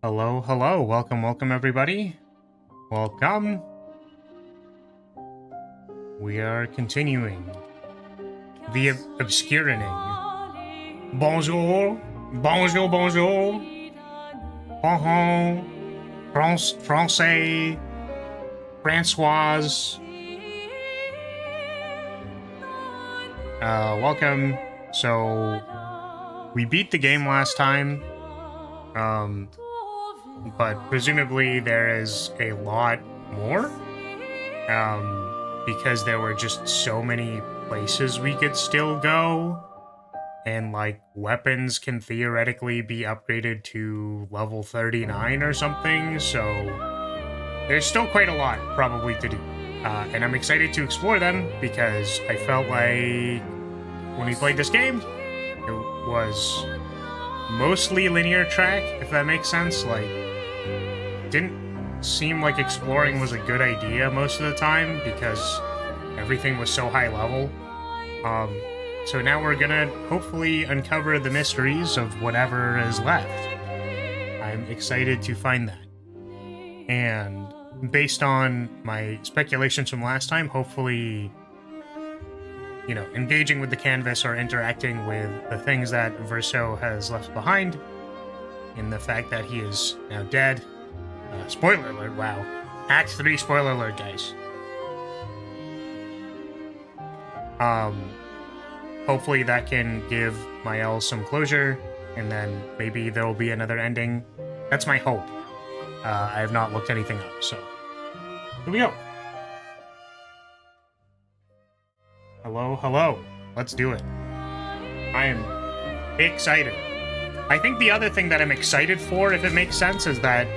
Hello, hello, welcome everybody. Welcome. We are continuing the obscuring. Bonjour, bonjour, bonjour. Bonjour, Français, Françoise. Welcome. So, we beat the game last time. But presumably there is a lot more, because there were just so many places we could still go, and like weapons can theoretically be upgraded to level 39 or something, so there's still quite a lot probably to do, and I'm excited to explore them because I felt like when we played this game it was mostly linear track, if that makes sense. Like, didn't seem like exploring was a good idea most of the time because everything was so high level. So now we're gonna hopefully uncover the mysteries of whatever is left. I'm excited to find that. And based on my speculations from last time, hopefully, you know, engaging with the canvas or interacting with the things that Verso has left behind, and the fact that he is now dead. Spoiler alert, wow. Act 3 spoiler alert, guys. Hopefully that can give Mael some closure, and then maybe there will be another ending. That's my hope. I have not looked anything up, so here we go. Hello, hello. Let's do it. I am excited. I think the other thing that I'm excited for, if it makes sense, is that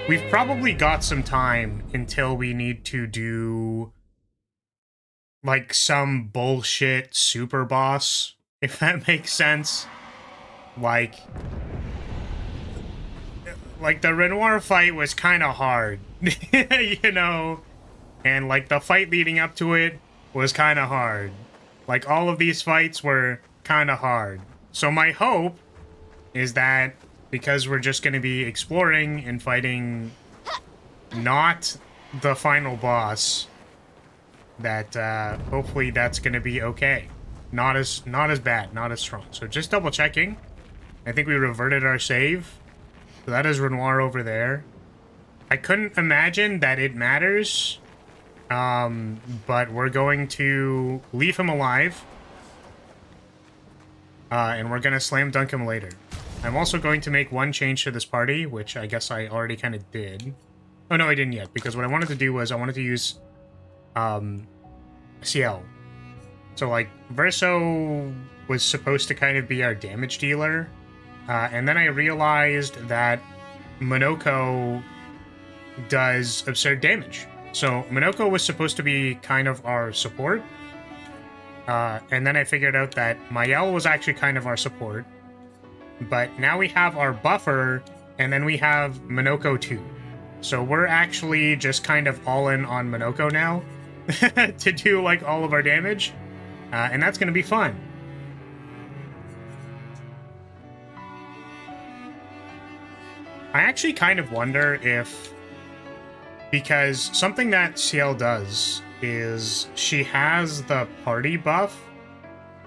we've probably got some time until we need to do like some bullshit super boss, if that makes sense. Like the Renoir fight was kind of hard, you know, and like the fight leading up to it was kind of hard. Like, all of these fights were kind of hard. So my hope is that because we're just going to be exploring and fighting not the final boss, that hopefully that's going to be okay. Not as bad, not as strong. So just double checking. I think we reverted our save. So that is Renoir over there. I couldn't imagine that it matters. But we're going to leave him alive. And we're going to slam dunk him later. I'm also going to make one change to this party, which I guess I already kind of did. Oh, no, I didn't yet, because what I wanted to do was I wanted to use, CL. So, like, Verso was supposed to kind of be our damage dealer, and then I realized that Monoko does absurd damage. So, Monoko was supposed to be kind of our support, and then I figured out that Mael was actually kind of our support, but now we have our buffer, and then we have Monoko too. So we're actually just kind of all in on Monoko now to do, like, all of our damage, and that's going to be fun. I actually kind of wonder if, because something that CL does is she has the party buff,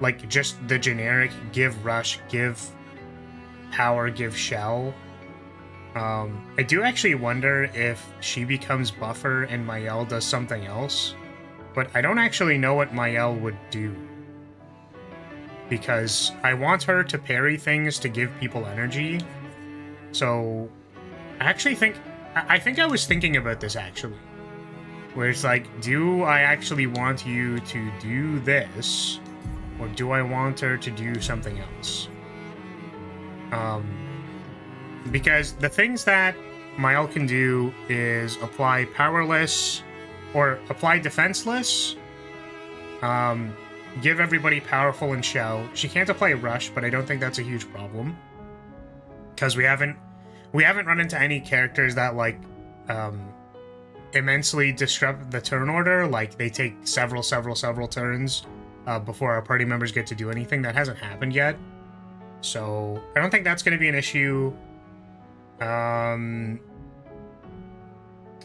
like just the generic give rush, give power, give shell. I do actually wonder if she becomes buffer and Mael does something else, but I don't actually know what Mael would do, because I want her to parry things to give people energy. So I think I was thinking about this actually, where it's like, do I actually want you to do this, or do I want her to do something else? Because the things that Mael can do is apply powerless, or apply defenseless, give everybody powerful and shell. She can't apply rush, but I don't think that's a huge problem, because we haven't run into any characters that, like, immensely disrupt the turn order. Like, they take several turns before our party members get to do anything. That hasn't happened yet. So I don't think that's going to be an issue.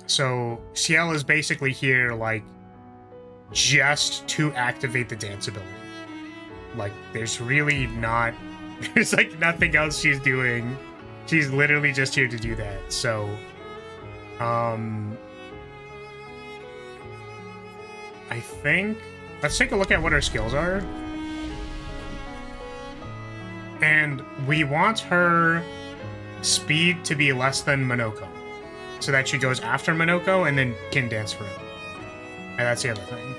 So Ciel is basically here, like, just to activate the dance ability. Like, there's really not... There's, like, nothing else she's doing. She's literally just here to do that. So, I think... Let's take a look at what her skills are. And we want her speed to be less than Monoko, so that she goes after Monoko and then can dance for him. And that's the other thing.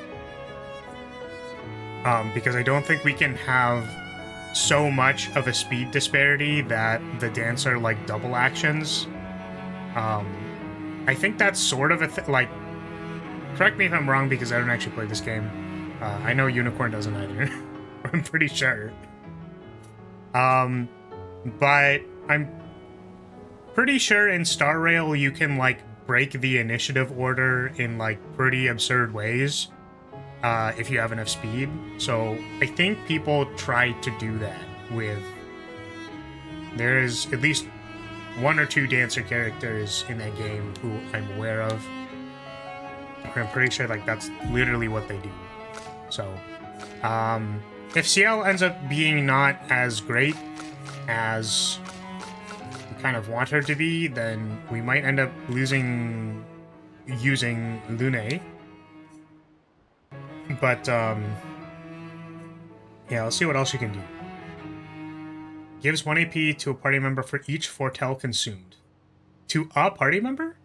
Because I don't think we can have so much of a speed disparity that the dancer, like, double actions. I think that's sort of a like, correct me if I'm wrong because I don't actually play this game. I know Unicorn doesn't either. I'm pretty sure. But I'm pretty sure in Star Rail you can, like, break the initiative order in, like, pretty absurd ways if you have enough speed. So I think people try to do that with... There's at least one or two dancer characters in that game who I'm aware of. I'm pretty sure, like, that's literally what they do. So, if Ciel ends up being not as great as we kind of want her to be, then we might end up using Lune. But, yeah, let's see what else you can do. Gives 1 AP to a party member for each foretell consumed. To a party member?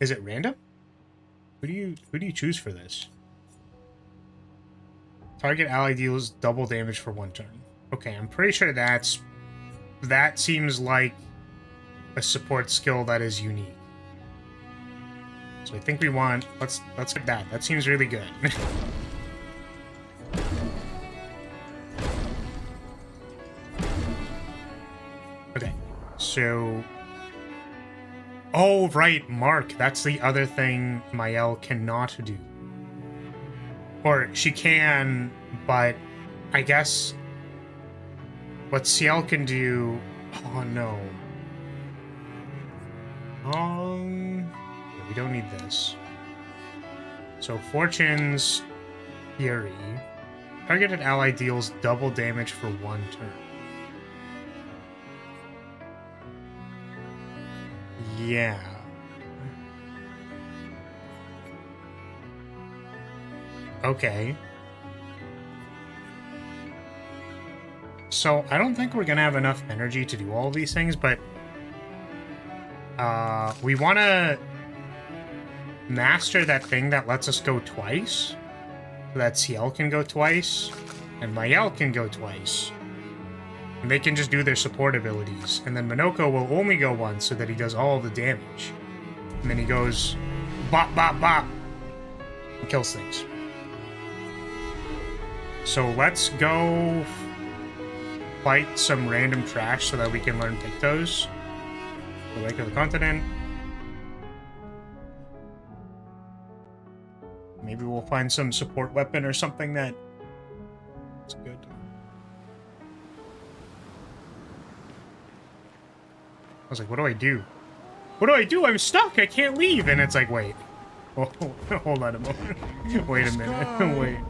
Is it random? Who do you choose for this? Target ally deals double damage for 1 turn. Okay, I'm pretty sure that seems like a support skill that is unique. So I think we want let's get that. That seems really good. Okay, so... Oh, right, Mark. That's the other thing Mael cannot do. Or she can, but I guess what Ciel can do... Oh, no. We don't need this. So, Fortune's Fury. Targeted ally deals double damage for 1 turn. Yeah. Okay. So, I don't think we're gonna have enough energy to do all these things, but... we wanna... master that thing that lets us go twice. So that Ciel can go twice, and Mael can go twice. And they can just do their support abilities. And then Monoko will only go once so that he does all the damage. And then he goes bop, bop, bop. And kills things. So let's go fight some random trash so that we can learn Pictos. The Lake of the Continent. Maybe we'll find some support weapon or something that's good. I was like, what do I do? What do I do? I'm stuck! I can't leave! And it's like, wait. Oh, hold on a moment. Wait a minute.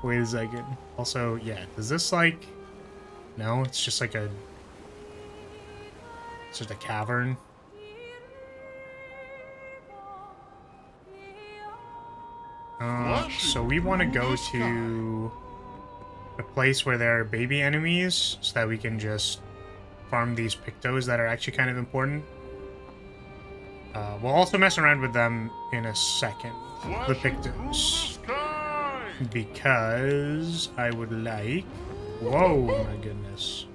Wait a second. Also, yeah, does this, like... No, it's just like a... It's just a cavern. So we want to go to a place where there are baby enemies so that we can just farm these Pictos that are actually kind of important. We'll also mess around with them in a second. The Pictos. Because I would like... Whoa, my goodness.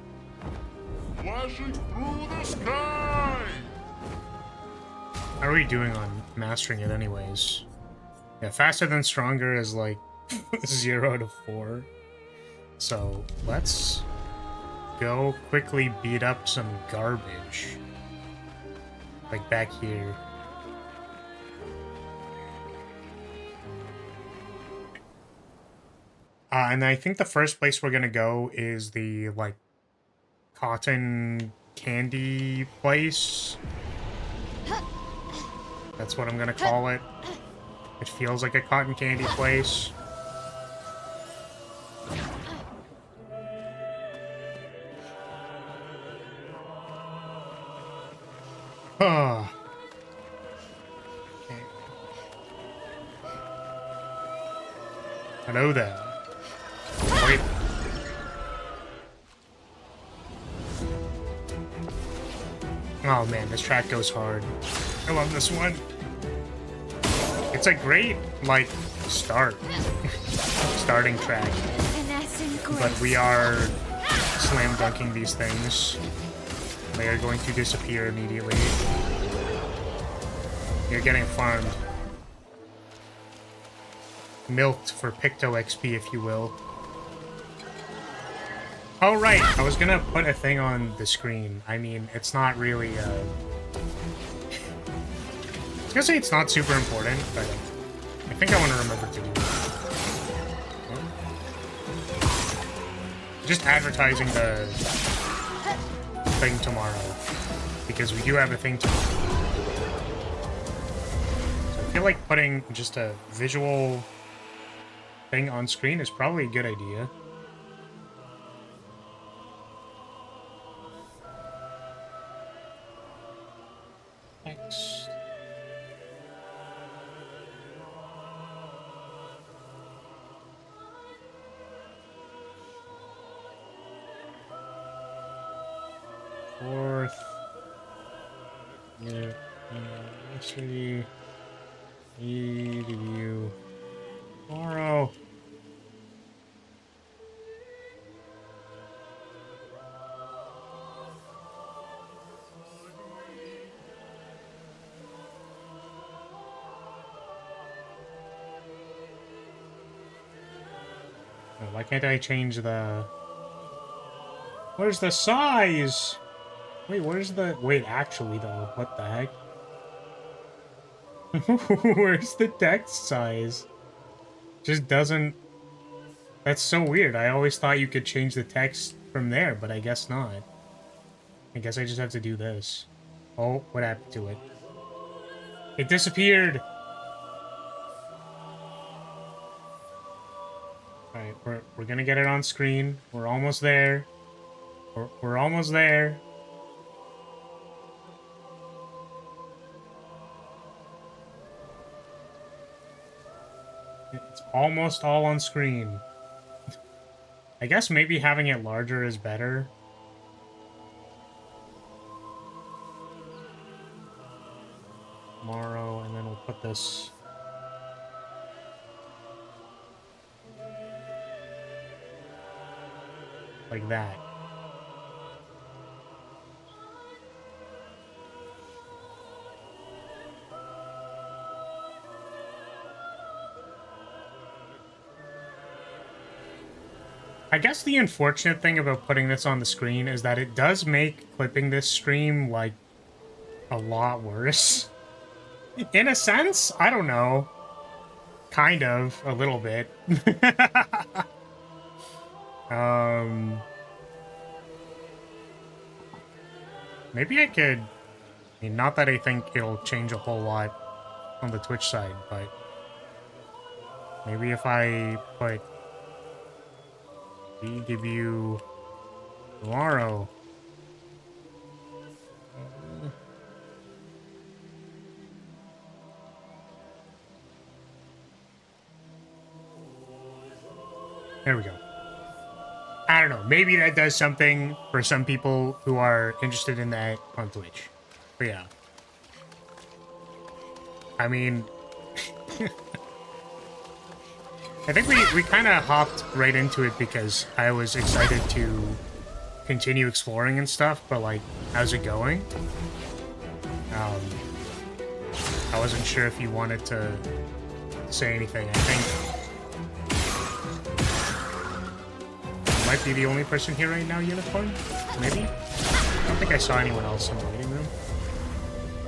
Flashing through the sky! How are we doing on mastering it anyways? Yeah, faster than stronger is like 0 to 4. So let's go quickly beat up some garbage. Like back here. And I think the first place we're gonna go is the, like, cotton candy place. That's what I'm gonna call it. It feels like a cotton candy place. Oh. Okay. Hello there. Wait. Oh man, this track goes hard. I love this one. It's a great, like, starting track. But we are slam dunking these things. They are going to disappear immediately. You're getting farmed. Milked for Picto XP, if you will. Oh, right. I was gonna put a thing on the screen. I mean, it's not really, I was gonna say it's not super important, but I think I want to remember to do it. Just advertising the thing tomorrow, because we do have a thing tomorrow. So I feel like putting just a visual thing on screen is probably a good idea. Next. Fourth. Yeah. University. Review. Tomorrow. Why can't I change the... Where's the size? Wait, where's the... Wait, actually, though. What the heck? Where's the text size? Just doesn't... That's so weird. I always thought you could change the text from there, but I guess not. I guess I just have to do this. Oh, what happened to it? It disappeared! Alright, we're gonna get it on screen. We're almost there. We're almost there. It's almost all on screen. I guess maybe having it larger is better. Tomorrow, and then we'll put this... like that. I guess the unfortunate thing about putting this on the screen is that it does make clipping this stream, like, a lot worse. In a sense, I don't know. Kind of, a little bit. Maybe I could... I mean, not that I think it'll change a whole lot on the Twitch side, but... maybe if I put... we give you... tomorrow... there we go. I don't know. Maybe that does something for some people who are interested in that on Twitch. But yeah. I mean... I think we kind of hopped right into it because I was excited to continue exploring and stuff, but like, how's it going? I wasn't sure if you wanted to say anything. I think... might be the only person here right now, Unicorn? Maybe? I don't think I saw anyone else in the waiting room.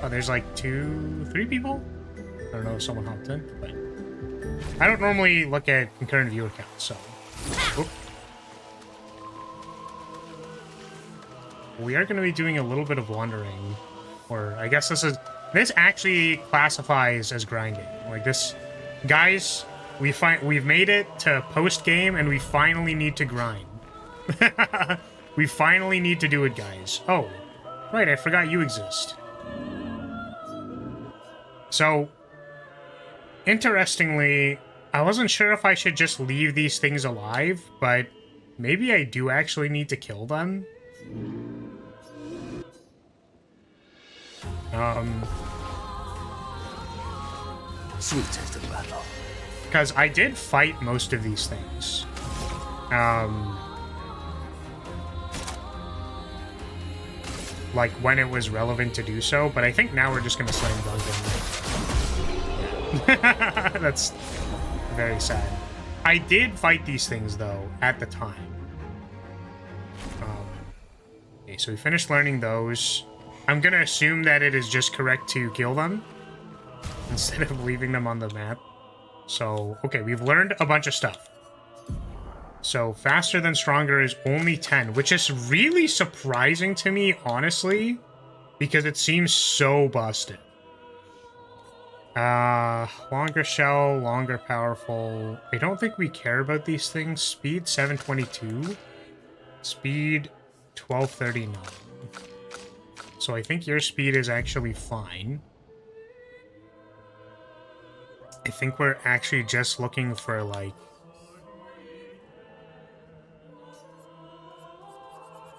Oh, there's like 3 people? I don't know if someone hopped in, but... I don't normally look at concurrent viewer counts, so... Oop. we are going to be doing a little bit of wandering. Or I guess this actually classifies as grinding. Like this, guys, we've made it to post game and we finally need to grind. We finally need to do it, guys. Oh, right, I forgot you exist. So, interestingly, I wasn't sure if I should just leave these things alive, but maybe I do actually need to kill them. Sweetest of battle. Because I did fight most of these things. Like, when it was relevant to do so, but I think now we're just gonna slam dunk him. That's very sad. I did fight these things, though, at the time. Okay, so we finished learning those. I'm gonna assume that it is just correct to kill them instead of leaving them on the map. So, okay, we've learned a bunch of stuff. So, faster than stronger is only 10, which is really surprising to me, honestly, because it seems so busted. Longer shell, longer powerful. I don't think we care about these things. Speed 722. Speed 1239. So I think your speed is actually fine. I think we're actually just looking for, like...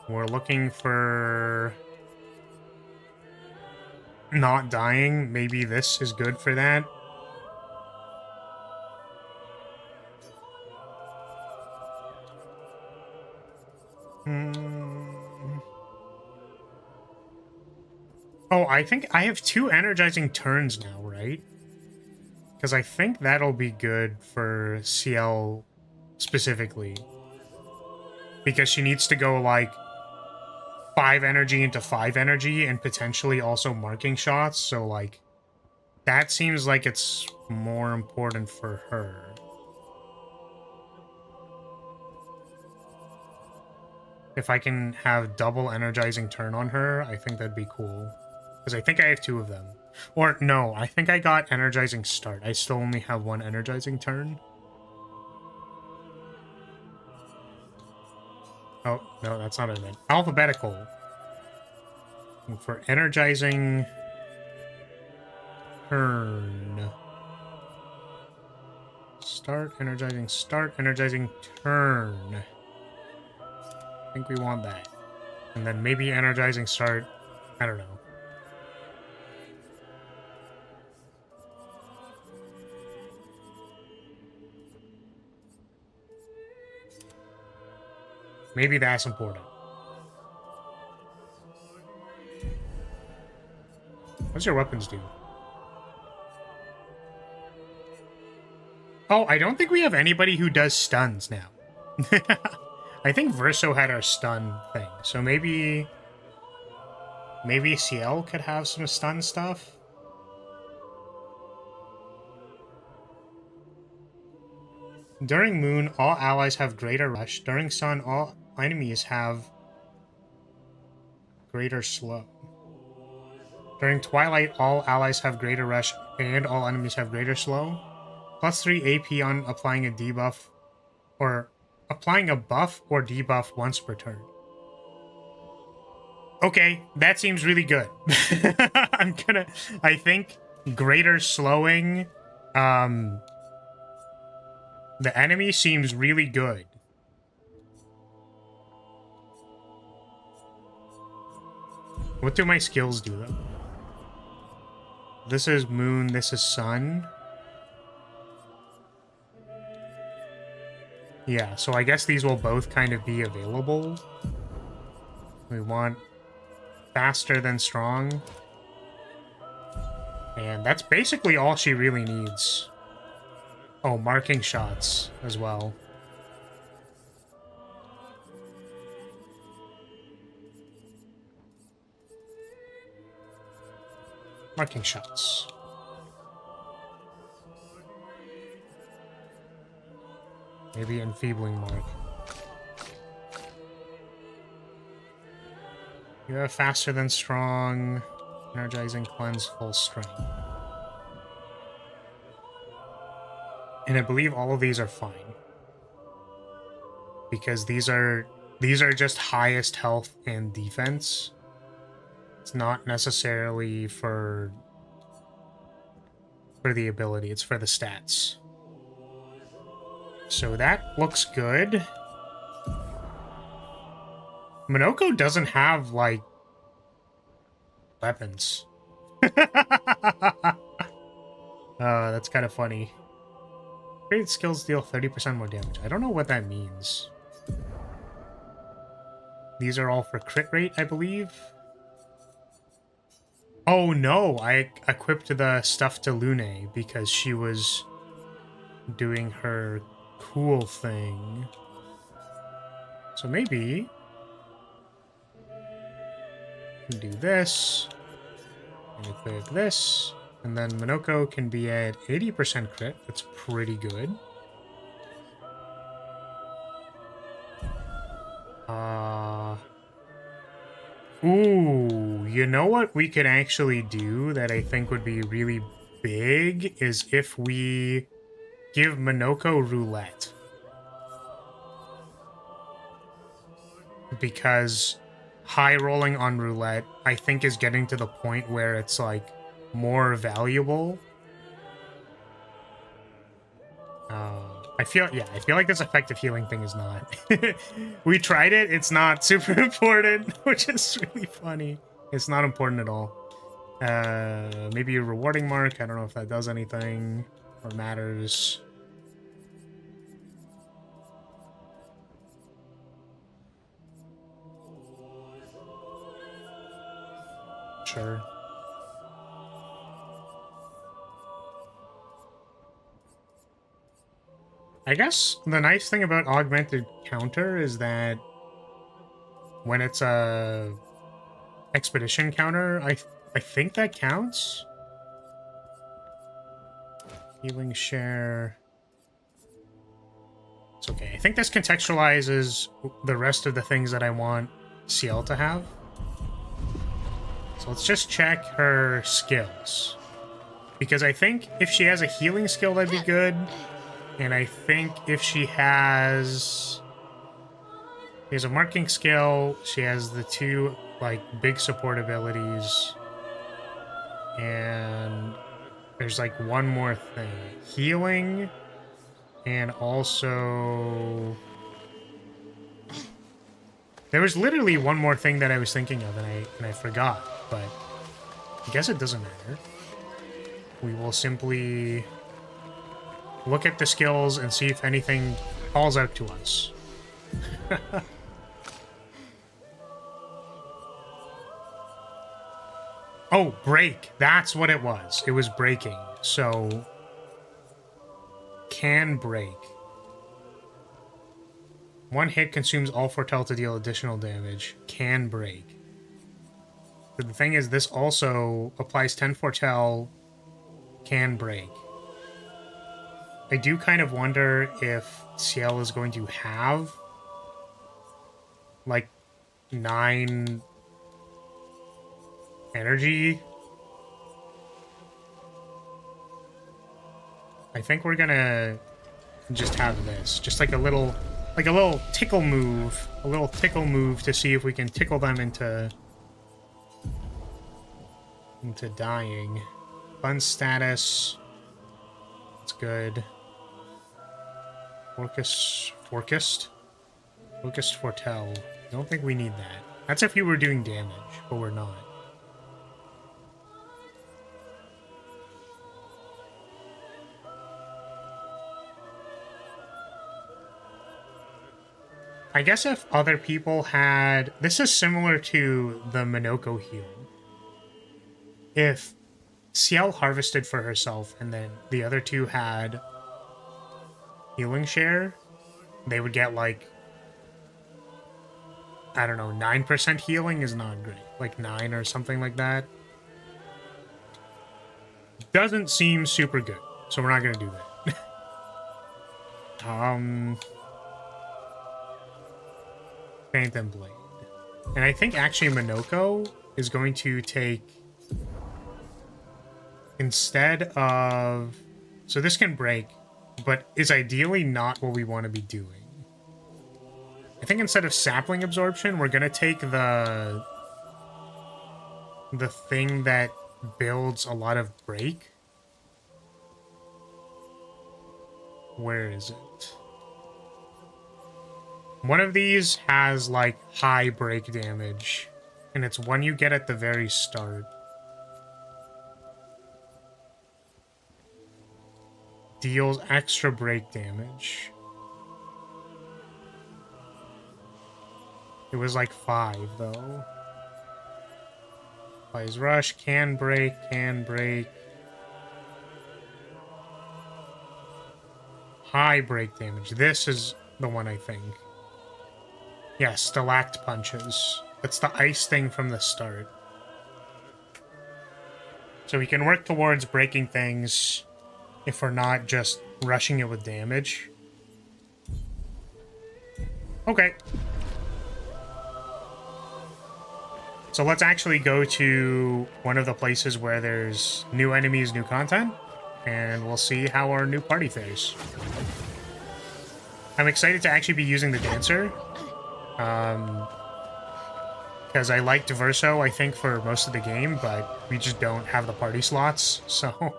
We're looking for... not dying. Maybe this is good for that. Oh, I think I have 2 energizing turns now, right? Because I think that'll be good for CL specifically. Because she needs to go, like, 5 energy into 5 energy and potentially also marking shots, so, like, that seems like it's more important for her. If I can have double energizing turn on her, I think that'd be cool. Because I think I have 2 of them. Or, no, I think I got energizing start. I still only have 1 energizing turn. Oh, no, that's not it. Alphabetical. And for energizing turn. Start, energizing turn. I think we want that. And then maybe energizing start. I don't know. Maybe that's important. What's your weapons do? Oh, I don't think we have anybody who does stuns now. I think Verso had our stun thing, so maybe CL could have some stun stuff. During Moon, all allies have greater rush. During Sun, all enemies have greater slow. During Twilight, all allies have greater rush and all enemies have greater slow. +3 AP on applying a debuff, or applying a buff or debuff once per turn. Okay, that seems really good. I think greater slowing, the enemy seems really good. What do my skills do, though? This is Moon, this is Sun. Yeah, so I guess these will both kind of be available. We want faster than strong. And that's basically all she really needs. Oh, marking shots as well. Marking shots. Maybe enfeebling mark. You have faster than strong, energizing, cleanse, full strength. And I believe all of these are fine. Because these are just highest health and defense. It's not necessarily for the ability, it's for the stats. So that looks good. Minoko doesn't have, like, weapons. That's kind of funny. Great skills deal 30% more damage. I don't know what that means. These are all for crit rate, I believe. Oh no, I equipped the stuff to Lune because she was doing her cool thing. So maybe we can do this, and equip this, and then Minoko can be at 80% crit. That's pretty good. Ooh, you know what we could actually do that I think would be really big is if we give Minoko roulette. Because high rolling on roulette, I think, is getting to the point where it's, like, more valuable. I feel like this effective healing thing is not. We tried it, it's not super important, which is really funny. It's not important at all. Maybe a rewarding mark, I don't know if that does anything or matters. Sure. I guess the nice thing about augmented counter is that when it's a expedition counter, I think that counts. Healing share. It's okay. I think this contextualizes the rest of the things that I want CL to have. So let's just check her skills. Because I think if she has a healing skill, that'd be good. And I think if she has a marking skill, she has the two, like, big support abilities. And there's, like, one more thing. Healing, and also... There was literally one more thing that I was thinking of, and I forgot, but I guess it doesn't matter. We will simply look at the skills and see if anything calls out to us. Oh, break. That's what it was. It was breaking. So, can break. One hit consumes all foretell to deal additional damage. Can break. But the thing is, this also applies 10 foretell, can break. I do kind of wonder if Ciel is going to have, like, 9 energy. I think we're gonna just have this. Just like a little tickle move. A little tickle move to see if we can tickle them into dying. Fun status. That's good. Focused foretell. I don't think we need that. That's if we were doing damage, but we're not. I guess if other people had... This is similar to the Minoko heal. If Ciel harvested for herself and then the other two had healing share, they would get, like, I don't know, 9% healing is not great. Like 9 or something like that. Doesn't seem super good, so we're not gonna do that. Phantom Blade. And I think actually Minoko is going to take... Instead of... So this can break, but is ideally not what we want to be doing. I think instead of sapling absorption, we're going to take the thing that builds a lot of break. Where is it? One of these has, like, high break damage, and it's one you get at the very start. Deals extra break damage. It was like 5, though. Applies rush, can break, can break. High break damage. This is the one, I think. Yeah, Stalact Punches. That's the ice thing from the start. So we can work towards breaking things if we're not just rushing it with damage. Okay. So let's actually go to one of the places where there's new enemies, new content, and we'll see how our new party fares. I'm excited to actually be using the Dancer. Because I liked Verso, I think, for most of the game, but we just don't have the party slots, so...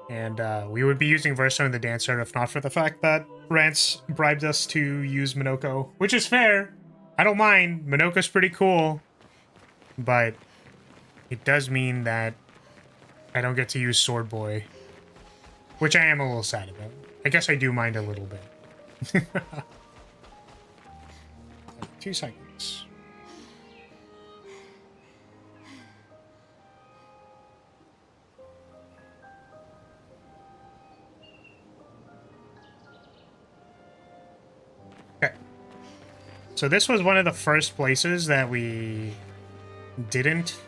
And we would be using Verso and the Dancer if not for the fact that Rance bribed us to use Minoko, which is fair. I don't mind. Minoko's pretty cool. But it does mean that I don't get to use Sword Boy, which I am a little sad about. I guess I do mind a little bit. 2 seconds. Okay. So this was one of the first places that we didn't,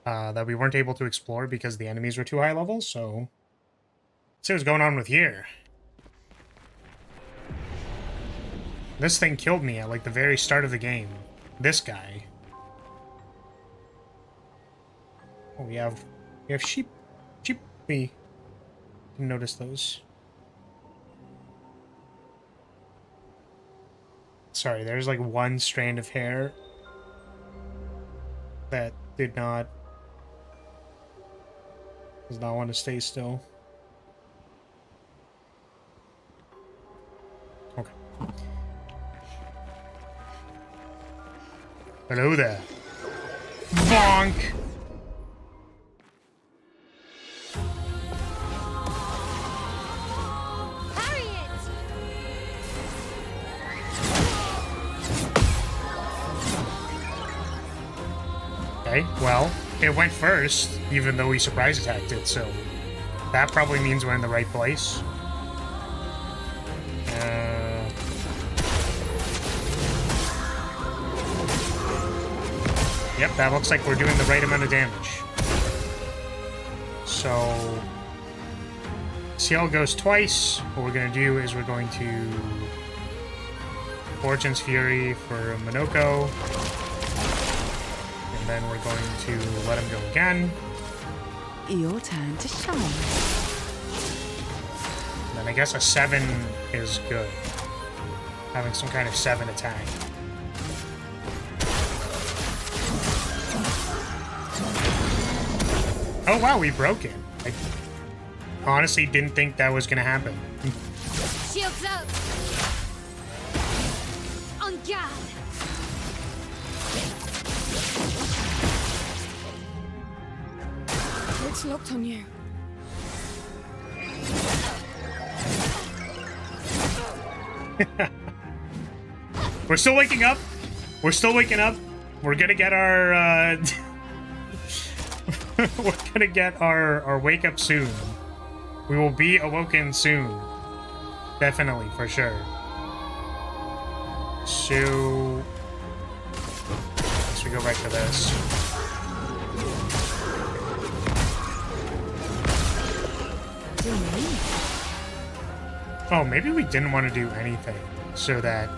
that we weren't able to explore because the enemies were too high level, so let's see what's going on with here. This thing killed me at, like, the very start of the game. This guy. Oh, we have sheep. Sheep. We didn't notice those. Sorry, there's, like, one strand of hair that does not want to stay still. Okay. Hello there. Bonk! Okay, well, it went first, even though he surprise attacked it, so that probably means we're in the right place. Yep, that looks like we're doing the right amount of damage. So, CL goes twice. What we're going to do is we're going to Fortune's Fury for Minoko. And then we're going to let him go again. Your turn to shine. And then I guess a 7 is good. Having some kind of 7 attack. Oh wow, we broke it. I honestly didn't think that was gonna happen. Shields up! On guard! It's locked on you. We're still waking up. We're still waking up. We're gonna get our we're gonna get our wake up soon. We will be awoken soon. Definitely, for sure. So let's go back to this. Oh, maybe we didn't want to do anything so that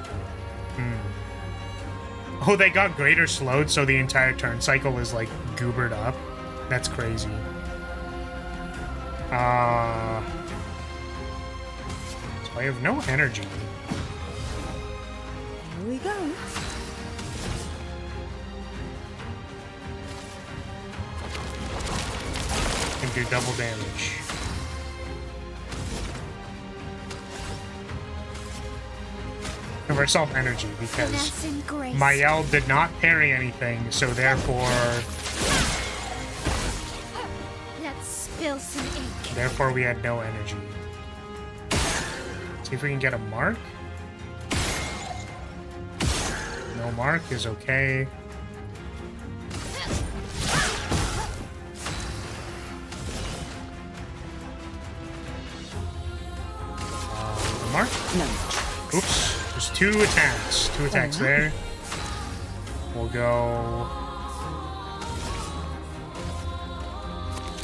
Oh, they got greater slowed, so the entire turn cycle is like goobered up. That's crazy. So I have no energy. Here we go. Can do double damage. Give ourselves energy because Finesse and grace. Mael did not parry anything, so therefore Let's spill some ink. we had no energy. See if we can get a mark. No mark is okay. Mark? No. Oops. There's two attacks. Two attacks there. We'll go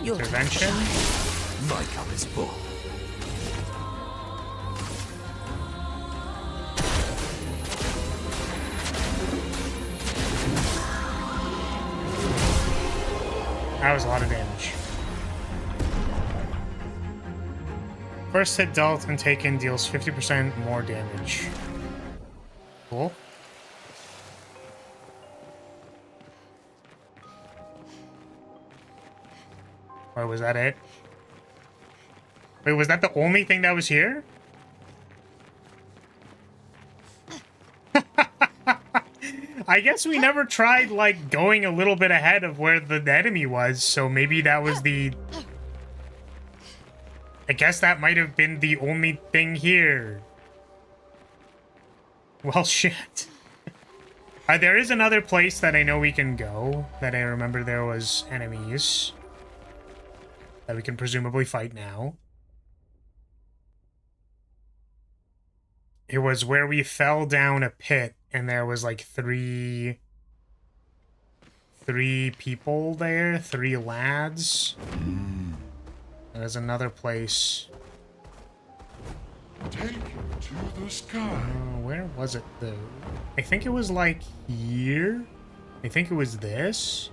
Your intervention. My cup is full. That was a lot of damage. First hit dealt and taken deals 50% more damage. Cool. Or was that it? Wait, was that the only thing that was here? I guess we never tried, like, going a little bit ahead of where the enemy was, so maybe that was the... I guess that might have been the only thing here. Well, shit. There is another place that I know we can go, that I remember there was enemies that we can presumably fight now. It was where we fell down a pit and there was like three people there, 3 lads. There's another place. Take it to the sky. Where was it though? I think it was like here. I think it was this.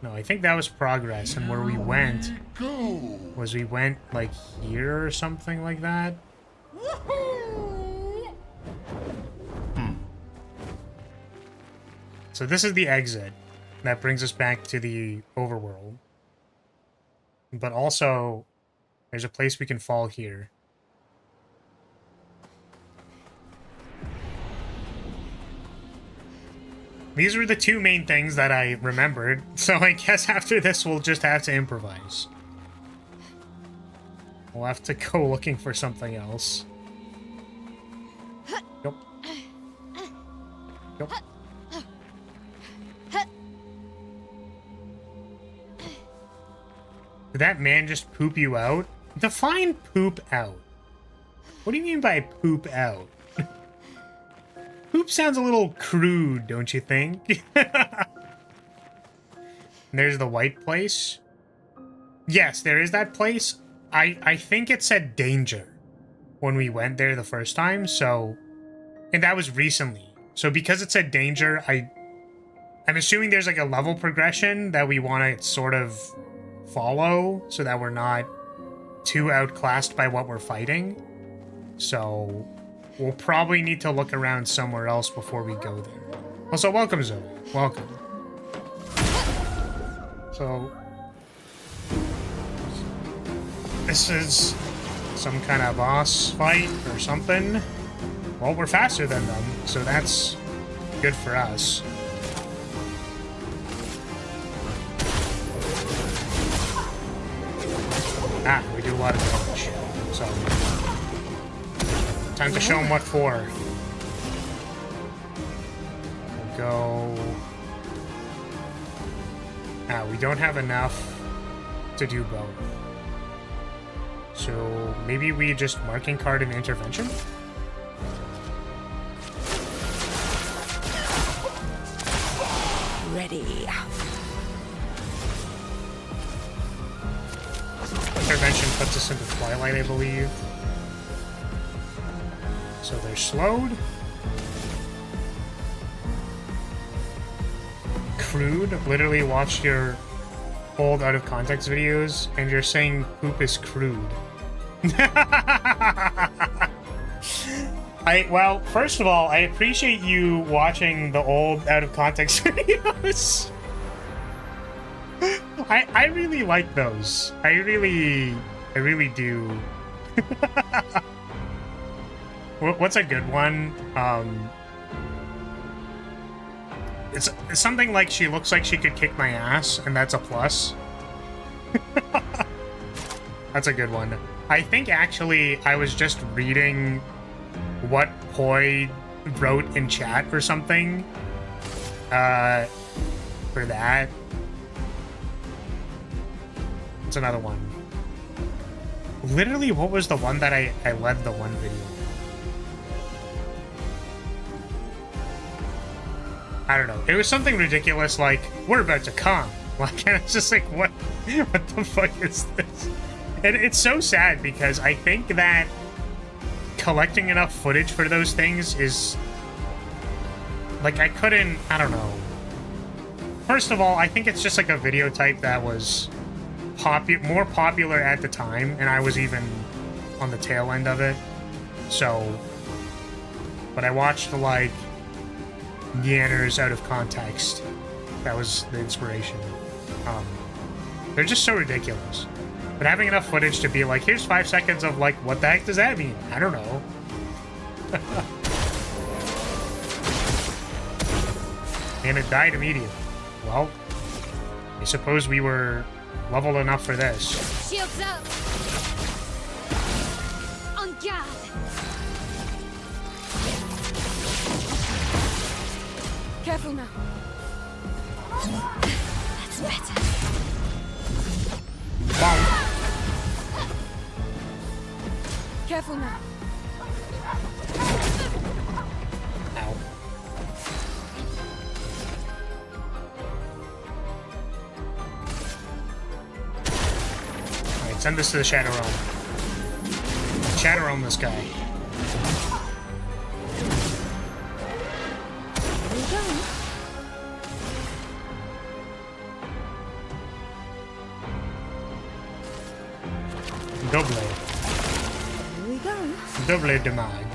No, I think that was progress, and where we went Go. was we went like here or something like that. So this is the exit that brings us back to the overworld. But also, there's a place we can fall here. These were the 2 main things that I remembered, so I guess after this we'll just have to improvise. We'll have to go looking for something else. Nope. Nope. Did that man just poop you out? Define poop out. What do you mean by poop out? Poop sounds a little crude, don't you think? There's the white place. Yes, there is that place. I think it said danger when we went there the first time, so... And that was recently. So because it said danger, I'm assuming there's like a level progression that we want to sort of follow so that we're not too outclassed by what we're fighting. So we'll probably need to look around somewhere else before we go there. Also, welcome, Zoe. Welcome. So this is some kind of boss fight or something. Well, we're faster than them, so that's good for us. Ah, we do a lot of damage. So, time to show them what for. We'll go... Ah, we don't have enough to do both. So, maybe we just marking card an intervention? Ready. Intervention puts us into Twilight, I believe. So they're slowed. crude. Literally watched your old out of context videos, and you're saying poop is crude. Well, first of all, I appreciate you watching the old out of context videos. I really like those. I really do. What's a good one? It's something like she looks like she could kick my ass, and that's a plus. That's a good one. I think actually I was just reading what Poi wrote in chat or something for that. It's another one. Literally, what was the one that I led the one video? I don't know. It was something ridiculous like, we're about to come. Like, and it's just like, what the fuck is this? And it's so sad because I think that collecting enough footage for those things is... Like, I don't know. First of all, I think it's just like a video type that was more popular at the time, and I was even on the tail end of it. So... But I watched, like, Neander's out of context. That was the inspiration. They're just so ridiculous. But having enough footage to be like, here's 5 seconds of like, what the heck does that mean? I don't know. And it died immediately. Well, I suppose we were leveled enough for this. Shields up. En garde. Careful now. That's better. Bonk. Careful now. Ow. Alright, send this to the Shadow Realm. Shadow Realm this guy. Double. Here we go. Double damage.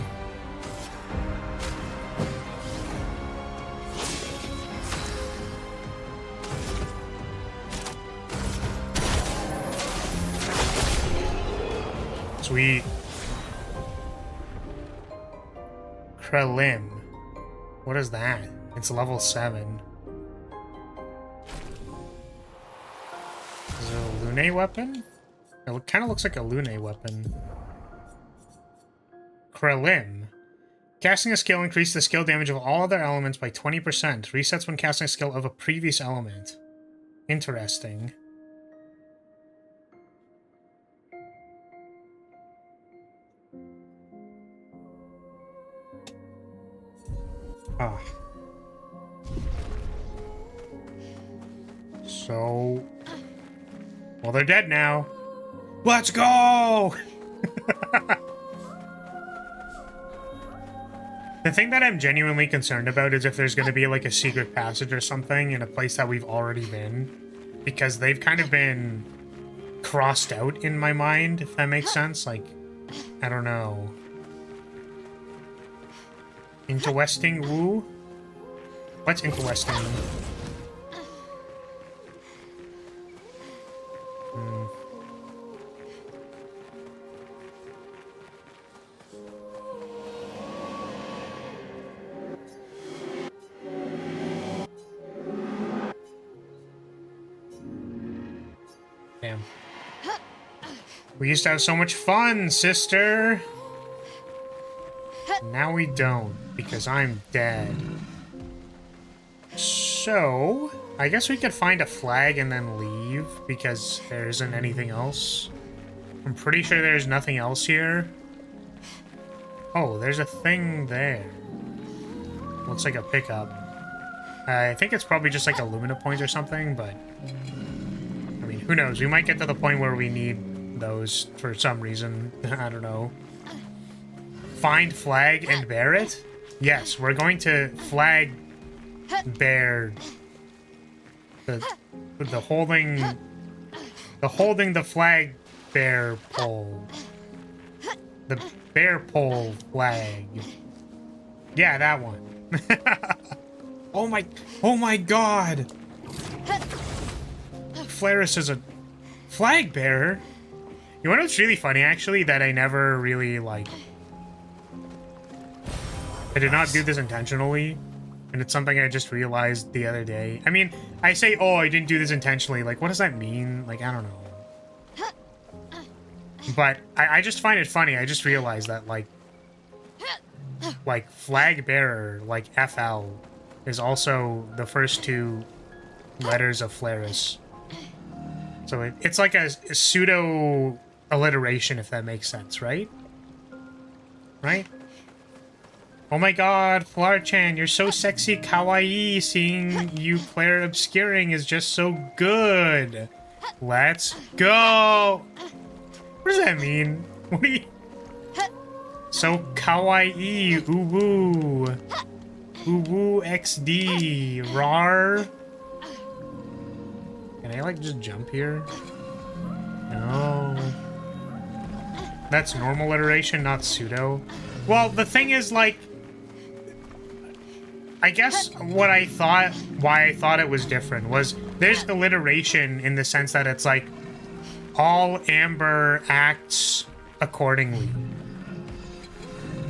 Sweet. Krelim. What is that? It's level 7. Is it a Lune weapon? It kind of looks like a Lune weapon. Krelim. Casting a skill increases the skill damage of all other elements by 20%. Resets when casting a skill of a previous element. Interesting. Ah. So... Well, they're dead now. Let's go! The thing that I'm genuinely concerned about is if there's going to be like a secret passage or something in a place that we've already been. Because they've kind of been crossed out in my mind, if that makes sense. Like, I don't know. Interesting woo? What's interesting? Damn. We used to have so much fun, sister! Now we don't, because I'm dead. So, I guess we could find a flag and then leave, because there isn't anything else. I'm pretty sure there's nothing else here. Oh, there's a thing there. Looks like a pickup. I think it's probably just like a Lumina point or something, but... I mean, who knows? We might get to the point where we need those for some reason. I don't know. Find flag and bear it? Yes, we're going to flag bear the holding the flag bear pole. The bear pole flag. Yeah, that one. Oh my god! Flaris is a flag bearer? You know what's really funny, actually? That I never really, like... I did not do this intentionally. And it's something I just realized the other day. I mean, I say, oh, I didn't do this intentionally. Like, what does that mean? Like, I don't know. But I just find it funny. I just realized that, like flag bearer, like FL, is also the first two letters of Flaris. So it's like a pseudo alliteration, if that makes sense, right? Right? Oh my god, Flar-chan, you're so sexy, kawaii. Seeing you player obscuring is just so good. Let's go. What does that mean? What do you... So kawaii, uwu. Uwu XD, rar. Can I, like, just jump here? No. That's normal iteration, not pseudo. Well, the thing is, like... I guess what I thought... Why I thought it was different was... There's alliteration in the sense that it's, like... All amber acts accordingly.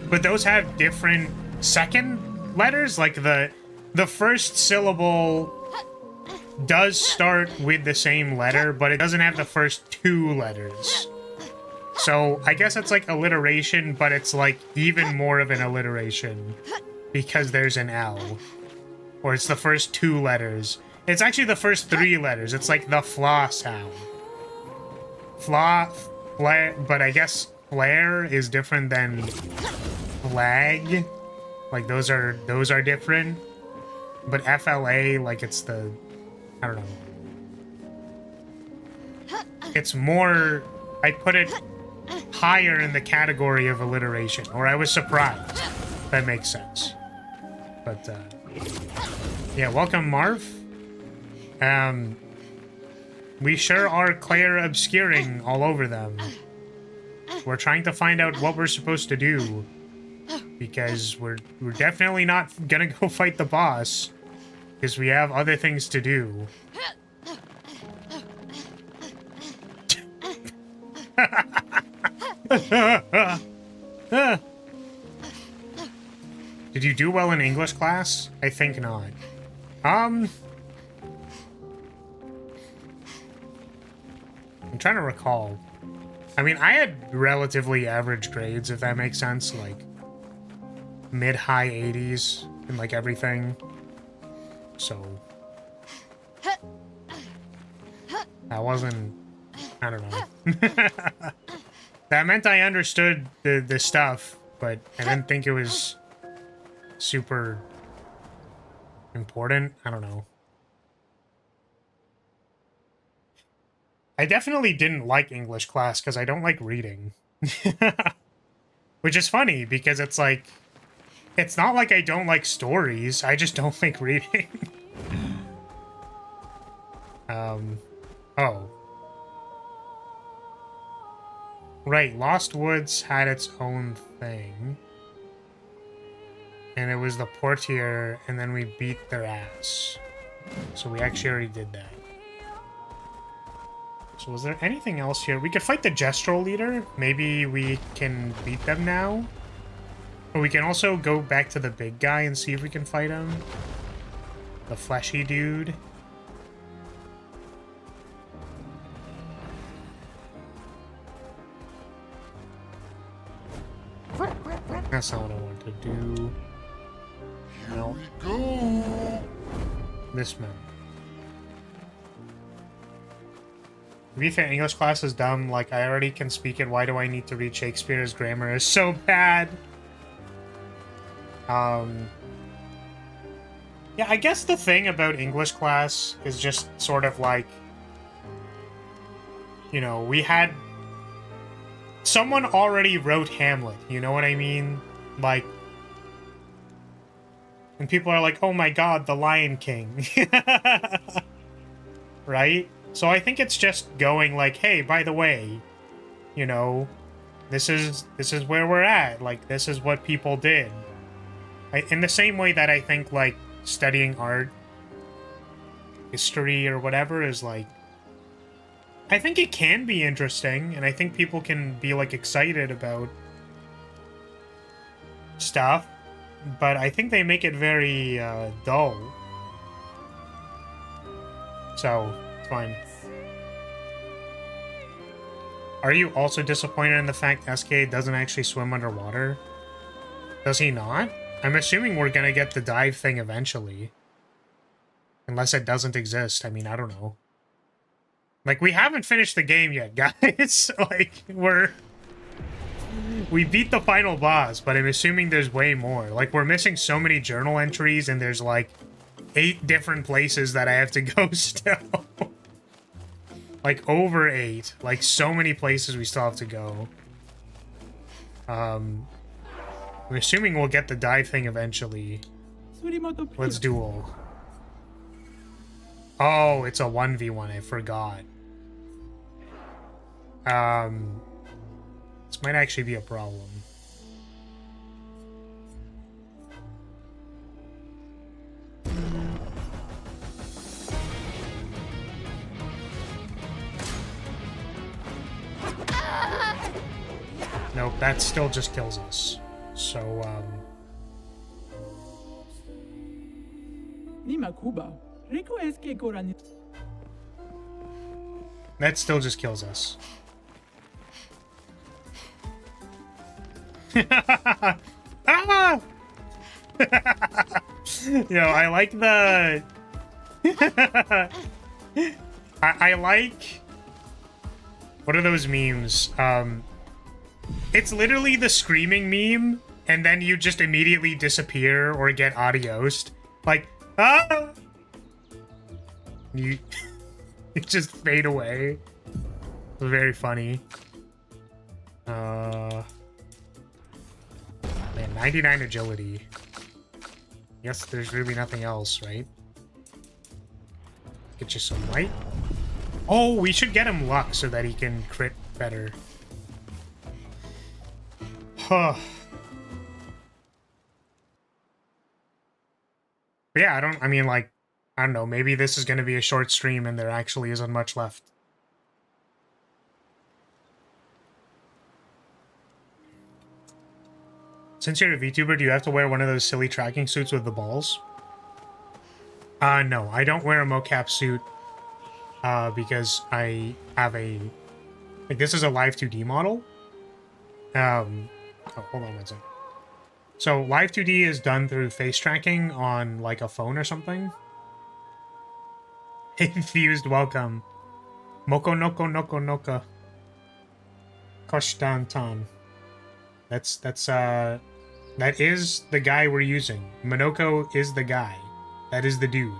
But those have different second letters. Like, the first syllable... does start with the same letter, but it doesn't have the first two letters. So I guess it's like alliteration, but it's like even more of an alliteration because there's an L. Or it's the first two letters. It's actually the first three letters. It's like the fla sound. Fla, flare, but I guess flare is different than flag. Like those are different. But FLA, like it's the... I don't know. It's more... I put it higher in the category of alliteration. Or I was surprised. That makes sense. But, yeah, welcome, Marv. We sure are Claire obscuring all over them. We're trying to find out what we're supposed to do. Because we're definitely not gonna go fight the boss. Because we have other things to do. Did you do well in English class? I think not. I'm trying to recall. I mean, I had relatively average grades, if that makes sense. Like, mid-high 80s in, like, everything. So... that wasn't... I don't know. That meant I understood the stuff, but I didn't think it was super important. I don't know. I definitely didn't like English class because I don't like reading. Which is funny because it's like... It's not like I don't like stories, I just don't like reading. Oh. Right, Lost Woods had its own thing. And it was the Portier, and then we beat their ass. So we actually already did that. So was there anything else here? We could fight the Gestural Leader. Maybe we can beat them now. Or we can also go back to the big guy and see if we can fight him. The fleshy dude. That's not what I want to do. Here we go. This man. To be fair, English class is dumb. Like, I already can speak it. Why do I need to read Shakespeare? His grammar is so bad. Yeah, I guess the thing about English class is just sort of like, you know, we had... Someone already wrote Hamlet, you know what I mean? Like... And people are like, oh my god, the Lion King. right? So I think it's just going like, hey, by the way, you know, this is where we're at. Like, this is what people did. In the same way that I think, like, studying art, history, or whatever is, like, I think it can be interesting, and I think people can be, like, excited about stuff, but I think they make it very, dull. So, it's fine. Are you also disappointed in the fact SK doesn't actually swim underwater? Does he not? I'm assuming we're gonna get the dive thing eventually. Unless it doesn't exist. I mean, I don't know. Like, we haven't finished the game yet, guys. Like, we beat the final boss, but I'm assuming there's way more. Like, we're missing so many journal entries, and there's, like, 8 different places that I have to go still. Like, over 8. Like, so many places we still have to go. I'm assuming we'll get the dive thing eventually. Let's duel. Oh, it's a 1v1. I forgot. This might actually be a problem. Nope, that still just kills us. So, that still just kills us. Ah! Yo, I like the... I like... What are those memes? It's literally the screaming meme, and then you just immediately disappear or get adiosed. Like, ah! You just fade away. Very funny. Man, 99 agility. Guess there's really nothing else, right? Get you some light. Oh, we should get him luck so that he can crit better. Huh. Yeah, I mean, like, I don't know, maybe this is going to be a short stream and there actually isn't much left. Since you're a VTuber, do you have to wear one of those silly tracking suits with the balls? No, I don't wear a mocap suit, because I have a... Like, this is a Live 2D model. Oh, hold on one second. So, Live 2D is done through face tracking on, like, a phone or something. Infused, welcome. Moko noko noko noka. Koshtan-tan. That is the guy we're using. Monoko is the guy. That is the dude.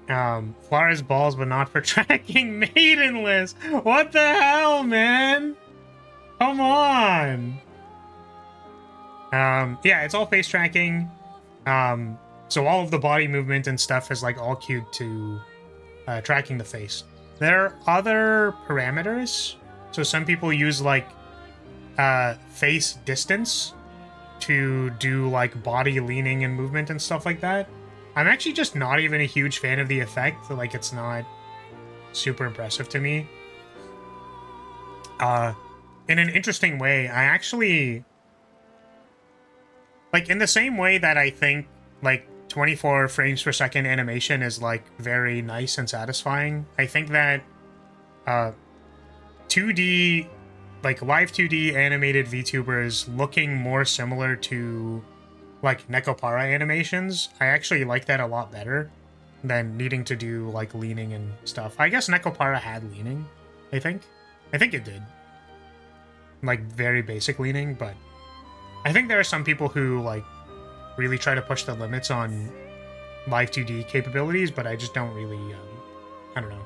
Flara's balls, but not for tracking maidenless. What the hell, man? Come on. Yeah, it's all face tracking. So all of the body movement and stuff is like all cued to tracking the face. There are other parameters. So some people use like face distance to do like body leaning and movement and stuff like that. I'm actually just not even a huge fan of the effect. Like, it's not super impressive to me. In an interesting way, I actually... Like, in the same way that I think, like, 24 frames per second animation is, like, very nice and satisfying, I think that 2D, like, live 2D animated VTubers looking more similar to... like Nekopara animations, I actually like that a lot better than needing to do like leaning and stuff. I guess Nekopara had leaning, I think it did. Like very basic leaning, but I think there are some people who like really try to push the limits on live 2D capabilities, but I just don't really, I don't know.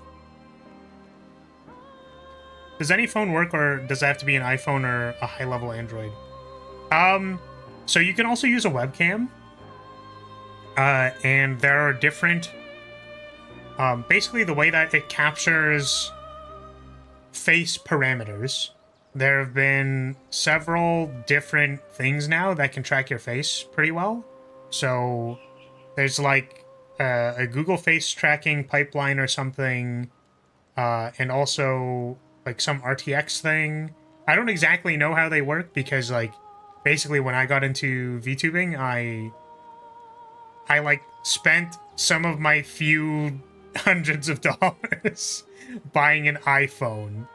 Does any phone work, or does it have to be an iPhone or a high-level Android? So you can also use a webcam, and there are different Basically the way that it captures face parameters, there have been several different things now that can track your face pretty well. So there's like a Google face tracking pipeline or something, and also like some RTX thing. I don't exactly know how they work because like basically when I got into VTubing, I like spent some of my few hundreds of dollars buying an iPhone.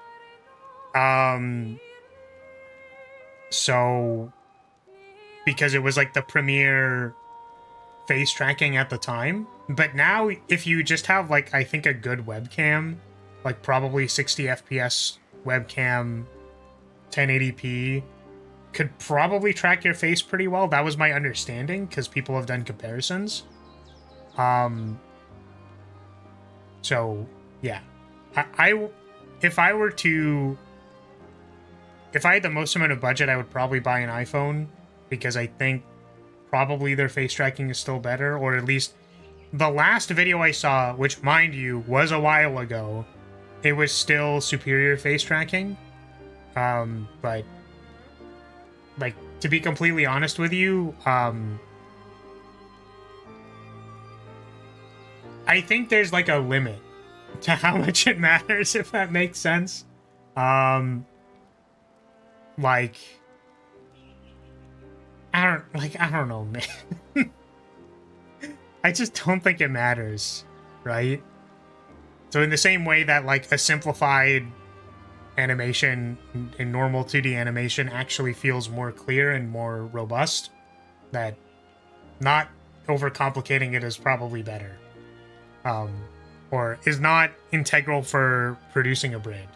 So because it was like the premier face tracking at the time. But now if you just have like, I think a good webcam, like probably 60 FPS webcam, 1080p, could probably track your face pretty well. That was my understanding because people have done comparisons. So yeah, if I had the most amount of budget, I would probably buy an iPhone because I think probably their face tracking is still better, or at least the last video I saw, which mind you was a while ago, it was still superior face tracking. But like, to be completely honest with you, I think there's like a limit to how much it matters, if that makes sense. Like, I don't know, man. I just don't think it matters, right? So in the same way that like a simplified animation in normal 2D animation actually feels more clear and more robust, that not overcomplicating it is probably better. Or is not integral for producing a brand.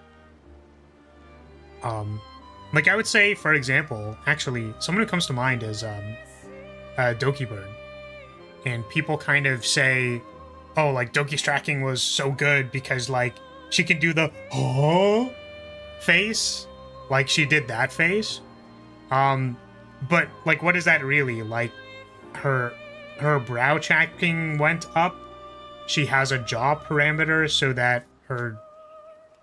Like I would say, for example, actually, someone who comes to mind is Doki Bird. And people kind of say, oh, like Doki's tracking was so good because like she can do the oh face, like she did that face. But like, what is that really? Like her brow tracking went up. She has a jaw parameter so that her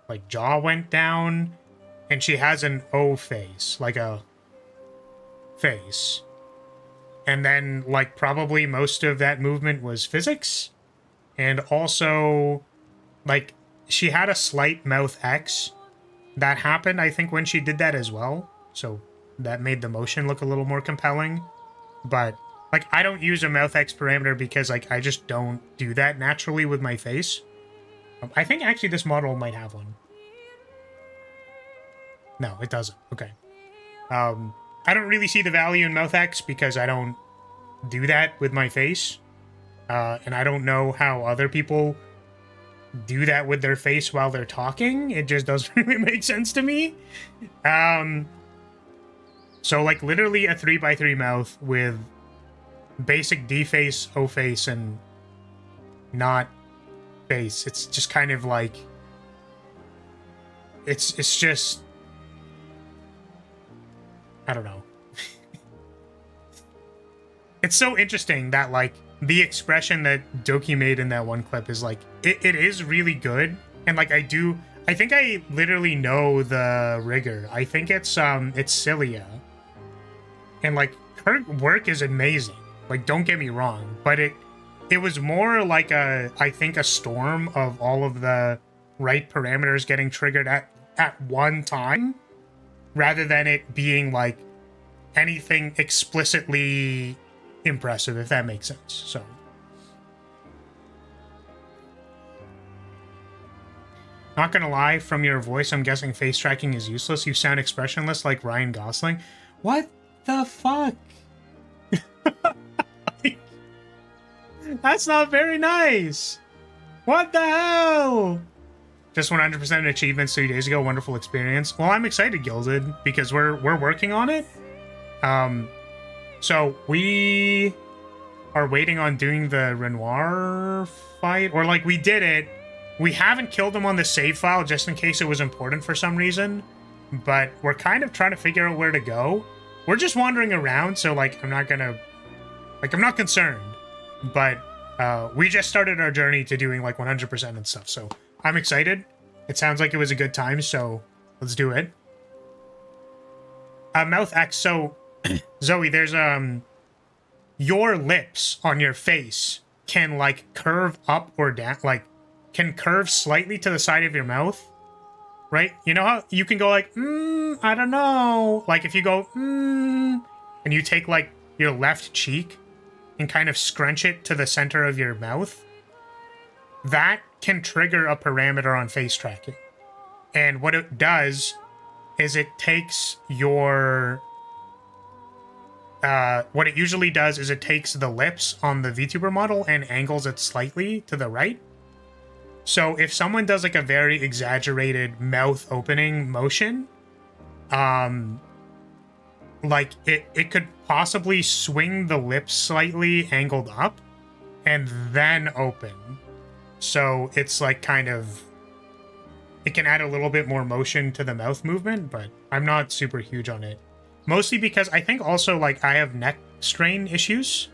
like jaw went down, and she has an O face, like a face. And then like probably most of that movement was physics. And also like she had a slight mouth X that happened, I think, when she did that as well. So that made the motion look a little more compelling. But like, I don't use a mouth X parameter because like I just don't do that naturally with my face. I think actually this model might have one. No, it doesn't. Okay. I don't really see the value in mouth X because I don't do that with my face. And I don't know how other people do that with their face while they're talking. It just doesn't really make sense to me. So like literally a 3x3 mouth with basic D face, O face, and not face. It's just kind of like, it's just, I don't know. It's so interesting that like the expression that Doki made in that one clip is like, it is really good. And like, I think I literally know the rigger. I think it's Cilia. And like her work is amazing. Like, don't get me wrong, but it was more like I think a storm of all of the right parameters getting triggered at one time, rather than it being like anything explicitly impressive, if that makes sense. So not gonna lie, from your voice I'm guessing face tracking is useless. You sound expressionless like Ryan Gosling. What the fuck? That's not very nice. What the hell? Just 100% achievements 3 days ago. Wonderful experience. Well, I'm excited, Gilded, because we're working on it. So we are waiting on doing the Renoir fight, or like we did it. We haven't killed him on the save file just in case it was important for some reason, but we're kind of trying to figure out where to go. We're just wandering around, so like I'm not concerned, but we just started our journey to doing like 100% and stuff, so I'm excited. It sounds like it was a good time, so let's do it. Mouth X. So, Zoe, there's your lips on your face can like curve up or down, like can curve slightly to the side of your mouth, right? You know how you can go like, I don't know. Like if you go, and you take like your left cheek and kind of scrunch it to the center of your mouth, that can trigger a parameter on face tracking. And what it does is it takes your... what it usually does is it takes the lips on the VTuber model and angles it slightly to the right. So if someone does like a very exaggerated mouth opening motion, like it could possibly swing the lips slightly angled up and then open. So it's like kind of, it can add a little bit more motion to the mouth movement, but I'm not super huge on it. Mostly because I think also like I have neck strain issues.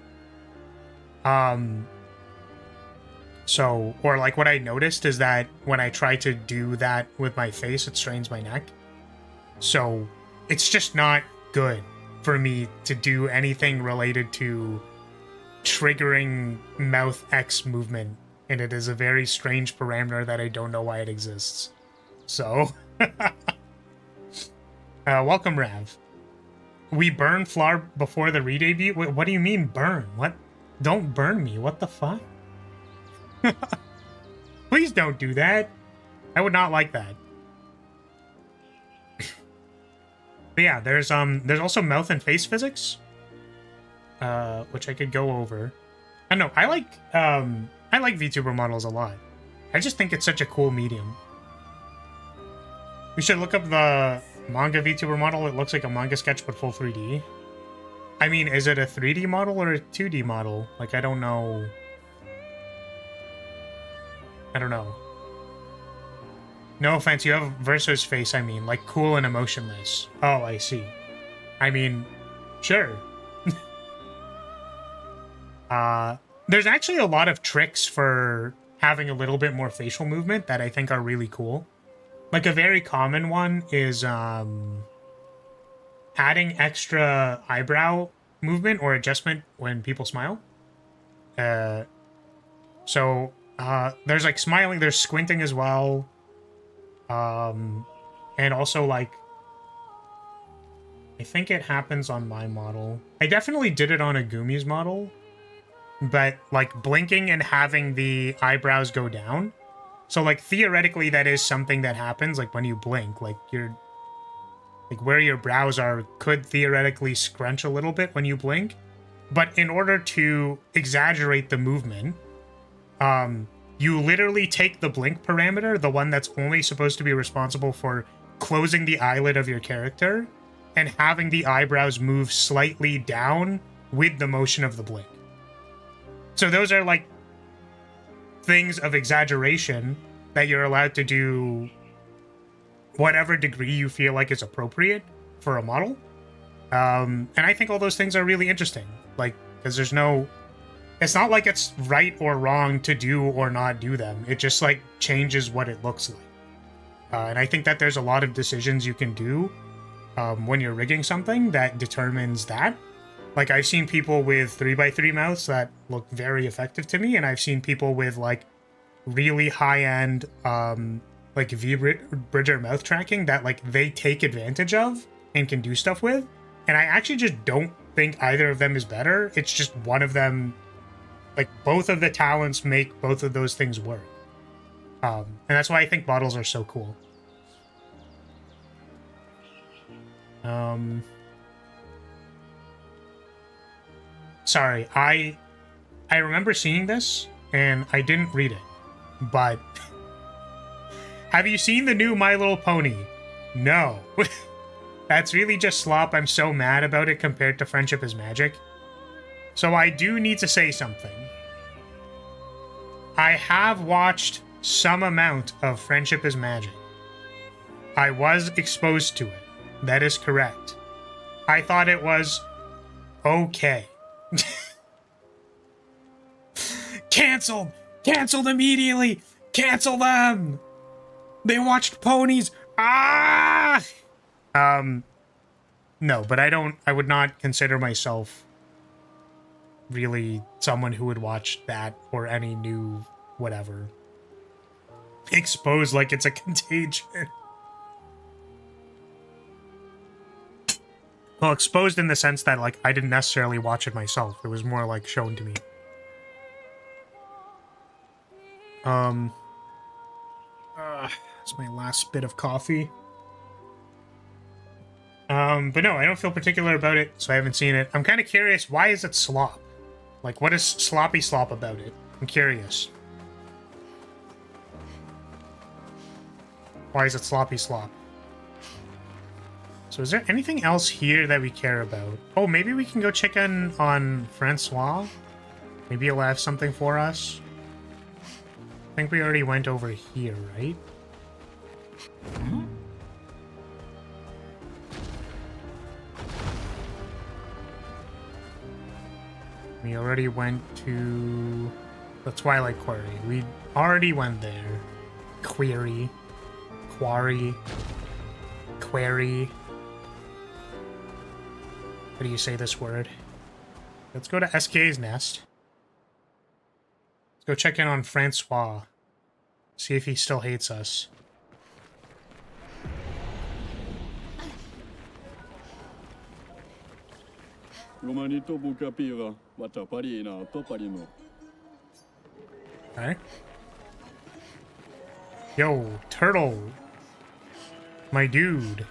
So, or like what I noticed is that when I try to do that with my face, it strains my neck. So it's just not good for me to do anything related to triggering mouth X movement. And it is a very strange parameter that I don't know why it exists. So, welcome, Rav. We burn Flar before the re-debut? Wait, what do you mean burn? What? Don't burn me. What the fuck? Please don't do that. I would not like that. But yeah, there's also mouth and face physics, which I could go over. I don't know. I like VTuber models a lot. I just think it's such a cool medium. We should look up the manga VTuber model. It looks like a manga sketch, but full 3D. I mean, is it a 3D model or a 2D model? Like, I don't know. I don't know. No offense, you have Verso's face, I mean, like cool and emotionless. Oh, I see. I mean, sure. There's actually a lot of tricks for having a little bit more facial movement that I think are really cool. Like a very common one is adding extra eyebrow movement or adjustment when people smile. So there's like smiling, there's squinting as well. And also like, I think it happens on my model. I definitely did it on a Gumi's model, but like blinking and having the eyebrows go down. So like theoretically that is something that happens like when you blink, like you're like where your brows are could theoretically scrunch a little bit when you blink. But in order to exaggerate the movement, you literally take the blink parameter, the one that's only supposed to be responsible for closing the eyelid of your character, and having the eyebrows move slightly down with the motion of the blink. So those are like things of exaggeration that you're allowed to do whatever degree you feel like is appropriate for a model. And I think all those things are really interesting. Like, because there's no... It's not like it's right or wrong to do or not do them. It just, like, changes what it looks like. And I think that there's a lot of decisions you can do when you're rigging something that determines that. Like, I've seen people with 3x3 mouths that look very effective to me, and I've seen people with, like, really high-end, like, V-Bridger mouth tracking that, like, they take advantage of and can do stuff with. And I actually just don't think either of them is better. It's just one of them... Like, both of the talents make both of those things work. And that's why I think models are so cool. Sorry, I remember seeing this, and I didn't read it. But... Have you seen the new My Little Pony? No. That's really just slop. I'm so mad about it compared to Friendship is Magic. So I do need to say something. I have watched some amount of Friendship is Magic. I was exposed to it. That is correct. I thought it was okay. Canceled! Canceled immediately! Cancel them! They watched ponies! Ah! No, but I would not consider myself really someone who would watch that or any new whatever. Exposed like it's a contagion. Well, exposed in the sense that, like, I didn't necessarily watch it myself. It was more, like, shown to me. That's my last bit of coffee. But no, I don't feel particular about it, so I haven't seen it. I'm kind of curious, why is it slop? Like, what is sloppy slop about it? I'm curious. Why is it sloppy slop? So is there anything else here that we care about? Oh, maybe we can go check in on Francois? Maybe he'll have something for us? I think we already went over here, right? We already went to the Twilight Quarry. We already went there. Quarry. Quarry. Query. How do you say this word? Let's go to SK's nest. Let's go check in on Francois. See if he still hates us. Okay. Yo, Turtle. My dude.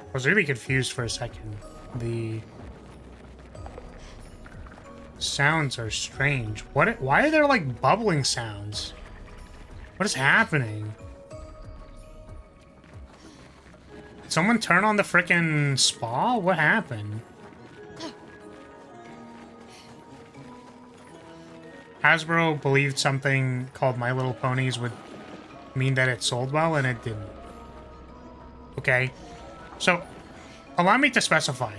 I was really confused for a second. The sounds are strange. Why are there like bubbling sounds? What is happening? Did someone turn on the frickin' spa? What happened? Hasbro believed something called My Little Ponies would mean that it sold well, and it didn't. Okay. So, allow me to specify.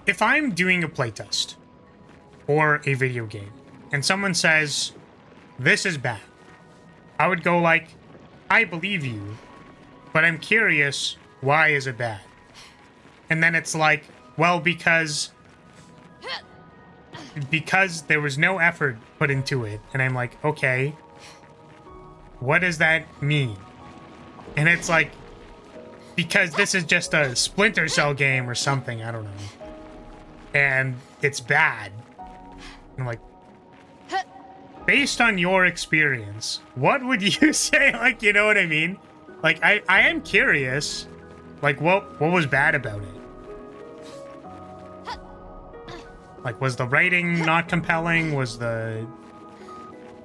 If I'm doing a playtest or a video game, and someone says, this is bad, I would go like, I believe you, but I'm curious, why is it bad? And then it's like, well, because there was no effort put into it. And I'm like, okay, what does that mean? And it's like, because this is just a Splinter Cell game or something, I don't know. And it's bad. I'm like, based on your experience, what would you say? Like, you know what I mean? Like, I am curious. Like, what was bad about it? Like, was the writing not compelling? Was the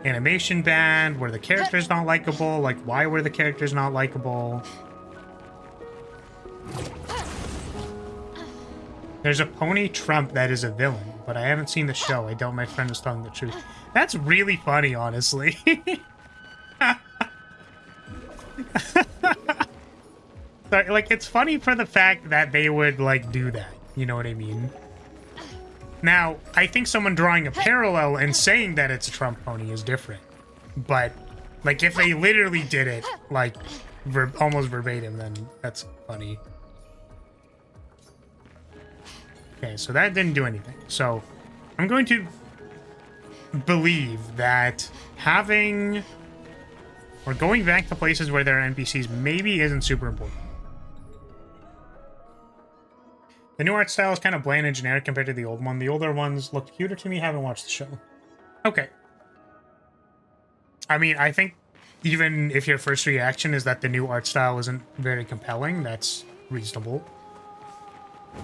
animation bad? Were the characters not likable? Like, why were the characters not likable? There's a pony Trump that is a villain, but I haven't seen the show. I doubt my friend is telling the truth. That's really funny, honestly. So, like, it's funny for the fact that they would, like, do that. You know what I mean? Now, I think someone drawing a parallel and saying that it's a Trump pony is different. But, like, if they literally did it, like, almost verbatim, then that's funny. Okay, so that didn't do anything. So, I'm going to believe that having or going back to places where there are NPCs maybe isn't super important. The new art style is kind of bland and generic compared to the old one. The older ones looked cuter to me. Haven't watched the show. Okay. I mean, I think even if your first reaction is that the new art style isn't very compelling, that's reasonable.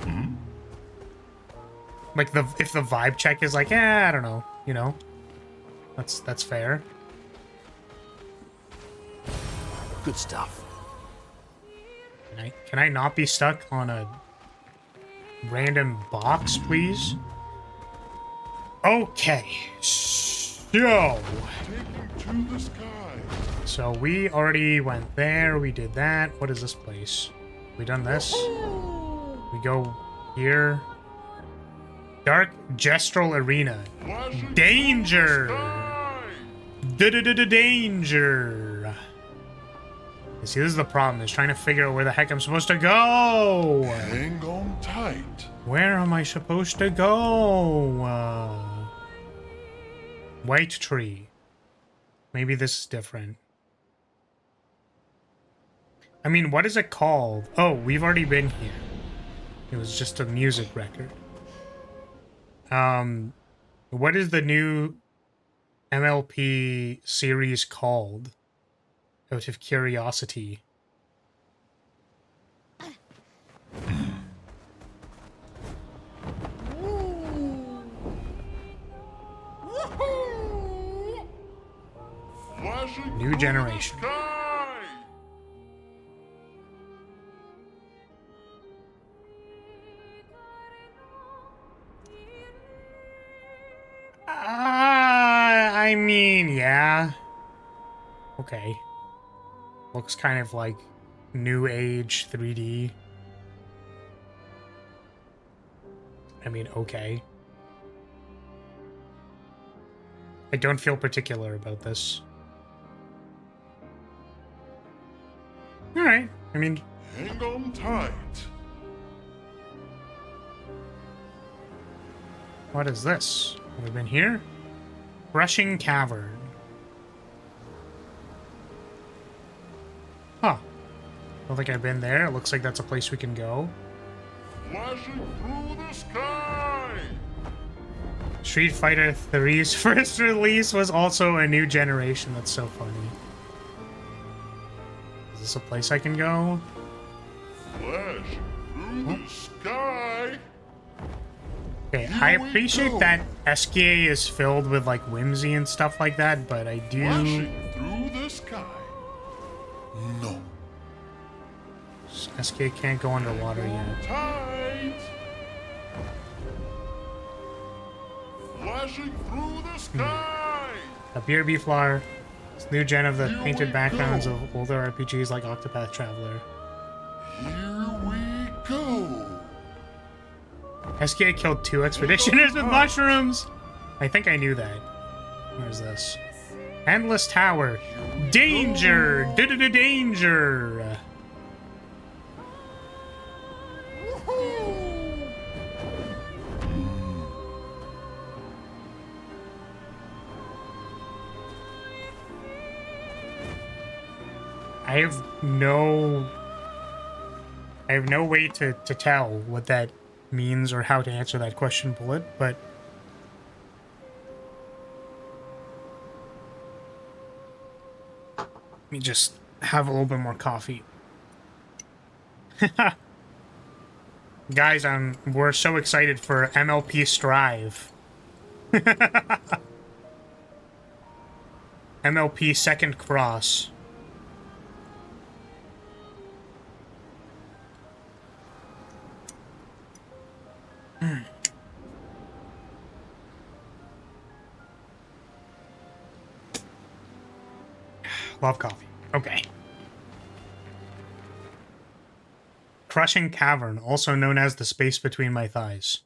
Mm-hmm. Like, if the vibe check is like, I don't know, you know? That's fair. Good stuff. Can I not be stuck on a random box, please? Okay. So... Take him to the sky. So we already went there. We did that. What is this place? We done this? We go here. Dark Gestural Arena. Danger! Danger! You see, this is the problem. Is trying to figure out where the heck I'm supposed to go. Hang on tight. Where am I supposed to go? White tree. Maybe this is different. I mean, what is it called? Oh, we've already been here. It was just a music record. What is the new MLP series called? Out of curiosity. New generation. I mean, yeah. Okay. Looks kind of like new age 3D. I mean, okay. I don't feel particular about this. Alright, I mean... Hang on tight. What is this? Have we been here? Brushing Cavern. Huh. Don't think I've been there. It looks like that's a place we can go. Flashing through the sky. Street Fighter 3's first release was also a new generation. That's so funny. Is this a place I can go? Flashing through the sky. Okay, I we appreciate go. that SKA is filled with like whimsy and stuff like that, but I do... Flashing through the sky. No. SKA can't go underwater yet. Tight. Flashing through the sky. A BRB flower. It's new gen of the Here painted we backgrounds go. of older RPGs like Octopath Traveler. Here we go. SKA killed 2 expeditioners with mushrooms! I think I knew that. Where's this? Endless Tower. Danger! Danger! I have no way to tell what that means or how to answer that question, Bullet, but let me just have a little bit more coffee. Guys, we're so excited for MLP Strive. MLP Second Cross. Love coffee. Okay. Crushing Cavern, also known as the space between my thighs.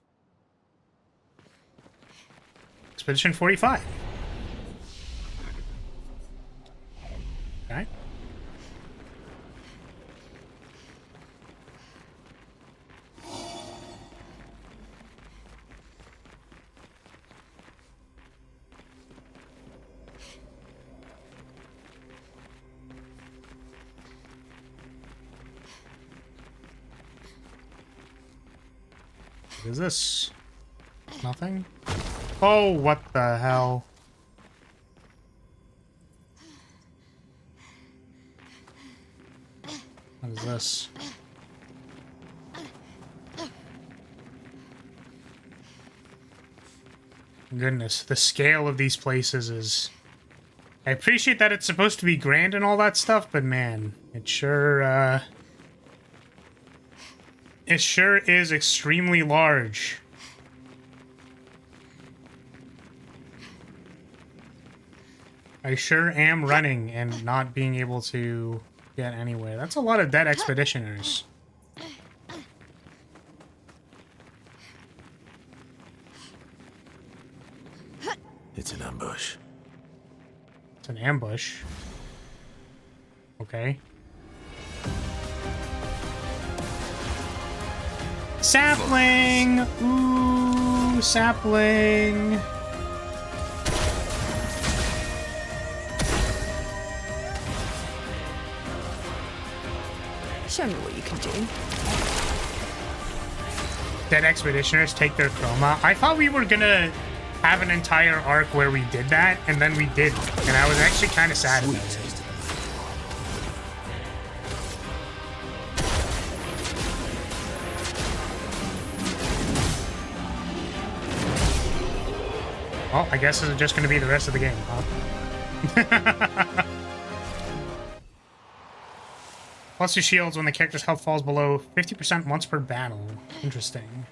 Expedition 45. Okay. What is this? Nothing? Oh, what the hell? What is this? Goodness, the scale of these places is... I appreciate that it's supposed to be grand and all that stuff, but man, it sure is extremely large. I sure am running and not being able to get anywhere. That's a lot of dead expeditioners. It's an ambush. It's an ambush. Okay. Sapling! Ooh, sapling! Show me what you can do. Dead expeditioners take their chroma. I thought we were gonna have an entire arc where we did that, and then we didn't. And I was actually kind of sad about it. Well, I guess this is just gonna be the rest of the game, huh? Plus 2 shields when the character's health falls below 50% once per battle. Interesting.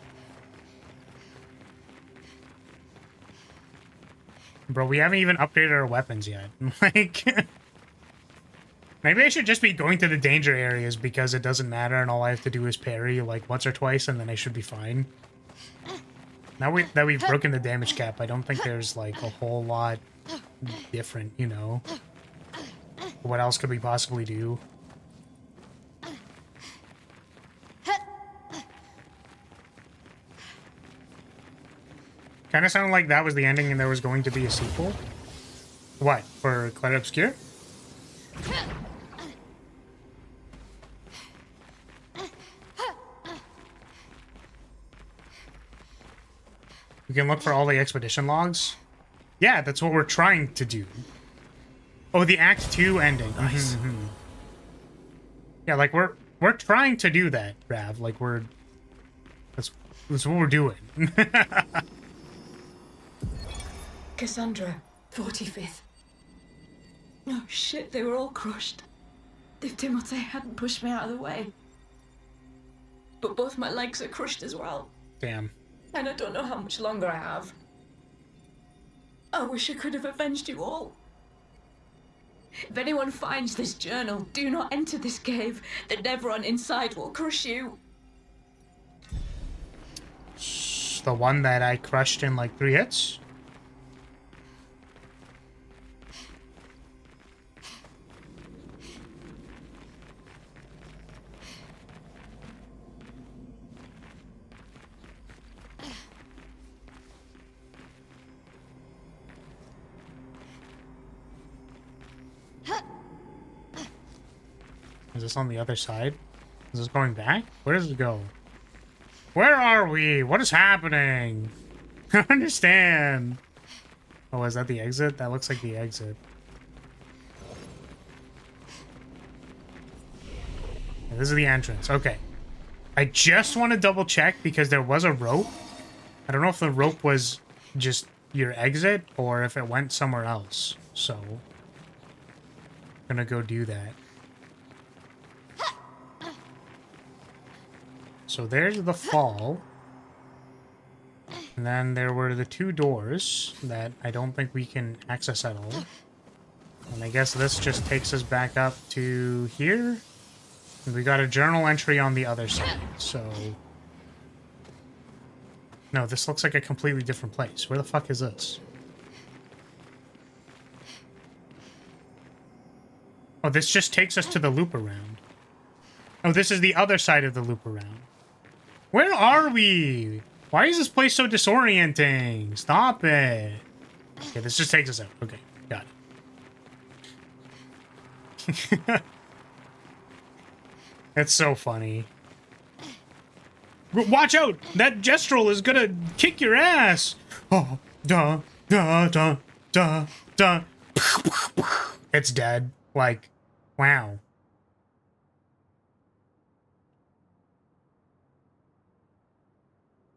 Bro, we haven't even upgraded our weapons yet. Like, maybe I should just be going to the danger areas because it doesn't matter and all I have to do is parry like once or twice and then I should be fine. Now that we've broken the damage cap, I don't think there's like a whole lot different, you know? What else could we possibly do? Kind of sounded like that was the ending and there was going to be a sequel. What? For Clair Obscure? We can look for all the expedition logs? Yeah, that's what we're trying to do. Oh, the Act 2 ending. Nice. Yeah, like we're trying to do that, Rav. Like that's what we're doing. Cassandra, 45th. Oh shit, they were all crushed. If Timote hadn't pushed me out of the way. But both my legs are crushed as well. Damn. And I don't know how much longer I have. I wish I could have avenged you all. If anyone finds this journal, do not enter this cave. The Nevron inside will crush you. The one that I crushed in like 3 hits? Is this on the other side? Is this going back? Where does it go? Where are we? What is happening? I don't understand. Oh, is that the exit? That looks like the exit. Yeah, this is the entrance. Okay. I just want to double check because there was a rope. I don't know if the rope was just your exit or if it went somewhere else. So, I'm gonna go do that. So there's the fall. And then there were the 2 doors that I don't think we can access at all. And I guess this just takes us back up to here. And we got a journal entry on the other side, so... No, this looks like a completely different place. Where the fuck is this? Oh, this just takes us to the loop around. Oh, this is the other side of the loop around. Where are we? Why is this place so disorienting? Stop it. Okay, this just takes us out. Okay, got it. That's so funny. Watch out! That gestural is gonna kick your ass! Oh, duh, duh, duh, duh, duh. It's dead. Like, wow.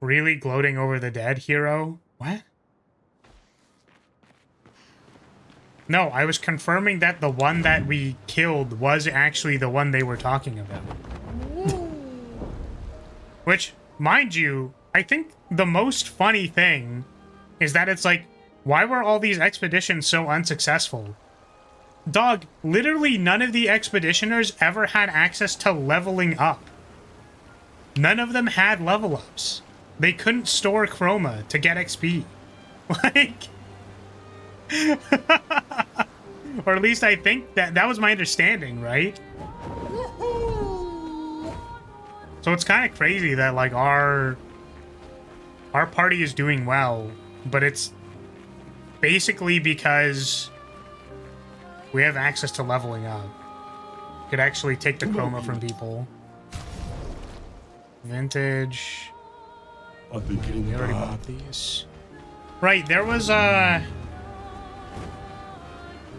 Really gloating over the dead hero? What? No, I was confirming that the one that we killed was actually the one they were talking about. Which, mind you, I think the most funny thing is that it's like, why were all these expeditions so unsuccessful? Dog, literally none of the expeditioners ever had access to leveling up. None of them had level ups. They couldn't store chroma to get XP. Like... or at least I think that was my understanding, right? So it's kind of crazy that, like, our party is doing well, but it's basically because we have access to leveling up. Could actually take the chroma from people. Vintage. I think We already bought these. Right, there was the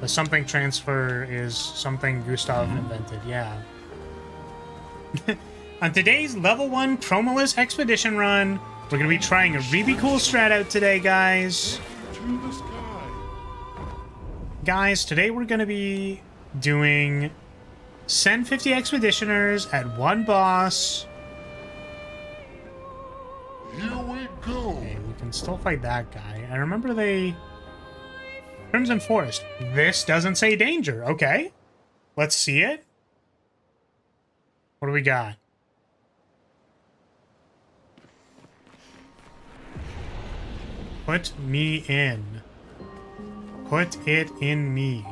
something transfer is something Gustav invented, yeah. On today's level 1 chromaless expedition run, we're gonna be trying a really cool strat out today, guys. To the sky. Guys, today we're gonna be doing send 50 expeditioners at one boss. Here we go. Okay, we can still fight that guy. I remember they... Crimson Forest. This doesn't say danger. Okay. Let's see it. What do we got? Put me in. Put it in me.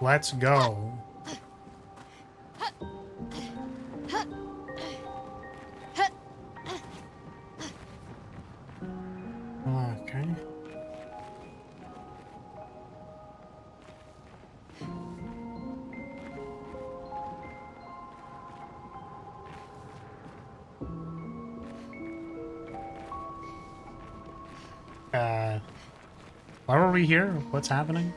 Let's go. Okay. Why were we here? What's happening?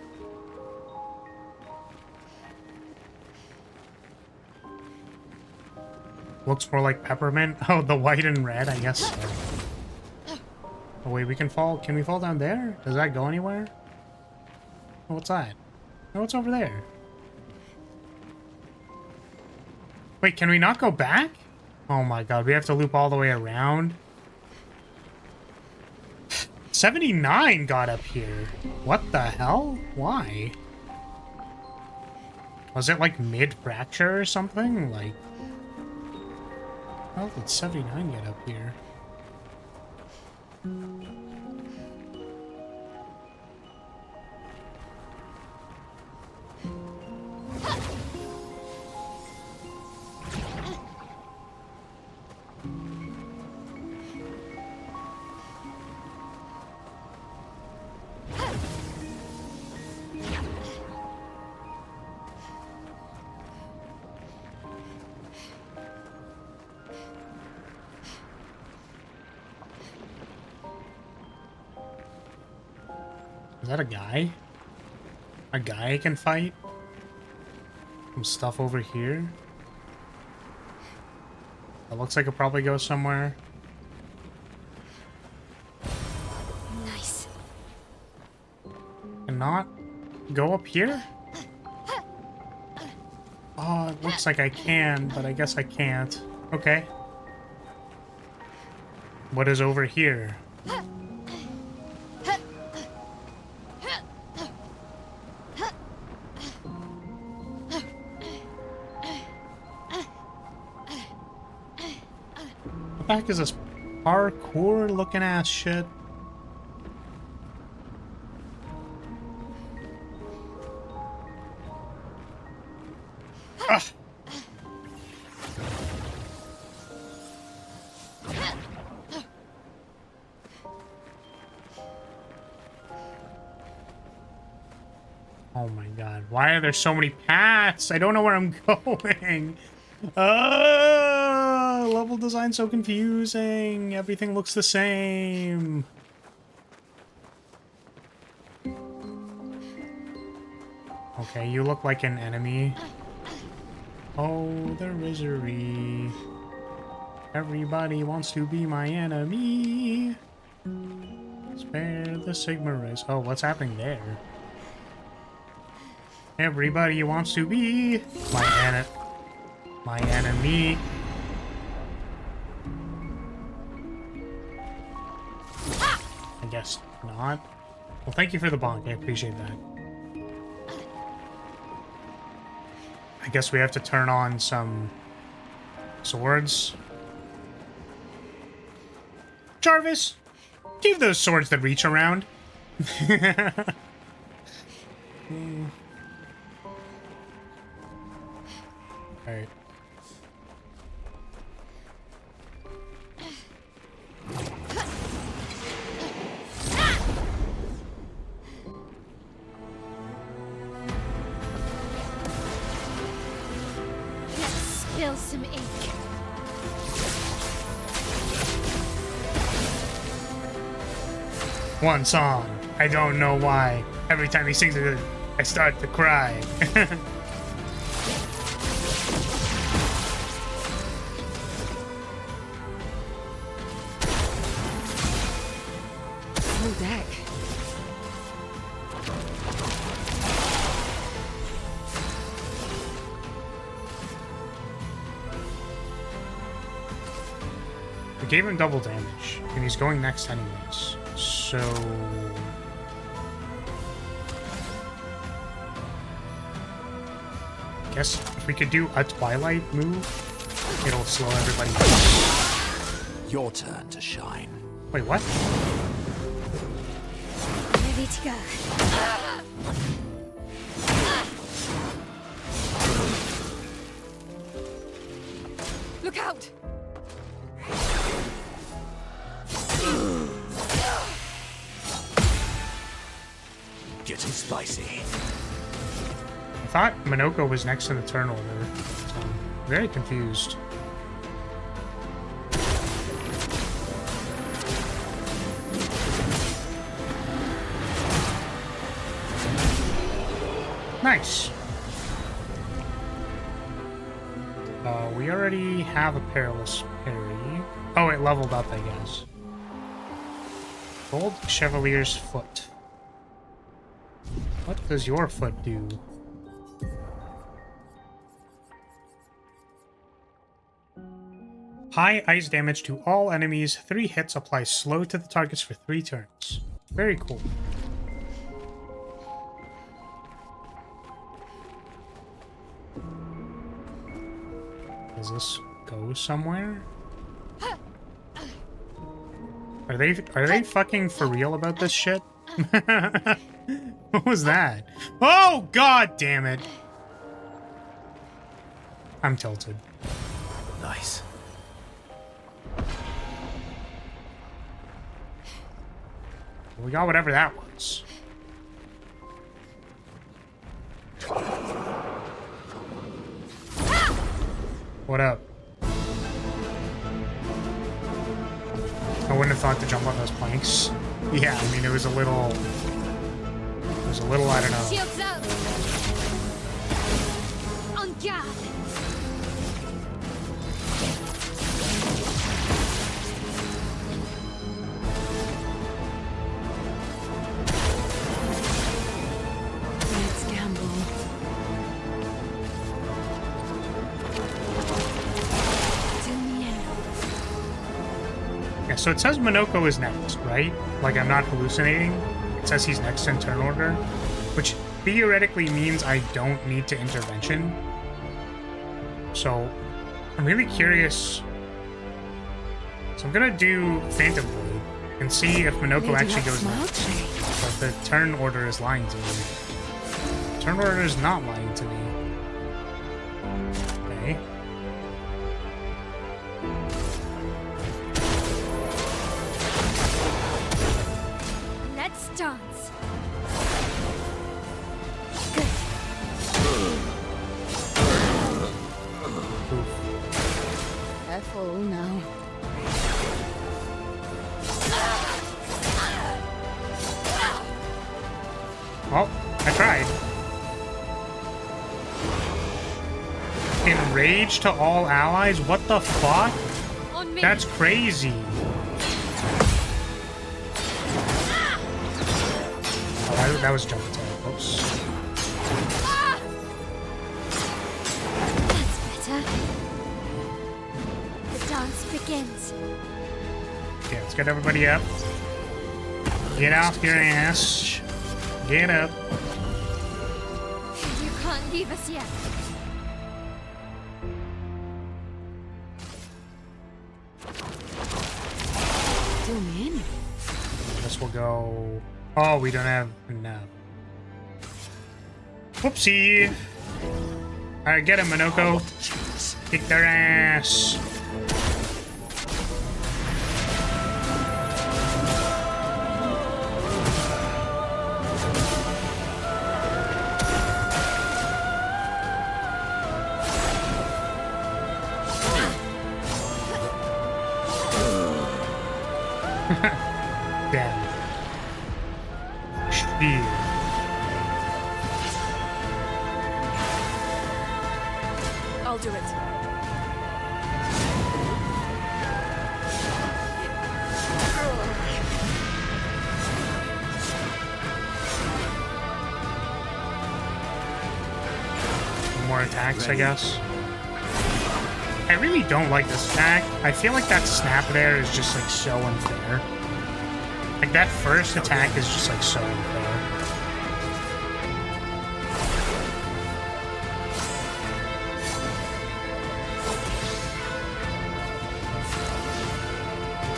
Looks more like peppermint. Oh, the white and red, I guess so. Oh wait, we can fall. Can we fall down there? Does that go anywhere? Oh, what's that? Oh, what's over there? Wait, can we not go back? Oh my god, we have to loop all the way around? 79 got up here. What the hell? Why? Was it like mid-fracture or something? Like... How did 79 get up here? Is that a guy? A guy I can fight? Some stuff over here? That looks like it probably goes somewhere. Nice. Cannot go up here? Oh, it looks like I can, but I guess I can't. Okay. What is over here? What the heck is this parkour looking ass shit? Ugh. Oh my god, why are there so many paths? I don't know where I'm going. Level design so confusing. Everything looks the same. Okay, you look like an enemy. Oh, the misery. Everybody wants to be my enemy. Spare the Sigma race. Oh, what's happening there? Everybody wants to be my enemy. I guess not. Well, thank you for the bonk. I appreciate that. I guess we have to turn on some swords. Jarvis, do you have those swords that reach around? Alright. Let's spill some ink. One song. I don't know why. Every time he sings it, I start to cry. Full deck. We gave him double damage, and he's going next anyways. So... I guess if we could do a Twilight move, it'll slow everybody down. Your turn to shine. Wait, what? Ready to go. Look out! Getting spicy. I thought Minoko was next in the turn order, so I'm very confused. Nice. We already have a perilous parry. Oh, it leveled up, I guess. Gold Chevalier's Foot. What does your foot do? High ice damage to all enemies. 3 hits apply slow to the targets for 3 turns. Very cool. Does this go somewhere? Are they fucking for real about this shit? What was that? Oh, god damn it. I'm tilted. Nice. We got whatever that was. What up? I wouldn't have thought to jump on those planks. Yeah, I mean, it was a little, I don't know. Shields up. On guard. Let's gamble. Yeah, so it says Minoko is next, right? Like, I'm not hallucinating. It says he's next in turn order, which theoretically means I don't need to intervention. So, I'm really curious. So I'm gonna do Phantom Blade and see if Minoko actually goes next. But the turn order is lying to me. Turn order is not lying to me. Okay. Let's dance. Careful now. Well, I tried. Enrage to all allies? What the fuck? On me. That's crazy. Oh, that was jump attack. Oops. That's better. The dance begins. Okay, let's get everybody up. Get off your ass. Get up. You can't leave us yet. guess we'll go... Oh, we don't have enough. Whoopsie! Alright, get him, Minoko. Kick their ass. Damn. Spear. I'll do it. More attacks, I guess. I really don't like this attack. I feel like that snap there is just like so unfair. Like that first attack is just like so unfair.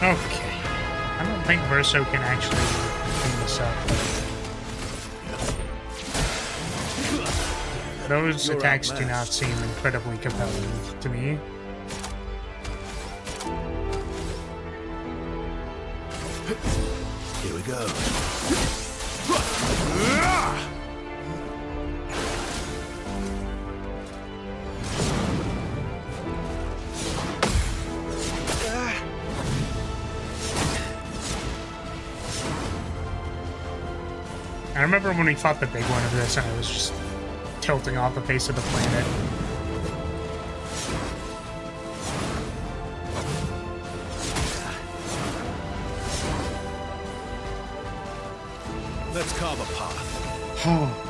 Okay. I don't think Verso can actually clean this up. Those attacks do not seem incredibly compelling to me. Here we go. I remember when we fought the big one of this and I was just tilting off the face of the planet. Let's carve a path. Oh.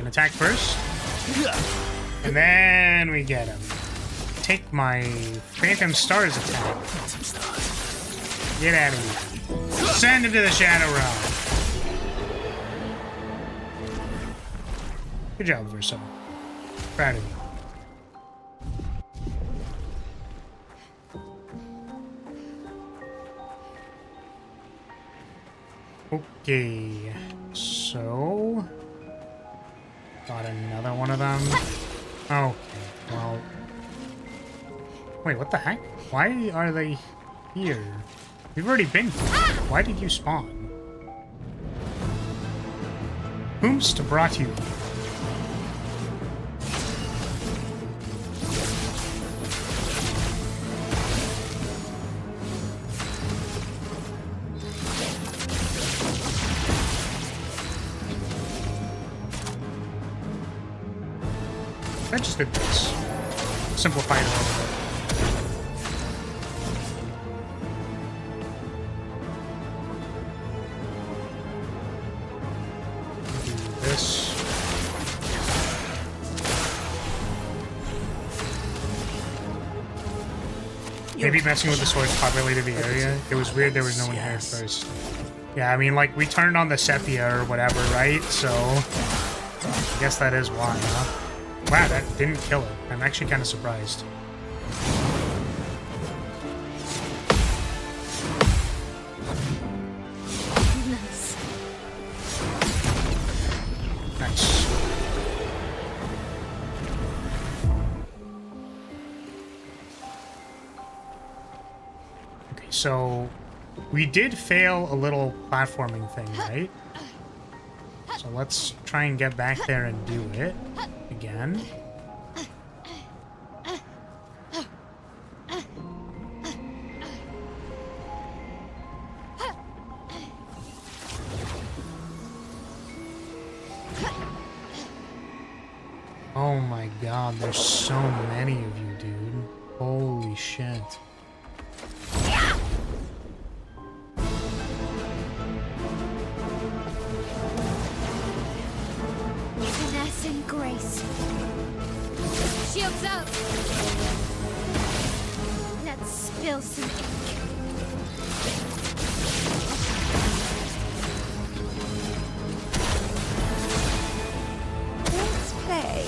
Attack first, and then we get him. Take my Phantom Stars attack. Get out of here. Send him to the Shadow Realm. Good job, Verso. Proud of you. Okay, so... Got another one of them. Okay, well... Wait, what the heck? Why are they here? We've already been here. Why did you spawn? Whomst brought you? I just did this. Simplify it a little bit. Do this. Maybe messing with the swords populated the area. It was weird there was no one here at first. Yeah, I mean, like, we turned on the sepia or whatever, right? So, I guess that is why, huh? Wow, that didn't kill it. I'm actually kind of surprised. Nice. Okay, so we did fail a little platforming thing, right? So let's try and get back there and do it again. Oh my god, there's so many of you, dude. Holy shit. Finesse and grace. Shields up. Let's spill some ink. Let's play.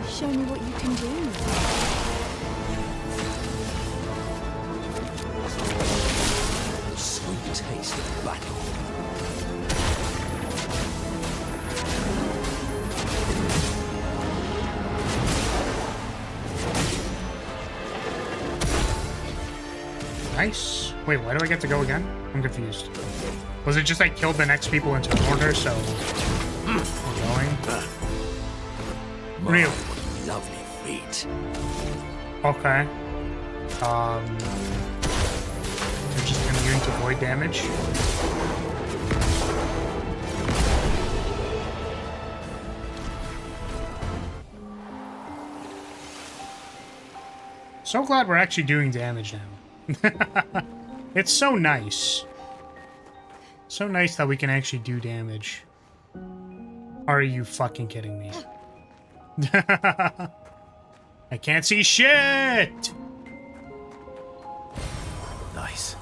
Show me what you can do. Sweet taste of battle. Nice. Wait, why do I get to go again? I'm confused. Was it just I killed the next people into order, so we're going? Really? Lovely feet. Okay. They're just immune to void damage. So glad we're actually doing damage now. It's so nice. So nice that we can actually do damage. Are you fucking kidding me? I can't see shit! Nice.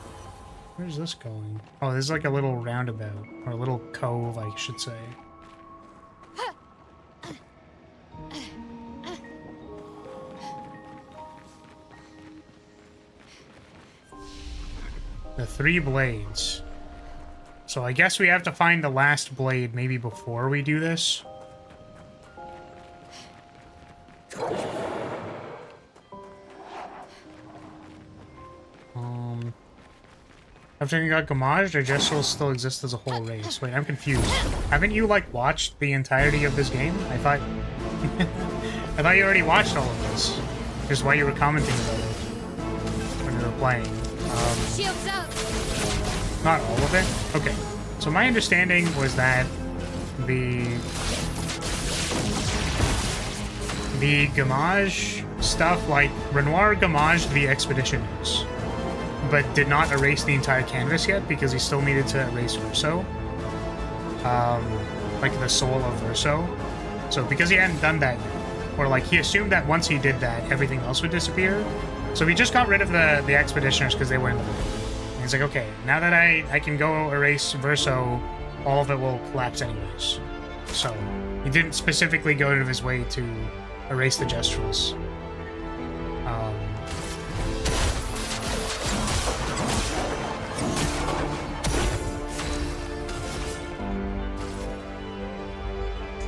Where's this going? Oh, there's like a little roundabout. Or a little cove, I should say. The 3 blades. So I guess we have to find the last blade maybe before we do this. After you got Gamaged, or Jessil still exists as a whole race? Wait, I'm confused. Haven't you, like, watched the entirety of this game? I thought... I thought you already watched all of this. Which is why you were commenting about it when you were playing. Shields up. Not all of it? Okay. So my understanding was that the Gamage stuff, like, Renoir Gamaged the expeditioners, but did not erase the entire canvas yet because he still needed to erase Verso. Like the soul of Verso. So because he hadn't done that yet, or like he assumed that once he did that, everything else would disappear. So he just got rid of the expeditioners because they were in the way. And he's like, okay, now that I can go erase Verso, all of it will collapse anyways. So he didn't specifically go out of his way to erase the Gestrals.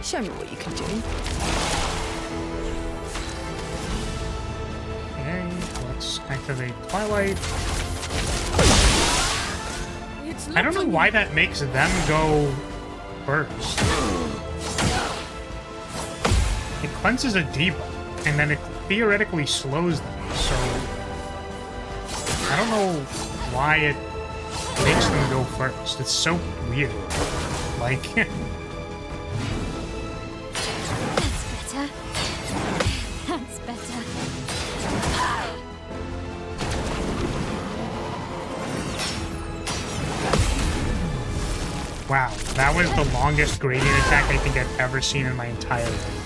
Show me what you can do. Okay, let's activate Twilight. It's I don't know why that makes them go first. It cleanses a debuff, and then it theoretically slows them, so I don't know why it makes them go first. It's so weird. Like, That's better. That's better. wow, that was the longest gradient attack I think I've ever seen in my entire life.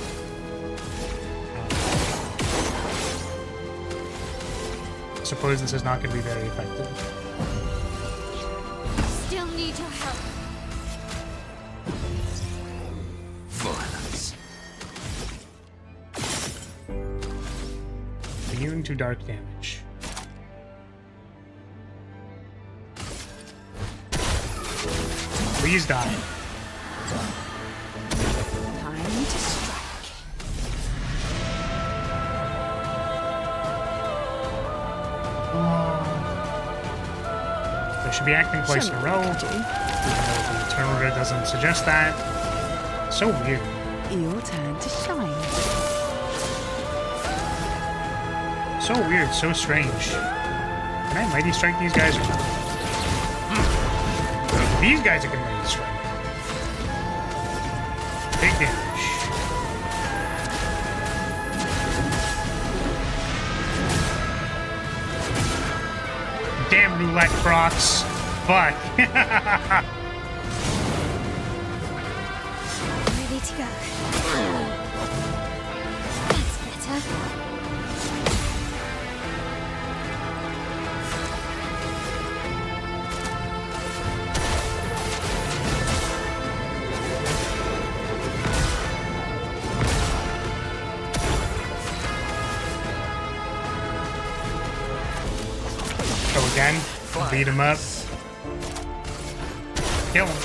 I suppose this is not going to be very effective. Still need your help. Violence. Immune to dark damage. Please die. Time to strike. They should be acting twice in a row. What you can Even though the turn order doesn't suggest that. So weird. do. Your turn to shine. So weird, so strange. Can I Mighty Strike these guys or not? These guys are gonna Mighty Strike. Big damage. Damn roulette crocs. Fuck. Ready to go. That's better. Go again. Beat him up. Kill him.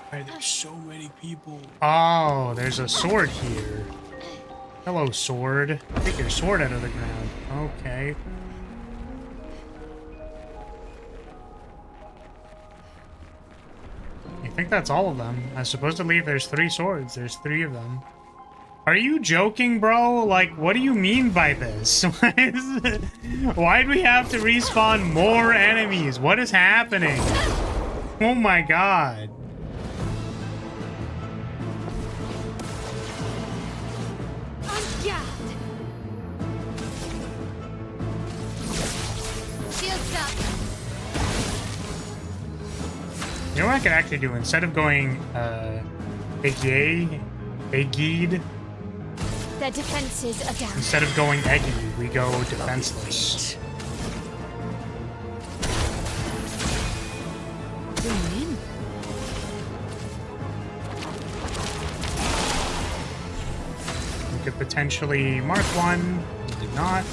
Why there's so many people? Oh, there's a sword here. Hello, sword. Take your sword out of the ground. Okay. I think that's all of them. Supposedly, there's 3 swords. There's 3 of them. Are you joking, bro? Like, what do you mean by this? Why'd we have to respawn more enemies? What is happening? Oh my god. On guard. Shields up. You know what I could actually do? Instead of going, Eggeed, Their defenses are down. instead of going Eggy, we go defenseless. Zoom in. We could potentially mark one. We did not.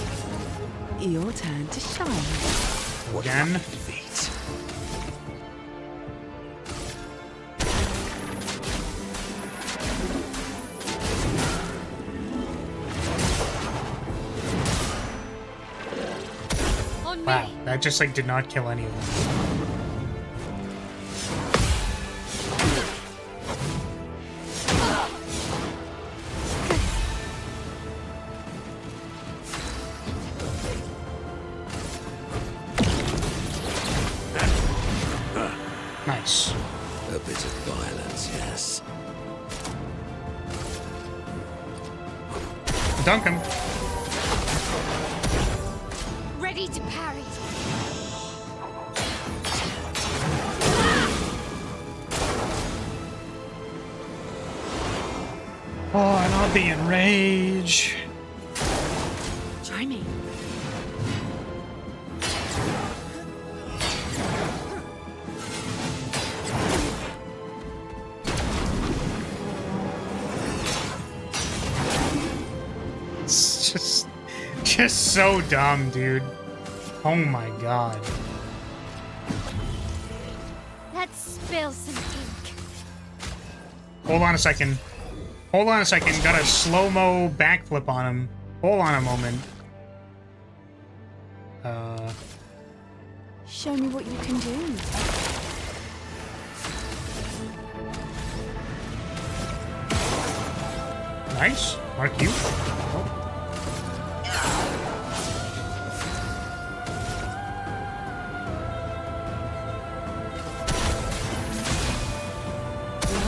Your turn to shine. Again. Feet. On me. Wow, that just like did not kill any of them. Nice. A bit of violence, yes. Dunk him. Ready to parry. Oh, and I'll be in rage. Try me. It's just so dumb, dude. Oh my god. Let's spill some ink. Hold on a second. Hold on a second. Got a slow-mo backflip on him. Hold on a moment. Show me what you can do. Nice. Mark you.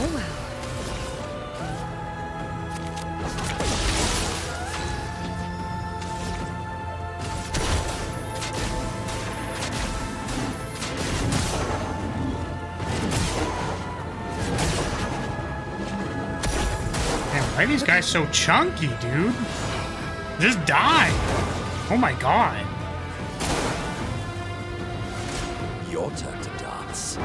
Oh well. Man, why are these guys so chunky, dude? Just die. Oh my god. Your turn to dance.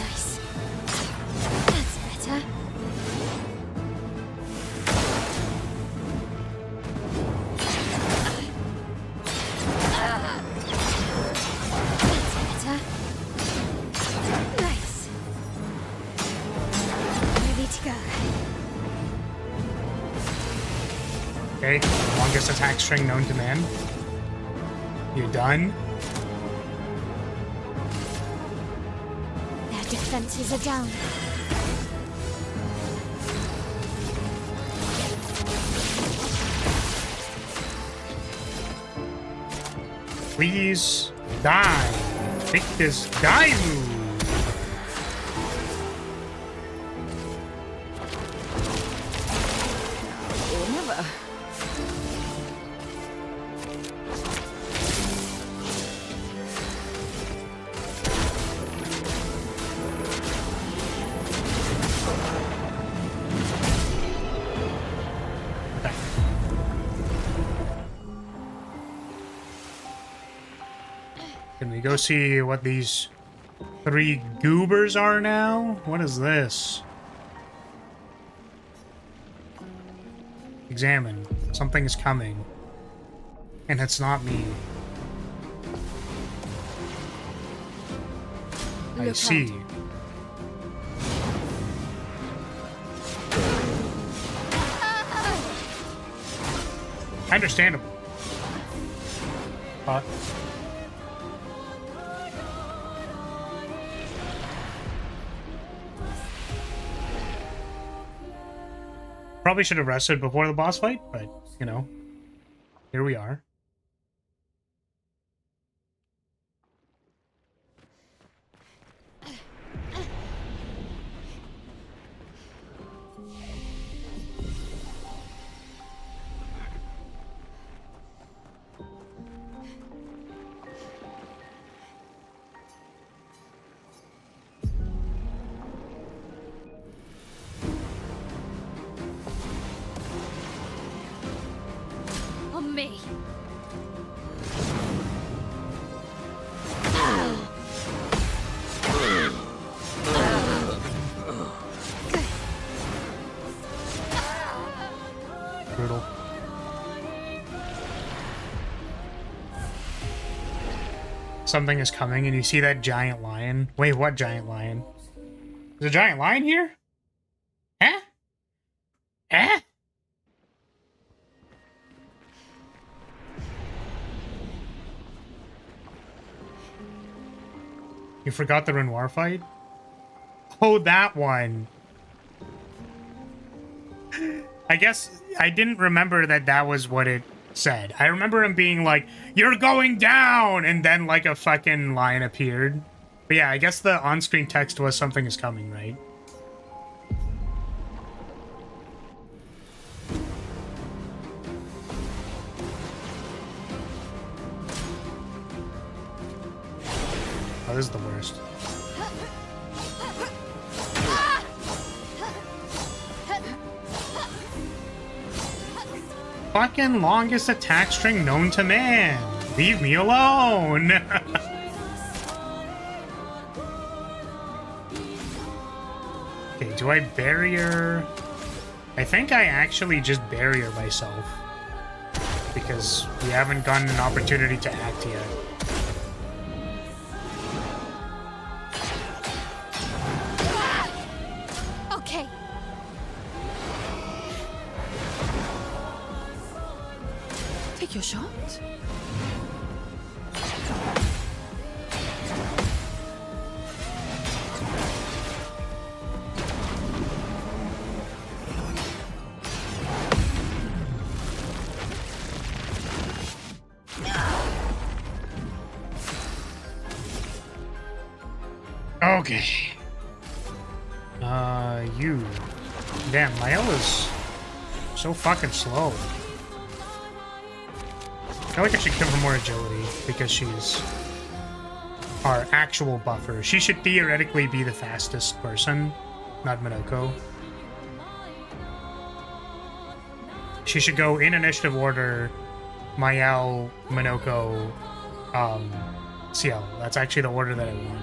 Nice. That's better. That's better. Nice. Ready to go. Okay. Longest attack string known to man. You done? Their defenses are down. Please die. Take this die move. Or never. Can we go see what these 3 goobers are now? What is this? Examine. Something is coming. And it's not me. I Look see. Understandable. Probably should have rested before the boss fight, but, you know, here we are. On me. Brutal. Something is coming, and you see that giant lion. Wait, what giant lion? There's a giant lion here? Huh? Huh? You forgot the Renoir fight? Oh, that one. I guess I didn't remember that that was what it said. I remember him being like, "You're going down!" And then like a fucking lion appeared. But yeah, I guess the on-screen text was something is coming, right? Oh, this is the worst. Fucking longest attack string known to man. Leave me alone. Okay, do I barrier? I think I actually just barrier myself. Because we haven't gotten an opportunity to act yet. Okay. Take your shot. Okay. You. Damn, Maela's so fucking slow. I feel like I should give her more agility because she's our actual buffer. She should theoretically be the fastest person, not Minoko. She should go in initiative order, Mael, Minoko, Ciel. That's actually the order that I want.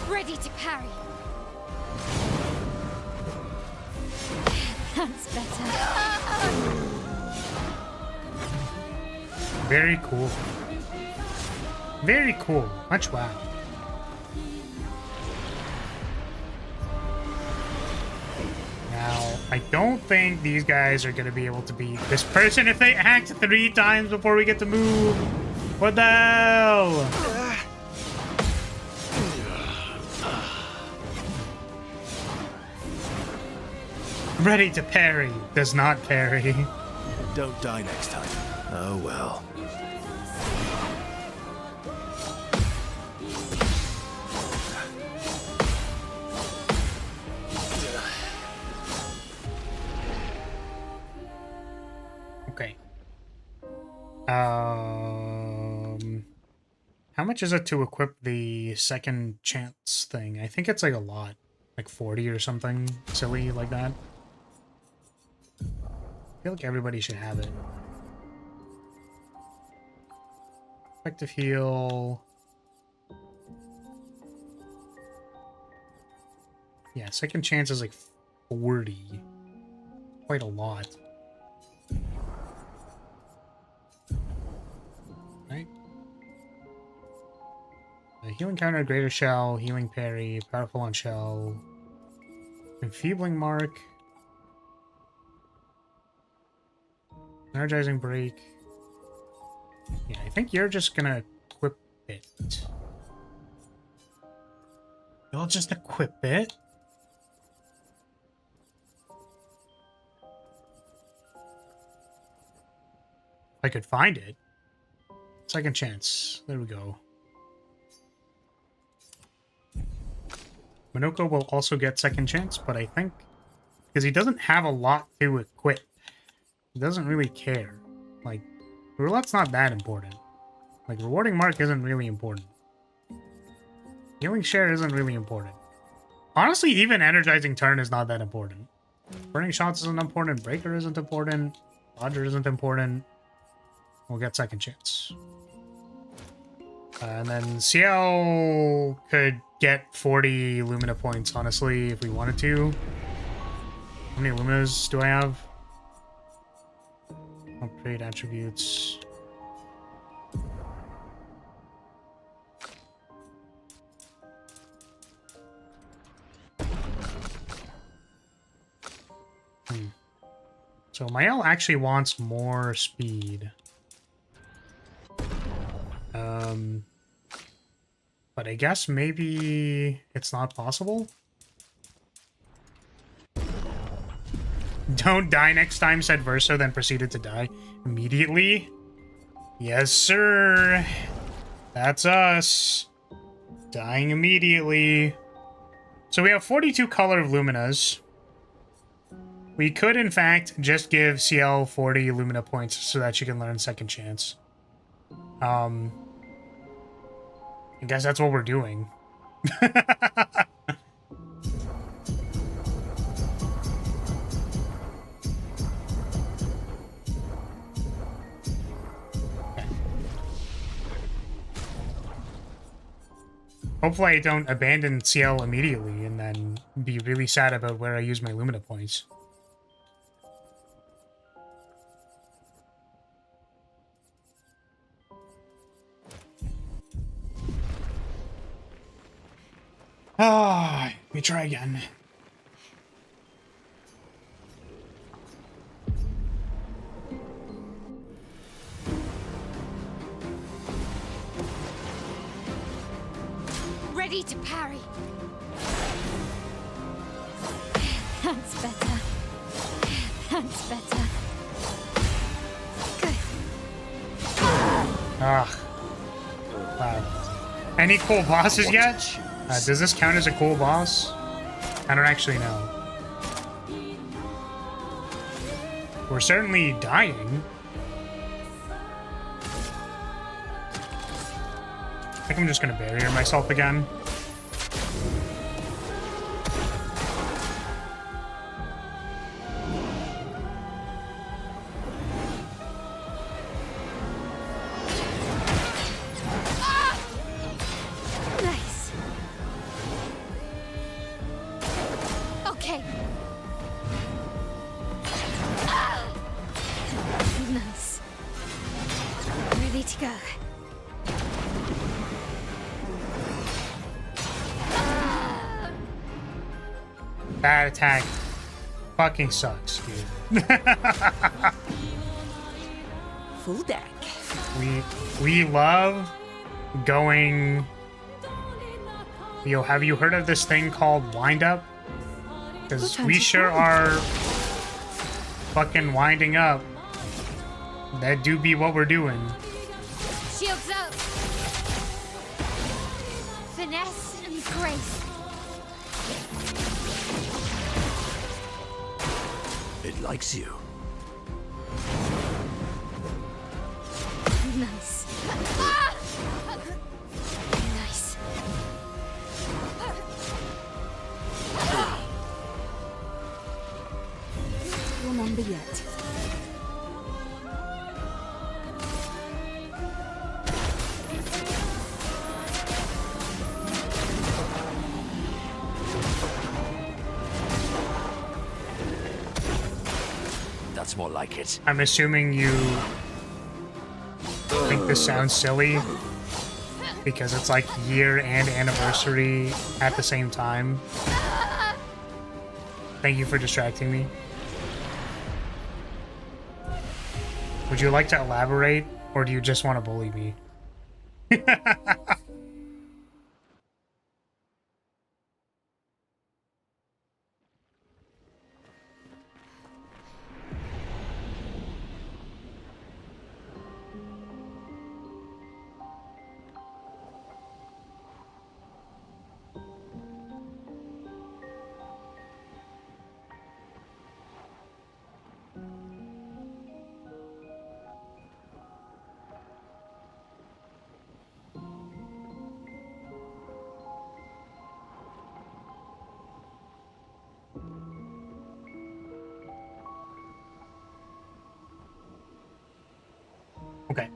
Ready to parry. That's better. Very cool. Very cool. Much wow. Now, I don't think these guys are going to be able to beat this person if they act 3 times before we get to move. What the hell? Ready to parry. Does not parry. Don't die next time. Oh well. Okay. How much is it to equip the second chance thing? I think it's like a lot. Like 40 or something silly like that. I feel like everybody should have it. Effective heal. Yeah, second chance is like 40. Quite a lot. Right? Healing counter, greater shell, healing parry, powerful on shell, enfeebling mark, energizing break. Yeah, I think you're just gonna equip it. You'll just equip it. If I could find it. Second chance. There we go. Minoko will also get second chance, but I think because he doesn't have a lot to equip, he doesn't really care. Like, roulette's not that important. Like, rewarding mark isn't really important. Healing share isn't really important. Honestly, even energizing turn is not that important. Burning shots isn't important. Breaker isn't important. Dodger isn't important. We'll get second chance. And then CL could get 40 Lumina points, honestly, if we wanted to. How many Luminas do I have? Upgrade attributes. So Mael actually wants more speed. But I guess maybe it's not possible? Don't die next time, said Verso, then proceeded to die immediately. Yes, sir. That's us. Dying immediately. So we have 42 color of Luminas. We could, in fact, just give CL 40 Lumina points so that she can learn second chance. I guess that's what we're doing. Hopefully I don't abandon CL immediately and then be really sad about where I use my Lumina points. Ah, let me try again. Ready to parry. That's better. That's better. Good. Ah. Wow. Any cool bosses yet? Does this count as a cool boss? I don't actually know. We're certainly dying. I think I'm just gonna barrier myself again. Nice. Okay. Nice. Ready to go. That attack fucking sucks, dude. Full deck. We love going. Yo, have you heard of this thing called wind up? Because we sure are fucking winding up. That do be what we're doing. Shields up. Finesse and grace. It likes you. Nice. Ah! Nice. Your number yet. That's more like it. I'm assuming you think this sounds silly because it's like year and anniversary at the same time. Thank you for distracting me. Would you like to elaborate, or do you just want to bully me? Okay.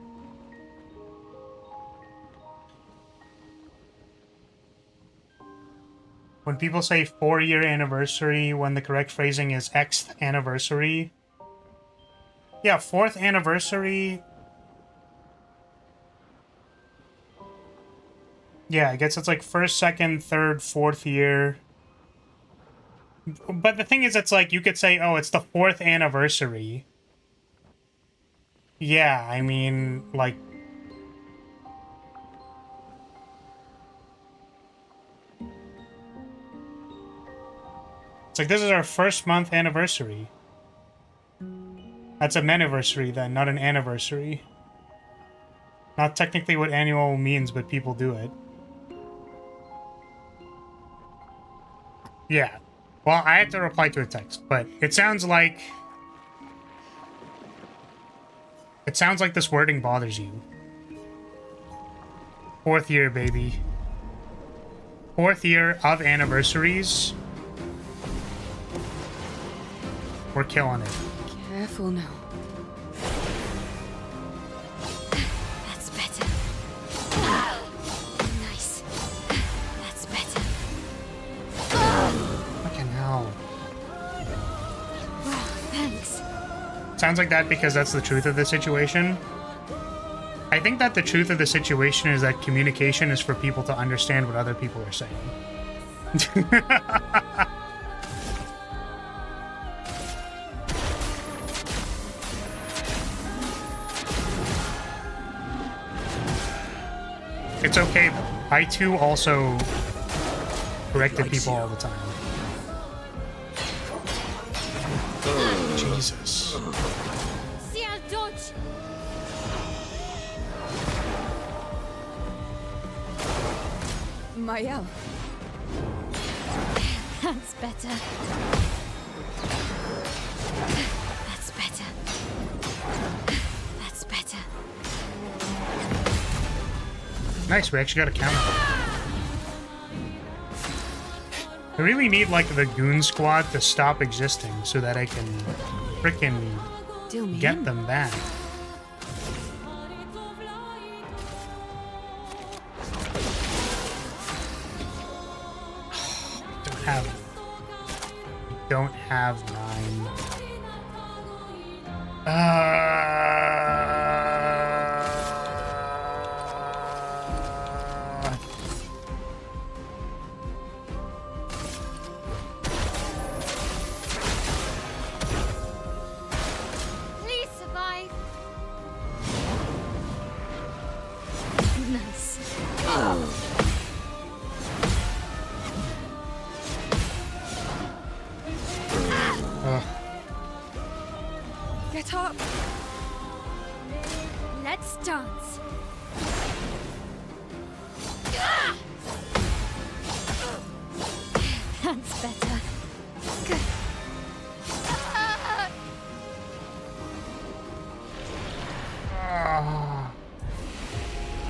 When people say 4-year anniversary, when the correct phrasing is Xth anniversary. Yeah, 4th anniversary. Yeah, I guess it's like 1st, 2nd, 3rd, 4th year. But the thing is, it's like you could say, oh, it's the 4th anniversary. Yeah, I mean, like... It's like, this is our 1st month anniversary. That's a maniversary then, not an anniversary. Not technically what annual means, but people do it. Yeah. Well, I had to reply to a text, but it sounds like... It sounds like this wording bothers you. 4th year, baby. 4th year of anniversaries. We're killing it. Careful now. That's better. Nice. That's better. Fucking hell. Wow, thanks. Sounds like that because that's the truth of the situation. I think that the truth of the situation is that communication is for people to understand what other people are saying. It's okay though. I too also corrected people all the time. Jesus. See, I'll dodge. Mael. That's better. That's better. That's better. Nice, we actually got a counter. I really need, like, the goon squad to stop existing so that I can frickin' Deal me get in. them back. Don't have 9. Nice. Get up! Let's dance. That's better. Good.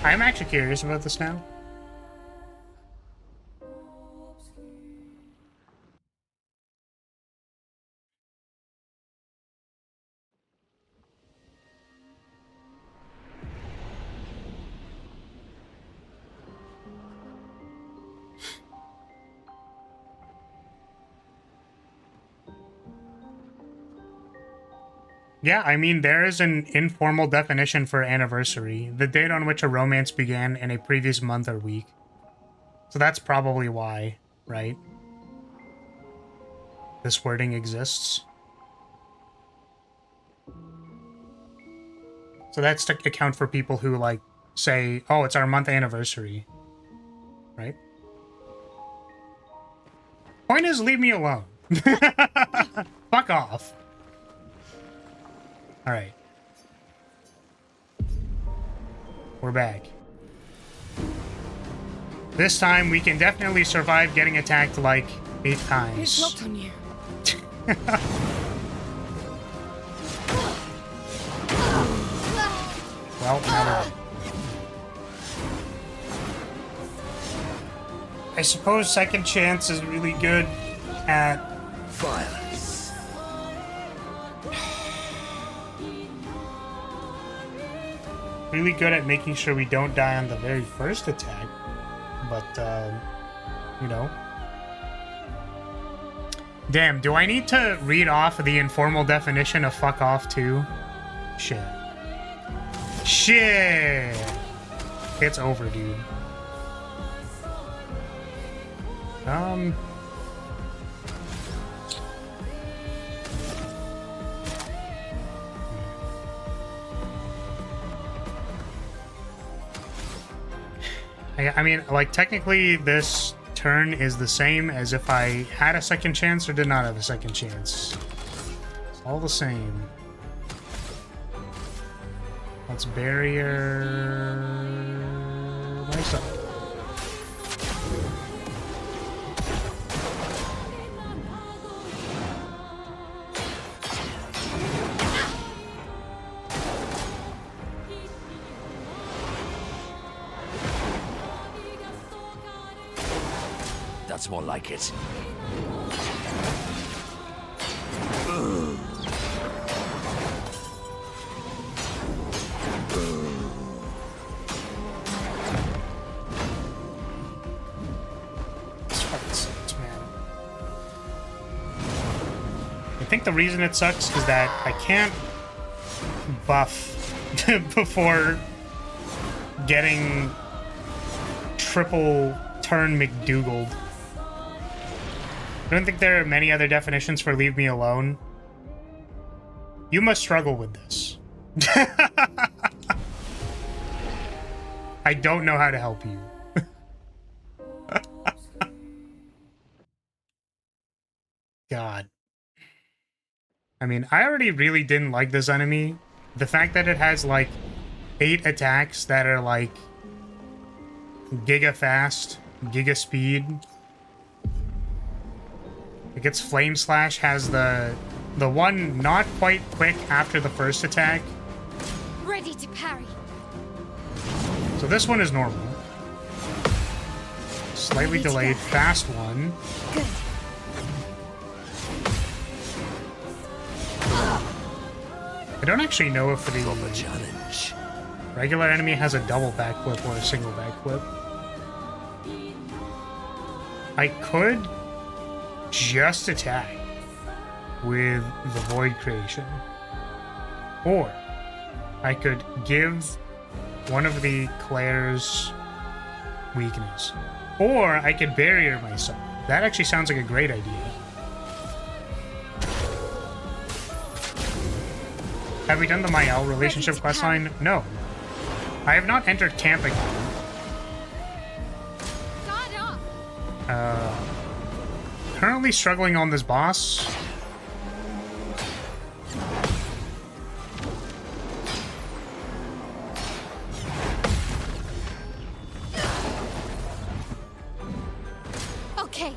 I'm actually curious about this now. Yeah, I mean, there is an informal definition for anniversary, the date on which a romance began in a previous month or week. So that's probably why, right? This wording exists. So that's to account for people who, like, say, oh, it's our month anniversary. Right? Point is, leave me alone. Fuck off. Alright. We're back. This time, we can definitely survive getting attacked, like, 8 times. It's locked on you. Well, now we're dead. I suppose Second Chance is really good at... Violence. really good at making sure we don't die on the very first attack. But, you know. Damn, do I need to read off the informal definition of fuck off too? Shit. Shit! It's over, dude. I mean, like, technically this turn is the same as if I had a second chance or did not have a second chance. It's all the same. Let's barrier myself. That's more like it. This fucking sucks, man. I think the reason it sucks is that I can't buff before getting triple turn McDougaled. I don't think there are many other definitions for leave me alone. You must struggle with this. I don't know how to help you. God. I mean, I already really didn't like this enemy. The fact that it has, like, 8 attacks that are, like, giga fast, giga speed. Like, its Flame Slash has the one not quite quick after the first attack. Ready to parry. So this one is normal. Slightly delayed, fast one. Good. I don't actually know if the Challenge. regular enemy has a double backflip or a single backflip. I could just attack with the Void Creation. Or I could give one of the Claire's weakness. Or I could barrier myself. That actually sounds like a great idea. Have we done the Mael relationship questline? No. I have not entered camp again. Currently struggling on this boss. Okay.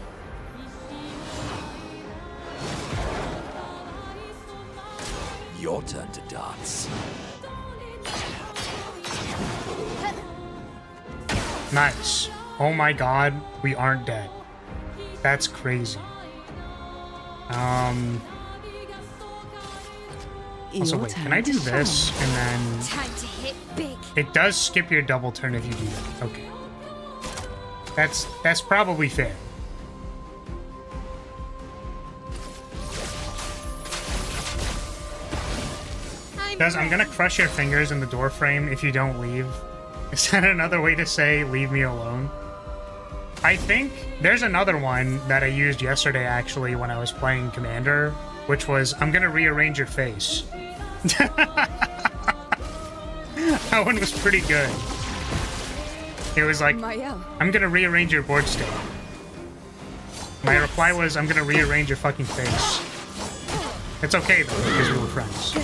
Your turn to dance. Nice. Oh my god, we aren't dead. That's crazy. Also, wait, can I do this and then... Time to hit big. It does skip your double turn if you do that. Okay. That's probably fair. I'm gonna crush your fingers in the door frame if you don't leave. Is that another way to say leave me alone? I think there's another one that I used yesterday actually when I was playing Commander, which was I'm gonna rearrange your face. That one was pretty good. It was like, I'm gonna rearrange your board state. My reply was, I'm gonna rearrange your fucking face. It's okay though, because we were friends.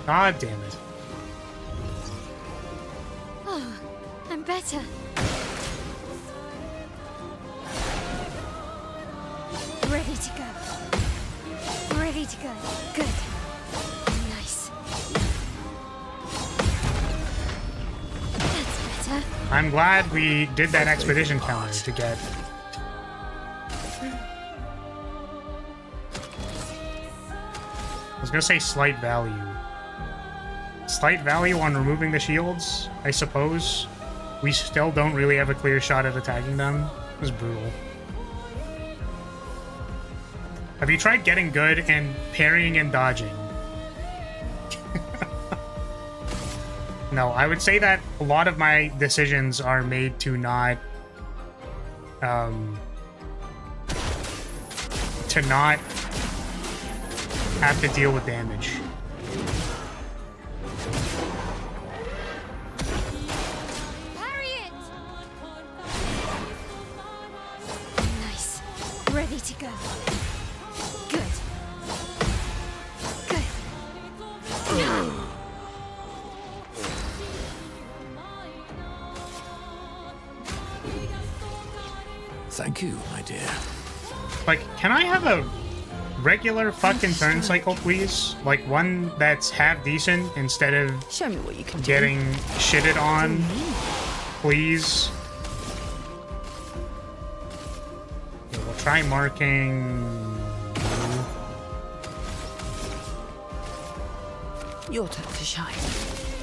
God damn it. Oh, I'm better. Ready to go. Ready to go. Good. Nice. That's better. I'm glad we did that expedition counter to get... I was gonna say slight value. Slight value on removing the shields, I suppose. We still don't really have a clear shot at attacking them. It was brutal. Have you tried getting good and parrying and dodging? No, I would say that a lot of my decisions are made to not... to not have to deal with damage. Parry it. Nice. Ready to go. Good. Good. Thank you, my dear. Like, can I have a regular fucking turn cycle, please? Like, one that's half decent instead of Show me what you can do. getting shitted on, please. Okay, we'll try marking... Your turn to shine.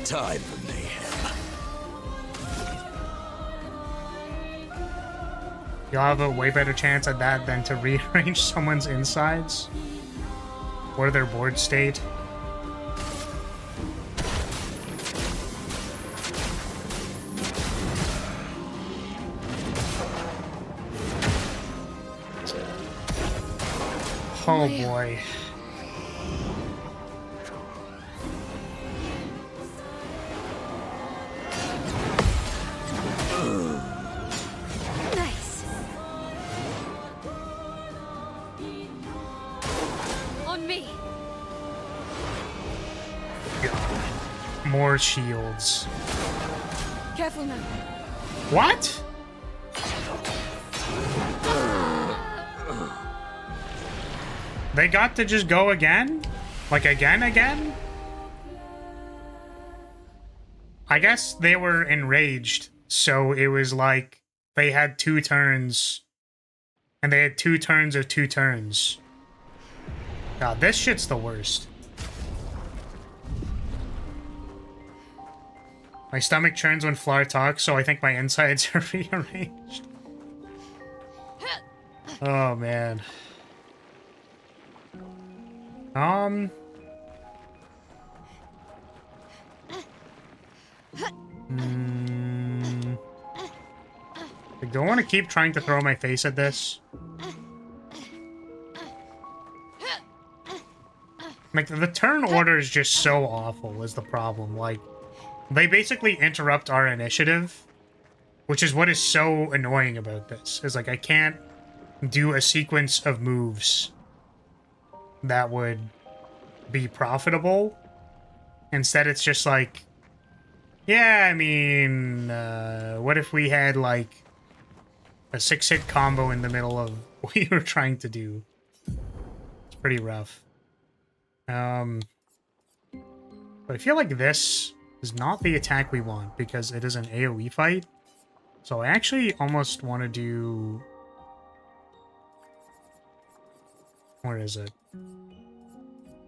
Time for mayhem. You'll have a way better chance at that than to rearrange someone's insides or their board state. Oh boy. Nice. On me. More shields. Careful now. What? They got to just go again? Like again? I guess they were enraged, so it was like they had 2 turns, and they had 2 turns of 2 turns. God, this shit's the worst. My stomach churns when Flar talks, so I think my insides are rearranged. Oh, man. I don't want to keep trying to throw my face at this. Like, the turn order is just so awful is the problem. Like, they basically interrupt our initiative Which is what is so annoying about this. Is like I can't do a sequence of moves that would be profitable. Instead, it's just like, yeah, I mean, what if we had like a 6-hit combo in the middle of what you were trying to do? It's pretty rough. But I feel like this is not the attack we want because it is an AoE fight. So I actually almost want to do... Where is it?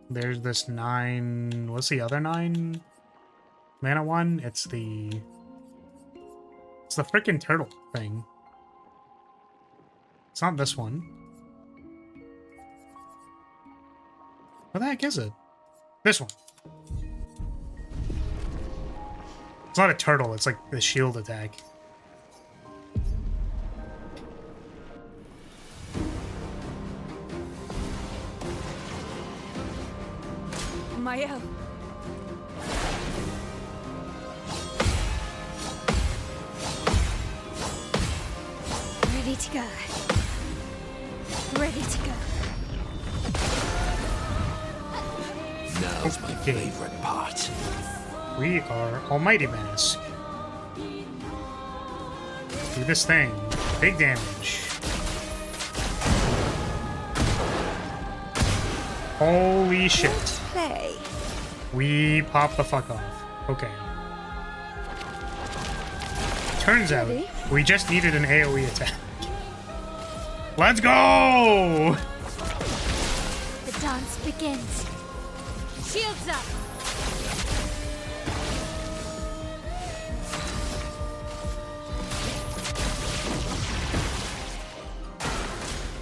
There's this 9... What's the other 9 mana one? It's the freaking turtle thing. It's not this one. What the heck is it? This one. It's not a turtle, it's like the shield attack. Mael. Ready to go. Ready to go. Now's my Okay. favorite part. We are Almighty Mask. Do this thing. Big damage. Holy shit. Play. We pop the fuck off. Okay. Turns out, Ready? we just needed an AoE attack. Let's go! The dance begins. Shields up.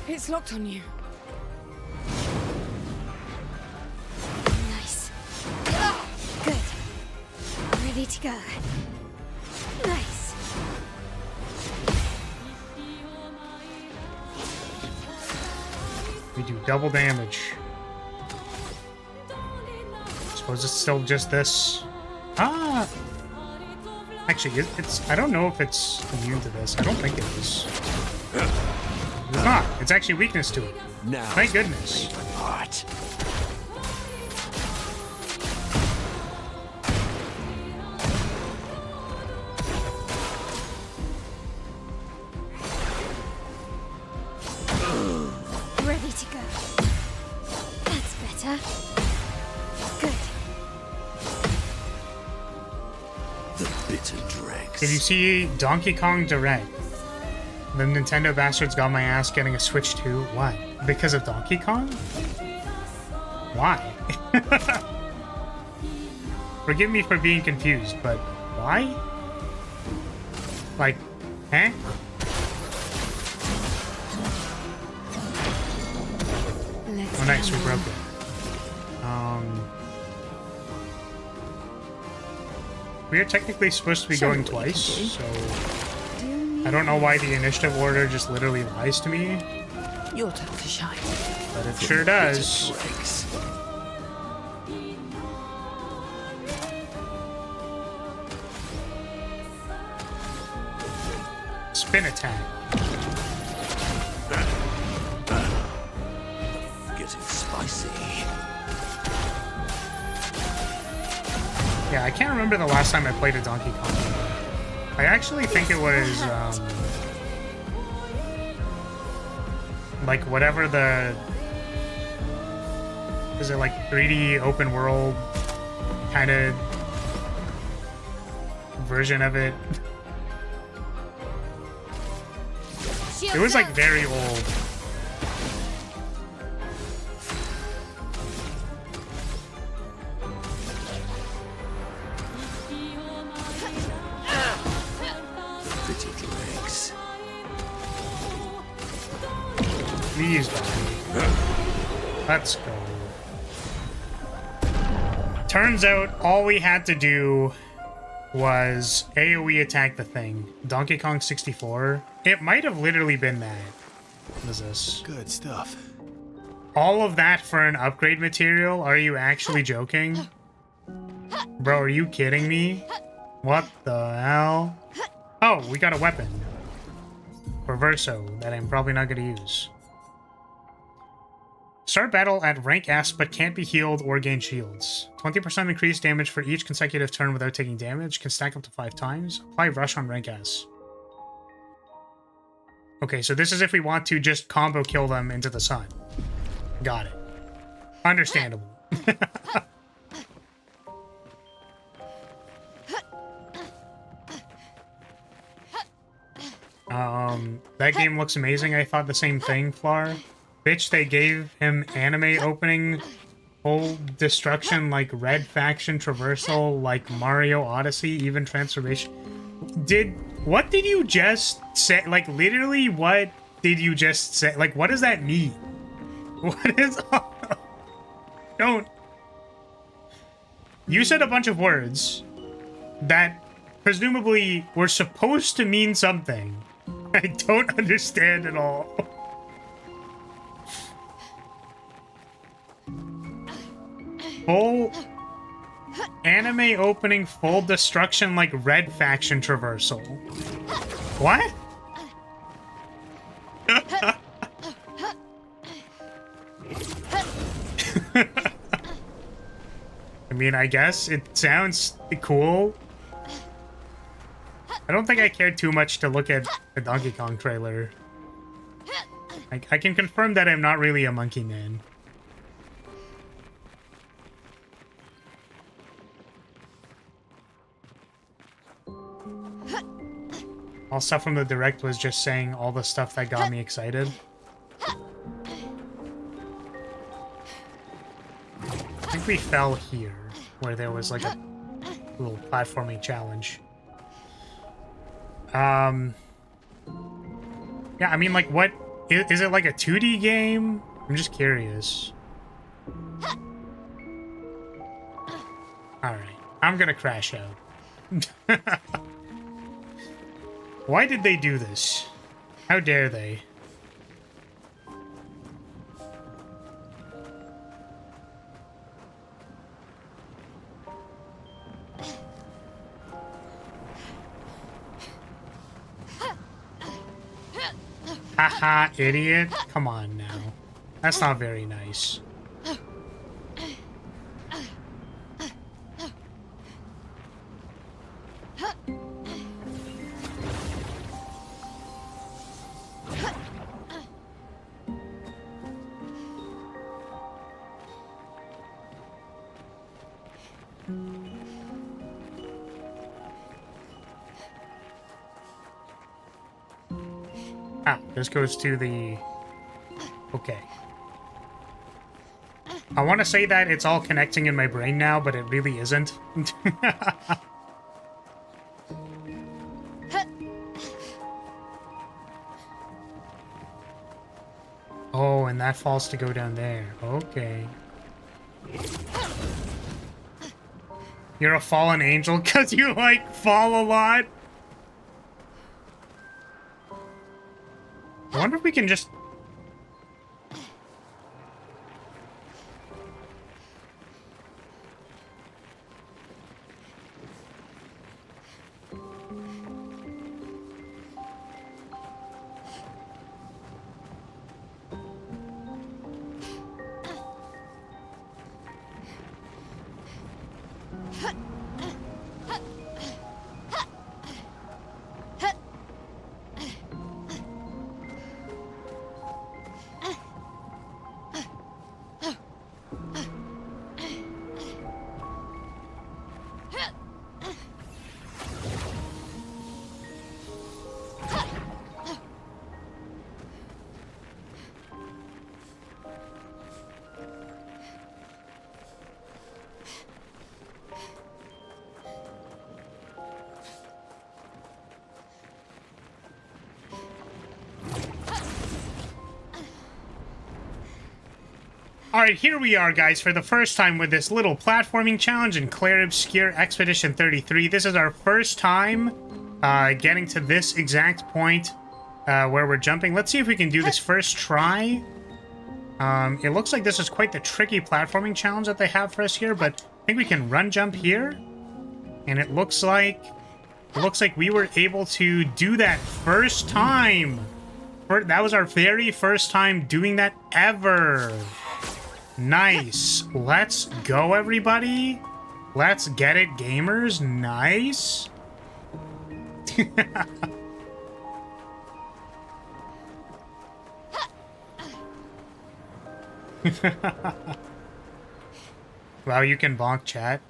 It's locked on you. Nice. Good. Ready to go. Nice. We do double damage. Suppose it's still just this. Ah! Actually, it's... I don't know if it's immune to this. I don't think it is. It's not. It's actually weakness to it. Now, Thank goodness. favorite part. Ready to go. That's better. Good. The bitter dregs. Did you see Donkey Kong Direct? The Nintendo bastards got my ass getting a Switch 2. Why? Because of Donkey Kong? Why? Forgive me for being confused, but why? Like, eh? Let's Oh nice, we go. broke it. We are technically supposed to be Show going me what you twice, can so I don't know why the initiative order just literally lies to me, Your turn to shine. but it sure does. Dregs. Spin attack. Getting spicy. Yeah, I can't remember the last time I played a Donkey Kong. I actually think it was, like, whatever the... Is it, like, 3D open world kind of version of it? It was, like, very old. Bitter dregs. Please die. Let's go. Turns out all we had to do was AoE attack the thing. Donkey Kong 64. It might have literally been that. What is this? Good stuff. All of that for an upgrade material? Are you actually joking? Bro, are you kidding me? What the hell? Oh, we got a weapon. Reverso, that I'm probably not going to use. Start battle at rank S, but can't be healed or gain shields. 20% increased damage for each consecutive turn without taking damage. Can stack up to 5 times. Apply rush on rank S. Okay, so this is if we want to just combo kill them into the sun. Got it. Understandable. That game looks amazing. I thought the same thing, Flar. Bitch, they gave him anime opening full destruction like Red Faction traversal like Mario Odyssey, even transformation. What did you just say? Like, literally, what did you just say? Like, what does that mean? What is... Don't... You said a bunch of words that presumably were supposed to mean something. I don't understand at all. Full anime opening full destruction like Red Faction traversal. What? I mean, I guess it sounds cool. I don't think I cared too much to look at the Donkey Kong trailer. I can confirm that I'm not really a monkey man. All stuff from the direct was just saying all the stuff that got me excited. I think we fell here, where there was like a little platforming challenge. Yeah, I mean, like, what... Is it like a 2D game? I'm just curious. Alright, I'm gonna crash out. Why did they do this? How dare they? Haha, idiot. Come on now. That's not very nice. Ah, this goes to the... Okay. I want to say that it's all connecting in my brain now, but it really isn't. Oh, and that falls to go down there. Okay. You're a fallen angel because you, like, fall a lot? I wonder if we can just... Alright, here we are, guys, for the first time with this little platforming challenge in Clair Obscure Expedition 33. This is our first time getting to this exact point where we're jumping. Let's see if we can do this first try. It looks like this is quite the tricky platforming challenge that they have for us here, but I think we can run jump here. And it looks like It looks like we were able to do that first time. That was our very first time doing that ever. Nice. Let's go, everybody. Let's get it, gamers. Nice. Wow, you can bonk chat.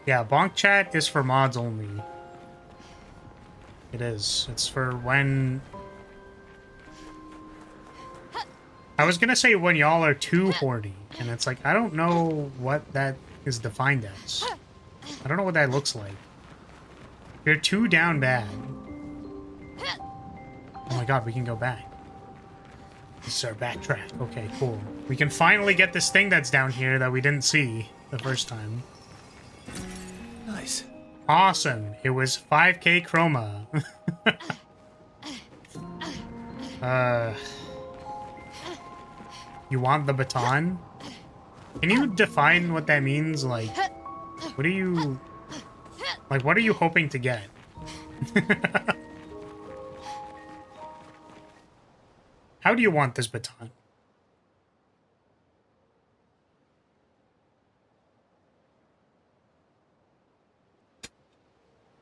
Yeah, bonk chat is for mods only. It is. It's for when... I was gonna say when y'all are too horny, and it's like, I don't know what that is defined as. I don't know what that looks like. You're too down bad. Oh my god, we can go back. This is our backtrack. Okay, cool. We can finally get this thing that's down here that we didn't see the first time. Nice. Awesome. It was 5k chroma. You want the baton? Can you define what that means? Like, what are you... Like, what are you hoping to get? How do you want this baton?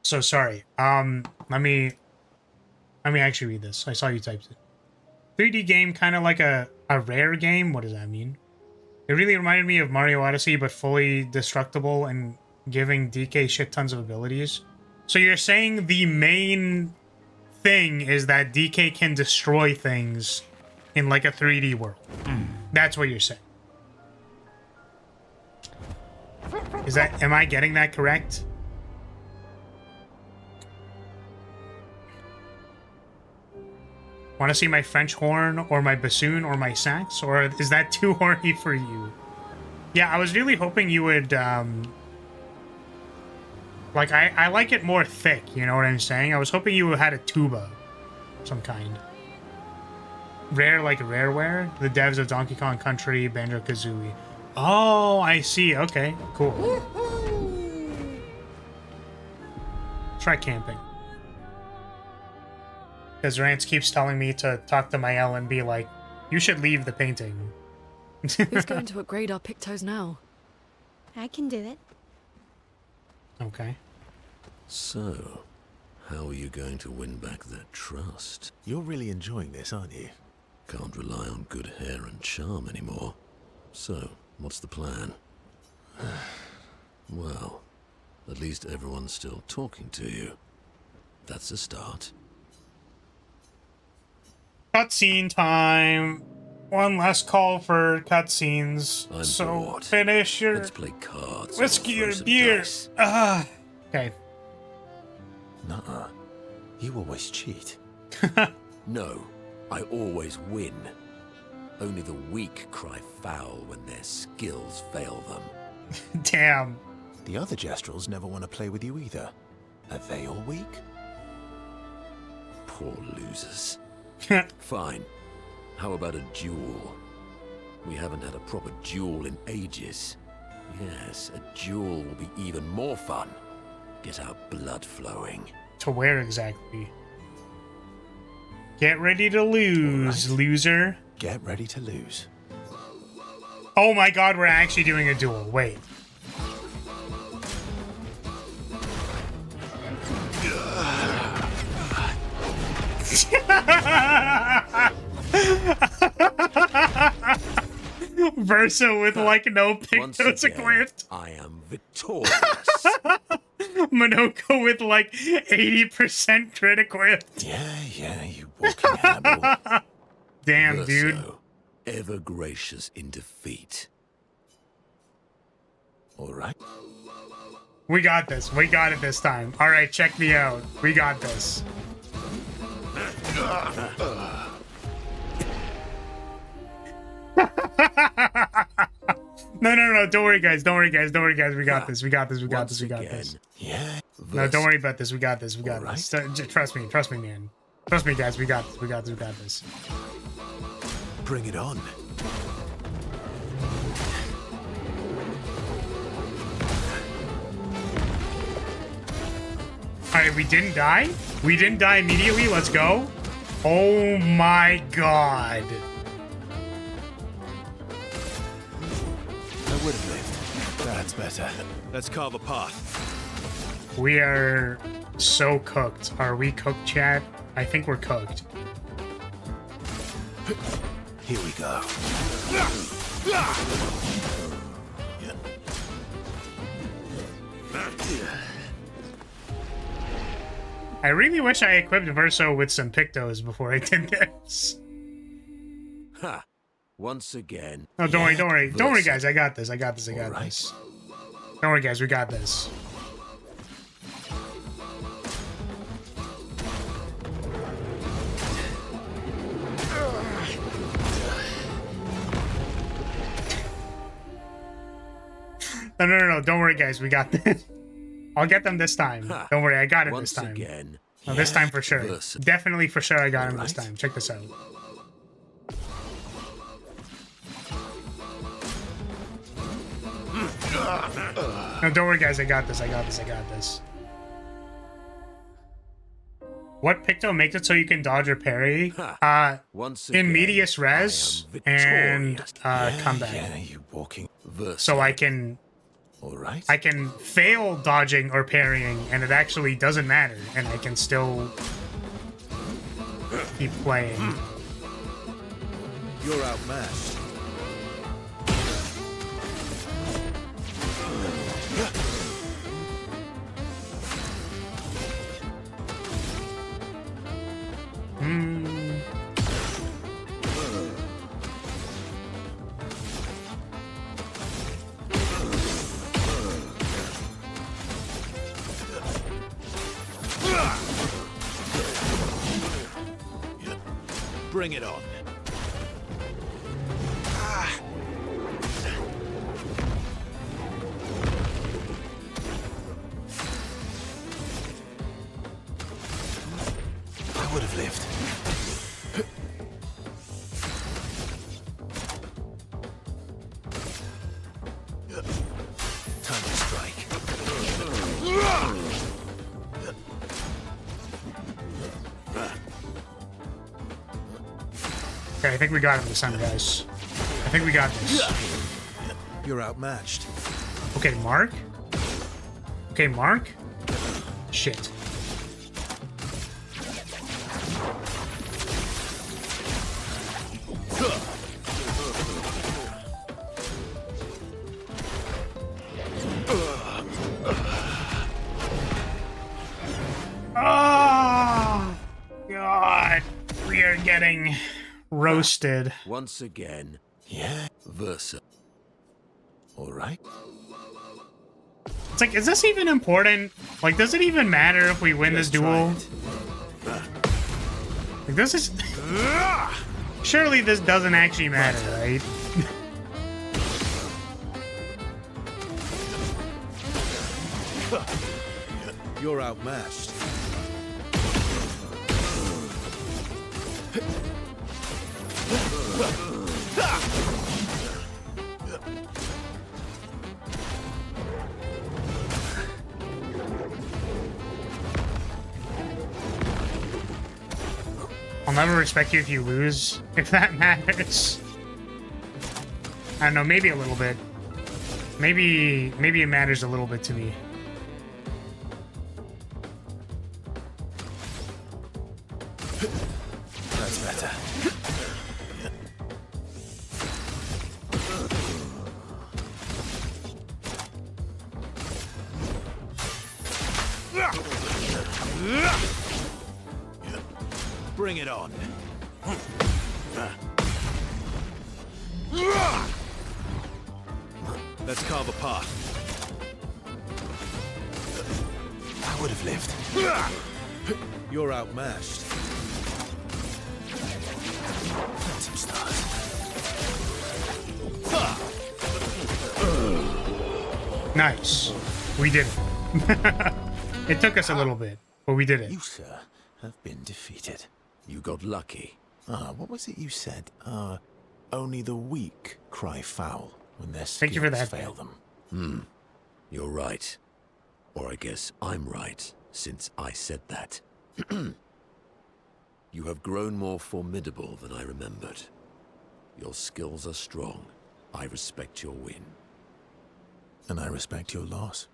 So sorry. Let me actually read this. I saw you typed it. 3D game, kind of like a rare game. What does that mean? It really reminded me of Mario Odyssey, but fully destructible and giving DK shit tons of abilities. So you're saying the main thing is that DK can destroy things in like a 3D world. That's what you're saying. Is that... Am I getting that correct? Want to see my French horn or my bassoon or my sax? Or is that too horny for you? Yeah, I was really hoping you would, like, I like it more thick, you know what I'm saying? I was hoping you had a tuba of some kind. Rare like Rareware? The devs of Donkey Kong Country, Banjo-Kazooie. Oh, I see. Okay, cool. Try camping. Because Rance keeps telling me to talk to Mael and be like, you should leave the painting. Who's going to upgrade our Pictos now? I can do it. Okay. So, how are you going to win back their trust? You're really enjoying this, aren't you? Can't rely on good hair and charm anymore. So, what's the plan? Well, at least everyone's still talking to you. That's a start. Cutscene time. One last call for cutscenes. I'm So bored. finish your Let's play cards. whiskey or some beer. dice. Okay. Nuh-uh. You always cheat. No, I always win. Only the weak cry foul when their skills fail them. Damn. The other Jestrels never want to play with you either. Are they all weak? Poor losers. Fine. How about a duel? We haven't had a proper duel in ages. Yes, a duel will be even more fun. Get our blood flowing. To where exactly? Get ready to lose, All right. loser. Get ready to lose. Oh my god, we're actually doing a duel. Wait. Versa with like no Once pictos again, equipped. I am victorious. Monoko with like 80% crit equipped. Yeah, you walking animal. Damn, dude. Verso, ever gracious in defeat. All right. We got this. We got it this time. All right, check me out. We got this. No. Don't worry, guys. Don't worry, guys. We got this. We got this. We got this. We got this. Yeah. No, don't worry about this. We got this. We got All this. right. Trust me. Trust me, man. Trust me, guys. We got this. We got this. We got this. Bring it on. Alright, we didn't die? We didn't die immediately? Let's go. Oh my god. I would have lived. That's better. Let's carve a path. We are so cooked. Are we cooked, chat? I think we're cooked. Here we go. I really wish I equipped Verso with some Pictos before I did this. Ha! Once again. No, don't worry, don't worry. Don't worry, Verso. guys. I got this. I got this. I got Alright. this. Don't worry, guys. We got this. No. Don't worry, guys. We got this. I'll get them this time. Ha. Don't worry. I got it Once this time. again. No, this time for sure. Verso. Definitely for sure I got him this Alright. time. Check this out. No, don't worry, guys. I got this. I got this. I got this. What Picto makes it so you can dodge or parry? Once In again, medias res I am and victorious. combat. Yeah, you walking. Verso. So I can Alright. fail dodging or parrying, and it actually doesn't matter, and I can still keep playing. You're outmatched. Hmm. Bring it on. I would have lived. Time to strike. Okay, I think we got him this time, guys. I think we got this. You're outmatched. Okay, Mark. Okay, Mark. Shit. Oh, God. We are getting roasted. Once again. Yeah. Verso. Alright. It's like, is this even important? Like, does it even matter if we win this duel? Like, this is... Surely this doesn't actually matter, right? You're outmatched. I'll never respect you if you lose, if that matters. I don't know, maybe a little bit. Maybe it matters a little bit to me. That's better. Bring it on. Let's carve a path. I would have lived. You're outmatched. Phantom stars. Nice. We did it. It took us a little bit, but we did it. You, sir, have been defeated. You got lucky. What was it you said? Only the weak cry foul when their Thank you for skills that, fail Ben. them. You're right. Or I guess I'm right. since I said that. You have grown more formidable than I remembered. Your skills are strong. I respect your win. And I respect your loss.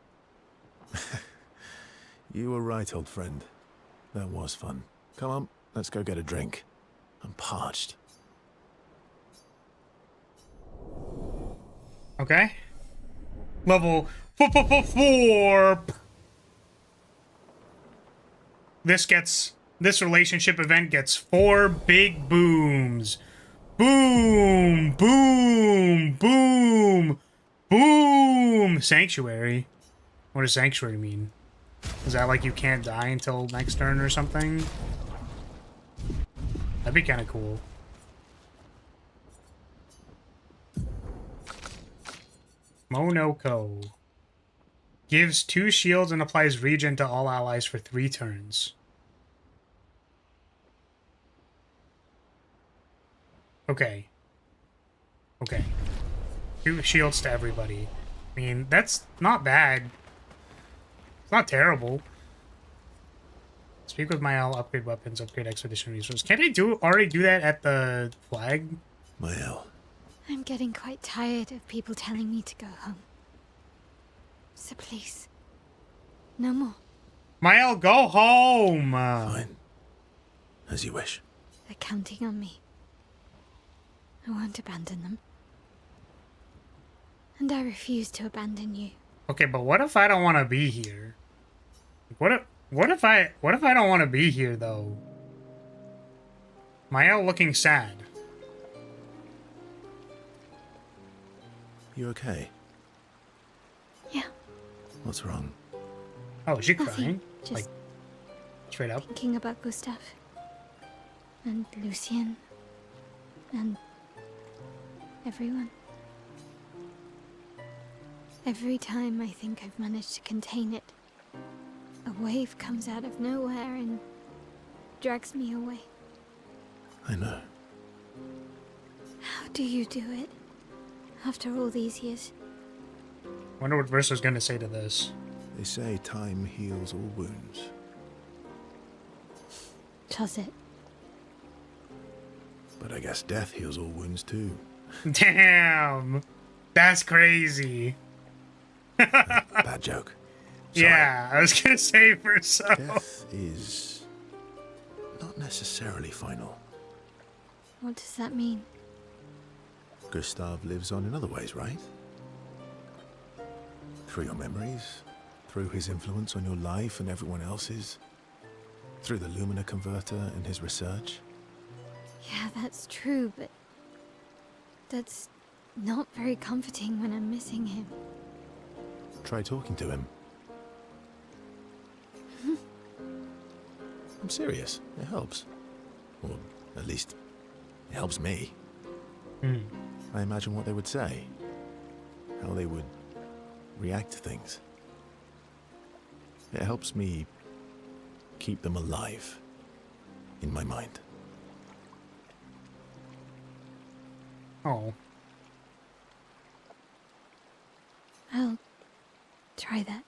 You were right, old friend. That was fun. Come on, let's go get a drink. I'm parched. Okay. Level 4. This relationship event gets 4 big booms. Boom, boom, boom, boom. Sanctuary. What does sanctuary mean? Is that like you can't die until next turn or something? That'd be kind of cool. Monoko. Gives 2 shields and applies regen to all allies for 3 turns. Okay. Okay. 2 shields to everybody. I mean, that's not bad. It's not terrible. Speak with Mael, upgrade weapons, upgrade expedition resources. Can't I already do that at the flag? Mael. I'm getting quite tired of people telling me to go home. So please, no more. Mael, go home! Fine. As you wish. They're counting on me. I won't abandon them. And I refuse to abandon you. Okay, but what if I don't want to be here? What if I don't want to be here though? Mael looking sad. You okay? Yeah. What's wrong? Oh, is she Nothing. crying? Just Like straight up? thinking about Gustav. And Lucien. And everyone. Every time I think I've managed to contain it, a wave comes out of nowhere and drags me away. I know. How do you do it? After all these years? Wonder what Versa's gonna say to this. They say time heals all wounds. Does it? But I guess death heals all wounds too. Damn! That's crazy. Bad joke. Sorry. Yeah, I was gonna say Versa. Death is not necessarily final. What does that mean? Gustav lives on in other ways, right? Through your memories, through his influence on your life and everyone else's, through the Lumina converter and his research. Yeah, that's true, but that's not very comforting when I'm missing him. Try talking to him. I'm serious. It helps. Or at least, it helps me. I imagine what they would say. How they would react to things. It helps me keep them alive in my mind. Oh. I'll try that.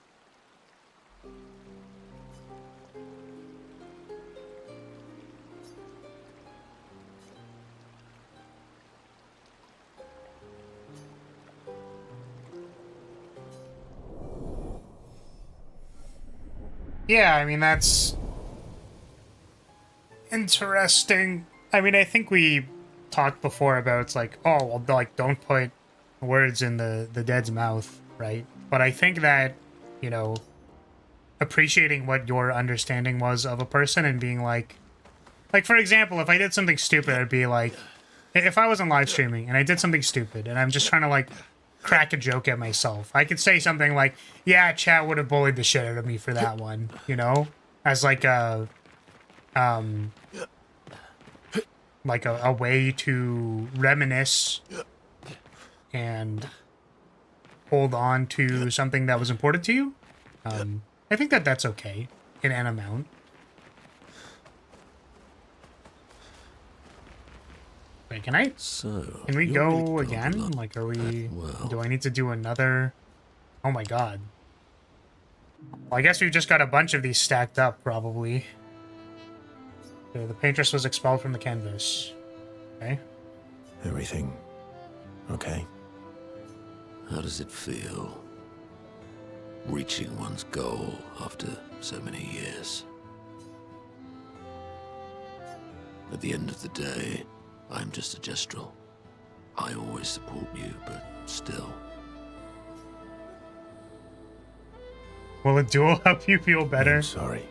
Yeah, I mean, that's interesting. I mean, I think we talked before about it's like, oh, well, like, don't put words in the dead's mouth, right? But I think that, you know, appreciating what your understanding was of a person and being like, for example, if I did something stupid, I'd be like, if I wasn't live streaming and I did something stupid and I'm just trying to, like, crack a joke at myself, I could say something like, yeah, chat would have bullied the shit out of me for that one, you know? As like a way to reminisce and hold on to something that was important to you. I think that that's okay in an amount. Wait, can we you're go really again? gone Like, are we... well. Do I need to do another... Oh my god. Well, I guess we've just got a bunch of these stacked up, probably. Okay, the paintress was expelled from the canvas. Okay. Everything okay? How does it feel? Reaching one's goal after so many years. At the end of the day, I'm just a gestural. I always support you, but still. Will a duel help you feel better? I'm sorry,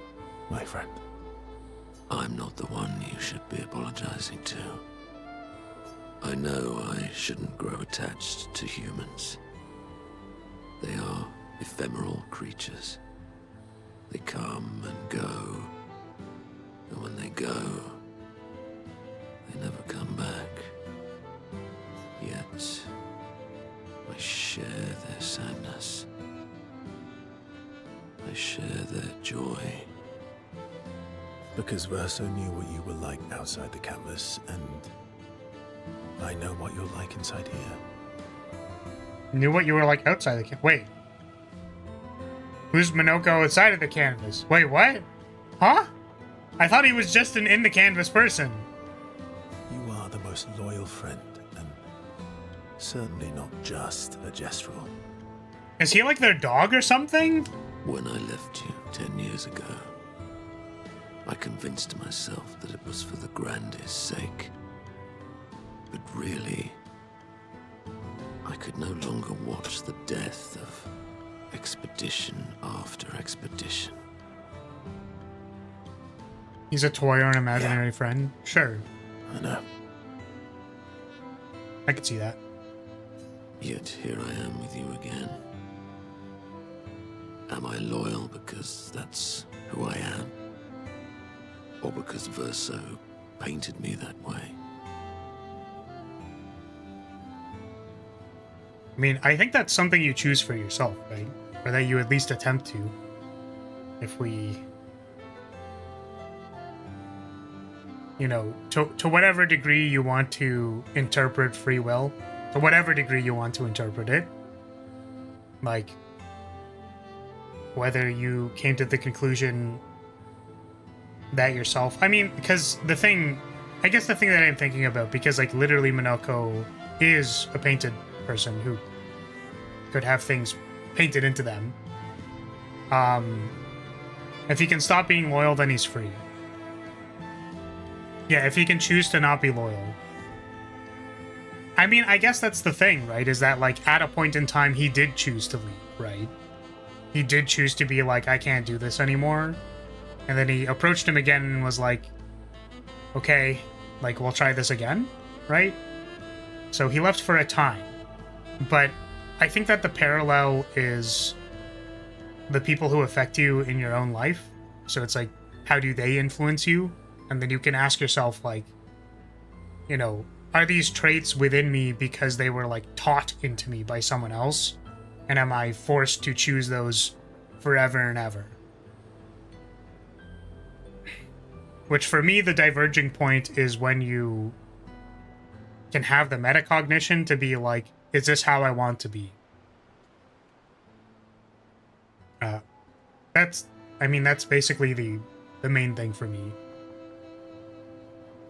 my friend. I'm not the one you should be apologizing to. I know I shouldn't grow attached to humans. They are ephemeral creatures. They come and go, and when they go, they never come back. Yet, I share their sadness. I share their joy. Because Verso knew what you were like outside the canvas, and I know what you're like inside here. Knew what you were like outside the canvas. Wait. Who's Minoko outside of the canvas? Wait, what? Huh? I thought he was just an in the canvas person. You are the most loyal friend, and certainly not just a gestural. Is he like their dog or something? When I left you 10 years ago, I convinced myself that it was for the grandest sake. But really, I could no longer watch the death of expedition after expedition. He's a toy or an imaginary friend? Sure. I know. I could see that. Yet here I am with you again. Am I loyal because that's who I am? Or because Verso painted me that way? I mean, I think that's something you choose for yourself, right? Or that you at least attempt to. If we... You know, to whatever degree you want to interpret free will, to whatever degree you want to interpret it, like, whether you came to the conclusion that yourself... I mean, because the thing... I guess the thing that I'm thinking about, because, like, literally Minoko is a painted person who could have things painted into them. If he can stop being loyal, then he's free. Yeah, if he can choose to not be loyal. I mean, I guess that's the thing, right? Is that, like, at a point in time, he did choose to leave, right? He did choose to be like, I can't do this anymore. And then he approached him again and was like, okay, like, we'll try this again, right? So he left for a time. But I think that the parallel is the people who affect you in your own life. So it's like, how do they influence you? And then you can ask yourself, like, you know, are these traits within me because they were, like, taught into me by someone else? And am I forced to choose those forever and ever? Which, for me, the diverging point is when you can have the metacognition to be like, is this how I want to be? That's basically the main thing for me.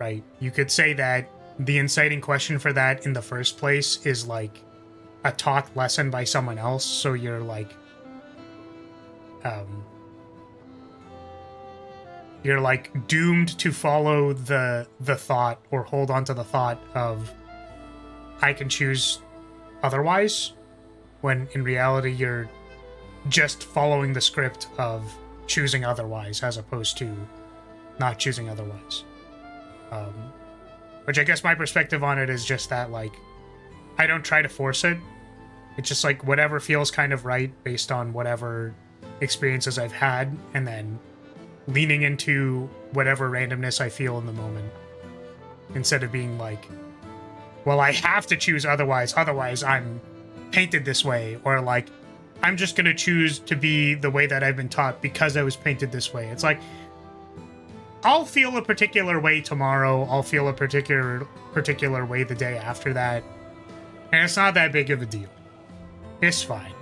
Right? You could say that the inciting question for that in the first place is like a taught lesson by someone else, so you're like doomed to follow the thought or hold on to the thought of I can choose otherwise, when in reality you're just following the script of choosing otherwise as opposed to not choosing otherwise. Which I guess my perspective on it is just that, like, I don't try to force it. It's just like whatever feels kind of right based on whatever experiences I've had, and then leaning into whatever randomness I feel in the moment. Instead of being like, well, I have to choose otherwise I'm painted this way, or like, I'm just gonna choose to be the way that I've been taught because I was painted this way. It's like, I'll feel a particular way tomorrow, I'll feel a particular way the day after that, and it's not that big of a deal. It's fine.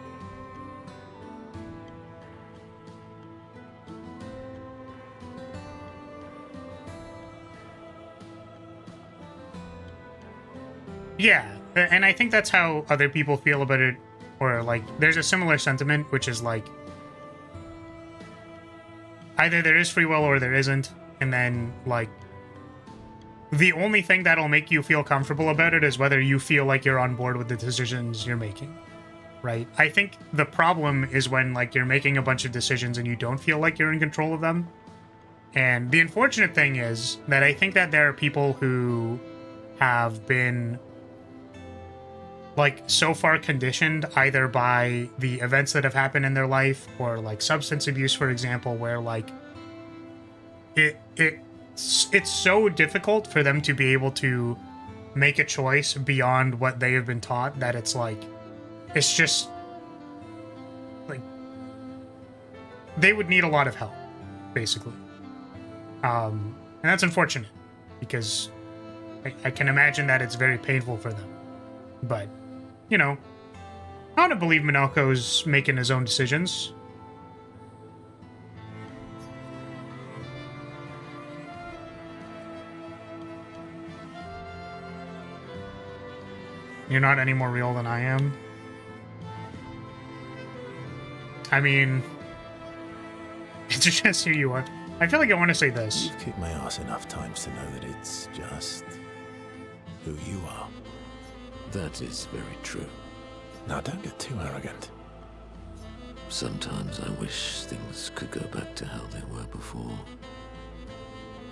Yeah, and I think that's how other people feel about it, or like there's a similar sentiment, which is like either there is free will or there isn't, and then like the only thing that'll make you feel comfortable about it is whether you feel like you're on board with the decisions you're making, right? I think the problem is when like you're making a bunch of decisions and you don't feel like you're in control of them. And the unfortunate thing is that I think that there are people who have been like so far conditioned either by the events that have happened in their life or like substance abuse, for example, where like it's so difficult for them to be able to make a choice beyond what they have been taught that it's like it's just like they would need a lot of help, basically. And that's unfortunate because I can imagine that it's very painful for them. But, you know, I want to believe Minoko's making his own decisions. You're not any more real than I am. I mean, it's just who you are. I feel like I want to say this. You've kicked my ass enough times to know that it's just who you are. That is very true. Now, don't get too arrogant. Sometimes I wish things could go back to how they were before.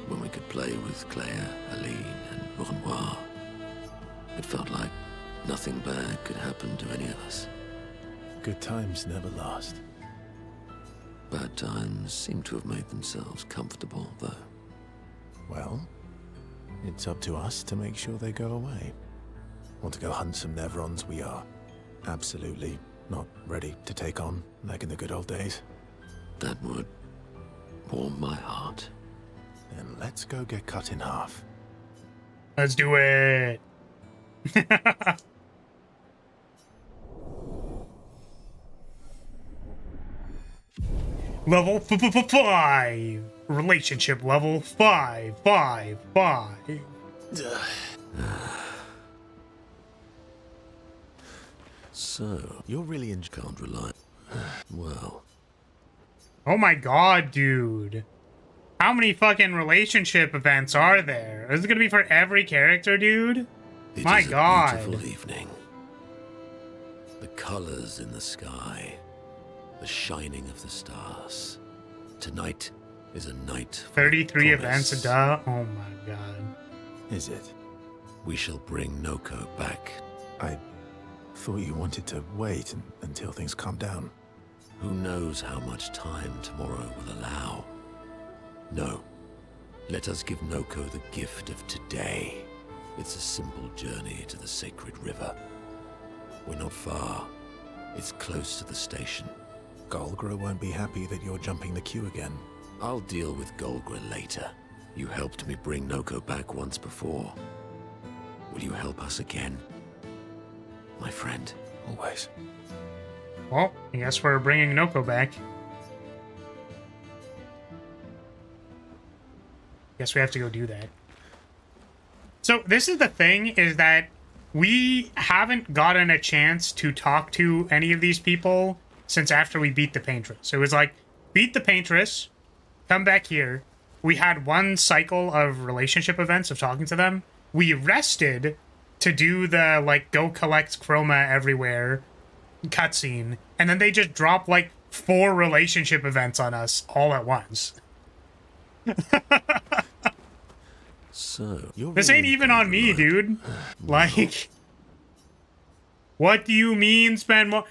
When we could play with Claire, Aline, and Renoir. It felt like nothing bad could happen to any of us. Good times never last. Bad times seem to have made themselves comfortable, though. Well, it's up to us to make sure they go away. Want to go hunt some Nevrons? We are absolutely not ready to take on like in the good old days. That would warm my heart. Then let's go get cut in half. Let's do it. Level 5. Relationship level 5. So, you're really can't rely. Well. Oh my god, dude. How many fucking relationship events are there? Is it gonna be for every character, dude? My god. Beautiful evening. The colors in the sky. The shining of the stars. Tonight is a night for 33 promise. events, duh. Oh my god. Is it? We shall bring Noko back. I thought you wanted to wait until things calm down. Who knows how much time tomorrow will allow? No. Let us give Noko the gift of today. It's a simple journey to the sacred river. We're not far. It's close to the station. Golgra won't be happy that you're jumping the queue again. I'll deal with Golgra later. You helped me bring Noko back once before. Will you help us again? My friend. Always. Well, I guess we're bringing Noko back. Guess we have to go do that. So this is the thing, is that we haven't gotten a chance to talk to any of these people since after we beat the Paintress. It was like, beat the Paintress, come back here. We had one cycle of relationship events of talking to them. We rested to do the, like, go collect chroma everywhere cutscene. And then they just dropped, like, 4 relationship events on us all at once. So, this ain't even on me, dude. Like, what do you mean spend more?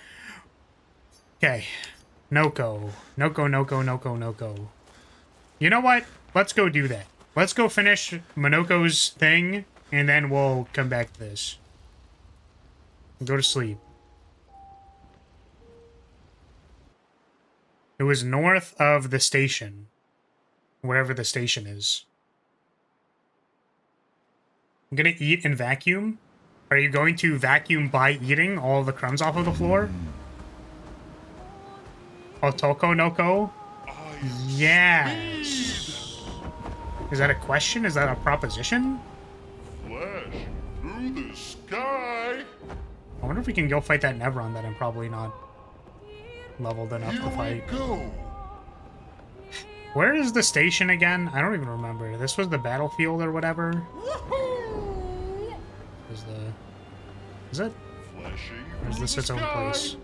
Okay, Noko. You know what? Let's go do that. Let's go finish Minoko's thing, and then we'll come back to this. Go to sleep. It was north of the station. Wherever the station is. I'm gonna eat and vacuum. Are you going to vacuum by eating all the crumbs off of the floor? Otoko Noko? Yes. Is that a question? Is that a proposition? Flesh through this the sky. I wonder if we can go fight that Nevron that I'm probably not leveled enough to fight. Here we go. Where is the station again? I don't even remember. This was the battlefield or whatever. Is it? Flashing Or is through this the its own sky. place?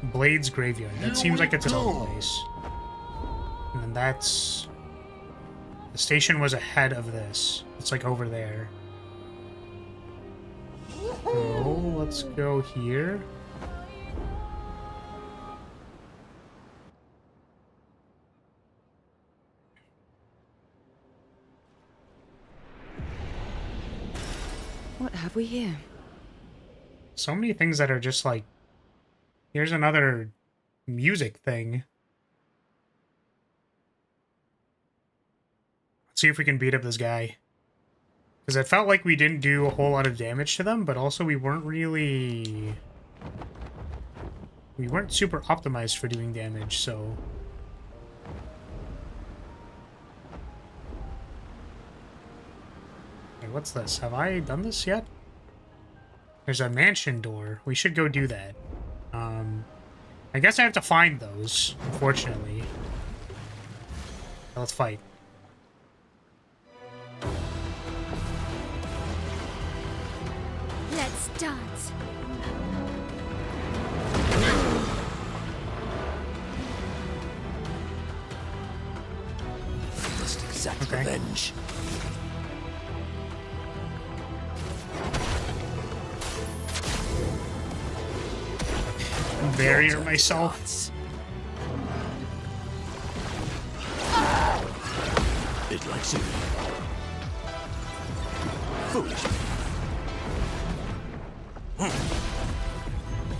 Blades Graveyard. That Here seems like we it's its own go. place. And then that's... The station was ahead of this. It's like over there. So, let's go here. What have we here? So many things that are just like... Here's another music thing. Let's see if we can beat up this guy. Because it felt like we didn't do a whole lot of damage to them, but also we weren't really... We weren't super optimized for doing damage, so... Hey, what's this? Have I done this yet? There's a mansion door. We should go do that. I guess I have to find those, unfortunately. Let's fight. Let's dance. I must exact Okay. revenge. Barrier myself. Dance. It likes you. Foolish.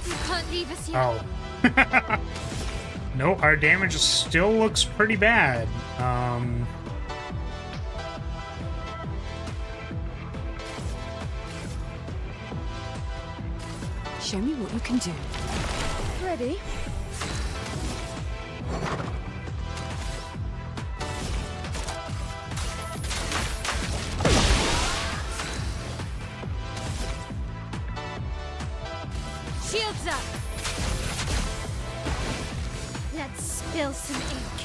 You can't leave us yet. Oh. No, our damage still looks pretty bad. Show me what you can do. Ready? Shields up. Let's spill some ink.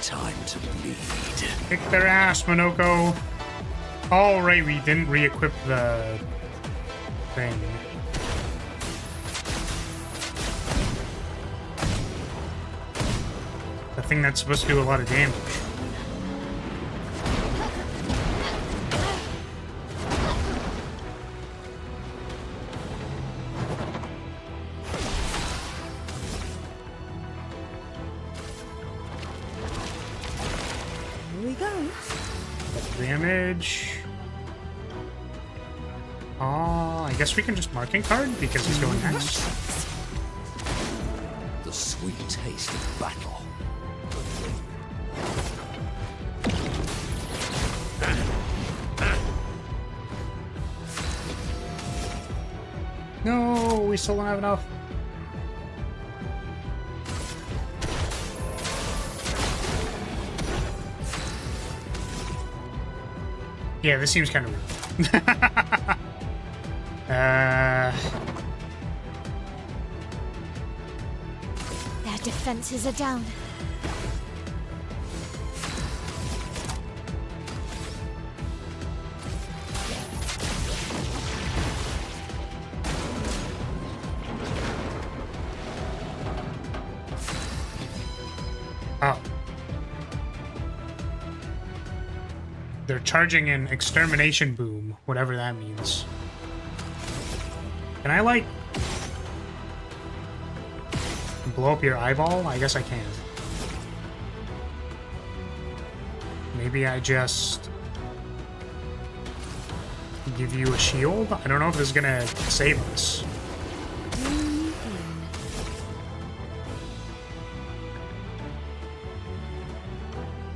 Time to bleed. Kick their ass, Monoko. Oh, right, we didn't re-equip the thing. The thing that's supposed to do a lot of damage. Here we go. Damage. Oh, I guess we can just marking card because he's going next. The sweet taste of battle. No, we still don't have enough. Yeah, this seems kind of rude. Their defenses are down. Oh. They're charging an extermination boom, whatever that means. Can I, like, blow up your eyeball? I guess I can. Maybe I just give you a shield? I don't know if this is gonna save us.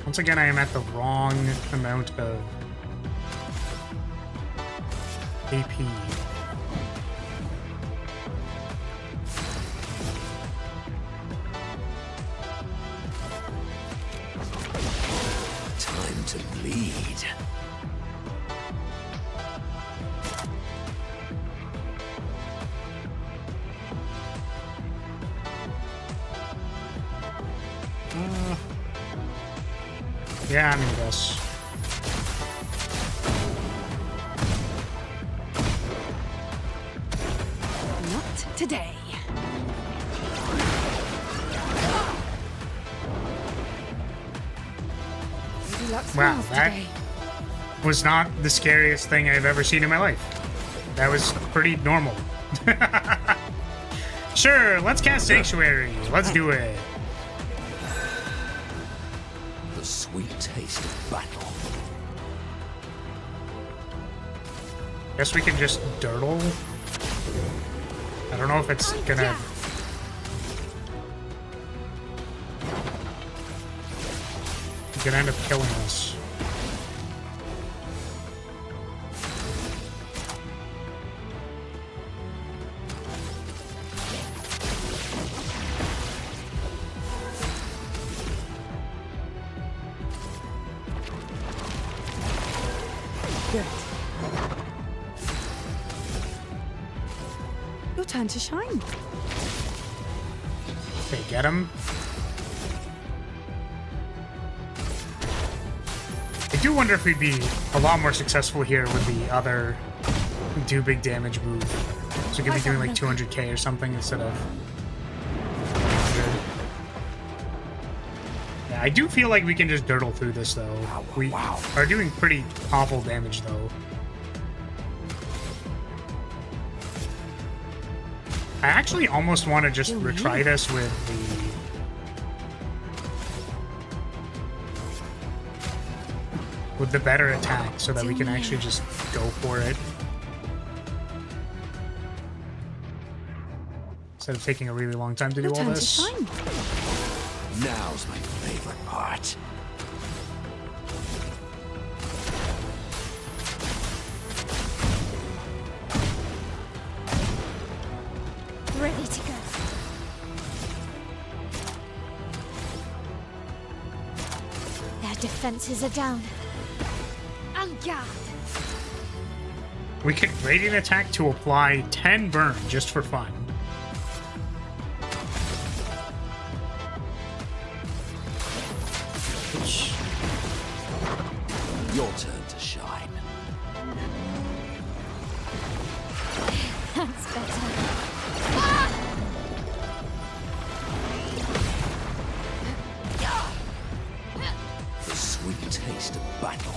Once again, I am at the wrong amount of AP. Time to bleed. Yeah, I mean, I guess. Not today. Wow, that was not the scariest thing I've ever seen in my life. That was pretty normal. Sure, let's cast Sanctuary. Let's do it. The sweet taste of battle. Guess we can just dirtle. I don't know if it's gonna... gonna end up killing us. Good. Your turn to shine. Okay, get him. I do wonder if we'd be a lot more successful here with the other do big damage move. So we could be doing like 200k or something instead of 100. Yeah, I do feel like we can just dirtle through this though. We are doing pretty awful damage though. I actually almost want to just retry this with the better attack so that we can actually just go for it. Instead of taking a really long time to do all this. Now's my favorite part. Ready to go. Their defenses are down. En garde. We could Radiant Attack to apply 10 burn just for fun. Oops. Your turn to shine. That's better. The sweet taste of battle.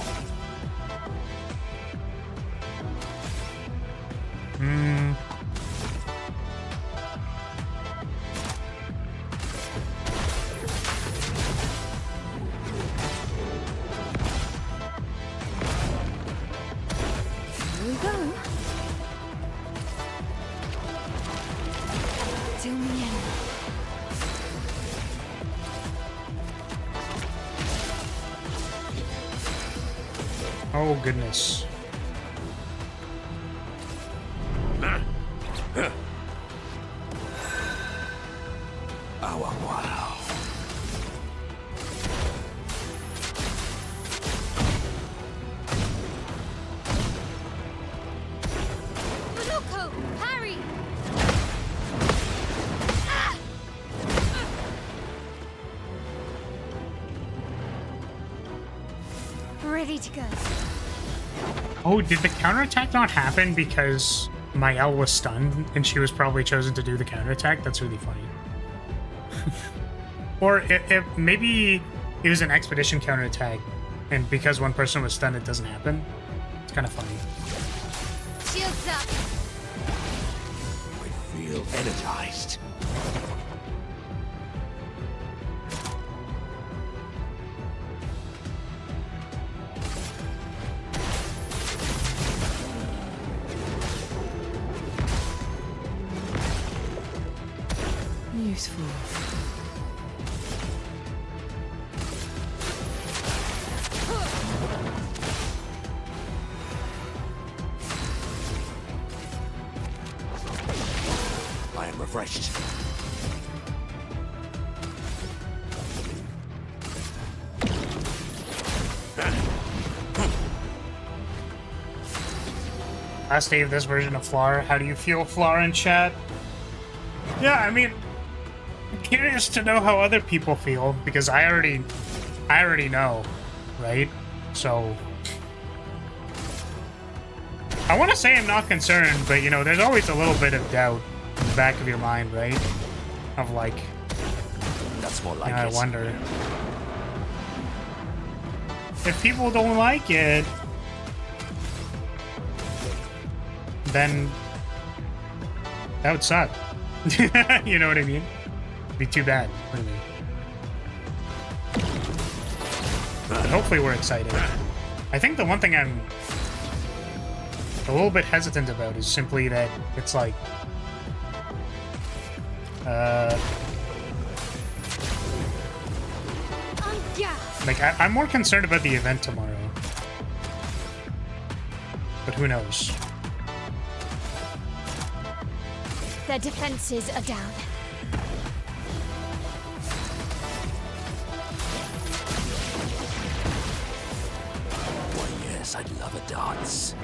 Here we go. Till the end. Oh goodness. Oh, wow. Loco, parry! Ready to go. Oh, did the counterattack not happen because my L was stunned and she was probably chosen to do the counterattack? That's really funny. Or if maybe it was an expedition counterattack and because one person was stunned it doesn't happen. It's kind of funny. Shields up. I feel energized. Useful. I am refreshed. Last day of this version of Flar. How do you feel, Flar, in chat? Yeah, I mean, I'm curious to know how other people feel, because I already know, right? So I want to say I'm not concerned, but you know, there's always a little bit of doubt in the back of your mind, right? Of like, That's more like I it. wonder if people don't like it, then that would suck. You know what I mean? Be too bad, really. But hopefully we're excited. I think the one thing I'm a little bit hesitant about is simply that it's like I'm more concerned about the event tomorrow. But who knows? Their defenses are down. Why, yes, I'd love a dance.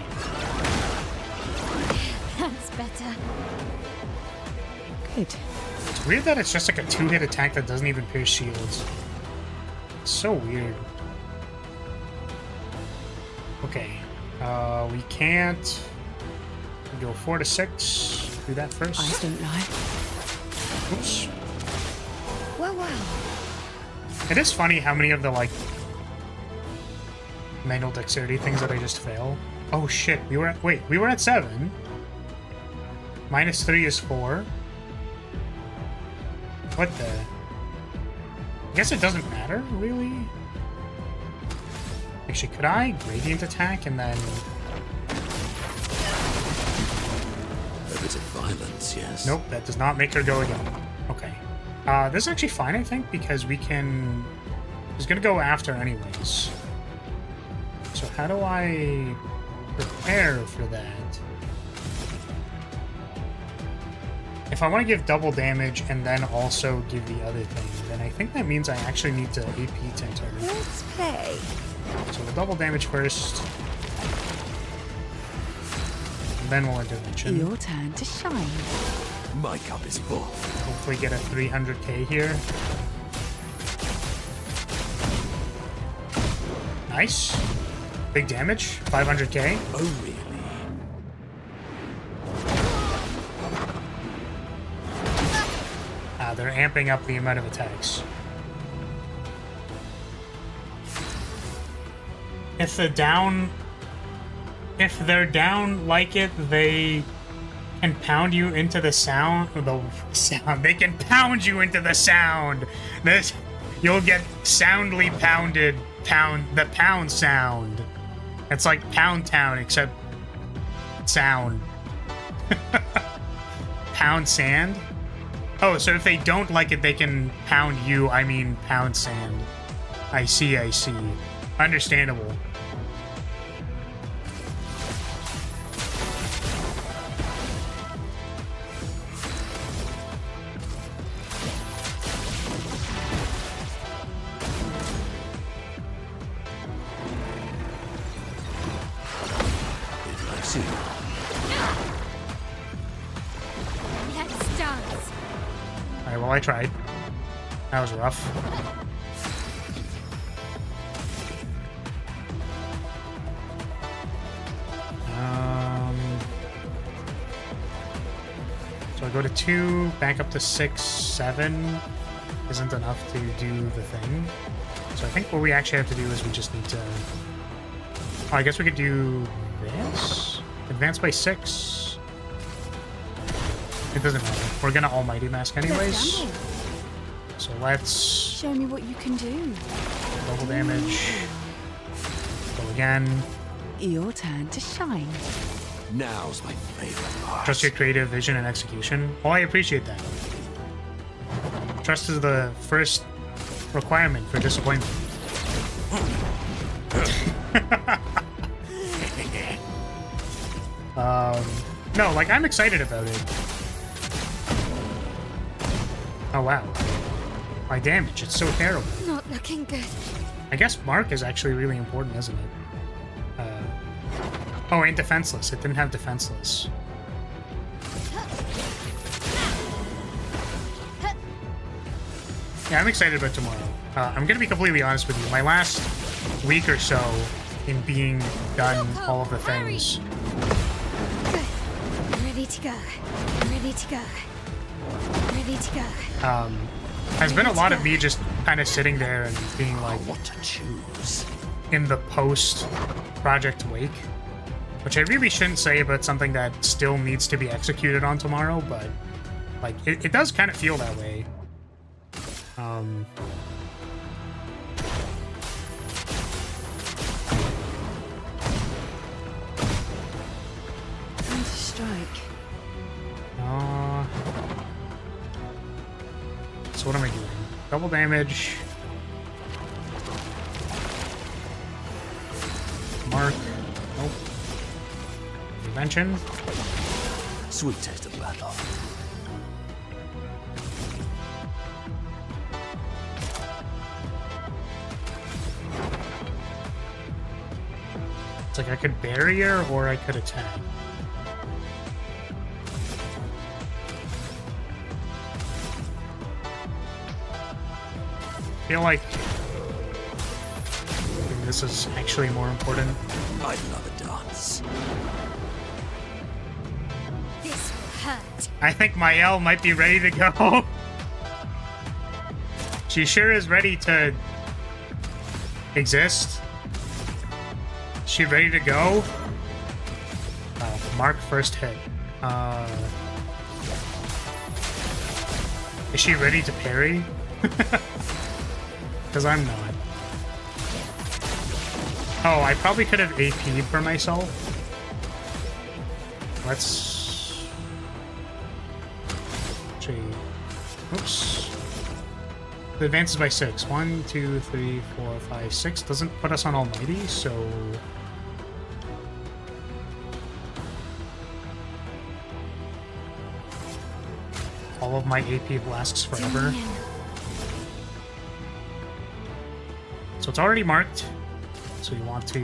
That's better. Good. It's weird that it's just like a 2-hit attack that doesn't even pierce shields. It's so weird. Okay. We can't go 4 to 6. Do that first. Eyes don't lie. Oops. Well. It is funny how many of the, like, manual dexterity things that I just fail. Oh shit, we were at 7. -3 is 4. What the? I guess it doesn't matter, really? Actually, could I gradient attack and then... A bit of violence, yes. Nope, that does not make her go again. Okay. This is actually fine, I think, because we can... He's gonna go after anyways. So how do I prepare for that? If I want to give double damage and then also give the other thing, then I think that means I actually need to AP tint her. Let's play. So we'll double damage first. And then we'll intervention. Your turn to shine. My cup is full. Hopefully get a 300k here. Nice. Big damage. 500k. Oh, really? They're amping up the amount of attacks. If they're down like it, they can pound you into the sound. They can pound you into the sound. You'll get soundly pounded. The pound sound. It's like Pound Town, except sound. Pound sand. Oh, so if they don't like it, they can pound you. I mean, pound sand. I see. Understandable. Let's dance. Alright, well, I tried. That was rough. So I go to 2, back up to 6, 7 isn't enough to do the thing. So I think what we actually have to do is we just need to... Oh, I guess we could do this? Advance by 6. It doesn't matter. We're gonna Almighty Mask anyways. So let's... Show me what you can do. Double damage. Go again. Your turn to shine. Now's my favorite part. Trust your creative vision and execution. Oh, I appreciate that. Trust is the first requirement for disappointment. No, like, I'm excited about it. Oh, wow. My damage, it's so terrible. Not looking good. I guess Mark is actually really important, isn't it? Oh, and defenseless. It didn't have defenseless. Yeah, I'm excited about tomorrow. I'm gonna be completely honest with you. My last week or so in being done all of the things. Ready to go. Ready to go. Ready to go. Has been a lot of me just kind of sitting there and being like, What to choose? in the post Project Wake, which I really shouldn't say about something that still needs to be executed on tomorrow, but like it does kind of feel that way. Time to strike. So what am I doing? Double damage. Mark. Nope. Prevention. Sweet taste of battle. It's like I could barrier or I could attack. I feel like this is actually more important. I love a dance. This will hurt. I think my L might be ready to go. She sure is ready to exist. Is she ready to go? Mark first hit. Is she ready to parry? Because I'm not. Oh, I probably could have AP'd for myself. Let's... Actually... Oops. The advances by 6. 1, 2, 3, 4, 5, 6. Doesn't put us on Almighty, so... All of my AP lasts forever. So it's already marked. So you want to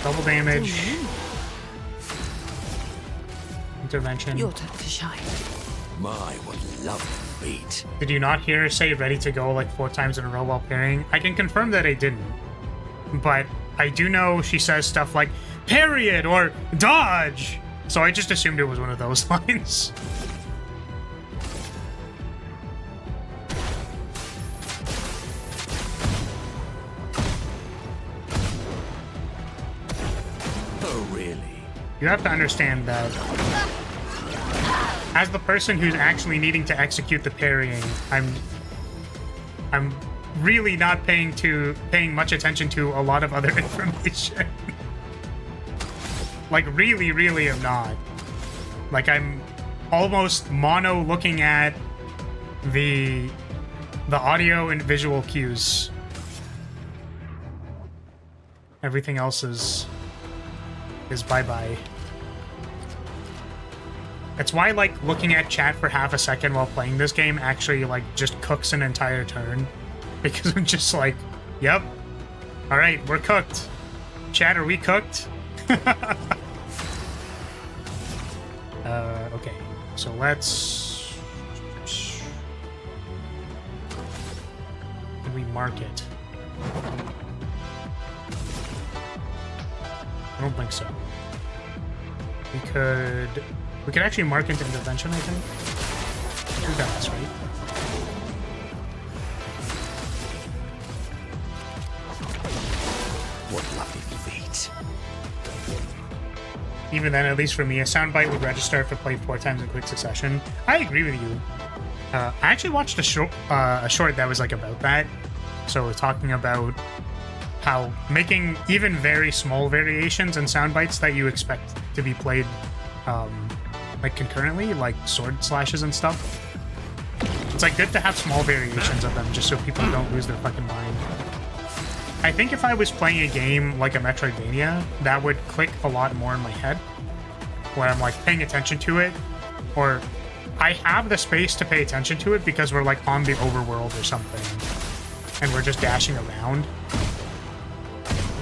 double damage, intervention. Your turn to shine. My, what lovely beat. Did you not hear her say ready to go like 4 times in a row while parrying? I can confirm that I didn't. But I do know she says stuff like parry it or dodge. So I just assumed it was one of those lines. You have to understand that as the person who's actually needing to execute the parrying, I'm really not paying much attention to a lot of other information. Like really am not. Like I'm almost mono looking at the audio and visual cues. Everything else is bye-bye. That's why, like, looking at chat for half a second while playing this game actually, like, just cooks an entire turn. Because I'm just like, yep. Alright, we're cooked. Chat, are we cooked? Okay. So let's... Can we mark it? I don't think so. We could actually mark into intervention, I think. We got this, right? What lovely feet. Even then, at least for me, a soundbite would register if it played 4 times in quick succession. I agree with you. I actually watched a short that was like about that. So talking about how making even very small variations in sound bites that you expect to be played like concurrently, like sword slashes and stuff. It's like good to have small variations of them just so people don't lose their fucking mind. I think if I was playing a game like a Metroidvania, that would click a lot more in my head, where I'm like paying attention to it, or I have the space to pay attention to it because we're like on the overworld or something, and we're just dashing around.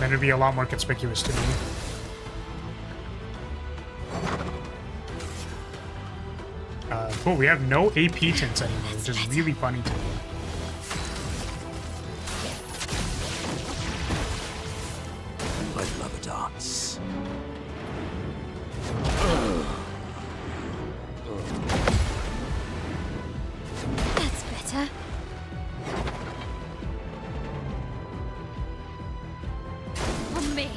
Then it'd be a lot more conspicuous to me. Cool, we have no AP tints anymore, which is really funny to me. I love a dance. That's better. On me.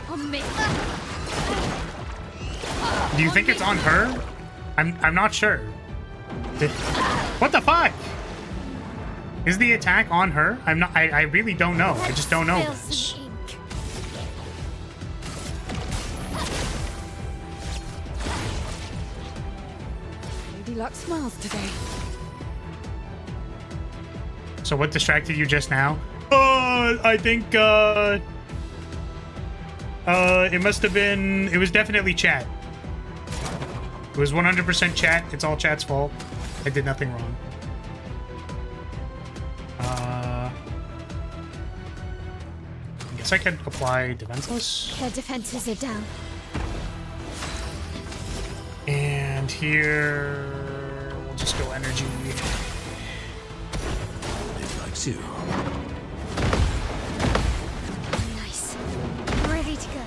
On me. Do you think it's on her? I'm not sure. What the fuck? Is the attack on her? I really don't know. I just don't know Spill this. some ink. Lady Luck smiles today. So what distracted you just now? I think it must have been, it was definitely chat. It was 100% chat. It's all chat's fault. I did nothing wrong. I guess I could apply defenseless. Their defenses are down. And here we'll just go energy. It likes you. Nice. Ready to go.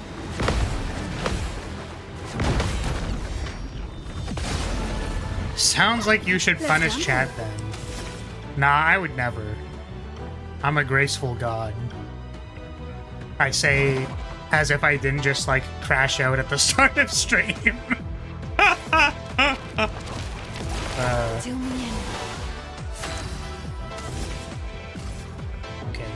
Sounds like you should punish chat then. Nah, I would never. I'm a graceful god. I say as if I didn't just like crash out at the start of stream. Till me in. Okay.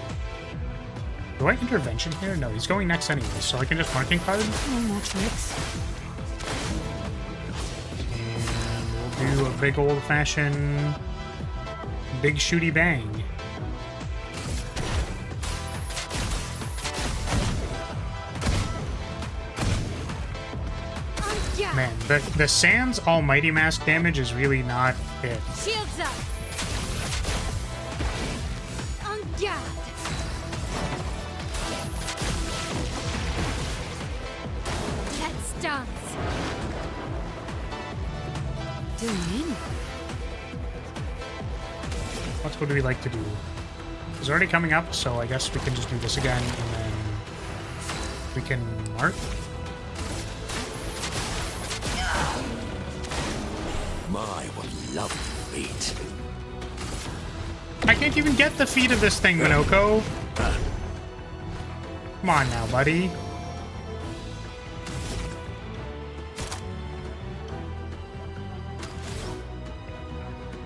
Do I intervention here? No, he's going next anyway, so I can just marking card. No more tricks. And we'll do a big old-fashioned big shooty bang. Yeah. Man, the Sans Almighty Mask damage is really not it. Shields up. On guard. Let's dance. Till me in. What do we like to do? It's already coming up, so I guess we can just do this again, and then we can mark. My, what lovely feet. I can't even get the feet of this thing, Minoko. Come on now, buddy.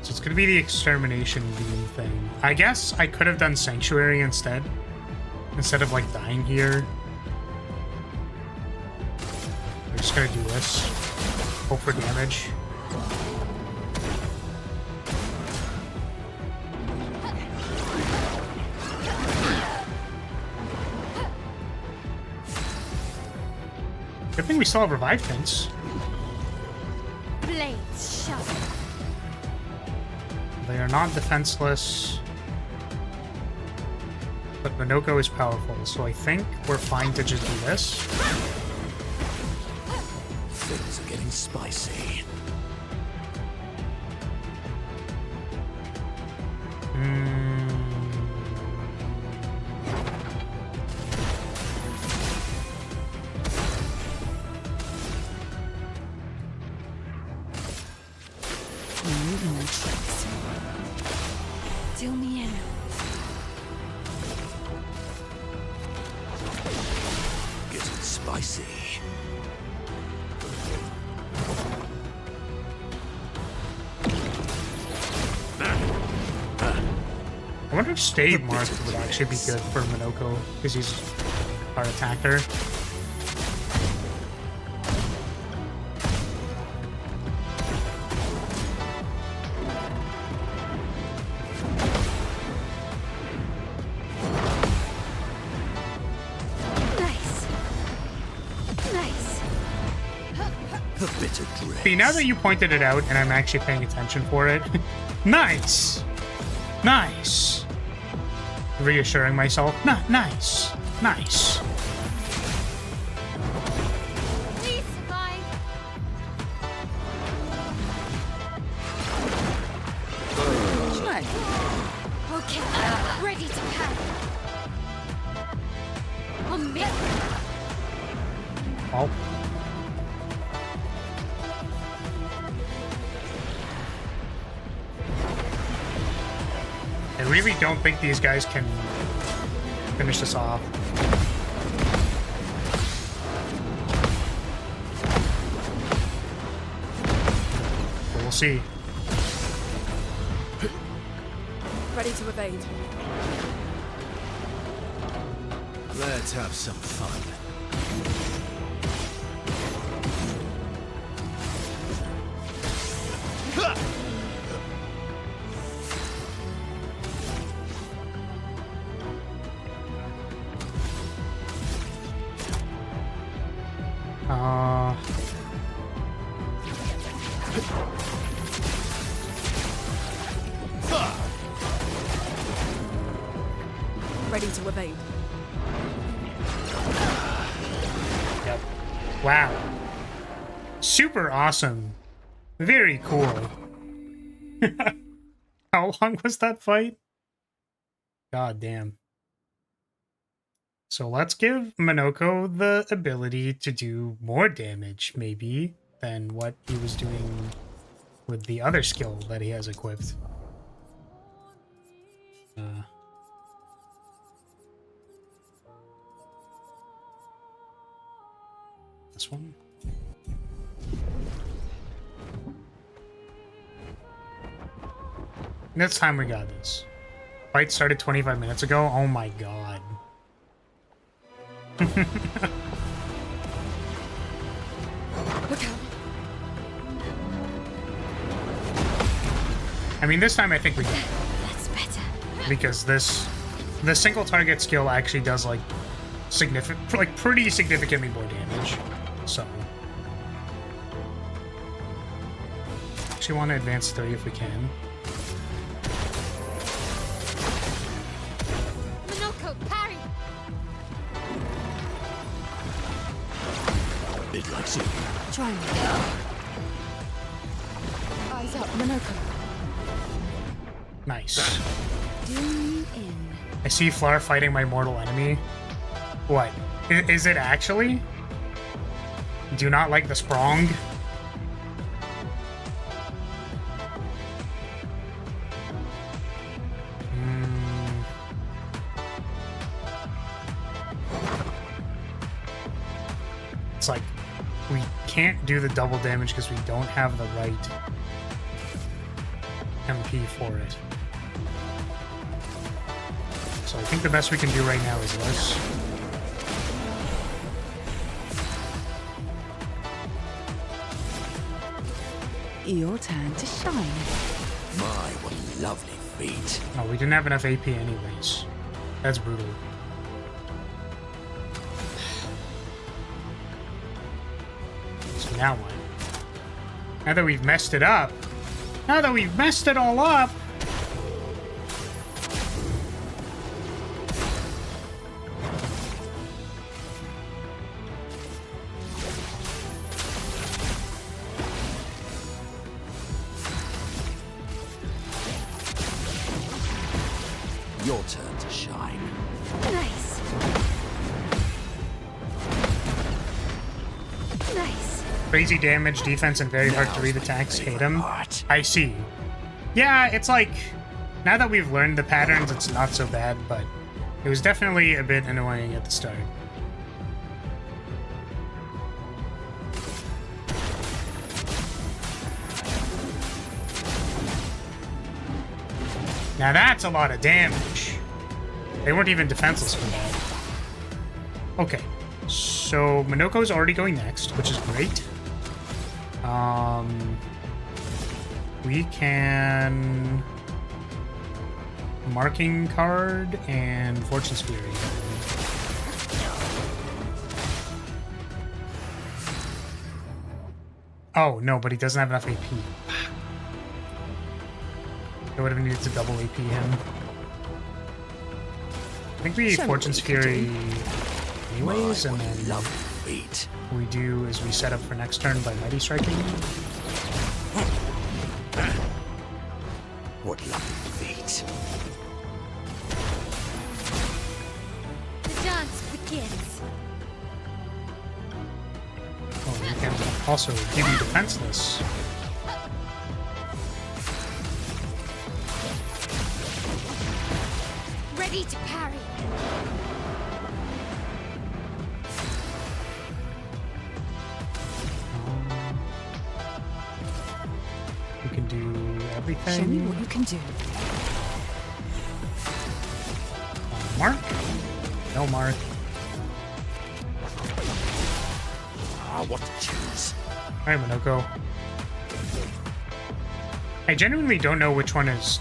So it's gonna be the extermination beam thing. I guess I could have done sanctuary instead of like dying here. We're just gonna do this. Hope for damage. Good thing we still have revive things. Blades sharp. They are not defenseless. But Minoko is powerful, so I think we're fine to just do this. Things are getting spicy. No more tricks. Till me in. Getting spicy. I wonder if Stave Mark would actually be good for Minoko, because he's our attacker. Nice. Nice. A bitter dress. See, now that you pointed it out and I'm actually paying attention for it, nice! Nice! Reassuring myself, nice! Nice! Okay, ready to pound. On me. Oh. I really don't think these guys can finish this off. But we'll see. Ready to evade. Let's have some fun. Ready to evade. Yep. Wow. Super awesome. Very cool. How long was that fight? God damn. So let's give Minoko the ability to do more damage, maybe, than what he was doing with the other skill that he has equipped. This one? Next time we got this. Fight started 25 minutes ago? Oh my god. Look out. I mean, this time I think we got it. That's better. Because the single target skill actually does like pretty significantly more damage. So actually want to advance 3 if we can. Minoko, parry! It likes you. Try me. Eyes up, Minoko. Nice. Do me in. I see Flar fighting my mortal enemy. What? Is it actually? Do not like the sprong? It's like, we can't do the double damage because we don't have the right MP for it. So I think the best we can do right now is this. Your turn to shine. My, what lovely feet. Oh, we didn't have enough AP anyways. That's brutal. So now what? Now that we've messed it up, now that we've messed it all up, Your turn to shine. Nice. Nice. crazy damage, defense, and very hard to read attacks. Hate him. Part. I see. Yeah, it's like, now that we've learned the patterns, it's not so bad, but it was definitely a bit annoying at the start. Now that's a lot of damage. They weren't even defenseless for that. Okay, so Minoko's already going next, which is great. We can marking card and Fortune's Fury. Oh no, but he doesn't have enough AP. I would have needed to double AP him. I think we Fortune's Fury anyways, and then Feet. what we do is we set up for next turn by Mighty Striking. What lovely feet. begins. Oh, we can also give you defenseless. Ready to parry. We can do everything. Show me what you can do. Mark? No mark. Ah, what to choose? Alright, Minoko. I genuinely don't know which one is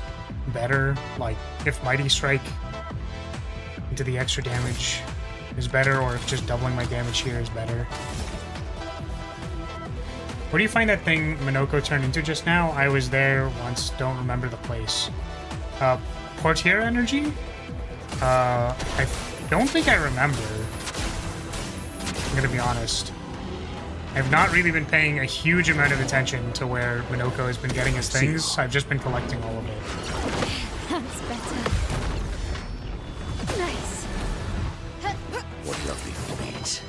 better. Like, if Mighty Strike into the extra damage is better, or if just doubling my damage here is better. Where do you find that thing Minoko turned into just now? I was there once, don't remember the place. Portier energy? I don't think I remember. I'm gonna be honest. I've not really been paying a huge amount of attention to where Minoko has been getting his things. I've just been collecting all of it. That's better. Nice. What lovely feet.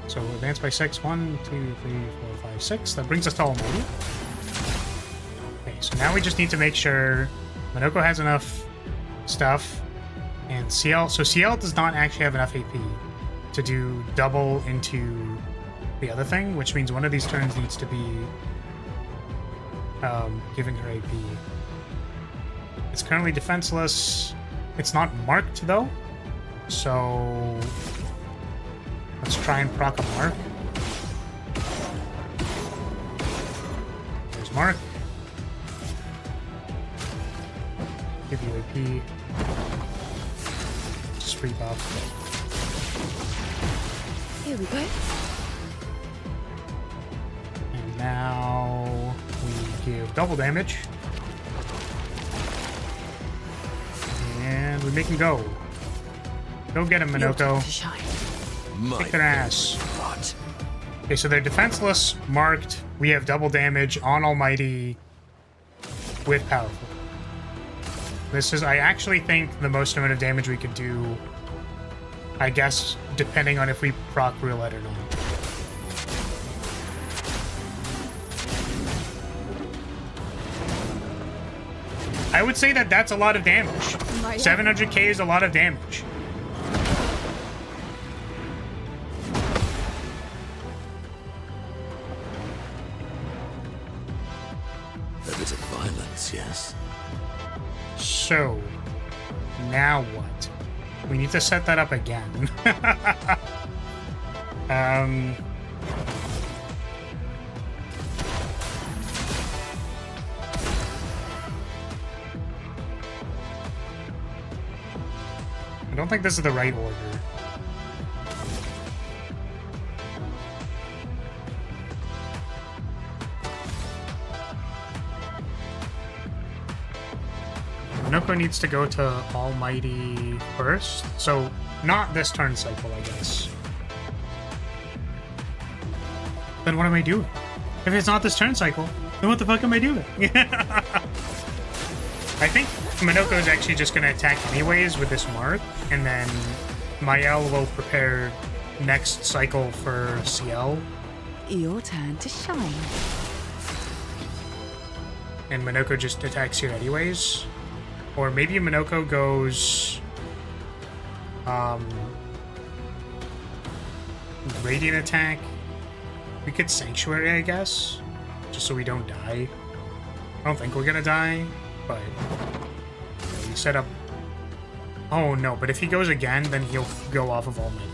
So advance by 6. 1, 2, 3, 4, 5, 6. That brings us to Almighty. Okay, so now we just need to make sure Minoko has enough stuff. And CL, so CL does not actually have enough AP to do double into the other thing, which means one of these turns needs to be giving her AP. It's currently defenseless. It's not marked though, so let's try and proc a mark. There's mark. Give you AP. Just free buff. Here we go. And now we give double damage. And we make him go. Go get him, Your time Minoko. to shine. My Kick their ass. What? Okay, so they're defenseless, marked. We have double damage on Almighty with powerful. This is, I actually think, the most amount of damage we could do, I guess, depending on if we proc Roulette or not. I would say that that's a lot of damage. 700k is a lot of damage. A bit of violence, yes. So, now what? We need to set that up again. I don't think this is the right order. Minoko needs to go to Almighty first, so not this turn cycle, I guess. Then what am I doing? If it's not this turn cycle, then what the fuck am I doing? I think Minoko is actually just going to attack anyways with this mark, and then Mael will prepare next cycle for CL. Your turn to shine. And Minoko just attacks here anyways. Or maybe Minoko goes Radiant attack. We could Sanctuary, I guess. Just so we don't die. I don't think we're gonna die, but we set up. Oh no, but if he goes again, then he'll go off of Almighty.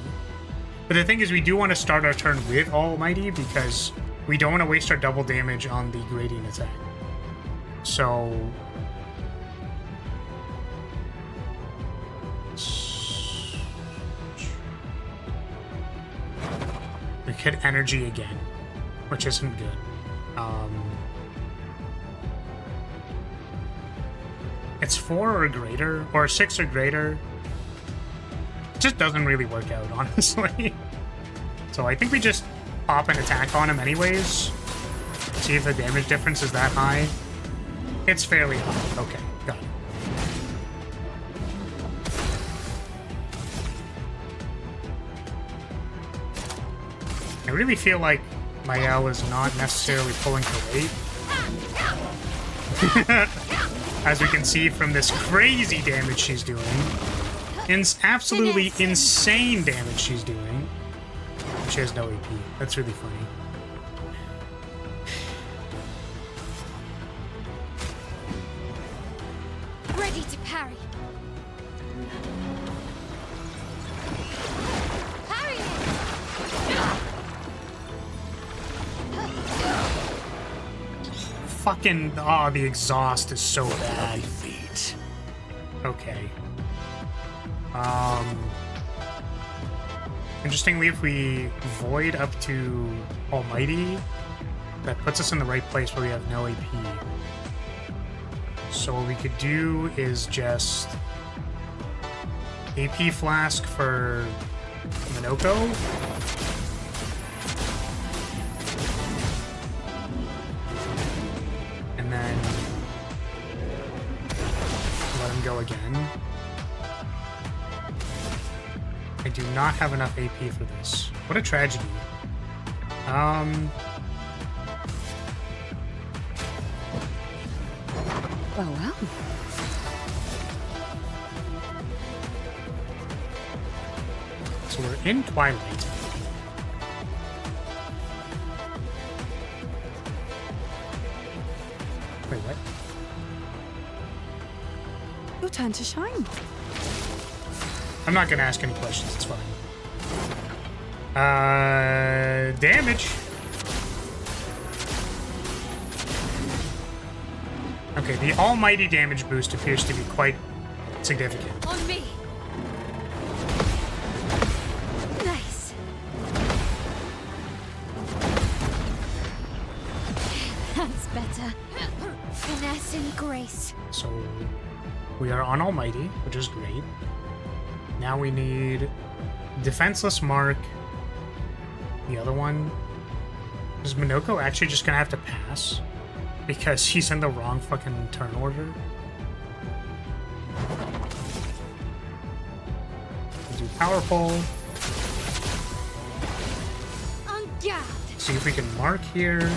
But the thing is, we do want to start our turn with Almighty because we don't want to waste our double damage on the Gradient attack. So we could energy again, which isn't good. It's 4 or greater, or 6 or greater. It just doesn't really work out, honestly. So I think we just pop an attack on him anyways. See if the damage difference is that high. It's fairly high. Okay, got it. I really feel like Mael is not necessarily pulling her weight. As we can see from this crazy damage she's doing. Absolutely insane damage she's doing. She has no AP. That's really funny. Ready to parry. Parry it! Fucking, oh, the exhaust is so bad. Okay. Interestingly, if we void up to Almighty, that puts us in the right place where we have no AP. So what we could do is just AP Flask for Minoko. And then let him go again. I do not have enough AP for this. What a tragedy. Well, well. So we're in Twilight. Wait, what? Your turn to shine. I'm not gonna ask any questions, it's fine. Damage. Okay, the almighty damage boost appears to be quite significant. On me. Nice. That's better. Finesse and grace. So we are on almighty, which is great. Now we need defenseless mark. The other one. Is Minoko actually just gonna have to pass? Because he's in the wrong fucking turn order? We'll do power pole. On guard. See if we can mark here.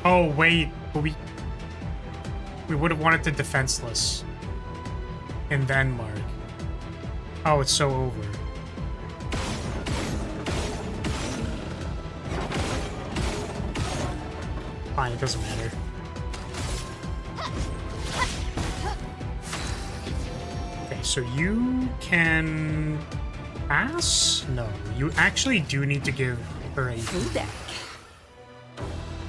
Oh wait, but we would have wanted to defenseless. And then mark. Oh, it's so over. Fine, it doesn't matter. Okay, so you can pass? No, you actually do need to give her a Deck.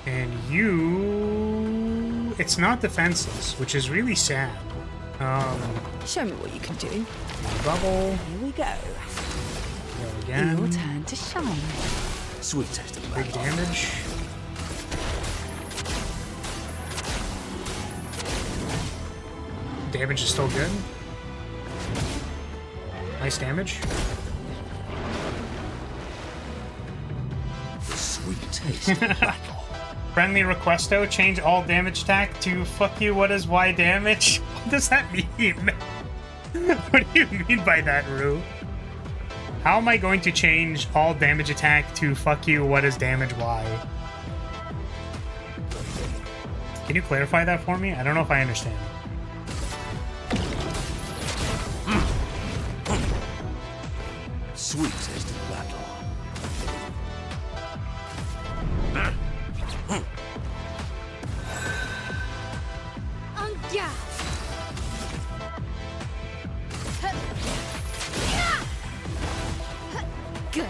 and you... It's not defenseless, which is really sad. Show me what you can do. Bubble. Here we go. Go again. Your turn to shine. Sweet taste of Big battle. damage. Damage is still good. Nice damage. The sweet taste of battle. Friendly requesto, change all damage attack to fuck you, what is Y damage? What does that mean? What do you mean by that, Rue? How am I going to change all damage attack to fuck you, what is damage Y? Can you clarify that for me? I don't know if I understand. Sweet taste of battle. On guard. Good.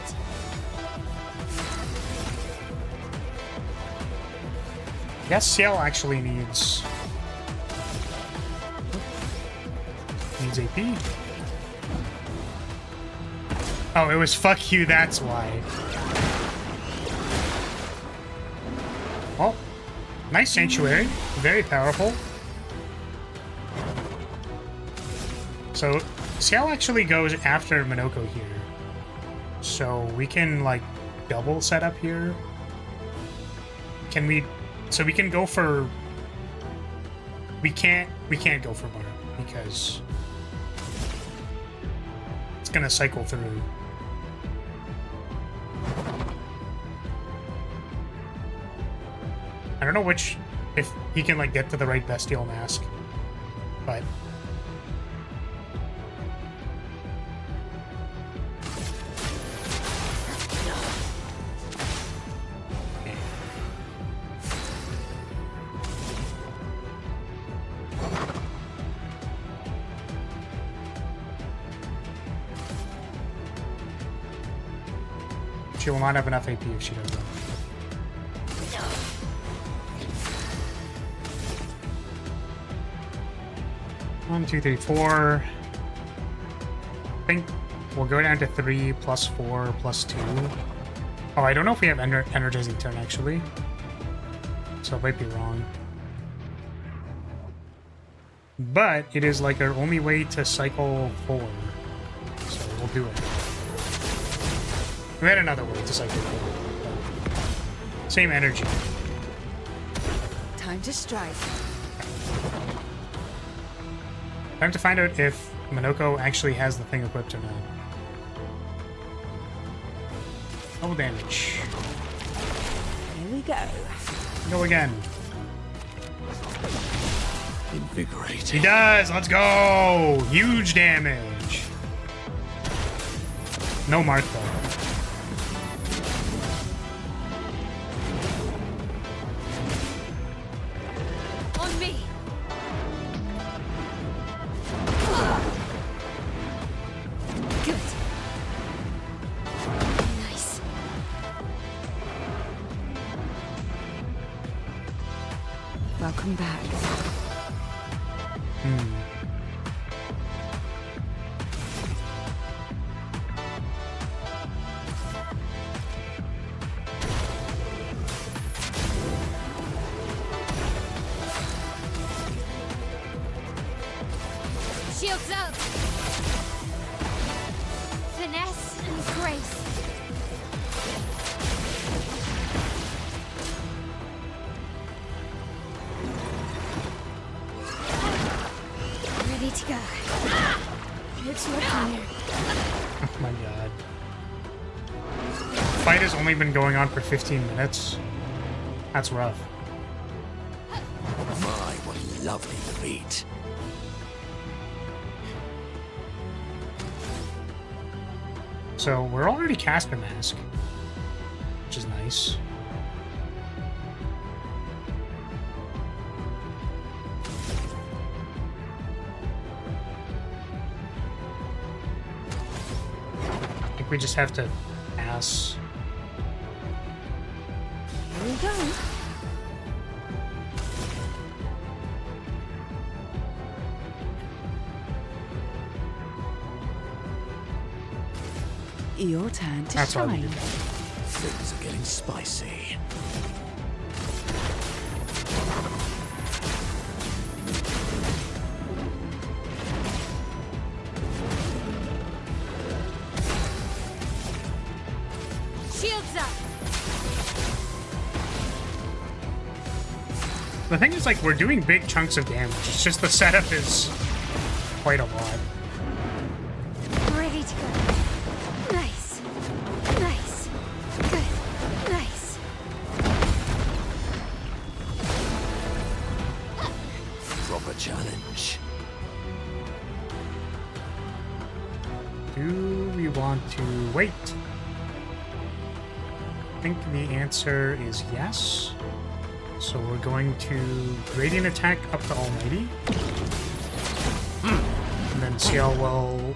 Yes, Ciel actually needs AP. Oh, it was fuck you, that's why. Oh, nice sanctuary. Very powerful. So, Ciel actually goes after Minoko here. So we can, like, double set up here. Can we... So we can go for... We can't go for Barb, because... It's gonna cycle through. I don't know if he can like get to the right bestial mask, but she will not have enough AP if she does that. 1, 2, 3, 4. I think we'll go down to 3 plus 4 plus 2. Oh, I don't know if we have energizing turn actually, so I might be wrong. But it is like our only way to cycle 4, so we'll do it. We had another way to cycle 4. Same energy. Time to strike. Time to find out if Minoko actually has the thing equipped or not. Double damage. Here we go. Go again. Invigorating. He does! Let's go! Huge damage. No mark though. On me. Good. Nice. Welcome back. Shields up. Finesse and grace. Ready to go. It's your turn. Oh my god. The fight has only been going on for 15 minutes. That's rough. My, what a lovely feat. So we're already Caster Mask, which is nice. I think we just have to pass. Here we go. Your turn to That's all we shine. do. Things are getting spicy. Shields up. The thing is, like, we're doing big chunks of damage. It's just the setup is quite a lot. Ready to go. Nice. Nice. Good. Nice. Proper challenge. Do we want to wait? I think the answer is yes. So we're going to Radiant Attack up to Almighty. And then CL will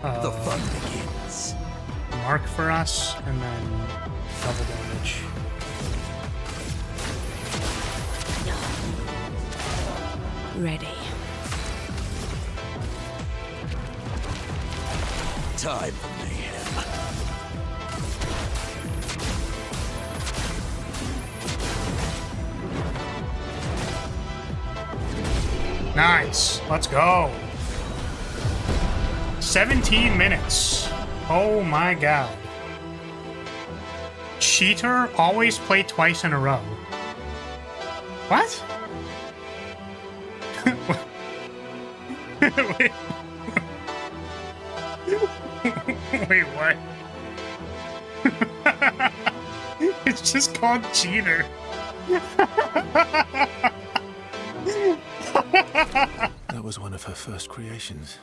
The fun begins. mark for us, and then double damage. Ready. Time for mayhem. Nice. Let's go. 17 minutes. Oh my god. Cheater always play twice in a row. What? Wait. Wait, what? It's just called cheater. That was one of her first creations.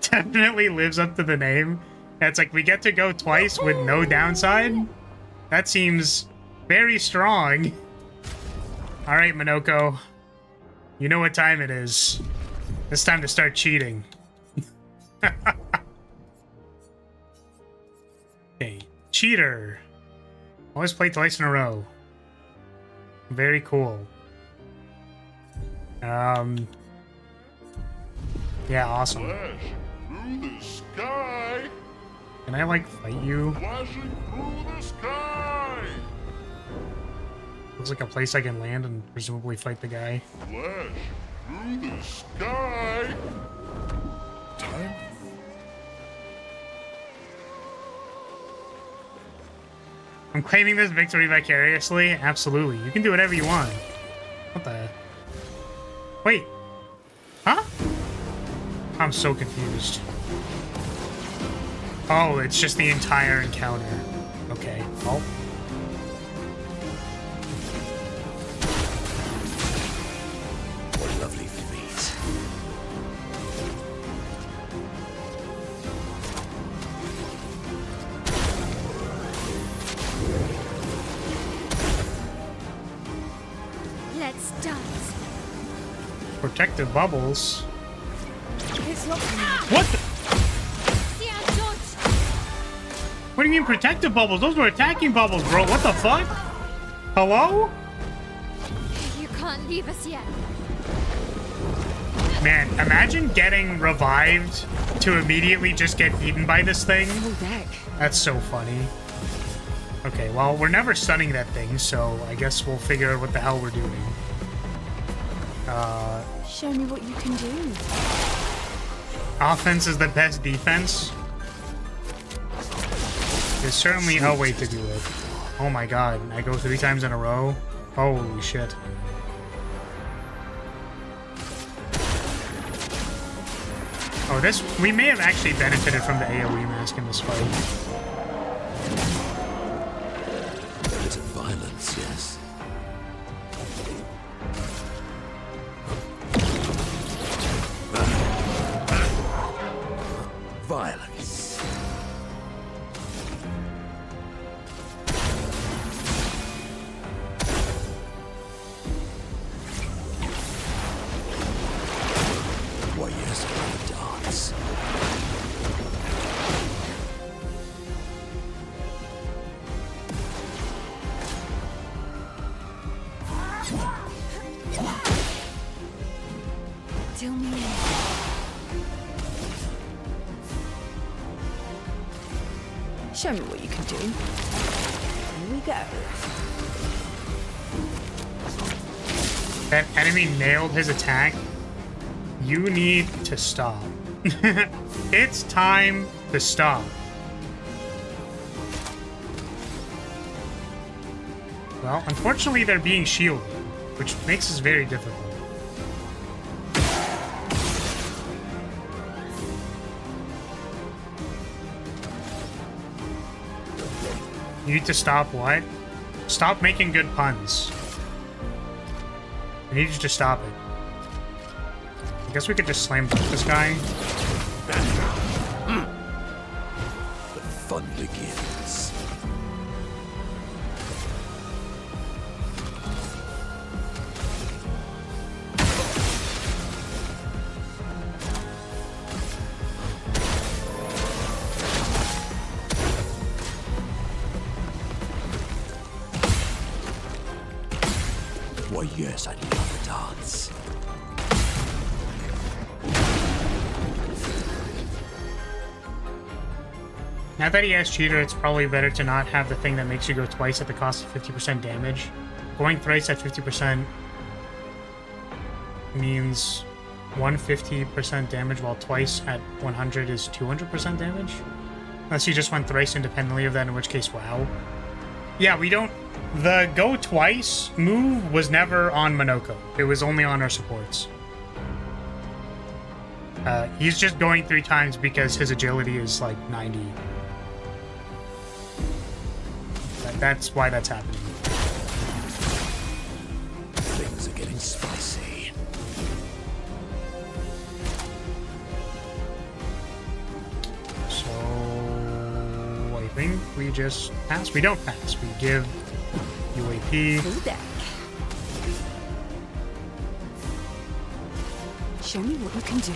Definitely lives up to the name. It's like we get to go twice with no downside. That seems very strong. All right, Minoko. You know what time it is. It's time to start cheating. Okay, cheater. Always play twice in a row. Very cool. Yeah, awesome. Flash through the sky. Can I, like, fight you? Flashing through the sky. Looks like a place I can land and presumably fight the guy. Flash through the sky. Time? I'm claiming this victory vicariously? Absolutely. You can do whatever you want. What the... Wait. Huh? I'm so confused. Oh, it's just the entire encounter. Okay. Oh. What lovely feet. Let's dance. Protective bubbles. It's not. What the... What do you mean protective bubbles? Those were attacking bubbles, bro. What the fuck? Hello? You can't leave us yet. Man, imagine getting revived to immediately just get eaten by this thing. Full deck. That's so funny. Okay, well, we're never stunning that thing, so I guess we'll figure out what the hell we're doing. Show me what you can do. Offense is the best defense. There's certainly a way to do it. Oh my god, I go 3 times in a row? Holy shit. Oh, this... We may have actually benefited from the AoE mask in this fight. A bit of violence, yes. Violence. Why, yes, another dance. Till me in. Show me what you can do. Here we go. That enemy nailed his attack. You need to stop. It's time to stop. Well, unfortunately, they're being shielded, which makes this very difficult. You need to stop what? Stop making good puns. I need you to stop it. I guess we could just slam dunk this guy. The fun begins. Why, yes, I love a dance. Now that he has cheater, it's probably better to not have the thing that makes you go twice at the cost of 50% damage. Going thrice at 50% means 150% damage, while twice at 100 is 200% damage. Unless you just went thrice independently of that, in which case, wow. Yeah, we don't... The go twice move was never on Minoko. It was only on our supports. He's just going 3 times because his agility is like 90. that's why that's happening. Things are getting spicy. So I think we just pass. We don't pass. We give UAP. Who that? Show me what you can do.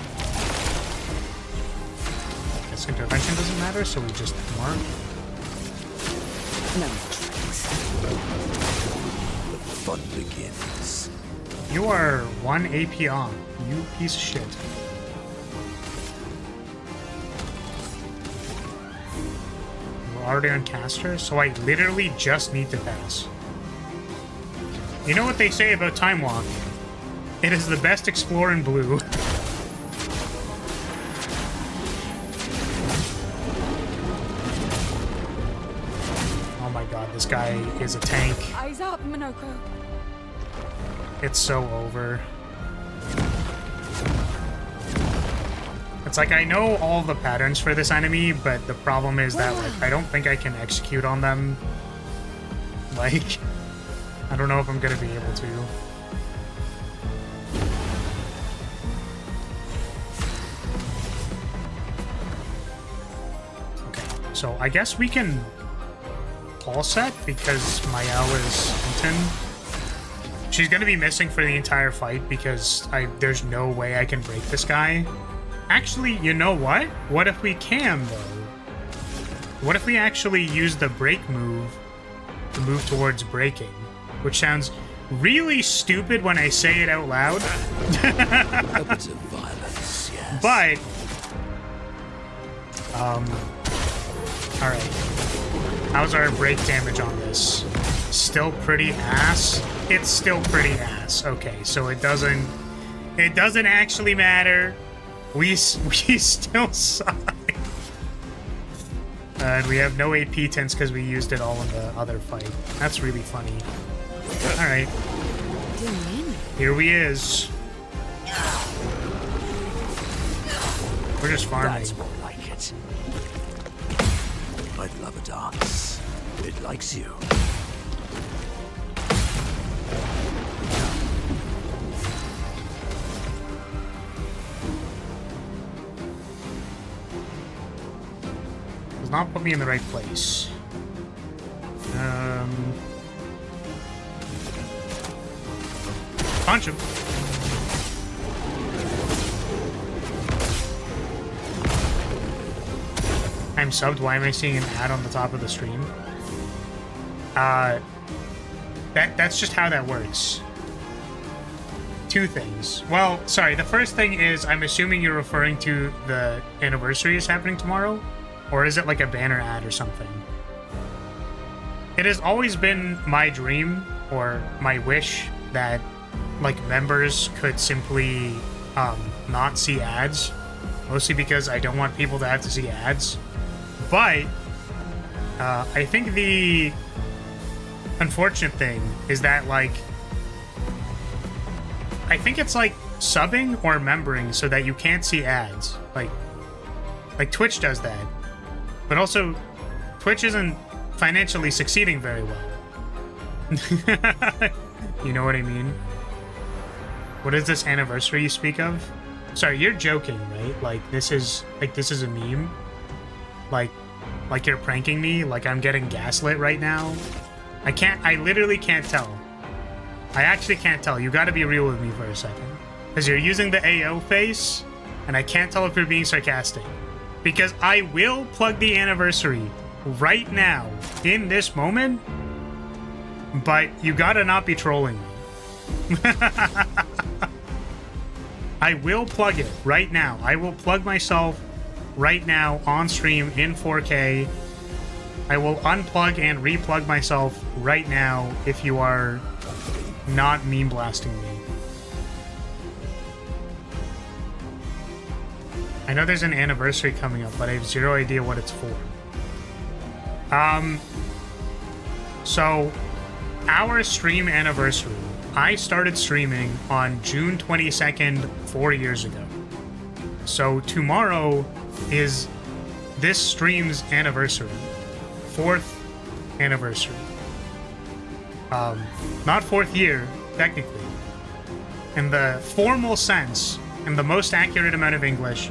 This intervention doesn't matter, so we just ignore. No more tricks. The fun begins. You are 1 AP on. You piece of shit. We're already on caster, so I literally just need to pass. You know what they say about time walk? It is the best explore in blue. Oh my god, this guy is a tank. Eyes up, Minoko. It's so over. It's like I know all the patterns for this enemy, but the problem is that like I don't think I can execute on them. Like, I don't know if I'm gonna be able to. Okay, so I guess we can all set because Mael is Hinton. She's gonna be missing for the entire fight because there's no way I can break this guy. Actually, you know what? What if we can, though? What if we actually use the break move to move towards breaking? Which sounds really stupid when I say it out loud. A bit of violence, yes. But, alright. How's our break damage on this? Still pretty ass? It's still pretty ass. Okay, so it doesn't actually matter. We still suck. And we have no AP tints because we used it all in the other fight. That's really funny. Alright. Here we is. We're just farming. That's more like it. I'd love a dance. It likes you. Does not put me in the right place. Punch him. I'm subbed. Why am I seeing an ad on the top of the stream? That's just how that works. Two things. Well, sorry. The first thing is I'm assuming you're referring to the anniversary is happening tomorrow, or is it like a banner ad or something? It has always been my dream or my wish that like members could simply not see ads, mostly because I don't want people to have to see ads. But I think the unfortunate thing is that like I think it's like subbing or membering so that you can't see ads. Like Twitch does that. But also Twitch isn't financially succeeding very well. You know what I mean? What is this anniversary you speak of? Sorry, you're joking, right? Like this is a meme? Like you're pranking me? Like I'm getting gaslit right now? I literally can't tell. I actually can't tell. You gotta be real with me for a second. Because you're using the AO face, and I can't tell if you're being sarcastic. Because I will plug the anniversary right now, in this moment, but you gotta not be trolling me. I will plug it right now. I will plug myself right now on stream in 4K. I will unplug and replug myself right now if you are not meme blasting me. I know there's an anniversary coming up, but I have zero idea what it's for. So our stream anniversary, I started streaming on June 22nd, 4 years ago. So tomorrow is this stream's anniversary. 4th anniversary. Not 4th year, technically. In the formal sense, in the most accurate amount of English,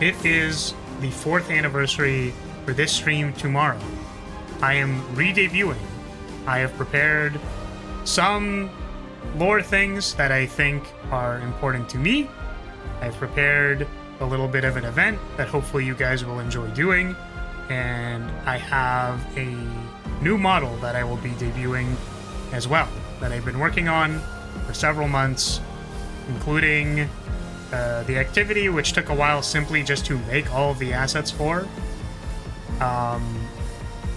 it is the 4th anniversary for this stream tomorrow. I am re-debuting. I have prepared some lore things that I think are important to me. I've prepared a little bit of an event that hopefully you guys will enjoy doing. And I have a new model that I will be debuting as well, that I've been working on for several months, including the activity, which took a while simply just to make all of the assets for.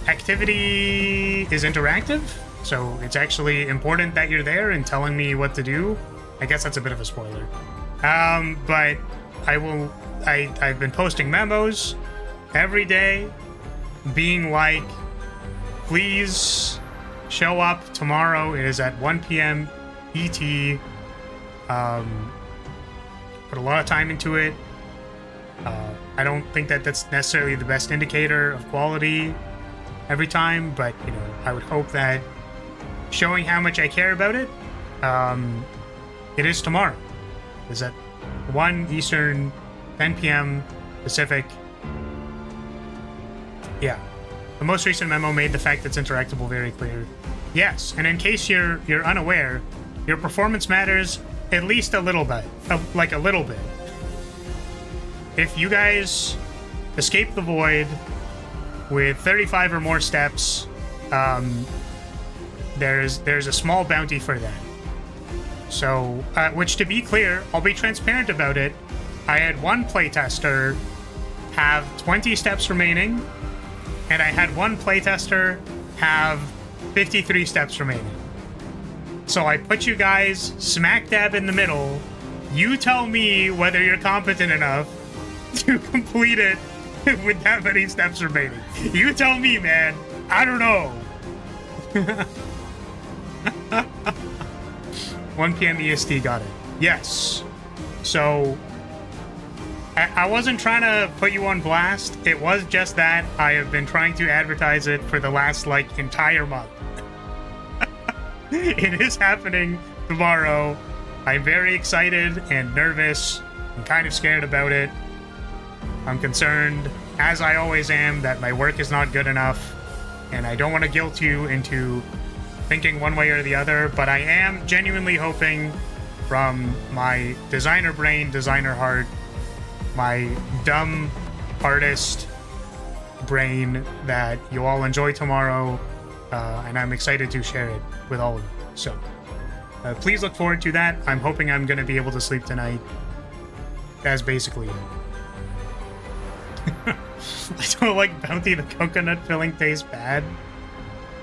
Activity is interactive, so it's actually important that you're there and telling me what to do. I guess that's a bit of a spoiler. But I've been posting memos every day, being like, please show up tomorrow. It is at 1 p.m. ET. Put a lot of time into it. I don't think that that's necessarily the best indicator of quality every time, but, you know, I would hope that showing how much I care about it, it is tomorrow. It's at 1 Eastern, 10 p.m. Pacific. Yeah. The most recent memo made the fact that's interactable very clear. Yes, and in case you're unaware, your performance matters at least a little bit. Like a little bit. If you guys escape the void with 35 or more steps, there's a small bounty for that. So, which, to be clear, I'll be transparent about it. I had one playtester have 20 steps remaining, and I had one playtester have 53 steps remaining. So I put you guys smack dab in the middle. You tell me whether you're competent enough to complete it with that many steps remaining. You tell me, man. I don't know. 1 p.m. EST, got it. Yes. So, I wasn't trying to put you on blast. It was just that I have been trying to advertise it for the last, like, entire month. It is happening tomorrow. I'm very excited and nervous. I'm kind of scared about it. I'm concerned, as I always am, that my work is not good enough, and I don't want to guilt you into thinking one way or the other, but I am genuinely hoping from my designer brain, designer heart, my dumb artist brain, that you all enjoy tomorrow, and I'm excited to share it with all of you. So, please look forward to that. I'm hoping I'm going to be able to sleep tonight. That's basically it. I don't like Bounty. The coconut filling tastes bad.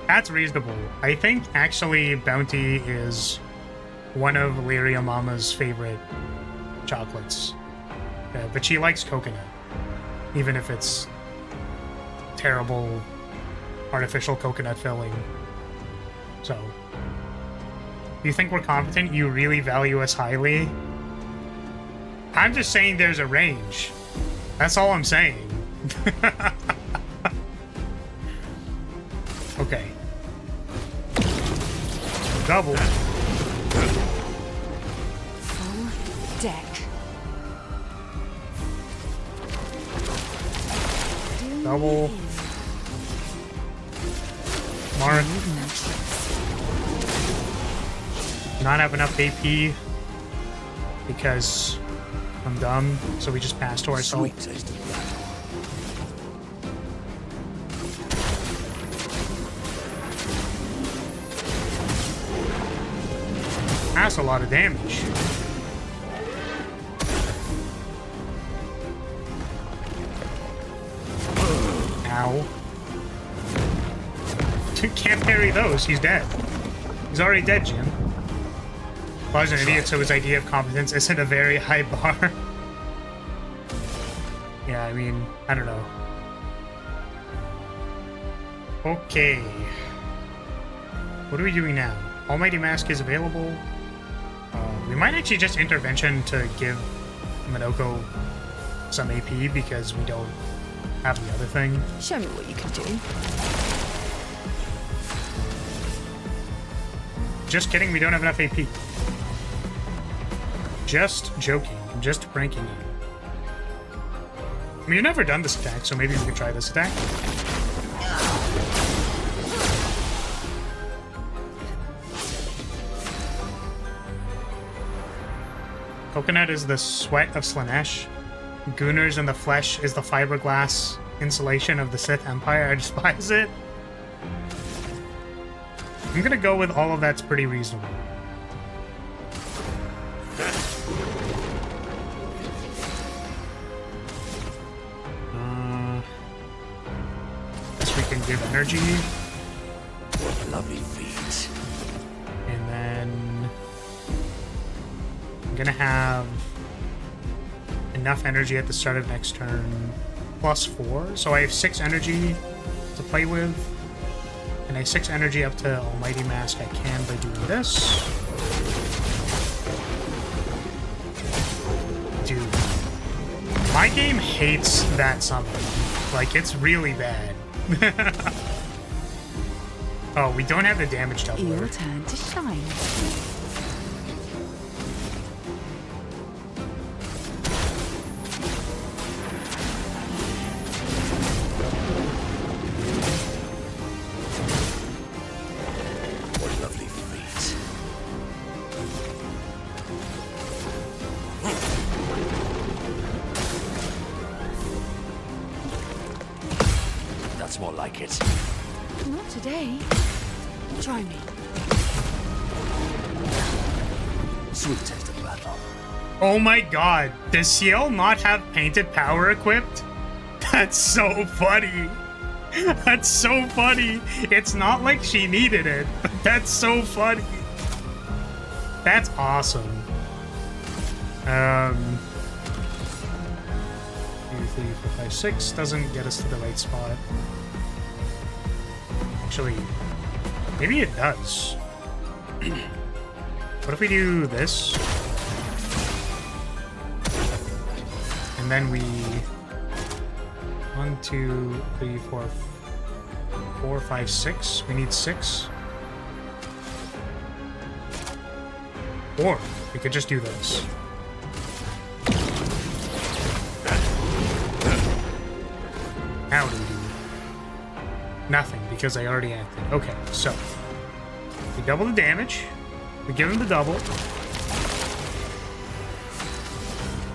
That's reasonable. I think, actually, Bounty is one of Lyria Mama's favorite chocolates. But she likes coconut, even if it's terrible artificial coconut filling. So, you think we're competent? You really value us highly? I'm just saying there's a range. That's all I'm saying. Okay. Double. Full deck. Double. Mark. Not have enough AP because I'm dumb, so we just pass to ourselves. Sweet taste of that. That's a lot of damage. Ow. Can't parry those, he's dead. He's already dead, Jim. Well, he's an idiot, so his idea of competence isn't a very high bar. Yeah, I mean, I don't know. Okay. What are we doing now? Almighty Mask is available. We might actually just intervention to give Minoko some AP because we don't have the other thing. Show me what you can do. Just kidding, we don't have enough AP. Just joking. I'm just pranking you. I mean, you've never done this attack, so maybe we could try this attack. Coconut is the sweat of Slanesh. Gooners in the flesh is the fiberglass insulation of the Sith Empire. I despise it. I'm gonna go with all of that's pretty reasonable. Guess we can give energy. What lovely feet. And then I'm gonna have enough energy at the start of next turn +4. So I have 6 energy to play with. And I have 6 energy up to Almighty Mask I can by doing this. Dude. My game hates that summon. Like, it's really bad. Oh, we don't have the damage doubler. Your turn to shine. What lovely feet. That's more like it. Not today. Try me. Sweet taste of battle. Oh my god, does Ciel not have painted power equipped? That's so funny. That's so funny. It's not like she needed it, but that's so funny. That's awesome. 2, 3, 4, 5, 6 doesn't get us to the right spot. Actually, maybe it does. What if we do this? And then we 1, 2, 3, 4, 4, 5, 6. We need 6. Or we could just do this. How do we do nothing because I already acted. Okay, so we double the damage. We give him the double.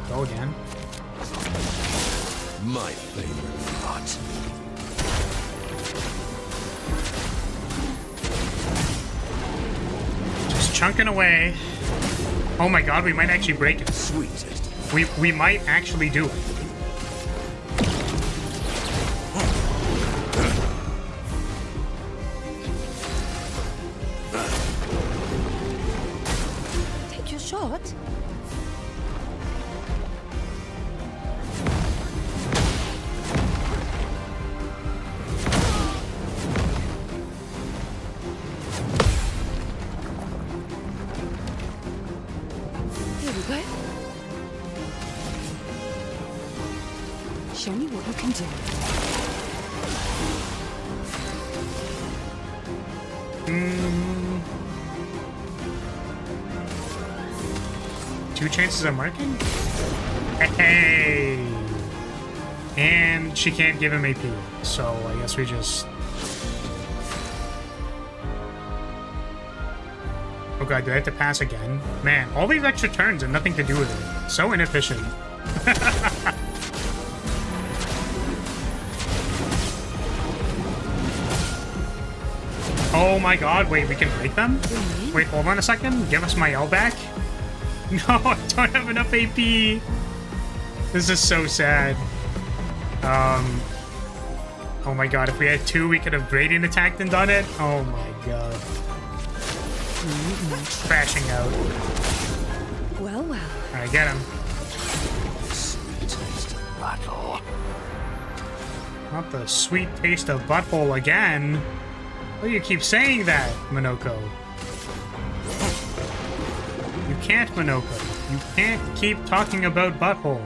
Go again. My favorite part. Just chunking away. Oh my god, we might actually break it. Sweetest. We might actually do it. Take your shot. Here we go. Show me what you can do. Two chances of marking? Hey! And she can't give him AP, so I guess we just... Oh god, do I have to pass again? Man, all these extra turns and nothing to do with it. So inefficient. Oh my god, wait, we can break them? Wait, hold on a second. Give us my L back? No, I don't have enough AP. This is so sad. Oh my god, if we had 2, we could have gradient attacked and done it. Oh my god. Crashing out. Well, well. Alright, get him. Sweet taste of battle. Not the sweet taste of butthole again. Why do you keep saying that, Minoko? You can't, Minoko. You can't keep talking about butthole.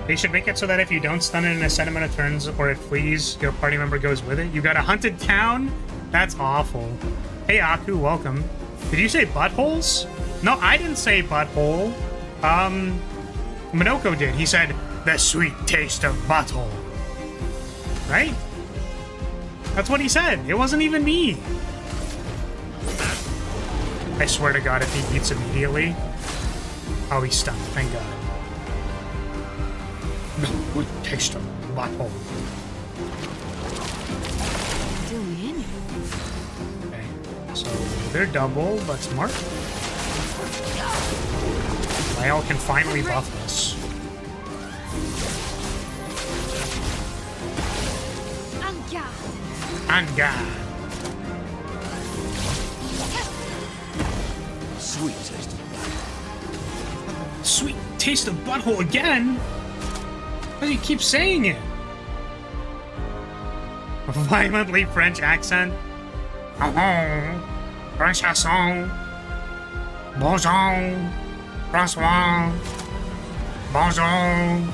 They should make it so that if you don't stun it in a set amount of turns or it flees, your party member goes with it. You got a hunted town? That's awful. Hey, Aku, welcome. Did you say buttholes? No, I didn't say butthole. Minoko did. He said, the sweet taste of butthole. Right? That's what he said. It wasn't even me. I swear to God, if he eats immediately. Oh, he's stunned. Thank God. The sweet taste of butthole. Okay, so they're double, but smart. Lyle can finally buff us. On God. Sweet taste of butthole. Sweet taste of butthole again? Why do you keep saying it? A violently French accent. French accent. Bonjour. François. Bonjour.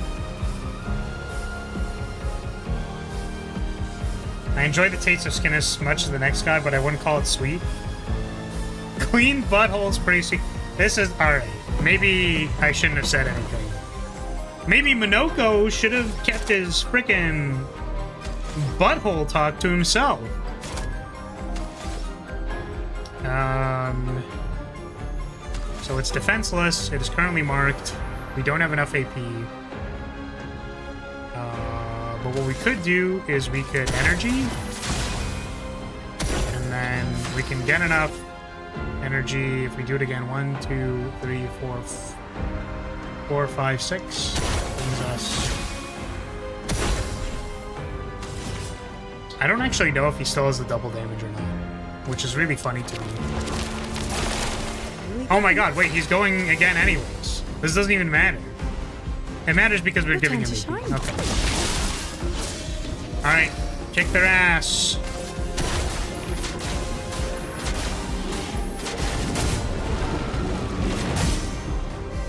I enjoy the taste of skin as much as the next guy, but I wouldn't call it sweet. Clean butthole's pretty sweet. This is alright. Maybe I shouldn't have said anything. Maybe Minoko should have kept his frickin' butthole talk to himself. So it's defenseless. It is currently marked. We don't have enough AP. But what we could do is we could energy. And then we can get enough energy if we do it again. 1, 2, 3, 4, 4, 5, 6. Brings us. I don't actually know if he still has the double damage or not, which is really funny to me. Oh my God! Wait, he's going again anyways. This doesn't even matter. It matters because we're giving him. Okay. All right, kick their ass.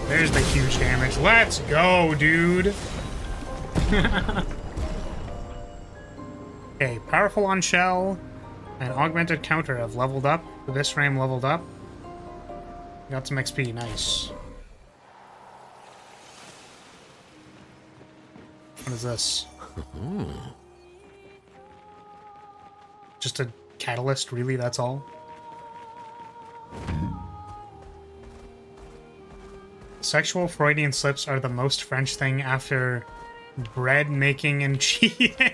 There's the huge damage. Let's go, dude. Okay, powerful on shell and augmented counter have leveled up. This ram leveled up. Got some XP, nice. What is this? Just a catalyst, really, that's all? Sexual Freudian slips are the most French thing after bread making and cheating.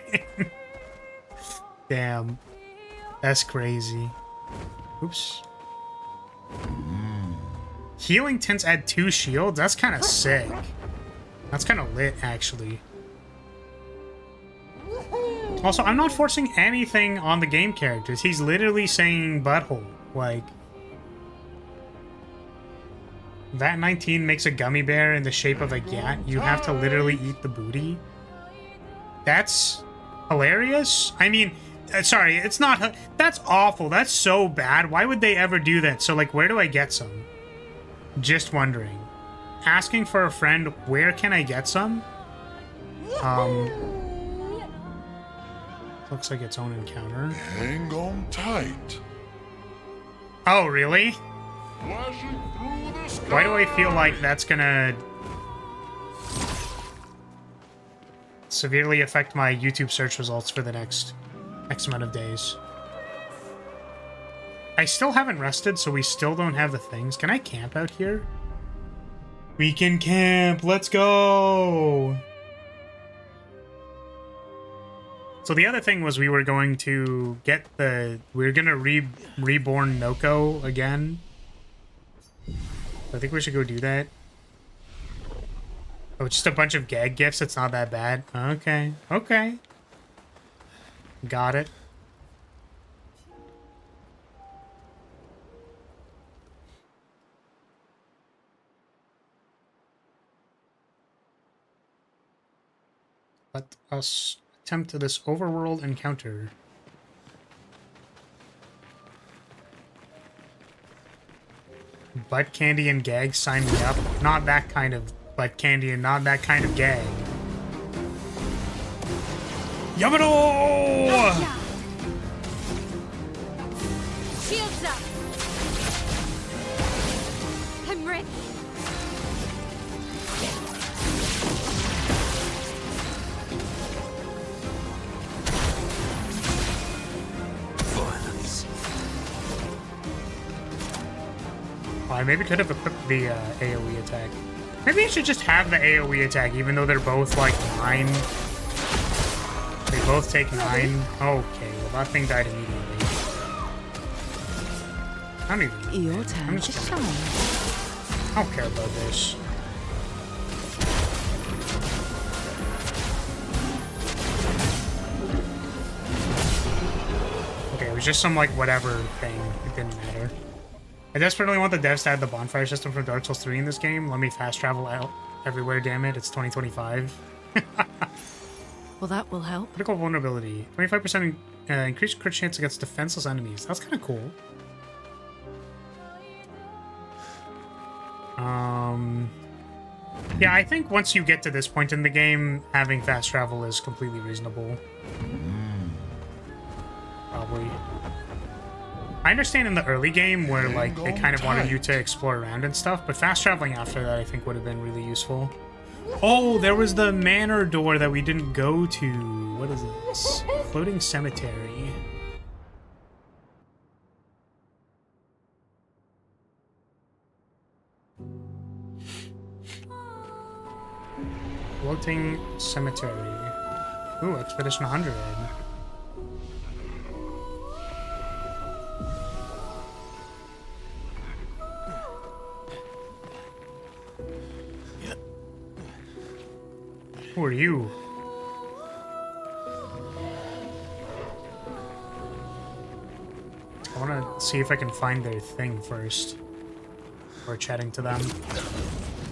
Damn. That's crazy. Oops. Healing tints add 2 shields? That's kind of sick. That's kind of lit, actually. Also, I'm not forcing anything on the game characters. He's literally saying butthole. Like, that 19 makes a gummy bear in the shape of a gat. You have to literally eat the booty. That's hilarious. I mean, sorry, it's not. That's awful. That's so bad. Why would they ever do that? So, like, where do I get some? Just wondering. Asking for a friend, where can I get some? Looks like its own encounter. Hang on tight. Oh, really? Flashing through the sky. Why do I feel like that's gonna severely affect my YouTube search results for the next X amount of days? I still haven't rested, so we still don't have the things. Can I camp out here? We can camp! Let's go! So the other thing was we were going to get the... We were gonna reborn Noko again. I think we should go do that. Oh, just a bunch of gag gifts. It's not that bad. Okay. Okay. Got it. Let us attempt this overworld encounter. Butt candy and gag, sign me up. Not that kind of butt candy and not that kind of gag. Yamado! Shields up! I'm ready. Violence. I maybe could have equipped the AoE attack. Maybe I should just have the AoE attack, even though they're both like 9. They both take 9. Okay, well that thing died immediately. I don't even. Your I'm turn to just shine. I don't care about this. Okay, it was just some like whatever thing. It didn't matter. I desperately want the devs to add the bonfire system from Dark Souls 3 in this game. Let me fast travel out everywhere, damn it. It's 2025. Well, that will help. Critical vulnerability. 25% increased crit chance against defenseless enemies. That's kind of cool. Yeah, I think once you get to this point in the game, having fast travel is completely reasonable. Probably. I understand in the early game where like they kind of wanted you to explore around and stuff, but fast traveling after that I think would have been really useful. Oh, there was the manor door that we didn't go to. What is this? Floating cemetery. Floating cemetery. Ooh, Expedition 100. Who are you? I want to see if I can find their thing first before chatting to them.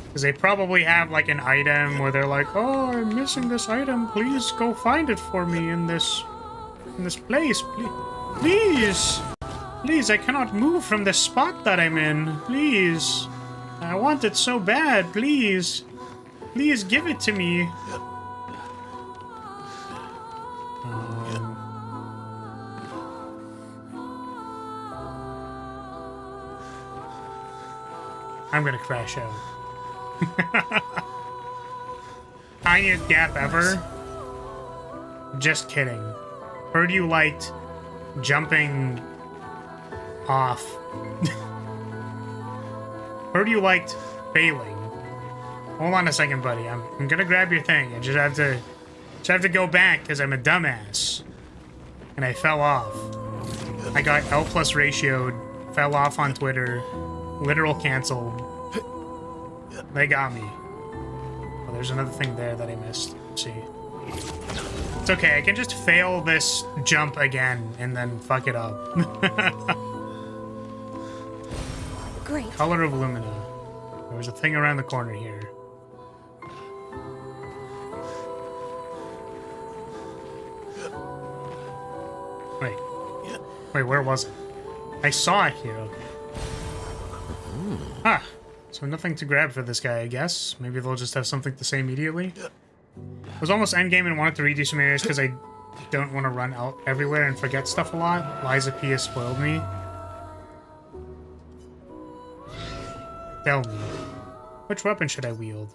Because they probably have like an item where they're like, oh, I'm missing this item. Please go find it for me in this place. Please. Please, I cannot move from the spot that I'm in. Please. I want it so bad. Please. Please give it to me. I'm gonna crash out. Tiniest gap ever? Just kidding. Heard you liked jumping off. Heard you liked failing. Hold on a second, buddy. I'm gonna grab your thing. I just have to go back because I'm a dumbass. And I fell off. I got L+ ratioed, fell off on Twitter, literal canceled. They got me. Oh, there's another thing there that I missed. Let's see. It's okay, I can just fail this jump again and then fuck it up. Great. Color of Lumina. There was a thing around the corner here. Wait, where was it? I saw it here. Okay. Ah, so nothing to grab for this guy, I guess. Maybe they'll just have something to say immediately. I was almost endgame and wanted to redo some areas because I don't want to run out everywhere and forget stuff a lot. Liza P has spoiled me. Tell me. Which weapon should I wield?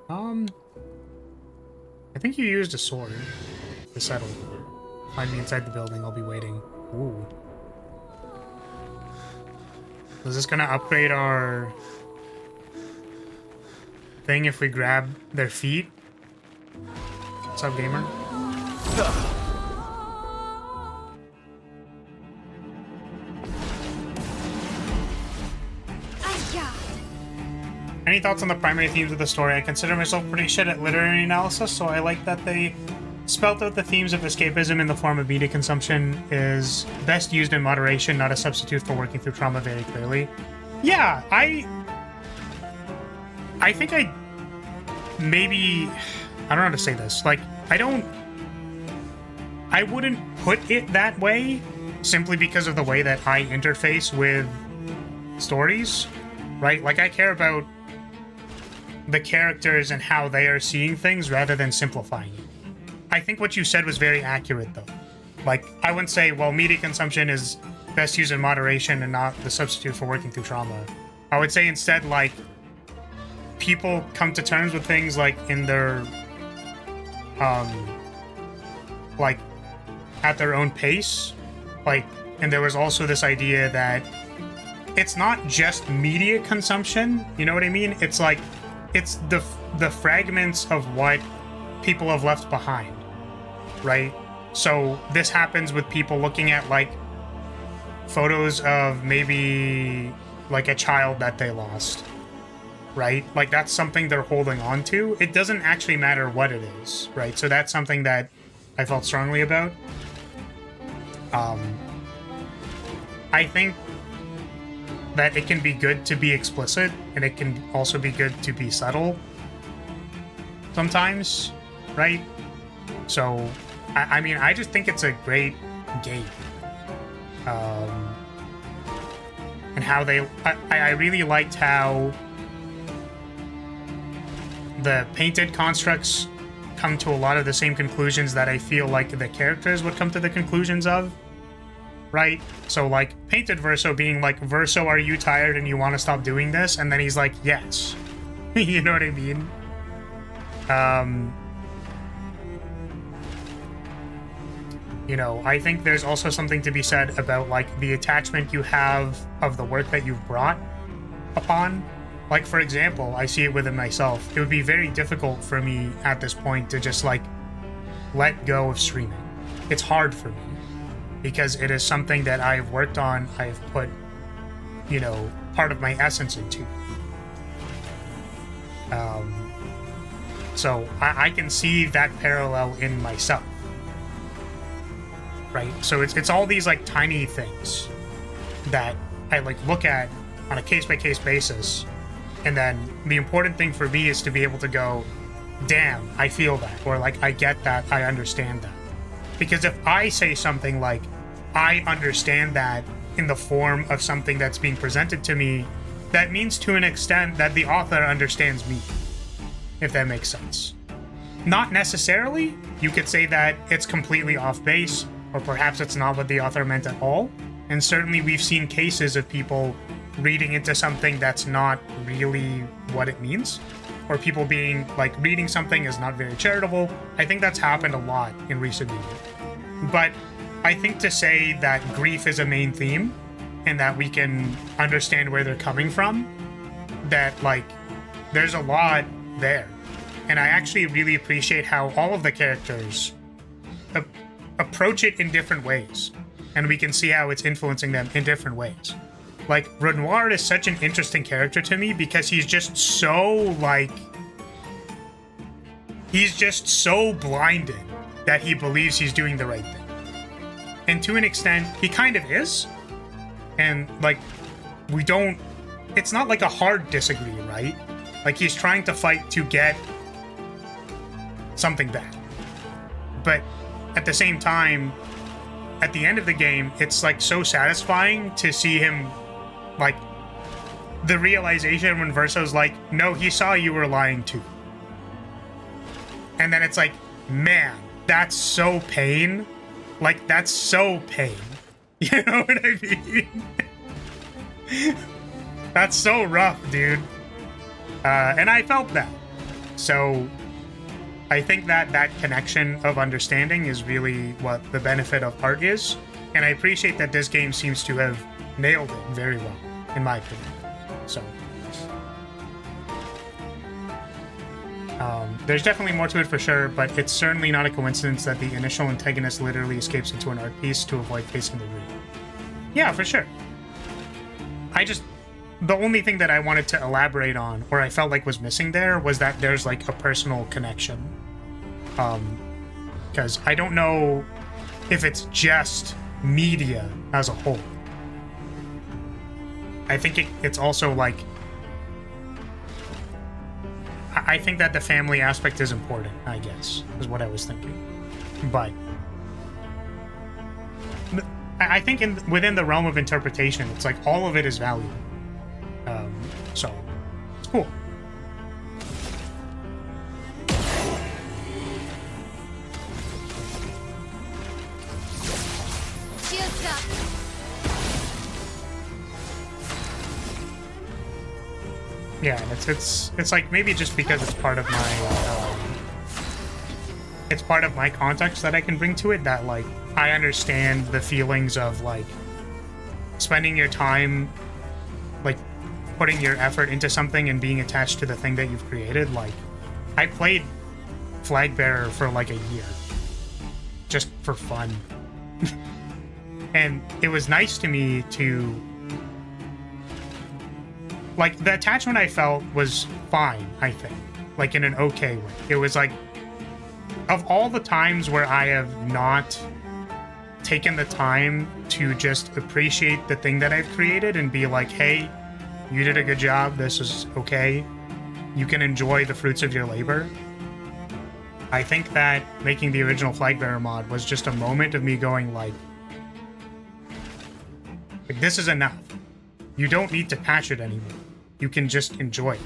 I think you used a sword to settle. Find me inside the building, I'll be waiting. Ooh. Is this gonna upgrade our thing if we grab their feet? What's up, gamer? Any thoughts on the primary themes of the story? I consider myself pretty shit at literary analysis, so I like that they spelt out the themes of escapism in the form of media consumption is best used in moderation, not a substitute for working through trauma very clearly. Yeah, I think I maybe... I don't know how to say this. Like, I wouldn't put it that way simply because of the way that I interface with stories, right? Like, I care about the characters and how they are seeing things rather than simplifying it. I think what you said was very accurate, though. Like, I wouldn't say, well, media consumption is best used in moderation and not the substitute for working through trauma. I would say instead, like, people come to terms with things, like, in their, like, at their own pace. Like, and there was also this idea that it's not just media consumption, you know what I mean? It's like, it's the fragments of what people have left behind, right? So this happens with people looking at, like, photos of maybe, like, a child that they lost, right? Like, that's something they're holding on to. It doesn't actually matter what it is, right? So that's something that I felt strongly about. I think that it can be good to be explicit, and it can also be good to be subtle sometimes, right? So, I mean, I just think it's a great game. And how they... I really liked how the painted constructs come to a lot of the same conclusions that I feel like the characters would come to the conclusions of. Right? So, like, painted Verso being like, Verso, are you tired and you want to stop doing this? And then he's like, yes. You know what I mean? You know, I think there's also something to be said about, like, the attachment you have of the work that you've brought upon. Like, for example, I see it within myself. It would be very difficult for me at this point to just, like, let go of streaming. It's hard for me. Because it is something that I've worked on, I've put, you know, part of my essence into. So I can see that parallel in myself. Right? So it's all these, like, tiny things that I, like, look at on a case-by-case basis. And then the important thing for me is to be able to go, damn, I feel that. Or, like, I get that, I understand that. Because if I say something like, I understand that in the form of something that's being presented to me, that means to an extent that the author understands me, if that makes sense. Not necessarily. You could say that it's completely off base, or perhaps it's not what the author meant at all. And certainly we've seen cases of people reading into something that's not really what it means, or people being like, reading something is not very charitable. I think that's happened a lot in recent media. But I think to say that grief is a main theme and that we can understand where they're coming from, that, like, there's a lot there. And I actually really appreciate how all of the characters approach it in different ways. And we can see how it's influencing them in different ways. Like, Renoir is such an interesting character to me because he's just so, like... He's just so blinded that he believes he's doing the right thing. And to an extent, he kind of is. And, like, we don't... It's not like a hard disagree, right? Like, he's trying to fight to get something back. But at the same time, at the end of the game, it's, like, so satisfying to see him, like, the realization when Verso's like, no, he saw you were lying too. And then it's like, man, that's so pain. Like, that's so pain. You know what I mean? That's so rough, dude. And I felt that. So I think that that connection of understanding is really what the benefit of art is. And I appreciate that this game seems to have nailed it very well, in my opinion. So there's definitely more to it for sure, but it's certainly not a coincidence that the initial antagonist literally escapes into an art piece to avoid facing the real. Yeah, for sure. The only thing that I wanted to elaborate on, or I felt like was missing there, was that there's, like, a personal connection. Because I don't know if it's just media as a whole. I think it's also, like... I think that the family aspect is important, I guess, is what I was thinking. But I think within the realm of interpretation, it's like all of it is valuable. So it's cool. Yeah, and it's like maybe just because it's part of my context that I can bring to it, that like I understand the feelings of like spending your time, like putting your effort into something and being attached to the thing that you've created. Like I played Flag Bearer for like a year just for fun. And it was nice to me to, like, the attachment I felt was fine, I think. Like, in an okay way. It was like, of all the times where I have not taken the time to just appreciate the thing that I've created and be like, hey, you did a good job, this is okay, you can enjoy the fruits of your labor. I think that making the original Flagbearer mod was just a moment of me going like, this is enough. You don't need to patch it anymore. You can just enjoy it.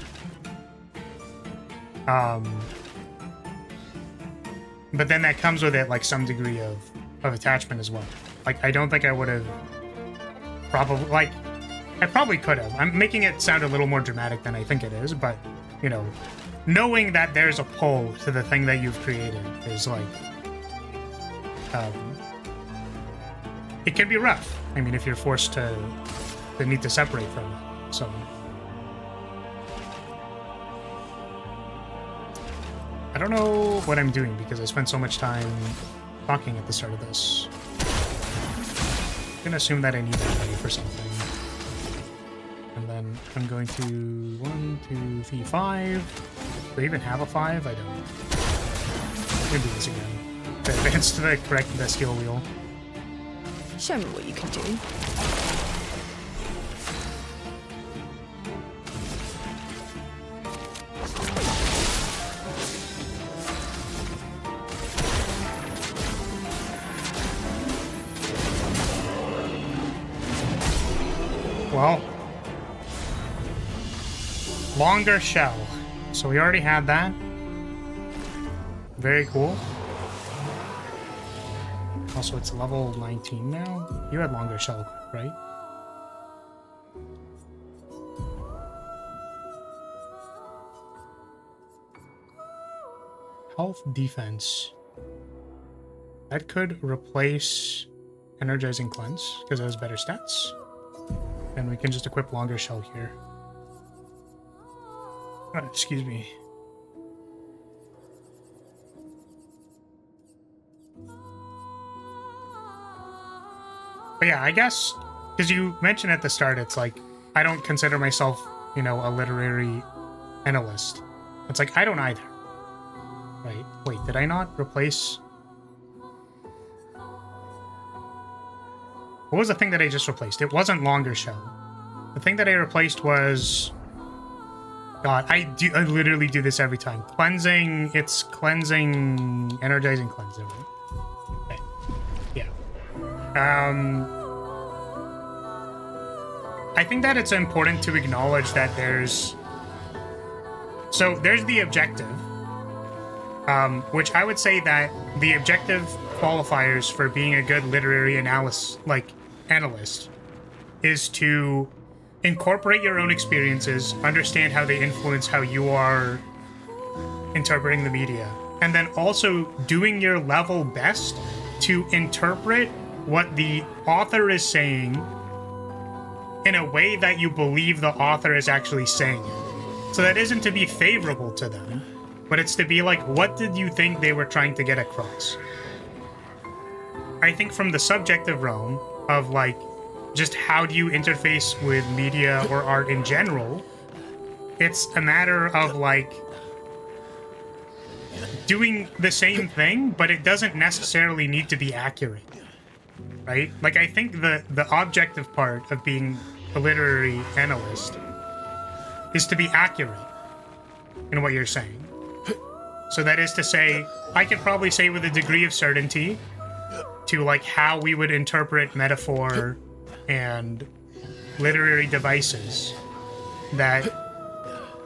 But then that comes with it like some degree of attachment as well. Like I don't think I would have probably, like, I probably could have. I'm making it sound a little more dramatic than I think it is, but you know, knowing that there's a pull to the thing that you've created is like, it can be rough. I mean, if you're forced to need to separate from it. So I don't know what I'm doing because I spent so much time talking at the start of this. I'm gonna assume that I need that money for something. And then I'm going to 1, 2, 3, 5. Do I even have a 5? I don't. I'm gonna do this again. To advance to the correct bestial wheel. Show me what you can do. Well, longer shell. So we already had that. Very cool. Also, it's level 19 now. You had longer shell, right? Health defense. That could replace energizing cleanse because it has better stats. And we can just equip longer shell here. Oh, excuse me. But yeah, I guess, because you mentioned at the start, it's like, I don't consider myself, you know, a literary analyst. It's like, I don't either. Right? Wait, did I not replace... What was the thing that I just replaced? It wasn't longer shell. The thing that I replaced was... God, I literally do this every time. Cleansing, it's cleansing, energizing cleanser, right? Okay. Yeah. I think that it's important to acknowledge that there's... So there's the objective, which I would say that the objective qualifiers for being a good literary analyst is to incorporate your own experiences, understand how they influence how you are interpreting the media, and then also doing your level best to interpret what the author is saying in a way that you believe the author is actually saying it. So that isn't to be favorable to them, but it's to be like, what did you think they were trying to get across? I think from the subjective realm of like, just how do you interface with media or art in general, it's a matter of like doing the same thing, but it doesn't necessarily need to be accurate, right? Like I think the objective part of being a literary analyst is to be accurate in what you're saying. So that is to say, I could probably say with a degree of certainty to like how we would interpret metaphor and literary devices, that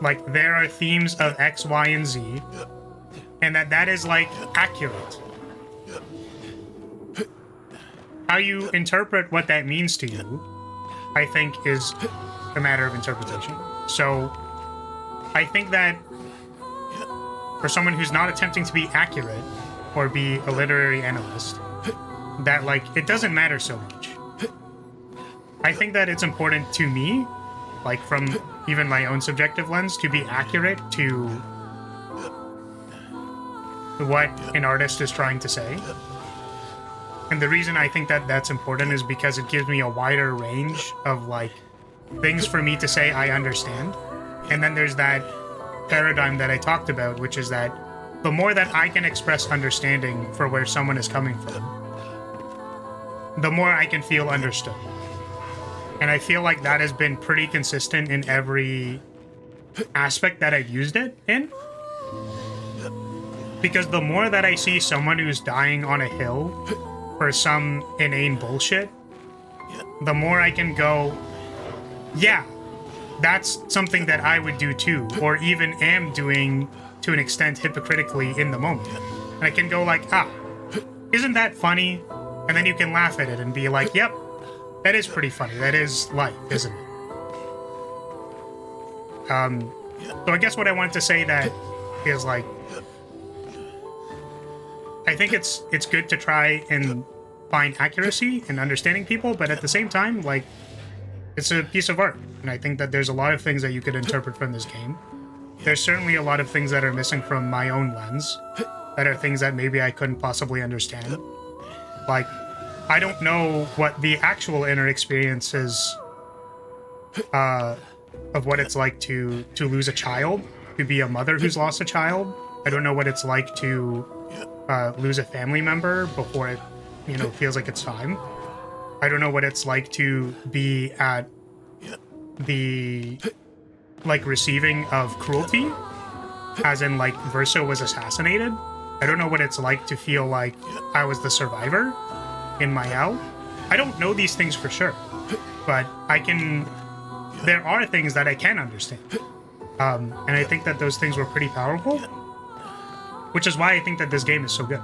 like there are themes of X, Y, and Z, and that is like accurate. How you interpret what that means to you, I think, is a matter of interpretation. So I think that for someone who's not attempting to be accurate or be a literary analyst, that, like, it doesn't matter so much. I think that it's important to me, like, from even my own subjective lens, to be accurate to what an artist is trying to say. And the reason I think that that's important is because it gives me a wider range of, like, things for me to say I understand. And then there's that paradigm that I talked about, which is that the more that I can express understanding for where someone is coming from, the more I can feel understood. And I feel like that has been pretty consistent in every aspect that I've used it in. Because the more that I see someone who's dying on a hill for some inane bullshit, the more I can go, yeah, that's something that I would do too, or even am doing to an extent hypocritically in the moment. And I can go like, isn't that funny? And then you can laugh at it and be like, yep, that is pretty funny. That is life, isn't it? So I guess what I wanted to say that is, like, I think it's good to try and find accuracy in understanding people, but at the same time, like, it's a piece of art. And I think that there's a lot of things that you could interpret from this game. There's certainly a lot of things that are missing from my own lens, that are things that maybe I couldn't possibly understand. Like, I don't know what the actual inner experience is of what it's like to lose a child, to be a mother who's lost a child. I don't know what it's like to lose a family member before it, feels like it's time. I don't know what it's like to be at the, like, receiving of cruelty, as in, like, Verso was assassinated. I don't know what it's like to feel like I was the survivor in Mayel. I don't know these things for sure, but there are things that I can understand. And I think that those things were pretty powerful, which is why I think that this game is so good.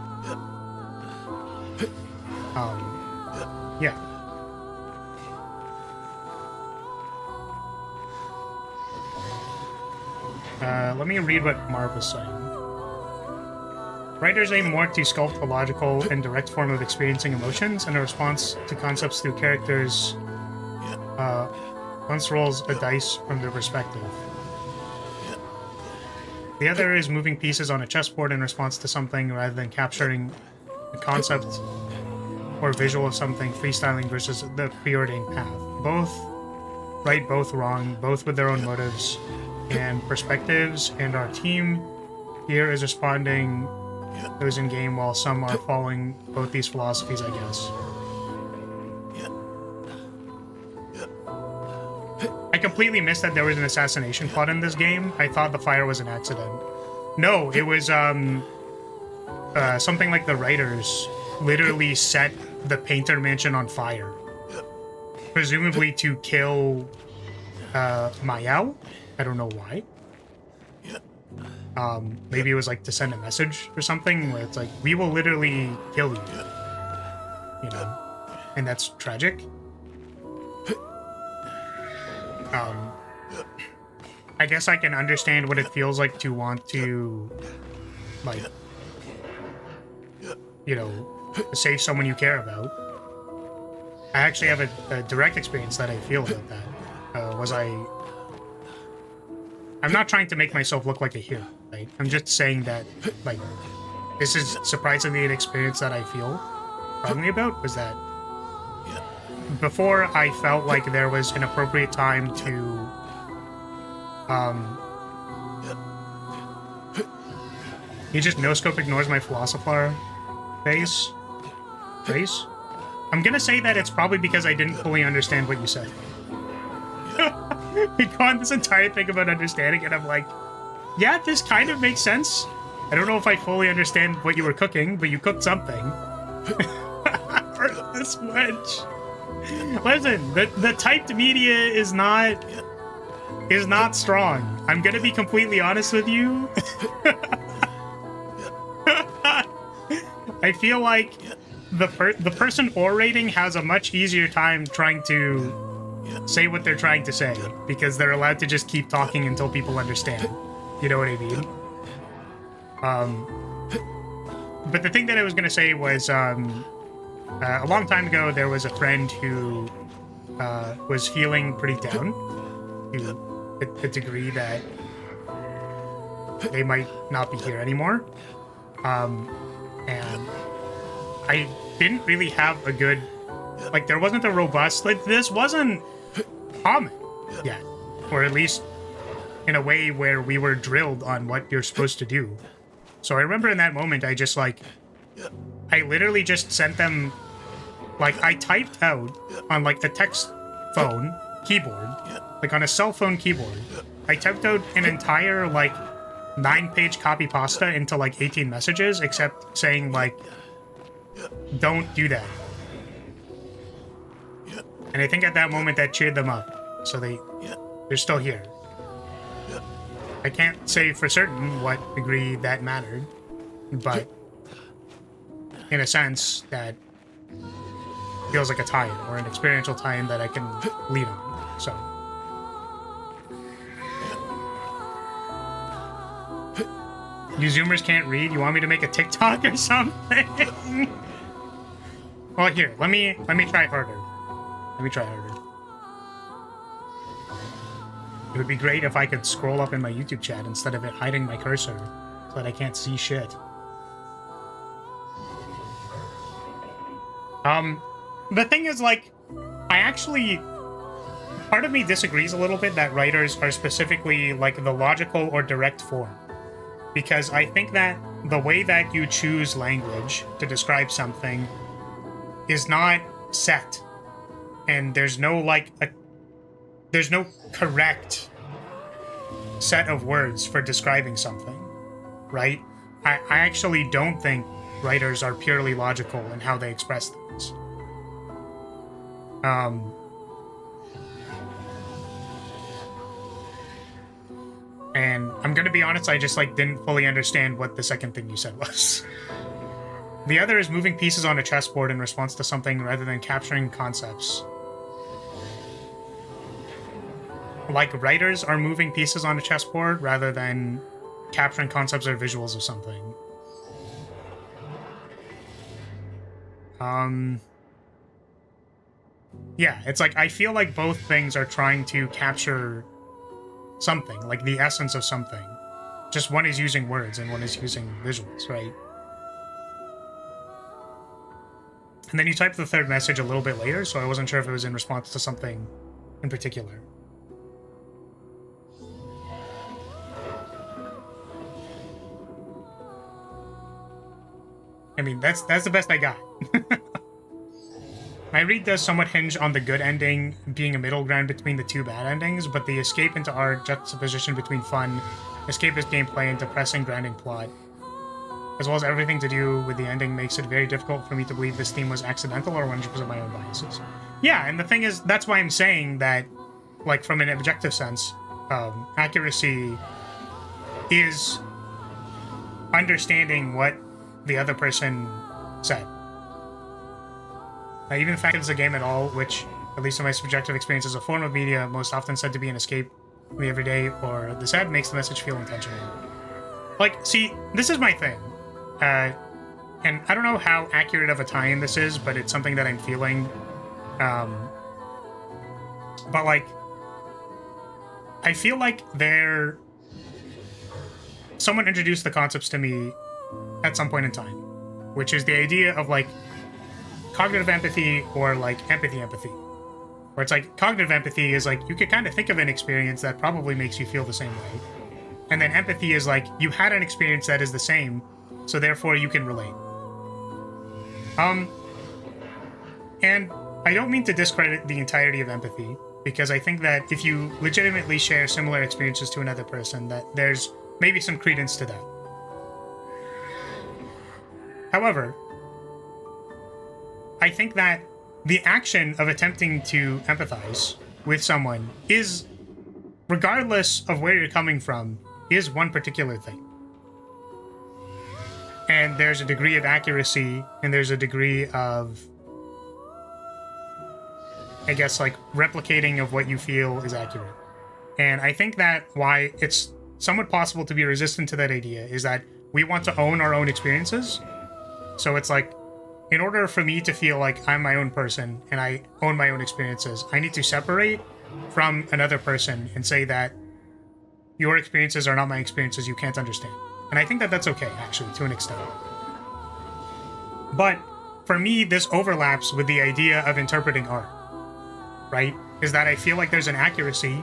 Yeah. Let me read what Marv was saying. Writers aim more to sculpt a logical and direct form of experiencing emotions and a response to concepts through characters. Once rolls a dice from their perspective. The other is moving pieces on a chessboard in response to something rather than capturing the concept or visual of something, freestyling versus the preordained path. Both right, both wrong, both with their own motives and perspectives, and our team here is responding those in game while some are following both these philosophies, I guess. I completely missed that there was an assassination plot in this game. I thought the fire was an accident. No, it was something like the writers literally set the Painter Mansion on fire. Presumably to kill Mayel. I don't know why. Maybe it was like to send a message or something where it's like, we will literally kill you. And that's tragic. I guess I can understand what it feels like to want to, like, save someone you care about. I actually have a direct experience that I feel about that. I'm not trying to make myself look like a hero, right? I'm just saying that, like, this is surprisingly an experience that I feel strongly about, was that before I felt like there was an appropriate time to he just no-scope ignores my philosopher face. I'm gonna say that it's probably because I didn't fully understand what you said. We go on this entire thing about understanding, and I'm like, yeah, this kind of makes sense. I don't know if I fully understand what you were cooking, but you cooked something. For this much. Listen, the typed media is not strong. I'm gonna be completely honest with you. I feel like the person orating has a much easier time trying to say what they're trying to say, because they're allowed to just keep talking until people understand. You know what I mean? But the thing that I was gonna say was, a long time ago, there was a friend who was feeling pretty down to a degree that they might not be here anymore. And I didn't really have a good, like, there wasn't a robust, like, this wasn't common yet, or at least in a way where we were drilled on what you're supposed to do. So I remember in that moment, I just, like, I literally just sent them, like, I typed out on, like, a text phone keyboard, like, on a cell phone keyboard, I typed out an entire, like, 9-page copy pasta into, like, 18 messages, except saying, like, don't do that. And I think at that moment that cheered them up, so they're still here. I can't say for certain what degree that mattered, but in a sense that feels like a tie-in, or an experiential tie-in that I can lean on, so. You Zoomers can't read? You want me to make a TikTok or something? Well, here, let me try harder. Let me try harder. It would be great if I could scroll up in my YouTube chat instead of it hiding my cursor so that I can't see shit. The thing is, like, I actually... Part of me disagrees a little bit that writers are specifically, like, the logical or direct form. Because I think that the way that you choose language to describe something is not set. And there's no, like, there's no correct set of words for describing something, right? I actually don't think writers are purely logical in how they express things. And I'm gonna be honest, I just, like, didn't fully understand what the second thing you said was. The other is moving pieces on a chessboard in response to something rather than capturing concepts. Like, writers are moving pieces on a chessboard rather than capturing concepts or visuals of something. Yeah, it's like, I feel like both things are trying to capture something, like the essence of something. Just one is using words and one is using visuals, right? And then you typed the third message a little bit later, so I wasn't sure if it was in response to something in particular. I mean, that's the best I got. My read does somewhat hinge on the good ending being a middle ground between the two bad endings, but the escape into art, juxtaposition between fun, escapist gameplay, and depressing, grinding plot, as well as everything to do with the ending, makes it very difficult for me to believe this theme was accidental or 100% my own biases. Yeah, and the thing is, that's why I'm saying that, like, from an objective sense, accuracy is understanding what the other person said. Even the fact that it's a game at all, which, at least in my subjective experience, is a form of media most often said to be an escape from the everyday or the sad, makes the message feel intentional. Like, see, this is my thing. And I don't know how accurate of a tie-in this is, but it's something that I'm feeling. But, like, I feel like someone introduced the concepts to me at some point in time, which is the idea of, like, cognitive empathy or, like, empathy. Where it's like, cognitive empathy is like, you could kind of think of an experience that probably makes you feel the same way. And then empathy is like, you had an experience that is the same, so therefore you can relate. And I don't mean to discredit the entirety of empathy, because I think that if you legitimately share similar experiences to another person, that there's maybe some credence to that. However, I think that the action of attempting to empathize with someone is, regardless of where you're coming from, is one particular thing. And there's a degree of accuracy, and there's a degree of I guess, like, replicating of what you feel is accurate. And I think that why it's somewhat possible to be resistant to that idea is that we want to own our own experiences. So it's like, in order for me to feel like I'm my own person and I own my own experiences, I need to separate from another person and say that your experiences are not my experiences, you can't understand. And I think that that's okay, actually, to an extent. But for me, this overlaps with the idea of interpreting art, right? Is that I feel like there's an accuracy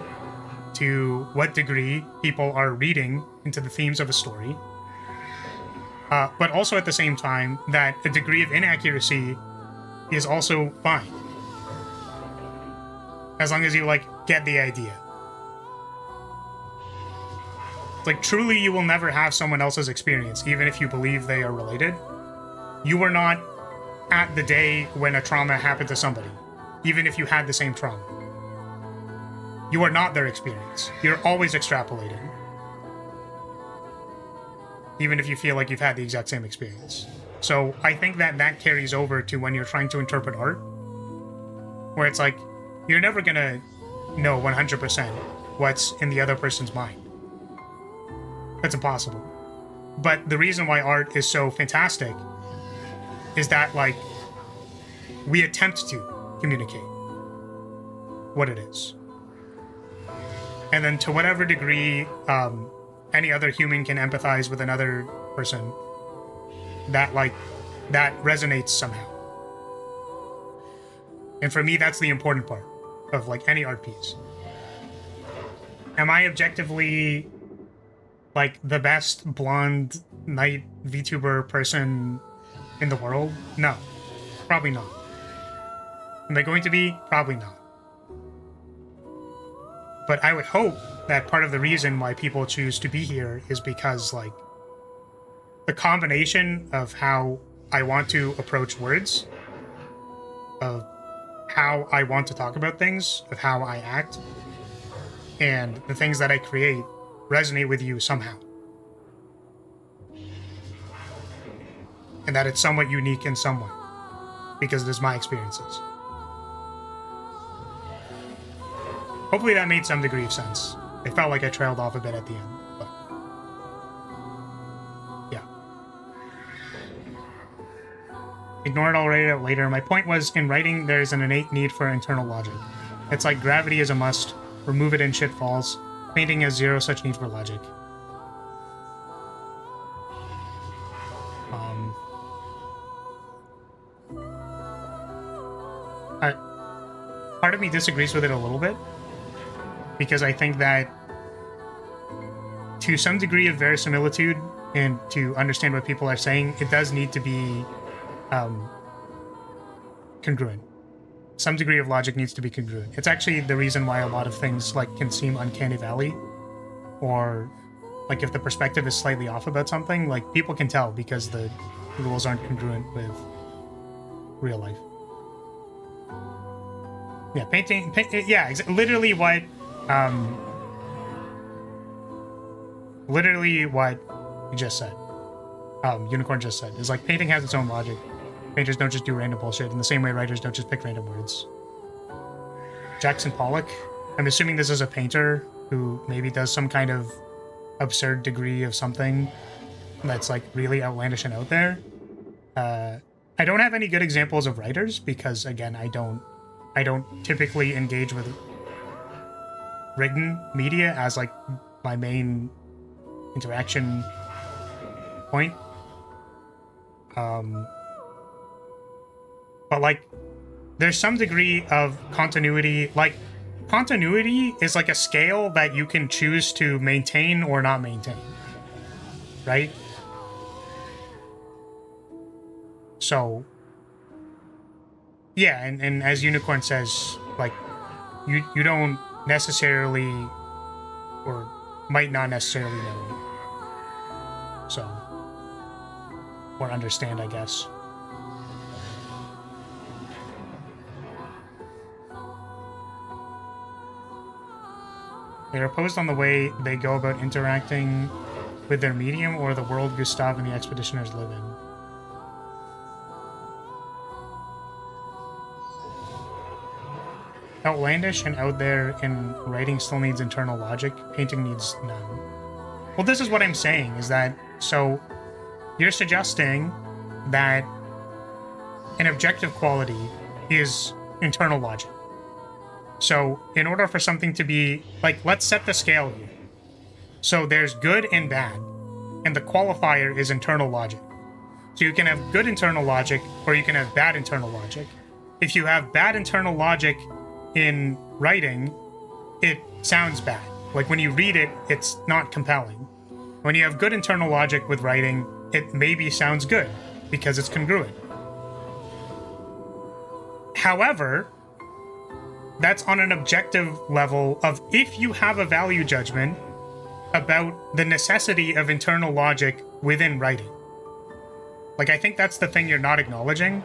to what degree people are reading into the themes of a story. But also at the same time, that a degree of inaccuracy is also fine. As long as you, like, get the idea. Like, truly, you will never have someone else's experience, even if you believe they are related. You were not at the day when a trauma happened to somebody, even if you had the same trauma. You are not their experience. You're always extrapolating. Even if you feel like you've had the exact same experience. So I think that that carries over to when you're trying to interpret art, where it's like, you're never gonna know 100% what's in the other person's mind. That's impossible. But the reason why art is so fantastic is that, like, we attempt to communicate what it is. And then to whatever degree any other human can empathize with another person, that, like, that resonates somehow. And for me, that's the important part of, like, any art piece. Am I objectively, like, the best blonde knight VTuber person in the world? No. Probably not. Am I going to be? Probably not. But I would hope that part of the reason why people choose to be here is because, like, the combination of how I want to approach words, of how I want to talk about things, of how I act, and the things that I create resonate with you somehow. And that it's somewhat unique in some way, because it is my experiences. Hopefully that made some degree of sense. I felt like I trailed off a bit at the end, but yeah. Ignore it already later. My point was, in writing, there is an innate need for internal logic. It's like gravity is a must. Remove it and shit falls. Painting has zero such need for logic. Part of me disagrees with it a little bit, because I think that to some degree of verisimilitude and to understand what people are saying, it does need to be congruent. Some degree of logic needs to be congruent. It's actually the reason why a lot of things, like, can seem uncanny valley, or, like, if the perspective is slightly off about something, like, people can tell because the rules aren't congruent with real life. Yeah, painting yeah, literally what you just said, Unicorn just said, is like, painting has its own logic. Painters don't just do random bullshit in the same way writers don't just pick random words. Jackson Pollock, I'm assuming this is a painter who maybe does some kind of absurd degree of something that's, like, really outlandish and out there. I don't have any good examples of writers because, again, I don't typically engage with written media as, like, my main interaction point. But, like, there's some degree of continuity. Like, continuity is like a scale that you can choose to maintain or not maintain, right? So, yeah, and as Unicorn says, like, you don't necessarily, or might not necessarily know, so, or understand, I guess. They are opposed on the way they go about interacting with their medium or the world Gustav and the expeditioners live in. outlandish and out there, and writing still needs internal logic. Painting needs none. Well, this is what I'm saying, is that, so you're suggesting that an objective quality is internal logic. So in order for something to be, like, let's set the scale here. So there's good and bad, and the qualifier is internal logic. So you can have good internal logic, or you can have bad internal logic. If you have bad internal logic in writing, it sounds bad. Like when you read it, it's not compelling. When you have good internal logic with writing, it maybe sounds good because it's congruent. However, that's on an objective level of if you have a value judgment about the necessity of internal logic within writing. Like, I think that's the thing you're not acknowledging.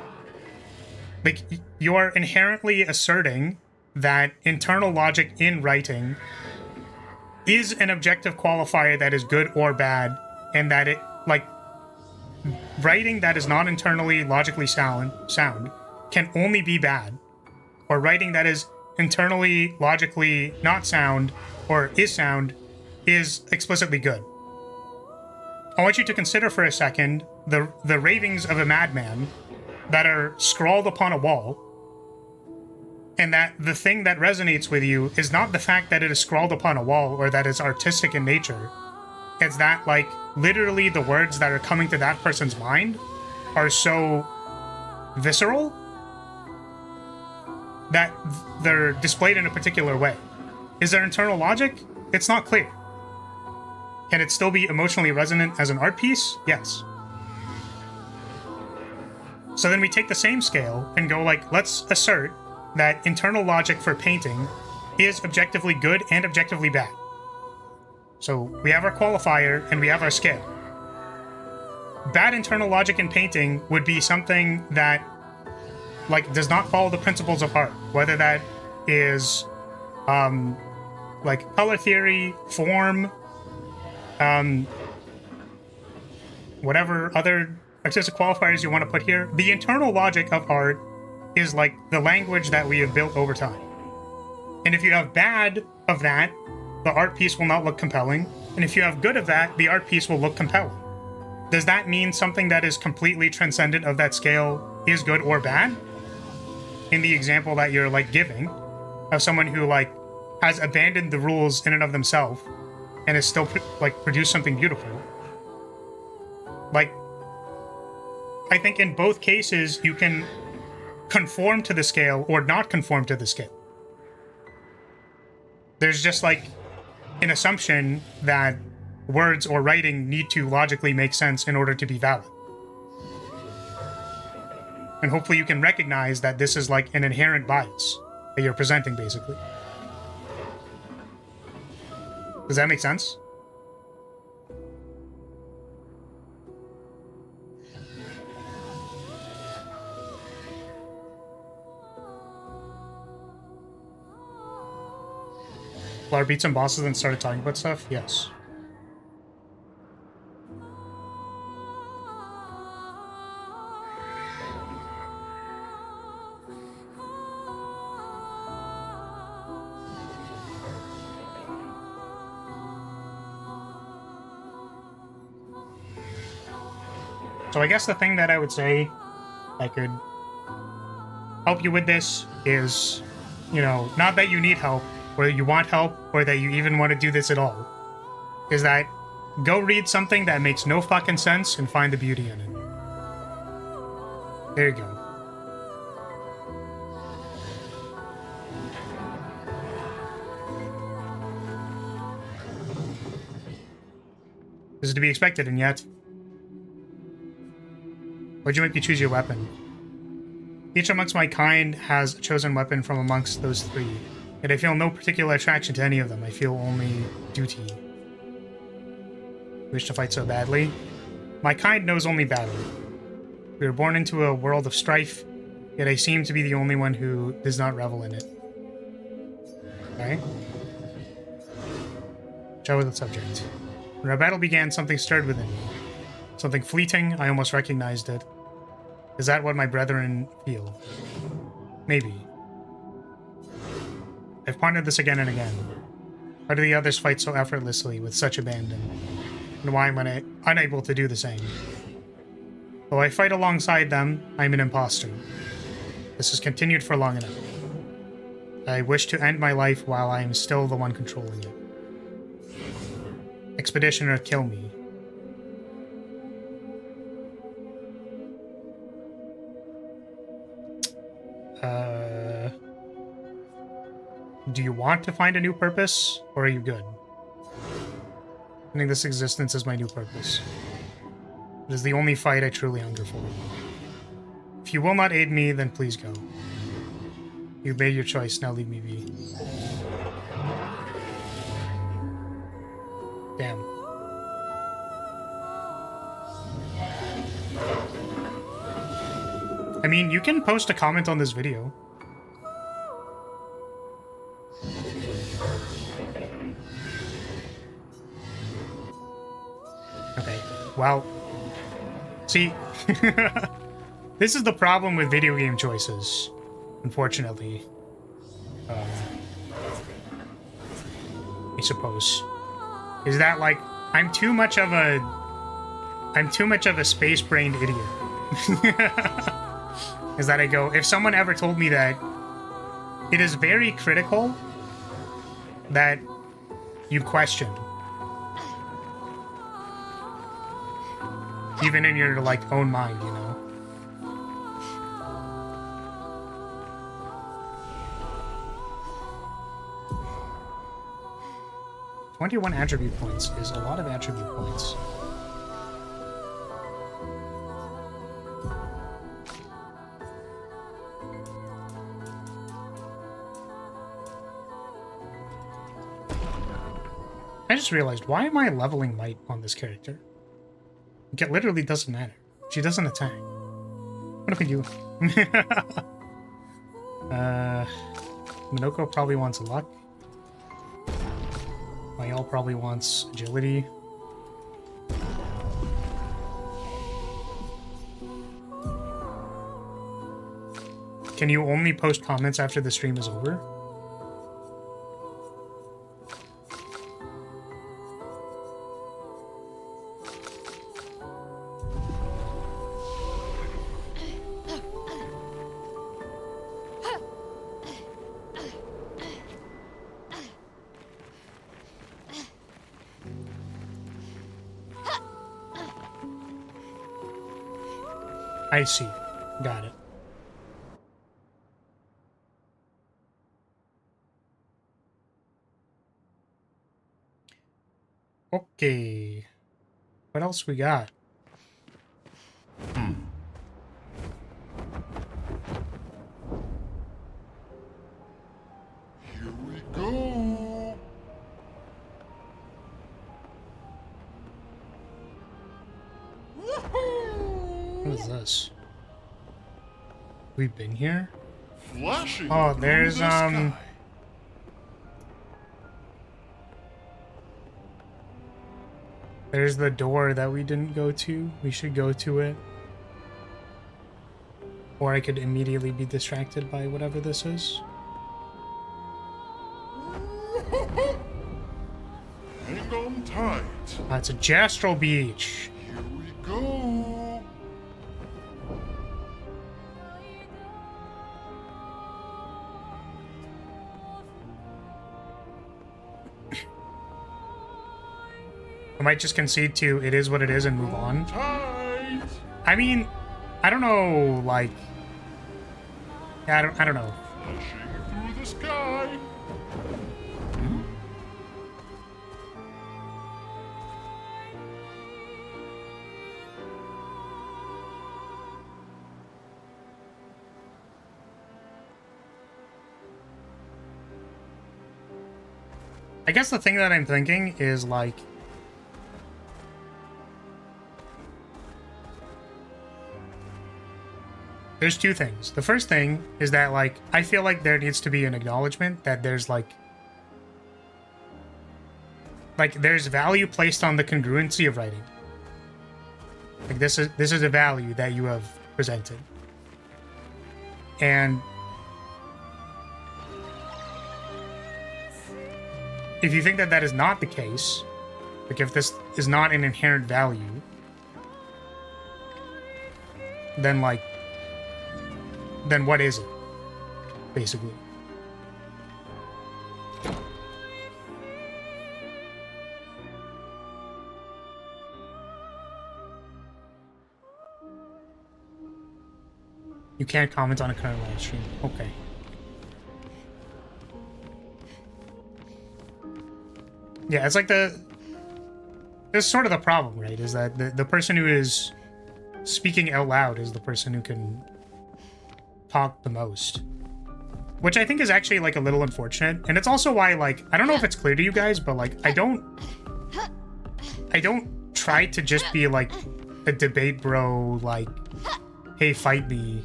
Like, you're inherently asserting that internal logic in writing is an objective qualifier that is good or bad, and that it, like, writing that is not internally logically sound can only be bad, or writing that is internally logically not sound or is sound is explicitly good. I want you to consider for a second the ravings of a madman that are scrawled upon a wall, and that the thing that resonates with you is not the fact that it is scrawled upon a wall or that it's artistic in nature. It's that, like, literally the words that are coming to that person's mind are so visceral that they're displayed in a particular way. Is there internal logic? It's not clear. Can it still be emotionally resonant as an art piece? Yes. So then we take the same scale and go, like, let's assert that internal logic for painting is objectively good and objectively bad. So we have our qualifier and we have our scale. Bad internal logic in painting would be something that, like, does not follow the principles of art, whether that is like color theory, form, whatever other artistic qualifiers you want to put here. The internal logic of art is like the language that we have built over time. And if you have bad of that, the art piece will not look compelling. And if you have good of that, the art piece will look compelling. Does that mean something that is completely transcendent of that scale is good or bad? In the example that you're, like, giving of someone who, like, has abandoned the rules in and of themselves and has still, like, produced something beautiful. Like, I think in both cases you can conform to the scale or not conform to the scale. There's just, like, an assumption that words or writing need to logically make sense in order to be valid. And hopefully you can recognize that this is, like, an inherent bias that you're presenting, basically. Does that make sense? Lar beat some bosses and started talking about stuff? Yes. So I guess the thing that I would say I could help you with this is, you know, not that you need help, or you want help, or that you even want to do this at all, is that go read something that makes no fucking sense and find the beauty in it. There you go. This is to be expected, and yet... Why'd you make me choose your weapon? Each amongst my kind has a chosen weapon from amongst those three, yet I feel no particular attraction to any of them. I feel only duty. Wish to fight so badly? My kind knows only battle. We were born into a world of strife, yet I seem to be the only one who does not revel in it. Okay? Show with the subject. When our battle began, something stirred within me. Something fleeting, I almost recognized it. Is that what my brethren feel? Maybe. I've pondered this again and again. Why do the others fight so effortlessly with such abandon? And why am I unable to do the same? Though I fight alongside them, I'm an imposter. This has continued for long enough. I wish to end my life while I am still the one controlling it. Expeditioner, kill me. Do you want to find a new purpose, or are you good? I think this existence is my new purpose. It is the only fight I truly hunger for. If you will not aid me, then please go. You made your choice, now leave me be. Damn. I mean, you can post a comment on this video. Okay, well, see, this is the problem with video game choices, unfortunately. I suppose. Is that, like, I'm too much of a space-brained idiot. Is that I go, if someone ever told me that it is very critical that you question, even in your, like, own mind, you know? "21 attribute points is a lot of attribute points. I just realized, why am I leveling might on this character? It literally doesn't matter. She doesn't attack. What can you? Minoko probably wants luck. Mayal probably wants agility. Can you only post comments after the stream is over? I see. Got it. Okay. What else we got? Here we go. What is this? We've been here? Flashing Oh, through there's, the sky. There's the door that we didn't go to. We should go to it. Or I could immediately be distracted by whatever this is. Hang on tight. It's a Jastral Beach. Here we go. I might just concede to it is what it is and move on. Tight. I mean, I don't know, like... I don't know. Flashing through the sky. I guess the thing that I'm thinking is, like... There's two things. The first thing is that, like, I feel like there needs to be an acknowledgement that there's, like, there's value placed on the congruency of writing. Like, this is a value that you have presented. And if you think that that is not the case, like if this is not an inherent value, then like, then what is it, basically? You can't comment on a current live stream. Okay. Yeah, it's like this is sort of the problem, right? Is that the person who is speaking out loud is the person who can talk the most. Which I think is actually like a little unfortunate. And it's also why, like, I don't know if it's clear to you guys, but like I don't try to just be like a debate bro, like, hey, fight me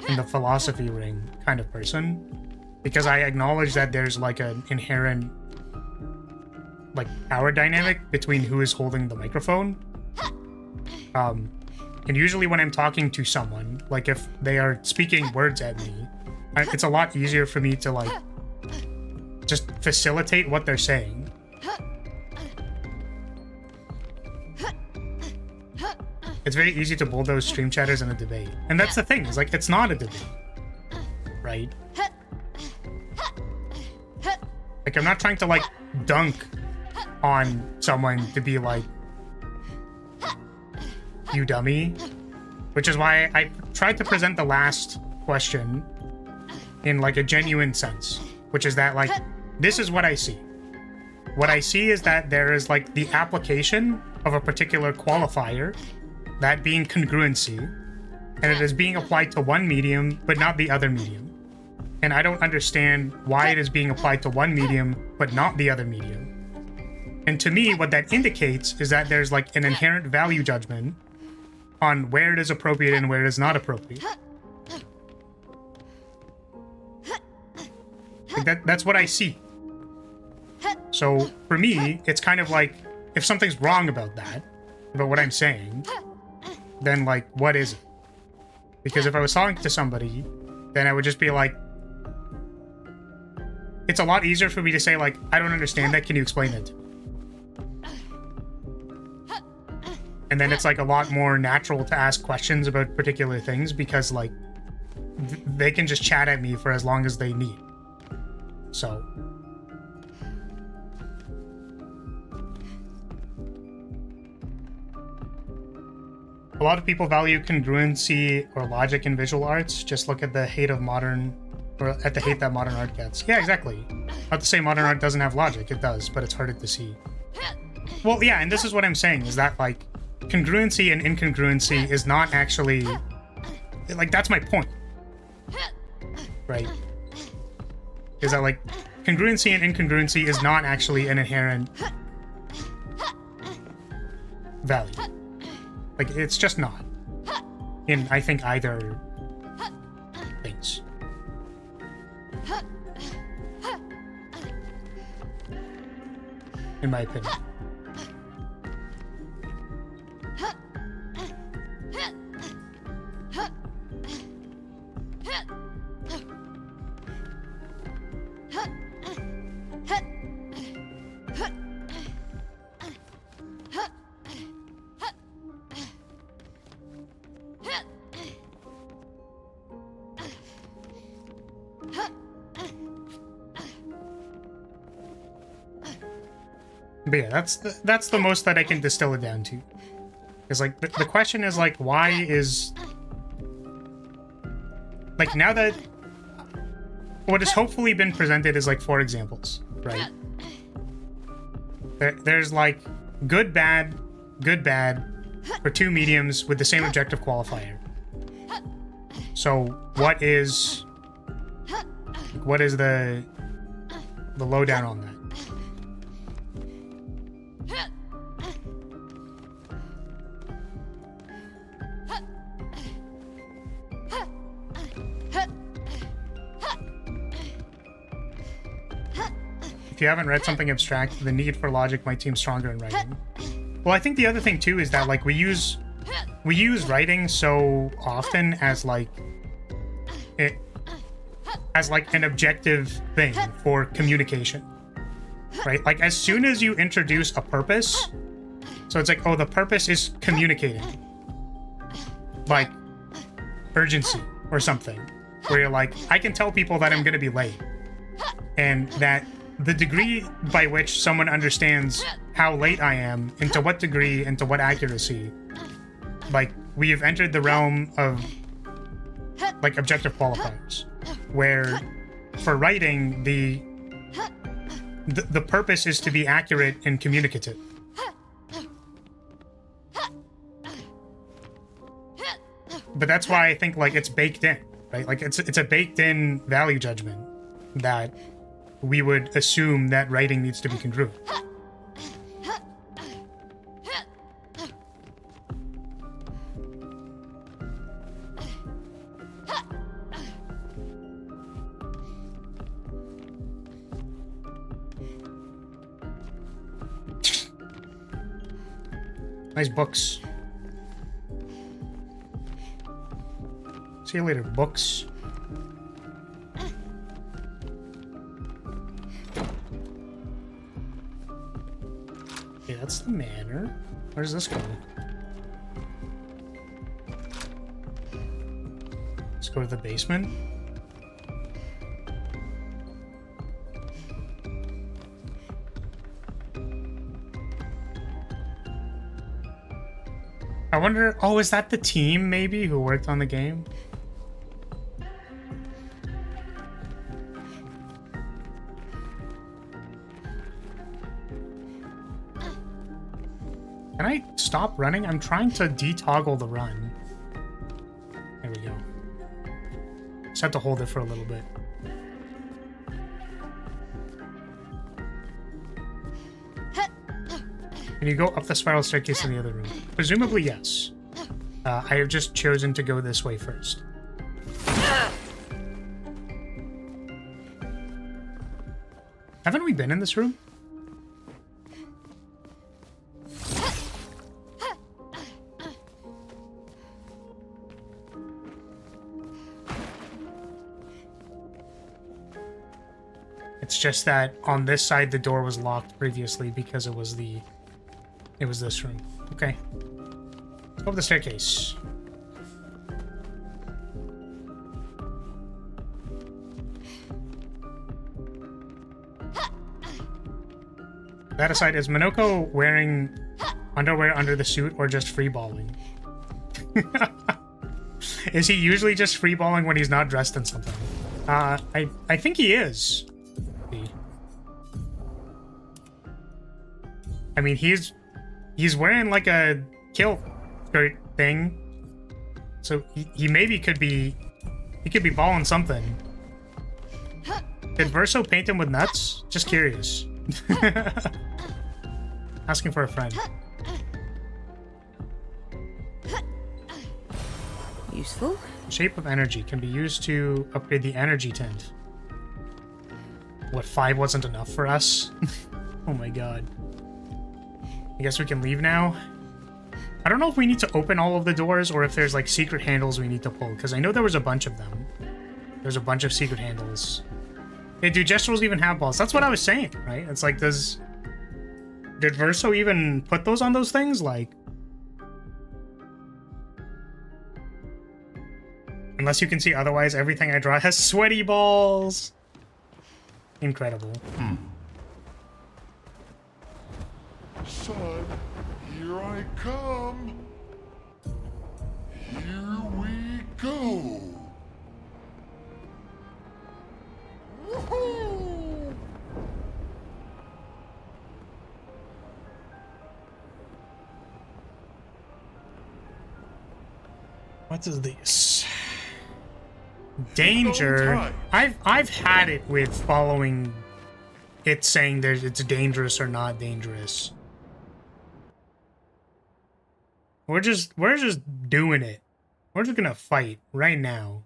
in the philosophy ring kind of person, because I acknowledge that there's like an inherent like power dynamic between who is holding the microphone. And usually when I'm talking to someone, like if they are speaking words at me, it's a lot easier for me to like just facilitate what they're saying. It's very easy to bulldoze stream chatters in a debate. And that's the thing, is like, it's not a debate, right? Like, I'm not trying to like dunk on someone to be like, you dummy. Which is why I tried to present the last question in like a genuine sense, which is that like, this is what I see. What I see is that there is like the application of a particular qualifier, that being congruency, and it is being applied to one medium, but not the other medium. And I don't understand why it is being applied to one medium, but not the other medium. And to me, what that indicates is that there's like an inherent value judgment on where it is appropriate and where it is not appropriate. Like that's what I see. So for me, it's kind of like, if something's wrong about that, about what I'm saying, then like, what is it? Because if I was talking to somebody, then I would just be like, it's a lot easier for me to say like, I don't understand that, can you explain it? And then it's like a lot more natural to ask questions about particular things, because like, they can just chat at me for as long as they need. So a lot of people value congruency or logic in visual arts. Just look at the hate of modern, or at the hate that modern art gets. Yeah, exactly. Not to say modern art doesn't have logic, it does, but it's harder to see. Well, yeah, and this is what I'm saying, is that like, congruency and incongruency is not actually, like, that's my point. Right? Is that like, congruency and incongruency is not actually an inherent value. Like, it's just not. In, I think, either things. In my opinion. But yeah, that's the most that I can distill it down to. Is like, the question is like, why is, like, now that what has hopefully been presented is like 4 examples, right? There's like good, bad for 2 mediums with the same objective qualifier. So what is the lowdown on that? If you haven't read something abstract, the need for logic might seem stronger in writing. Well, I think the other thing too is that like we use writing so often as like an objective thing for communication. right? Like, as soon as you introduce a purpose, so it's like, oh, the purpose is communicating. Like, urgency or something. Where you're like, I can tell people that I'm going to be late. And that the degree by which someone understands how late I am, and to what degree, and to what accuracy, like, we have entered the realm of, like, objective qualifiers. Where, for writing, the purpose is to be accurate and communicative. But that's why I think, like, it's baked in, right? Like, it's a baked-in value judgment that we would assume that writing needs to be congruent. Nice books. See you later, books. Okay, that's the manor. Where does this go? Let's go to the basement. I wonder, oh, is that the team, maybe, who worked on the game? Can I stop running? I'm trying to detoggle the run. There we go. Just have to hold it for a little bit. Can you go up the spiral staircase in the other room? Presumably, yes. I have just chosen to go this way first. Haven't we been in this room? It's just that on this side the door was locked previously because it was this room. Okay. Let's go up the staircase. That aside, is Minoko wearing underwear under the suit or just freeballing? Is he usually just freeballing when he's not dressed in something? I think he is. I mean, he's wearing like a kilt skirt thing, so he maybe could be balling something. Did Verso paint him with nuts? Just curious. Asking for a friend. Useful. Shape of energy can be used to upgrade the energy tent. What, 5 wasn't enough for us? Oh my god. I guess we can leave now. I don't know if we need to open all of the doors or if there's like secret handles we need to pull, because I know there was a bunch of them. There's a bunch of secret handles. Hey, do Gestrels even have balls? That's what I was saying, right? It's like, did Verso even put those on those things? Like, unless you can see otherwise, everything I draw has sweaty balls. Incredible. Son, here I come. Here we go. Woohoo! What is this? Danger. I've had it with following it saying it's dangerous or not dangerous. We're just doing it. We're just gonna fight right now.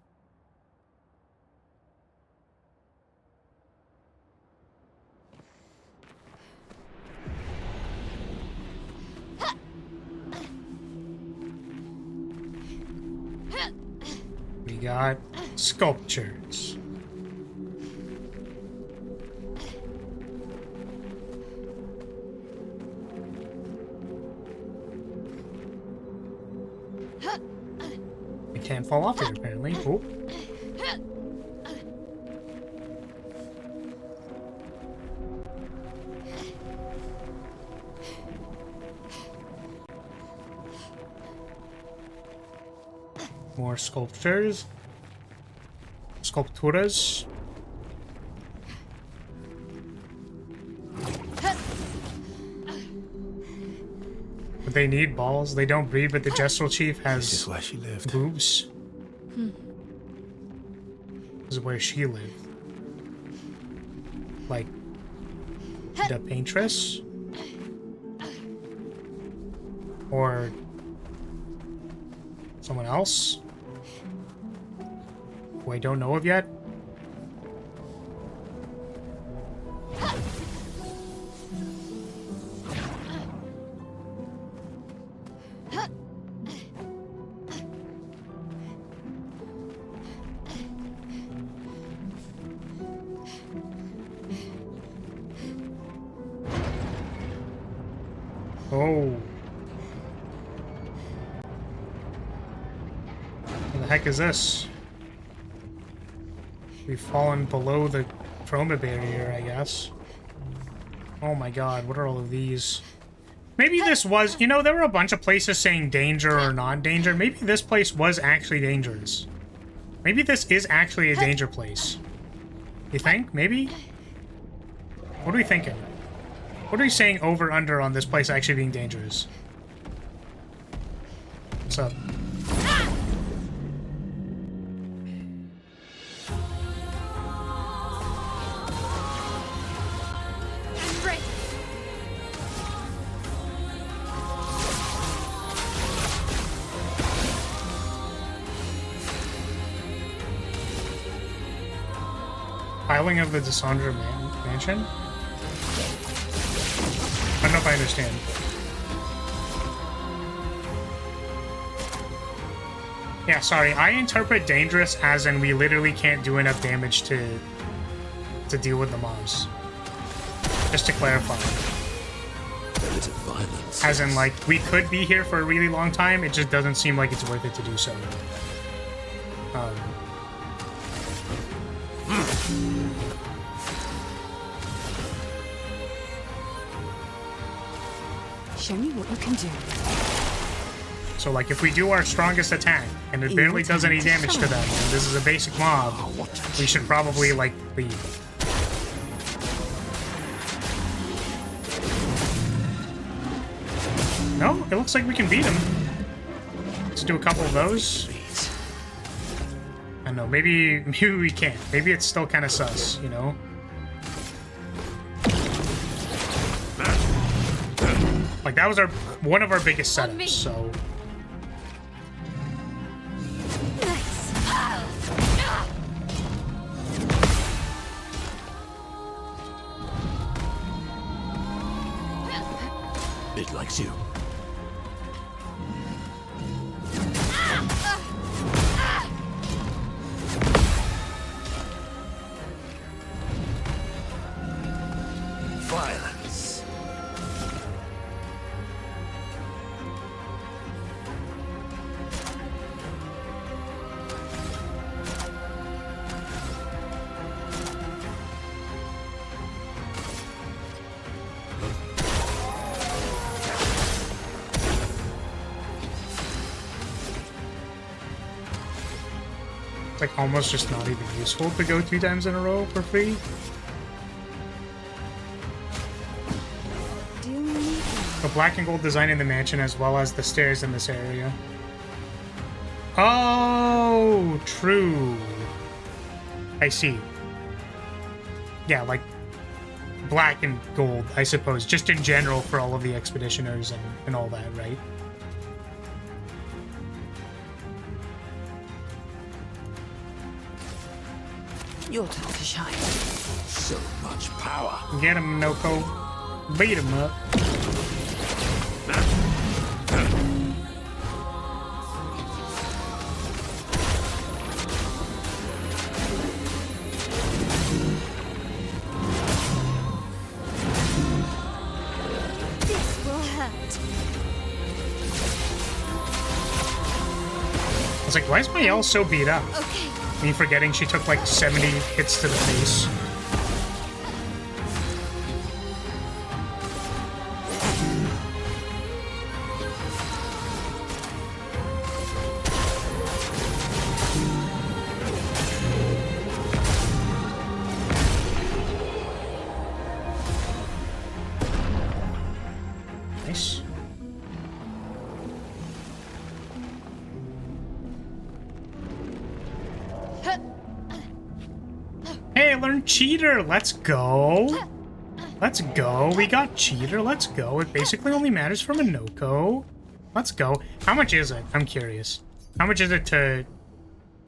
We got sculptures. You can't fall off here, apparently. Oh. More sculptures. Sculpturas. But they need balls. They don't breed, but the Gestural Chief has This is where she lived. boobs. This is where she lived. Like the paintress? Or someone else? Who I don't know of yet? Oh. What the heck is this? We've fallen below the chroma barrier, I guess. Oh my god, what are all of these? Maybe this was, you know, there were a bunch of places saying danger or non-danger. Maybe this place was actually dangerous. Maybe this is actually a danger place. You think? Maybe? What are we thinking? What are we saying over under on this place actually being dangerous? What's up? Filing of the Dissandra mansion? I don't know if I understand. Yeah, sorry. I interpret dangerous as in we literally can't do enough damage to deal with the mobs. Just to clarify. There isn't violence. As in, like, we could be here for a really long time, it just doesn't seem like it's worth it to do so. Show me what you can do. So, like, if we do our strongest attack, and it barely does any damage to them, and this is a basic mob, we should probably, like, leave. No, it looks like we can beat him. Let's do a couple of those. I don't know, maybe we can't. Maybe it's still kind of sus, you know? Like, that was one of our biggest setups, so... It likes you. Violence. It's like almost just not even useful to go 2 times in a row for free. The black and gold design in the mansion as well as the stairs in this area. Oh, true. I see. Yeah, like black and gold, I suppose, just in general for all of the expeditioners and all that, right? Your time to shine. So much power. Get him, Noko. Beat him up. was like, why is my L so beat up? Okay. Me forgetting she took like 70 hits to the face. Nice. Hey, I learned cheater. Let's go. Let's go. We got cheater. Let's go. It basically only matters for Minoko. Let's go. How much is it? I'm curious. How much is it to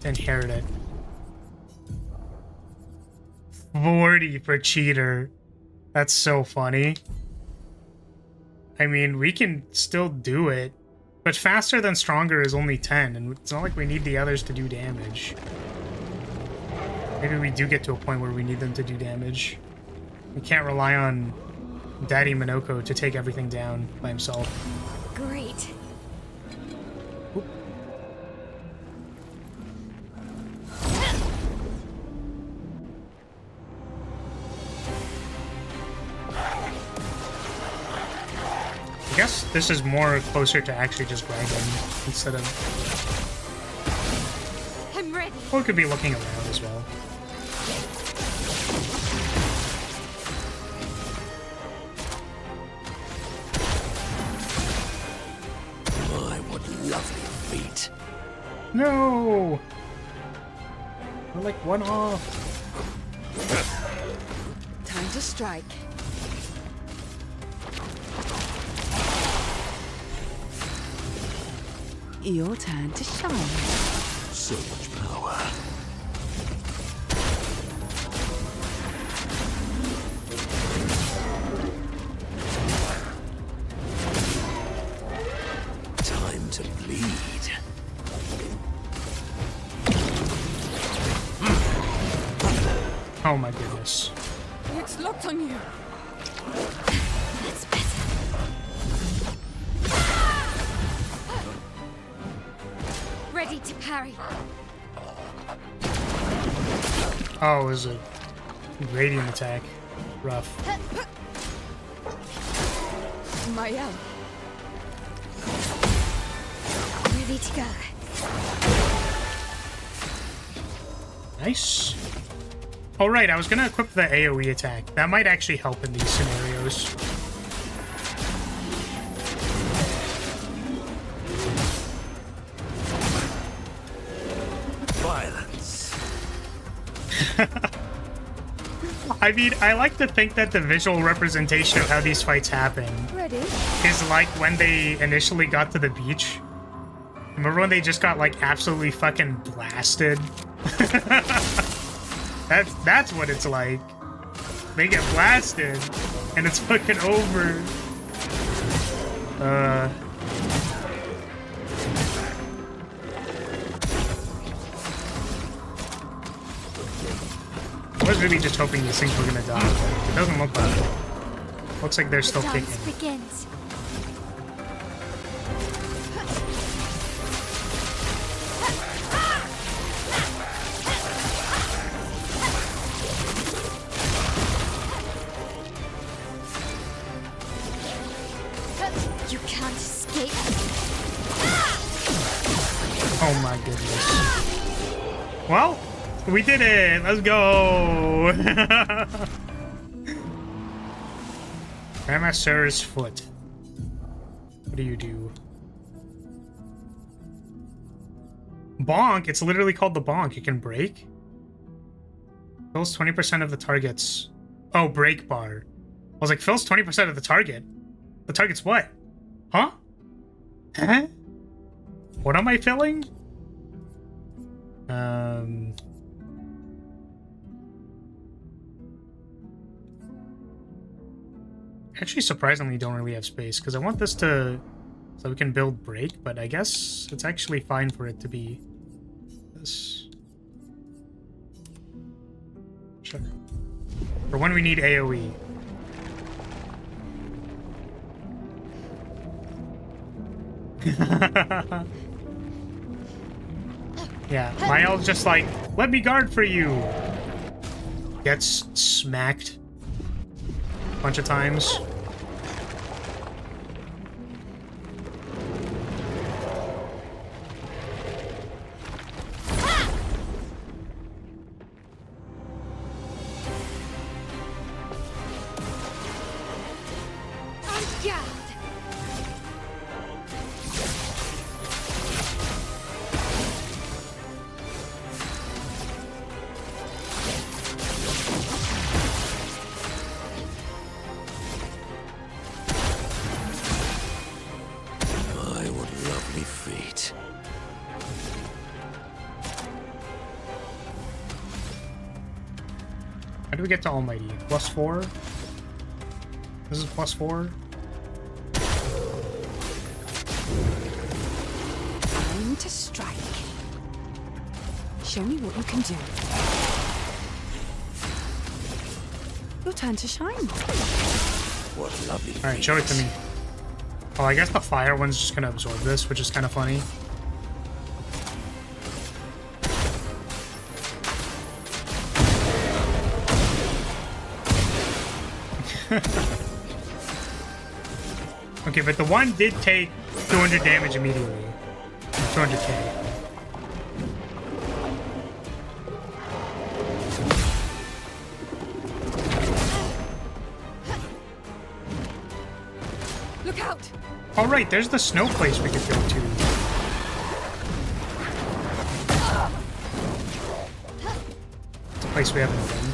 inherit it? 40 for cheater. That's so funny. I mean, we can still do it. But faster than stronger is only 10, and it's not like we need the others to do damage. Maybe we do get to a point where we need them to do damage. We can't rely on Daddy Minoko to take everything down by himself. Great. Oop. I guess this is more closer to actually just grabbing instead of... I'm ready. Or it could be looking around as well. My, what lovely feet. No! We're like one off. Time to strike. Your turn to shine. So much power. Time to bleed. Oh my goodness. It's locked on you. That's better. Ready to parry. Oh, it was a radiant attack. Rough. My L. Ready to go. Nice. Oh, right, I was gonna equip the AoE attack. That might actually help in these scenarios. Violence. I mean, I like to think that the visual representation of how these fights happen Ready? is like when they initially got to the beach. Remember when they just got, like, absolutely fucking blasted? That's what it's like. They get blasted, and it's fucking over. I was really just hoping these things were gonna die, but it doesn't look like it. Looks like they're still The kicking. dance begins. You can't escape. Oh my goodness. Well, we did it! Let's go! Grandmaster's foot. What do you do? Bonk? It's literally called the bonk. It can break? Fills 20% of the target's... Oh, break bar. I was like, fills 20% of the target? The target's what? Huh? Huh? What am I filling? Actually, surprisingly, don't really have space, because I want this to... so we can build break, but I guess it's actually fine for it to be this. Sure. For when we need AoE. Yeah, Mael's just like, let me guard for you. Gets smacked a bunch of times. How do we get to Almighty? +4? This is +4? Time to strike. Show me what you can do. Your turn to shine. What lovely. Alright, show it to me. Oh, I guess the fire one's just gonna absorb this, which is kind of funny. Okay, but the one did take 200 damage immediately. 200k. Look out! All right, there's the snow place we could go to. It's a place we haven't been.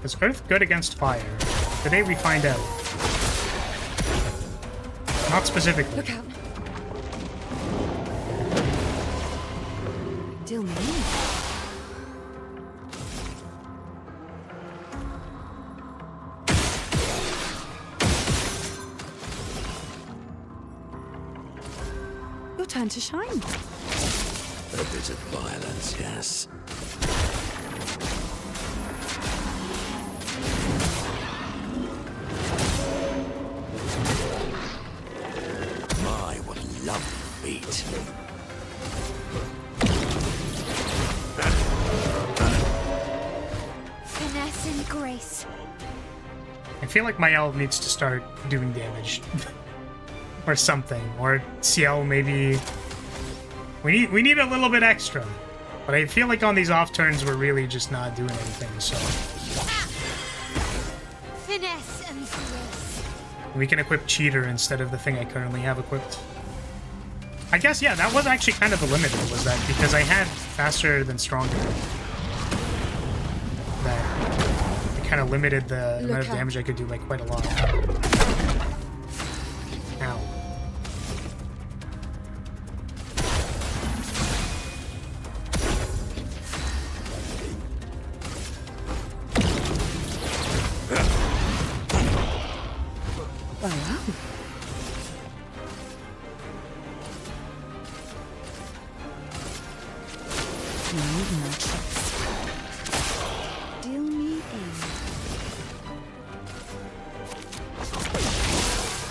Is Earth good against fire? Today we find out. Not specifically. Look out! Deal me in. Your turn to shine. A bit of violence, yes. My, what lovely feet. Finesse and grace. I feel like my elf needs to start doing damage. Or something. Or CL maybe... We need a little bit extra. But I feel like on these off turns we're really just not doing anything, so... Finesse and grace. We can equip Cheater instead of the thing I currently have equipped. I guess, yeah, that was actually kind of the limiter, was that because I had faster than stronger. That it kind of limited the amount of damage I could do, like, quite a lot. Ow. Deal me in.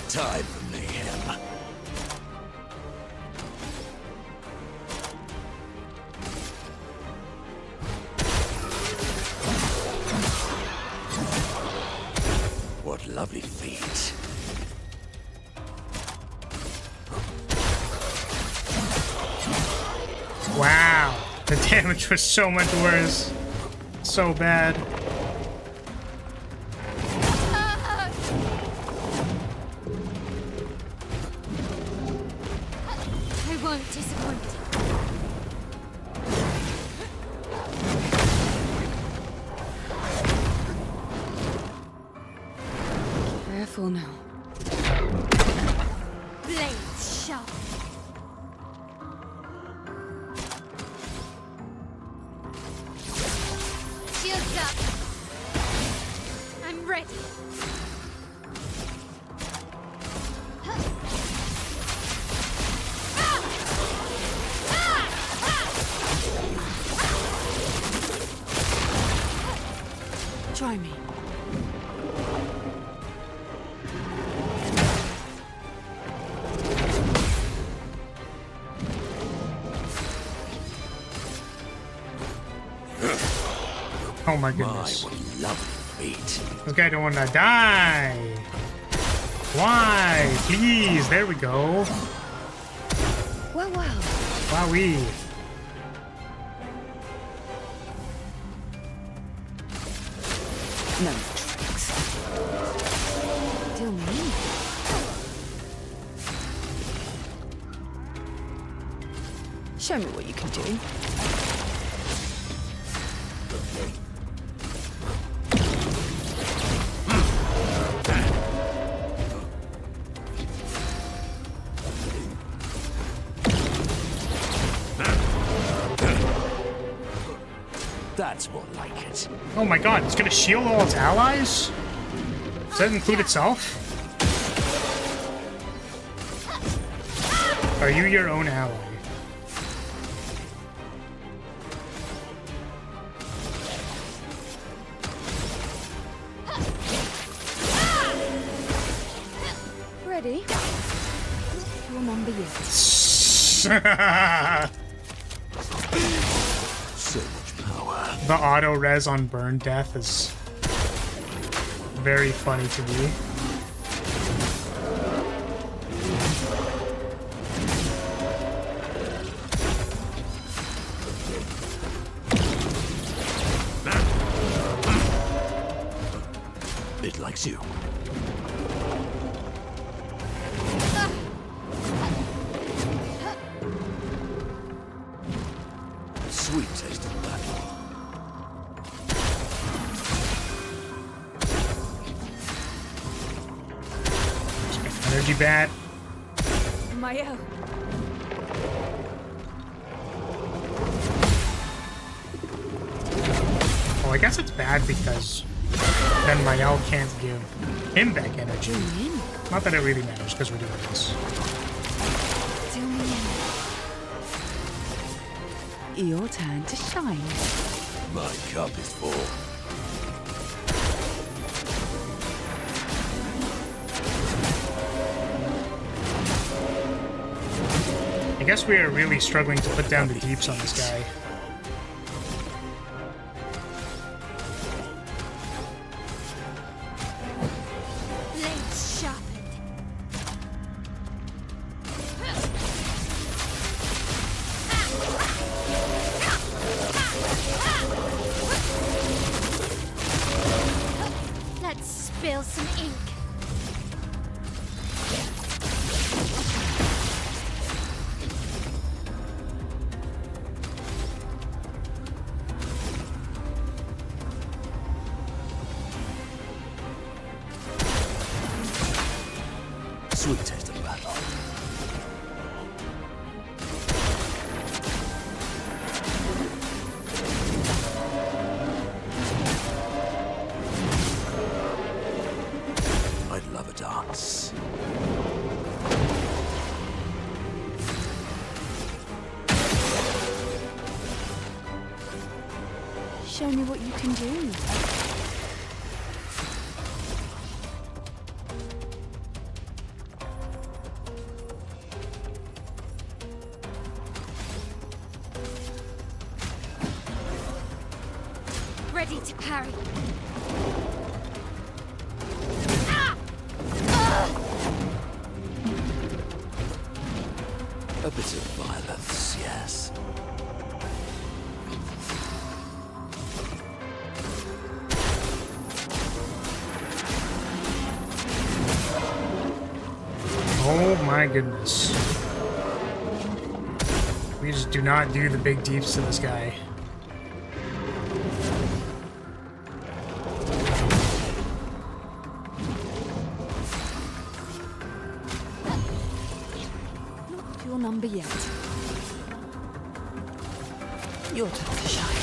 Time for mayhem. What lovely feet. Wow. The damage was so much worse. So bad. I won't disappoint. Careful now. Blades sharp. Shields up. I'm ready. Oh my My, goodness. what lovely feet. This guy don't want to die. Why? Please. There we go. Well, well. Wowee. No tricks. Still me. Show me what you can do. That's more like it. Oh my god, it's gonna shield all its allies? Does that include itself? Are you your own ally? Ready? Your number yet. So much power. The auto res on burn death is very funny to me. It likes you. Sweet taste of battle. Energy bat. Mayo. Well, I guess it's bad because then Mael can't give him back energy. Not that it really matters because we're doing this. Do me in. Your turn to shine. My cup is full. I guess we are really struggling to put down the deeps on this guy. Blades sharpened. Let's spill some ink. Sweet taste of battle. I'd love a dance. Show me what you can do. Ready to parry. A bit of violence, yes. Oh my goodness. We just do not do the big deeps to this guy. Not your number yet. Your turn to shine.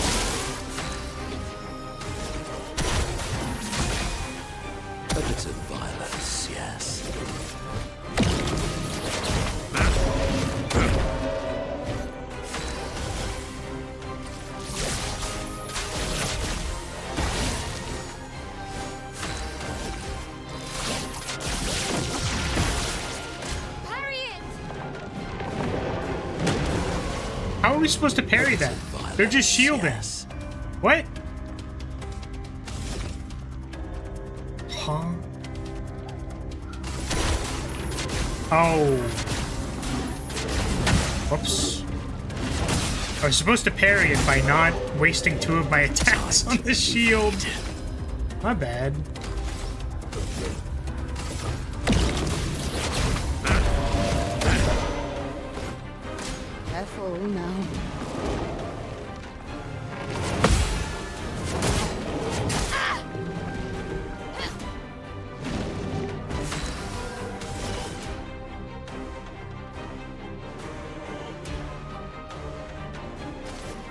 A bit of violence, yes. Parry it! How are we supposed to parry that? They're just shielding. Yes. What? Huh? Oh. Whoops. I was supposed to parry it by not wasting 2 of my attacks on the shield. My bad. Careful now.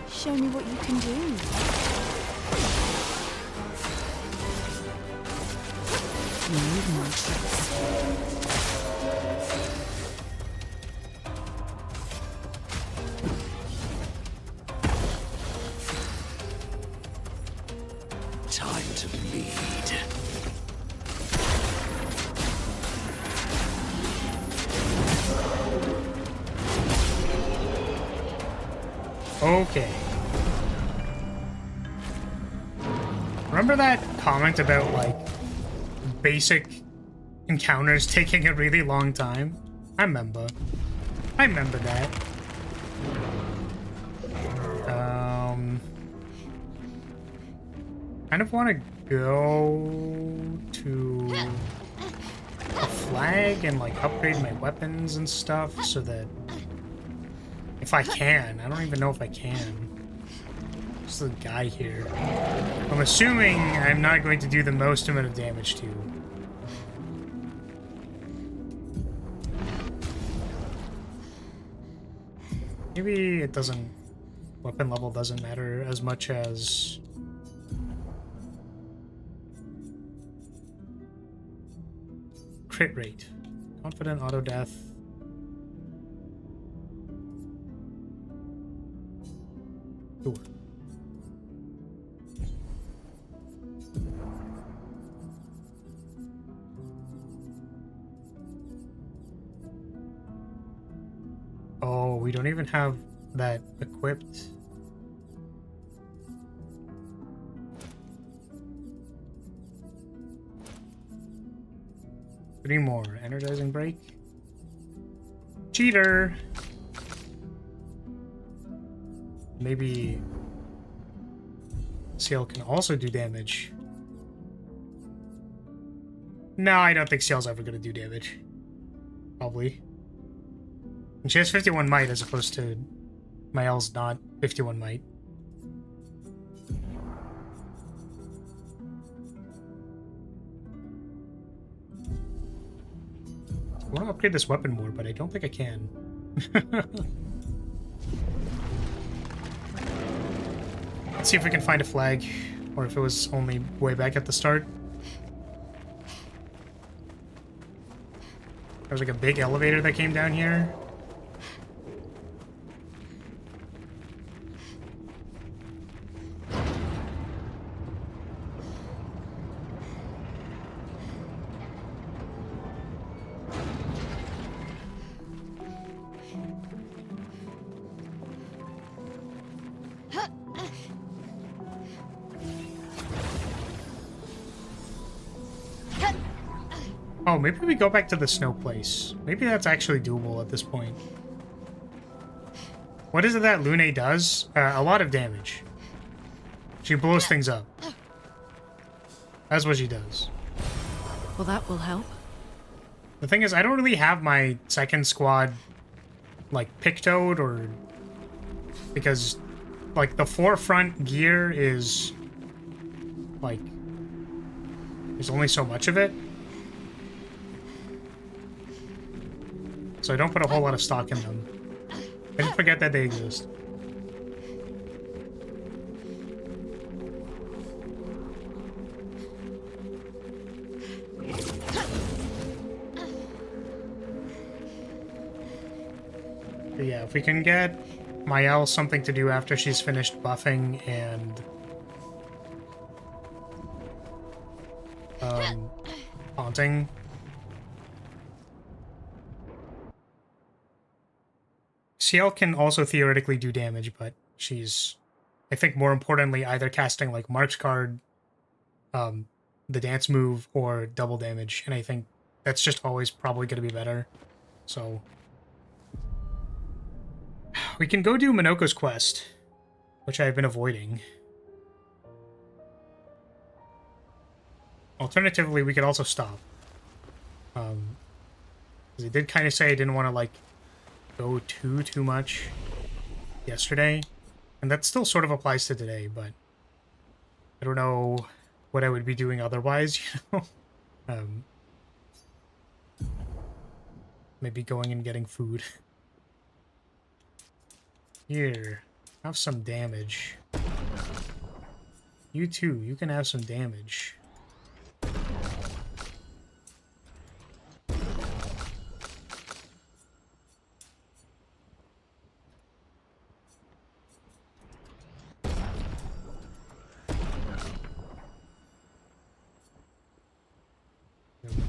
Show me what you can do. Need more tricks. Time to bleed. Okay. Remember that comment about, like, basic encounters taking a really long time? I remember that. Kind of want to go to a flag and, like, upgrade my weapons and stuff so that if I can. I don't even know if I can. There's a guy here. I'm assuming I'm not going to do the most amount of damage to. Maybe it doesn't... Weapon level doesn't matter as much as... Crit rate. Confident auto death. Ooh. Oh, we don't even have that equipped. Three more. Energizing break. Cheater! Maybe Seal can also do damage. No, I don't think Seal's ever gonna do damage. Probably. And she has 51 might as opposed to Mael's not 51 might. I want to upgrade this weapon more, but I don't think I can. Let's see if we can find a flag, or if it was only way back at the start. There was like a big elevator that came down here. Oh, maybe we go back to the snow place. Maybe that's actually doable at this point. What is it that Lune does? A lot of damage. She blows things up. That's what she does. Well, that will help. The thing is, I don't really have my second squad, like, pictoed, or... Because, like, the forefront gear is... Like... There's only so much of it. So I don't put a whole lot of stock in them. I just forget that they exist. But yeah, if we can get Mael something to do after she's finished buffing and haunting. Ciel can also theoretically do damage, but she's, I think more importantly, either casting like Mark's card the dance move or double damage, and I think that's just always probably going to be better. So we can go do Minoko's quest, which I've been avoiding. Alternatively, we could also stop. 'Cause I did kind of say I didn't want to, like, go too much yesterday. And that still sort of applies to today, but I don't know what I would be doing otherwise, you know? Maybe going and getting food. Here, have some damage. You too, you can have some damage.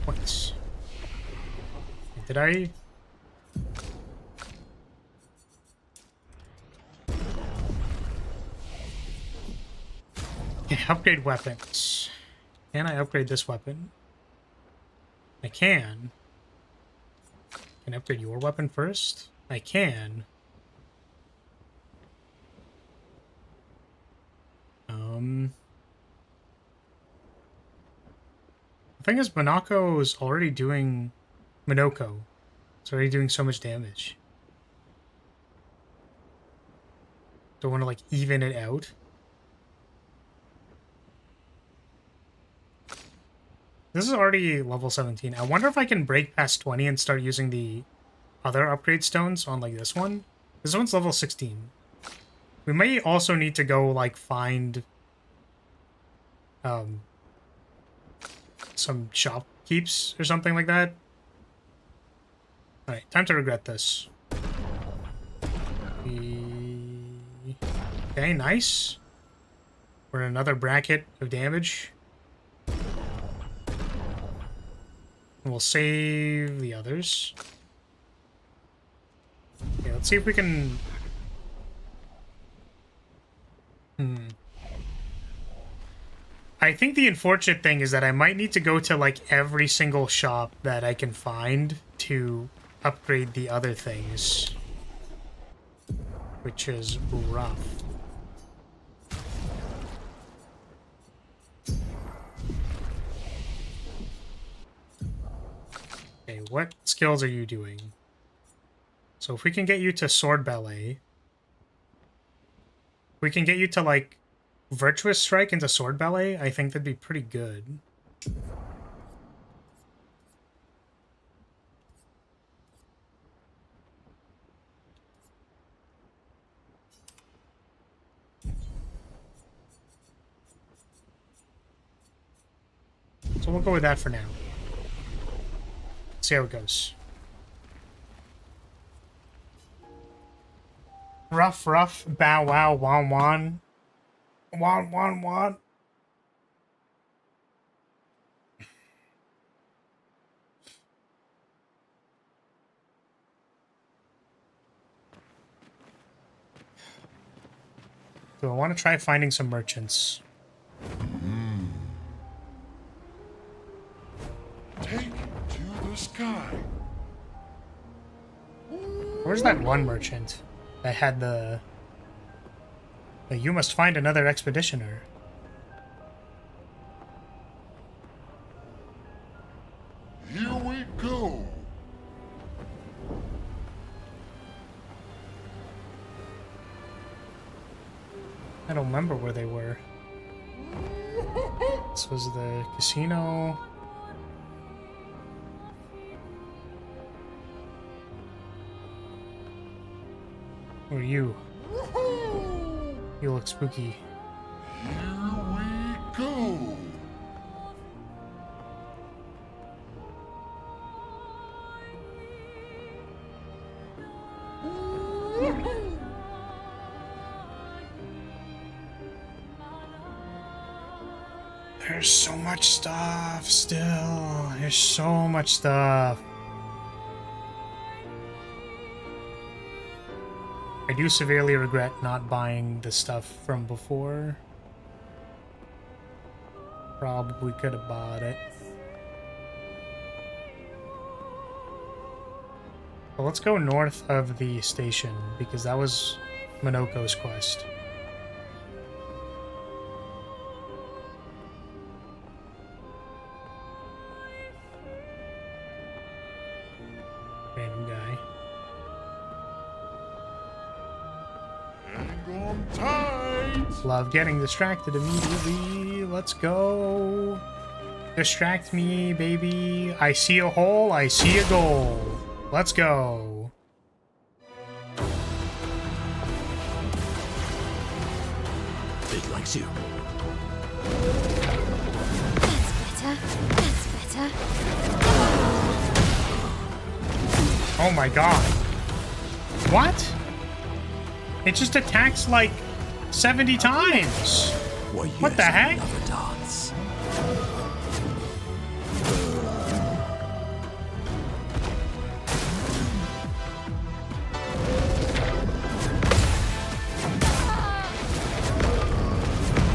Points. Did I? Okay, upgrade weapons. Can I upgrade this weapon? I can. Can I upgrade your weapon first? I can. The thing is, Minako is already doing... Minoko. It's already doing so much damage. Do I want to, like, even it out? This is already level 17. I wonder if I can break past 20 and start using the other upgrade stones on, like, this one. This one's level 16. We may also need to go, like, find... some shopkeeps or something like that. Alright, time to regret this. Okay, nice. We're in another bracket of damage. We'll save the others. Okay, let's see if we can... I think the unfortunate thing is that I might need to go to, like, every single shop that I can find to upgrade the other things. Which is rough. Okay, what skills are you doing? So if we can get you to sword ballet, we can get you to, like, virtuous strike into sword ballet, I think that'd be pretty good. So we'll go with that for now. See how it goes. Rough, bow wow, wan wan. Wan. Do I want to try finding some merchants? Take it to the sky. Where's that one merchant that had the... You must find another expeditioner. Here we go. I don't remember where they were. This was the casino. Who are you? You look spooky. Here we go. There's so much stuff still. There's so much stuff. I do severely regret not buying the stuff from before. Probably could have bought it. Well, let's go north of the station, because that was Minoko's quest. Random guy. Hang on tight. Love getting distracted immediately. Let's go. Distract me, baby. I see a hole, I see a goal. Let's go. Bit likes you. That's better. That's better. Oh my god. What? It just attacks like 70 times. What the heck? Another dance.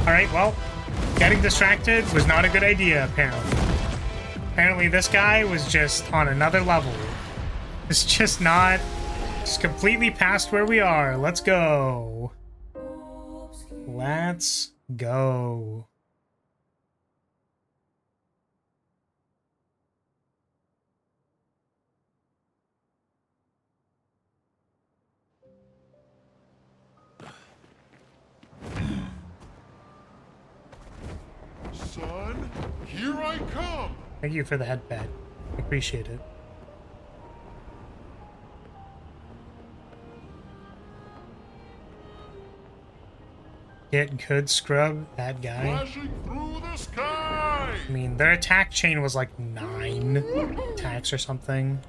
Alright, well, getting distracted was not a good idea, apparently. Apparently this guy was just on another level. It's just not... It's completely past where we are. Let's go. Let's go. Son, here I come. Thank you for the head pat. Appreciate it. It could scrub that guy. Flashing through the sky. I mean, their attack chain was like 9 attacks or something.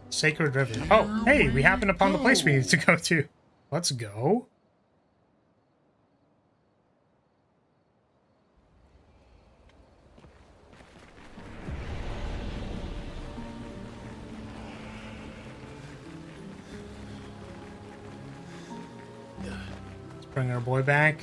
Sacred River. Oh, hey, we happened upon the place we need to go to. Let's go. Bring our boy back.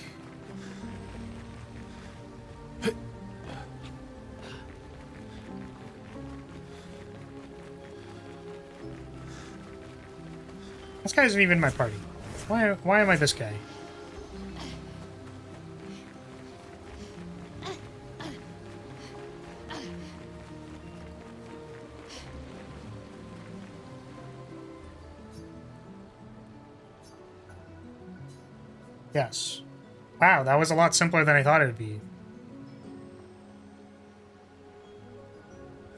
This guy isn't even in my party. Why am I this guy? Yes. Wow, that was a lot simpler than I thought it would be.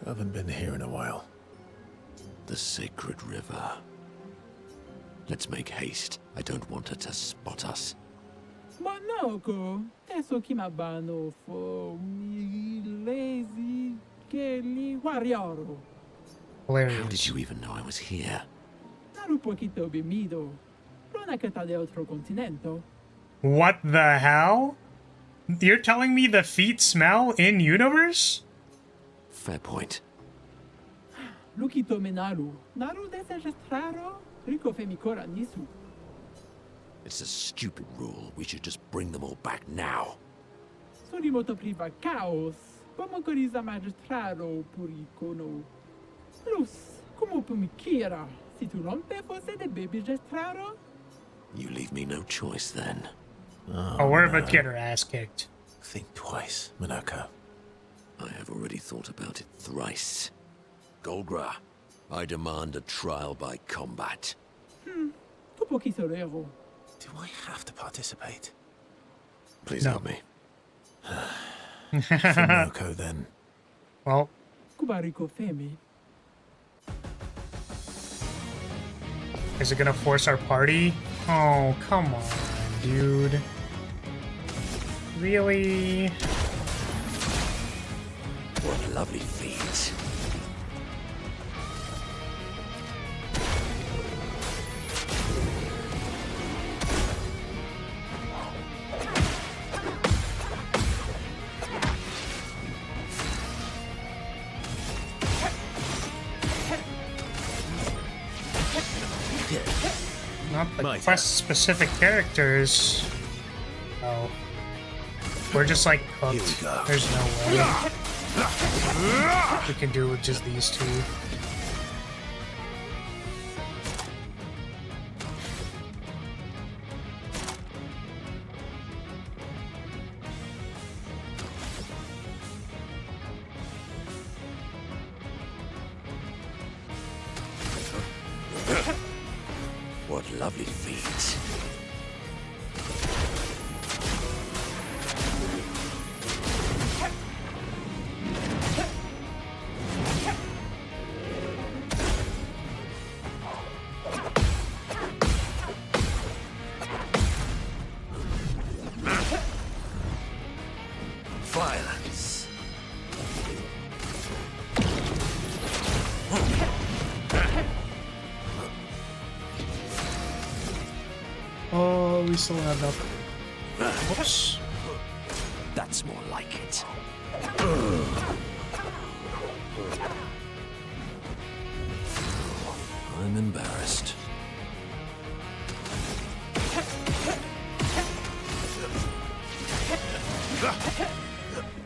Haven't been here in a while. The sacred river. Let's make haste. I don't want her to spot us. Monoko, eso kimabano for me lazy kelly warrior. Hilarious. How did you even know I was here? Naru poquito bimido. Una cata de otro continente. What the hell? You're telling me the feet smell in universe? Fair point. Lukito menaru. Naru desejas raro. Rico femicora nisu. It's a stupid rule. We should just bring them all back now. Surimoto priva caos. Pomocoriza magistraro puricono. Luz, como pumikira. Si tu rompe fosse de baby gestraro. You leave me no choice then. Oh, we're about to get her ass kicked. Think twice, Monoko. I have already thought about it thrice. Golgra, I demand a trial by combat. Tu poquisorero. Do I have to participate? Please help me. For Monoko, then. Well, Cubarico femi. is it gonna force our party? Oh, come on, dude. Really? What lovely feet. Not the quest-specific characters. Oh. We're just like cooked. Here we go. There's no way we can do it with just these two. What lovely feet. Violence. Oh, we still have nothing. Whoops. That's more like it. I'm embarrassed.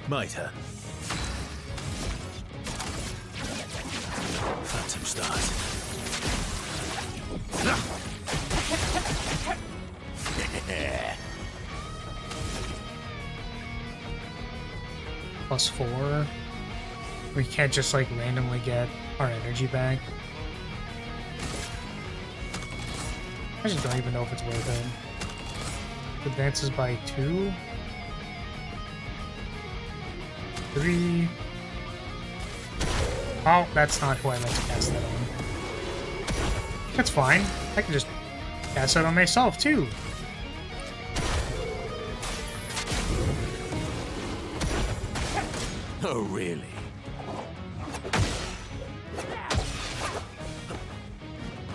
Mitre. Phantom stars. +4. We can't just like randomly get our energy back. I just don't even know if it's worth it. Advances by 2. 3. Oh, that's not who I meant to cast that on. That's fine. I can just cast that on myself too. Oh, really?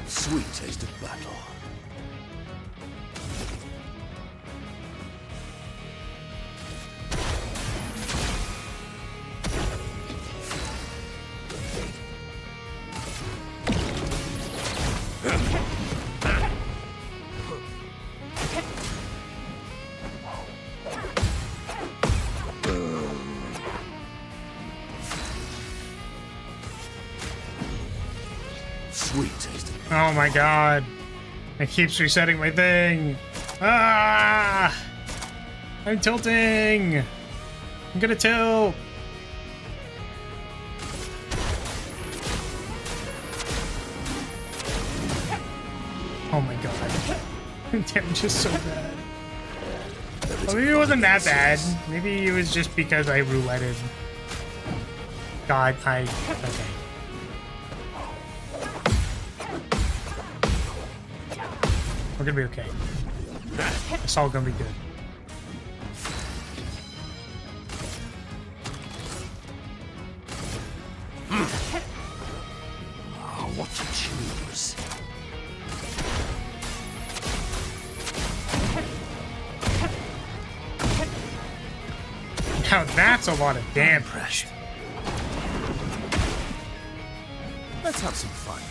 Sweet taste of battle. Sweet taste of Oh my god. It keeps resetting my thing. Ah! I'm tilting. I'm gonna tilt. Oh my god. Damage is so bad. Well, maybe it wasn't that bad. Maybe it was just because I rouletted. God, okay. We're gonna be okay. It's all gonna be good. oh, what to choose. Now that's a lot of damage. Let's have some fun.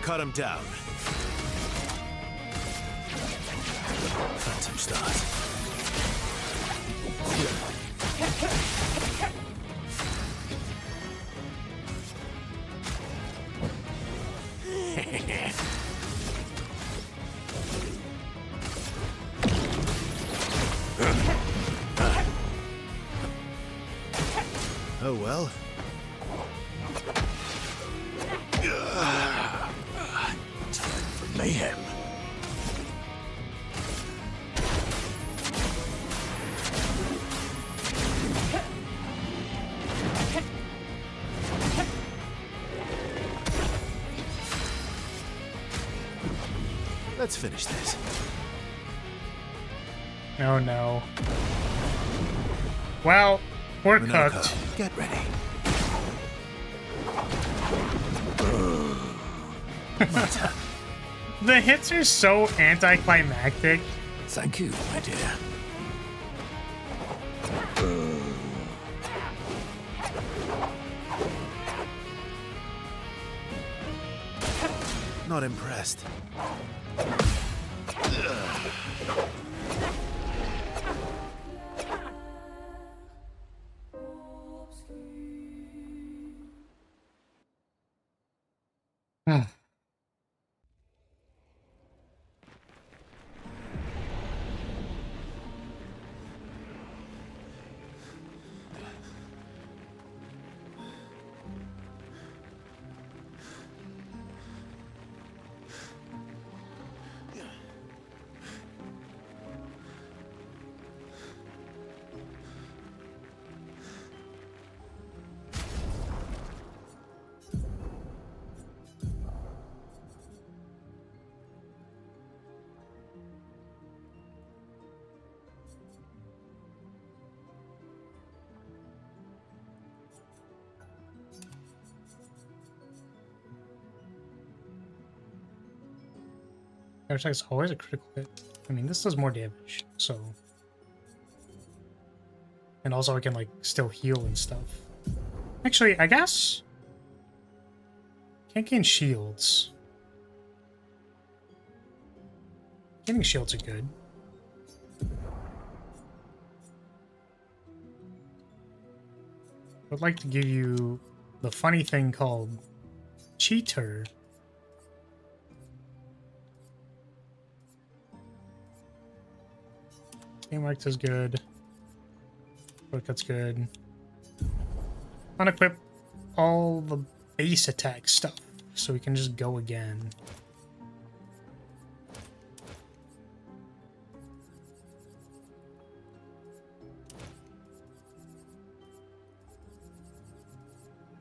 Cut him down. Phantom stars. Oh well. Time for mayhem. Let's finish this. Oh no. Well, we're Minoko, cooked. get ready. The hits are so anticlimactic. Thank you, my dear. Not impressed. Attack is always a critical hit. I mean, this does more damage, so. And also I can, like, still heal and stuff. Actually, I guess... Can't gain shields. Getting shields are good. I'd like to give you the funny thing called Cheater. Game Arc is good. Shortcut's good. Unequip all the base attack stuff so we can just go again.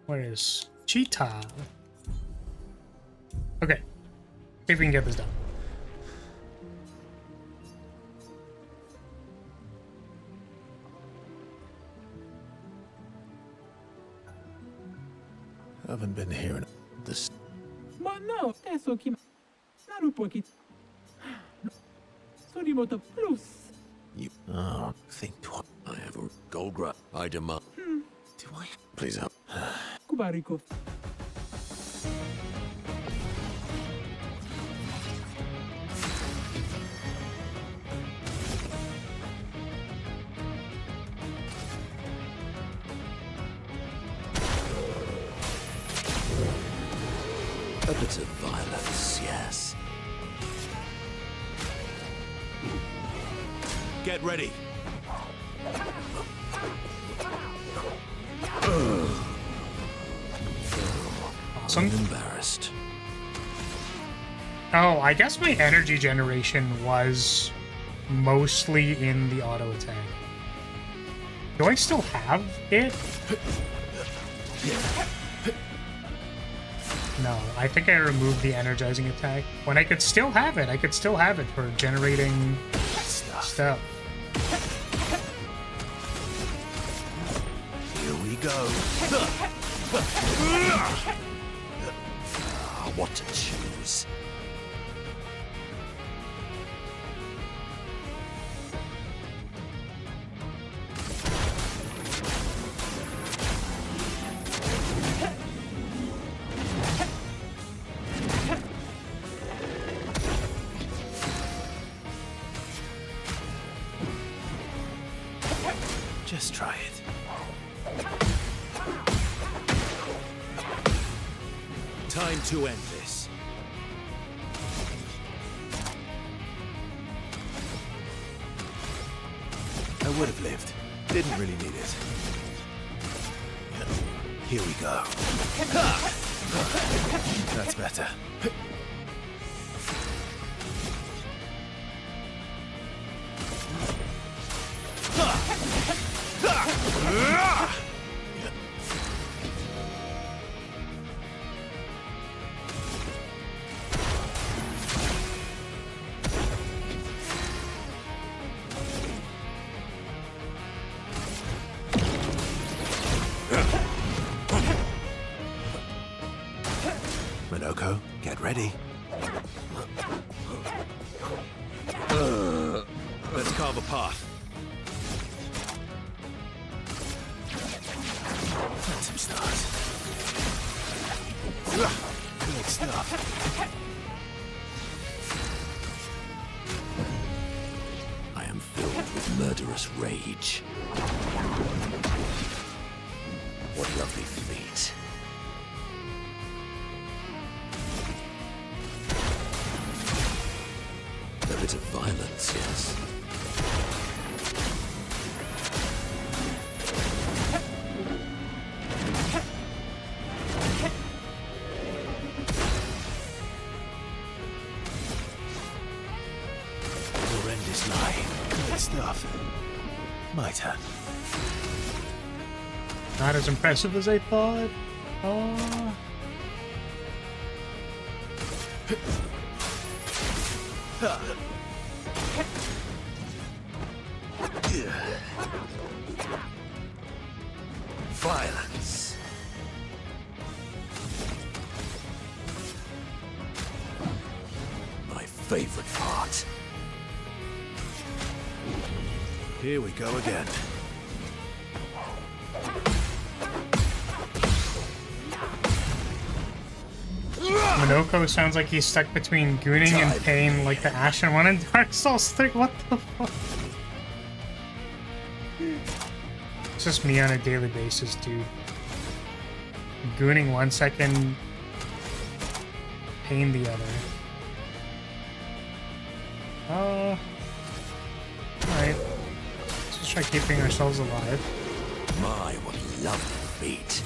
Where is Cheetah? Okay. See if we can get this done. Haven't been here in this. Ma no, adesso chi... Non può chi... Sono remoto plus. You think twice. I have a gold grab. I demand. Do I? Please help. Kubarico. A bit of violence, yes. Get ready. Awesome. I'm embarrassed. Oh, I guess my energy generation was mostly in the auto attack. Do I still have it? No, I think I removed the energizing attack. When I could still have it, I could still have it for generating stuff. Here we go. What to choose? Just try it. Time to end this. I would have lived. Didn't really need it. Here we go. That's better. Minoko, get ready. Let's carve a path. Let him start. Good stuff. monstrous rage. What lovely feet. A bit of violence, yes. Horrendous lie. Good stuff. My turn. Not as impressive as I thought. Oh. Violence. My favorite part. Here we go again. Minoko sounds like he's stuck between gooning and pain like the Ashen one in Dark Souls 3. What the fuck? It's just me on a daily basis, dude. Gooning 1 second, pain the other. Alright. Let's just try keeping ourselves alive. My, what lovely feet.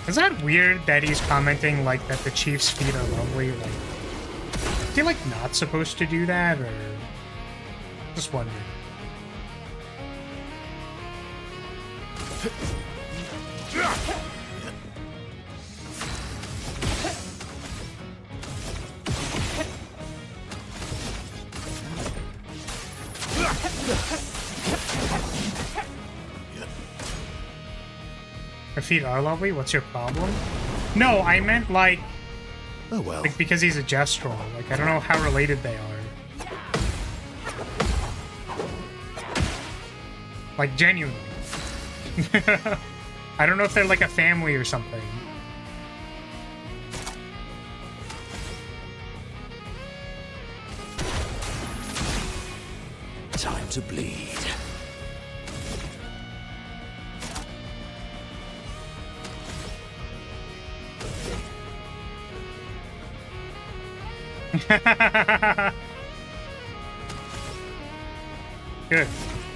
Is that weird that he's commenting like that the Chief's feet are lovely? Like, is he like not supposed to do that, or just wondering? Her feet are lovely? What's your problem? No, I meant like... Oh well. Like because he's a gestural. Like, I don't know how related they are. Like, genuinely. I don't know if they're like a family or something. Time to bleed.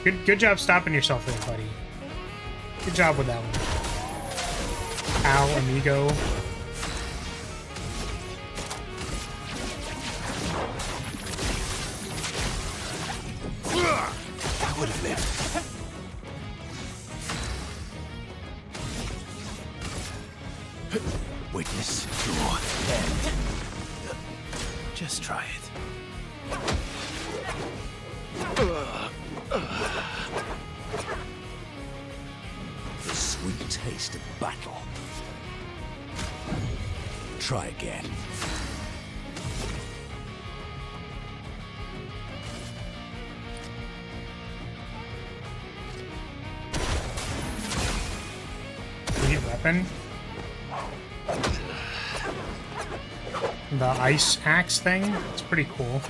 Good job stopping yourself there, buddy. Good job with that one. Ow, amigo. I would have lived. Witness your end. Just try it. The sweet taste of battle. Try again. Sweet weapon. The ice axe thing. It's pretty cool.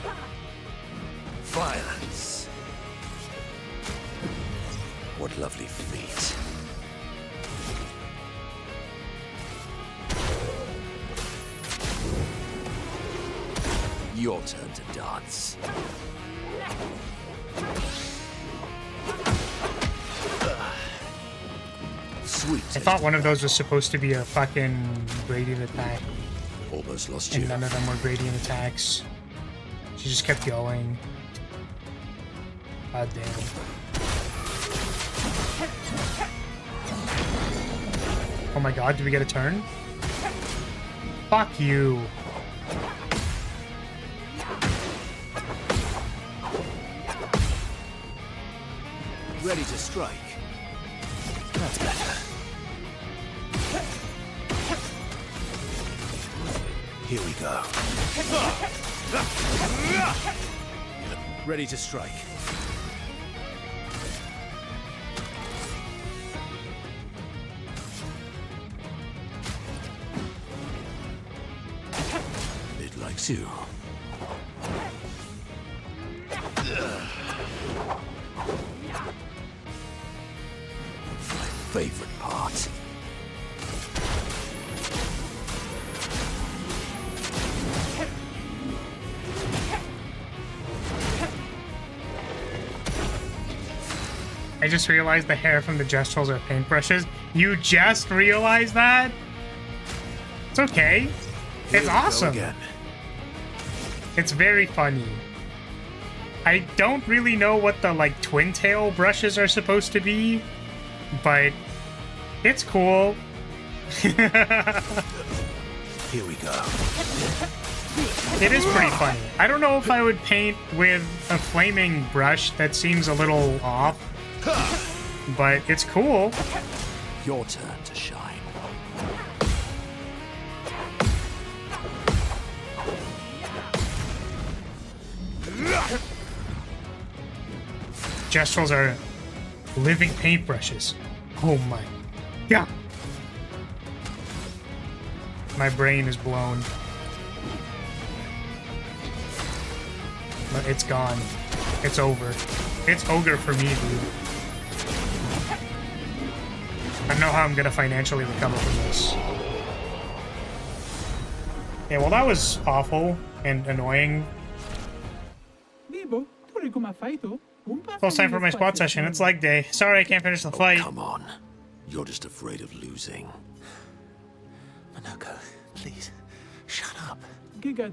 Violence. What lovely feet. Your turn to dance. Sweet. I thought one of those was supposed to be a fucking gradient attack, Almost lost you. and none of them were gradient attacks. She just kept going. God damn. Oh my god, did we get a turn? Fuck you. Ready to strike. That's better. Here we go. Ready to strike. It likes you. I just realized the hair from the gestrels are paintbrushes. You just realized that? It's okay. It's awesome. It's very funny. I don't really know what the, like, twin tail brushes are supposed to be, but it's cool. Here we go. It is pretty funny. I don't know if I would paint with a flaming brush. That seems a little off, but it's cool. Your turn to shine. Gestrels are living paintbrushes. Oh my god. My brain is blown. But it's gone. It's over. It's ogre for me, dude. I don't know how I'm gonna financially recover from this. Yeah, well, that was awful and annoying. Close time for my squad session. It's leg day. Sorry, I can't finish the fight. Come on. You're just afraid of losing. Monoko, please, shut up. Giga.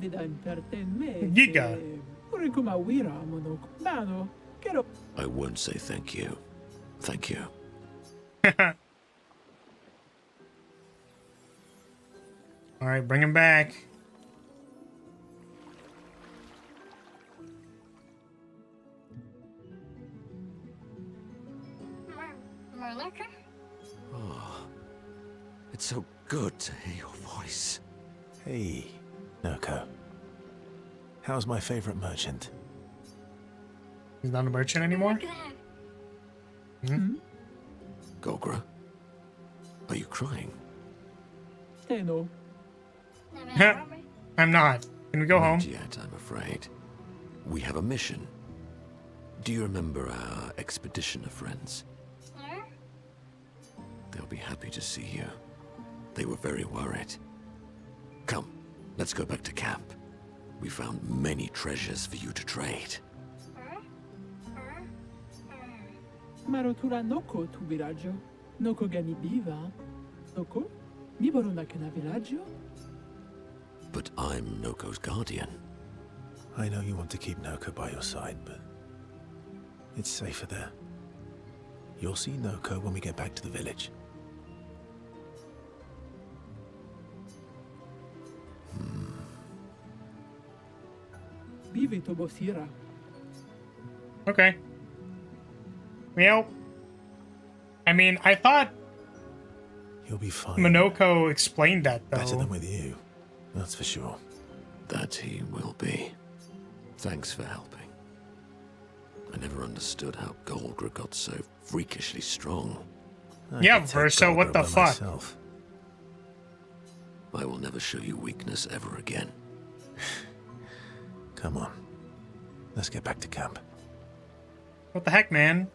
I won't say thank you. Thank you. Alright, bring him back. Oh, it's so good to hear your voice. Hey, Noko. How's my favorite merchant? He's not a merchant anymore? Gogra? Are you crying? I'm not. Can we go home? Not yet, I'm afraid. We have a mission. Do you remember our expeditioner friends? They'll be happy to see you. They were very worried. Come, let's go back to camp. We found many treasures for you to trade. Marotura Noko tu villaggio. Noko gani biva. Noko? Mi borona che na villaggio? But I'm Noko's guardian. I know you want to keep Noko by your side, but it's safer there. You'll see Noko when we get back to the village. Okay. Well, I mean, I thought You'll be fine. Monoko explained that, though. Better than with you, that's for sure. That he will be. Thanks for helping. I never understood how Golgra got so freakishly strong. Yeah, Verso, what the fuck? Myself. I will never show you weakness ever again. Come on. Let's get back to camp. What the heck, man?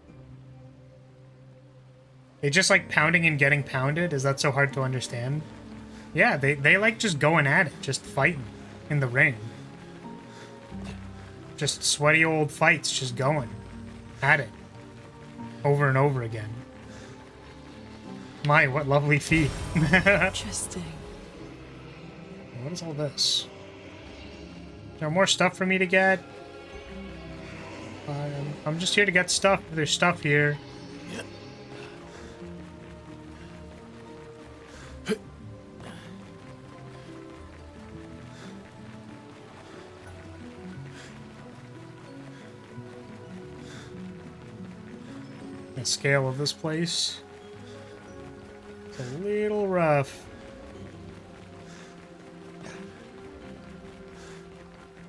They just like pounding and getting pounded? Is that so hard to understand? Yeah, they like just going at it, just fighting in the ring. Just sweaty old fights, just going at it. Over and over again. My, what lovely feet. Interesting. What is all this? Is there more stuff for me to get? I'm just here to get stuff. There's stuff here. Yeah. The scale of this place. It's a little rough.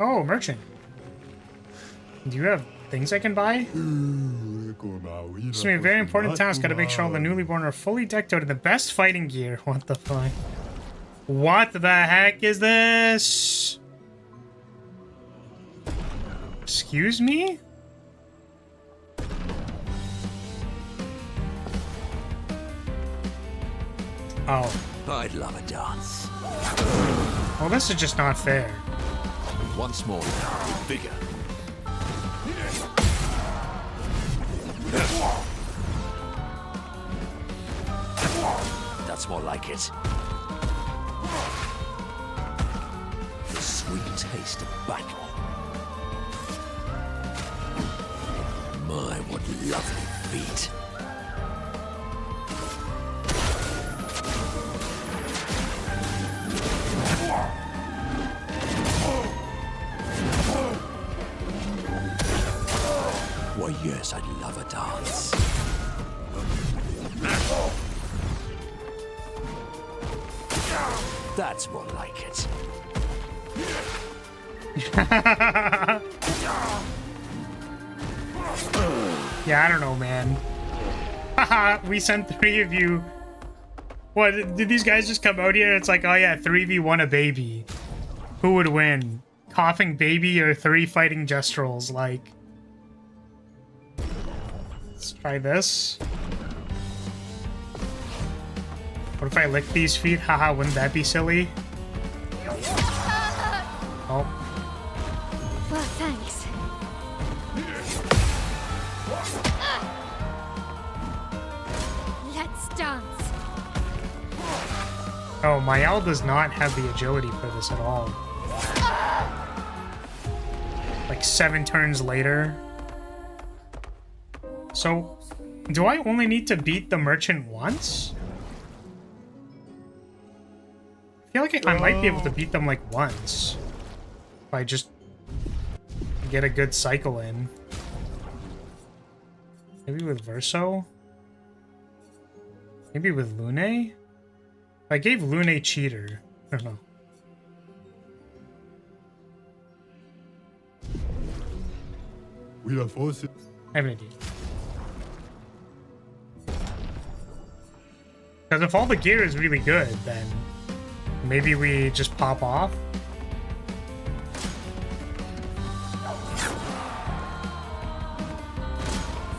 Oh, merchant. Do you have things I can buy? This is a very important task. Gotta make sure all the newly born are fully decked out in the best fighting gear. What the fuck? What the heck is this? Excuse me? Oh. I'd love a dance. Well, this is just not fair. Once more, bigger. That's more like it. The sweet taste of battle. My, what lovely feet. Why, yes, I'd love a dance. That's more like it. Yeah, I don't know, man. Haha, we sent 3 of you. What, did these guys just come out here? It's like, oh yeah, 3v1 a baby. Who would win? Coughing baby or 3 fighting gestrels? Like, let's try this. What if I lick these feet? Haha, wouldn't that be silly? Oh. Well, thanks. Let's dance. Oh, Mael does not have the agility for this at all. Like 7 turns later. So, do I only need to beat the merchant once? I feel like I might be able to beat them like once. If I just get a good cycle in. Maybe with Verso? Maybe with Lune? I gave Lune Cheater. I don't know. We are forced. I have an idea. Because if all the gear is really good, then maybe we just pop off.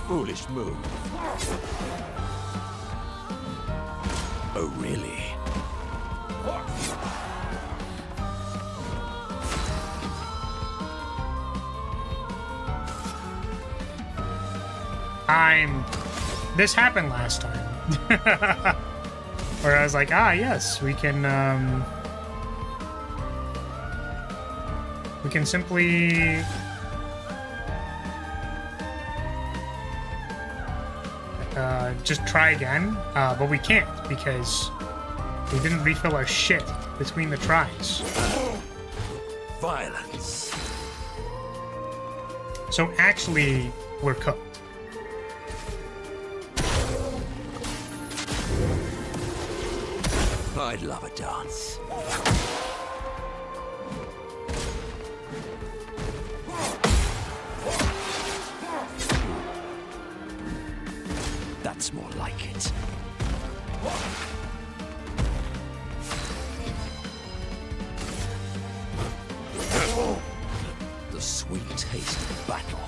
Foolish move. Oh, really? This happened last time. Where I was like, ah, yes, we can simply just try again, but we can't because we didn't refill our shit between the tries. Violence. So actually, we're cooked. I'd love a dance. That's more like it. The sweet taste of battle.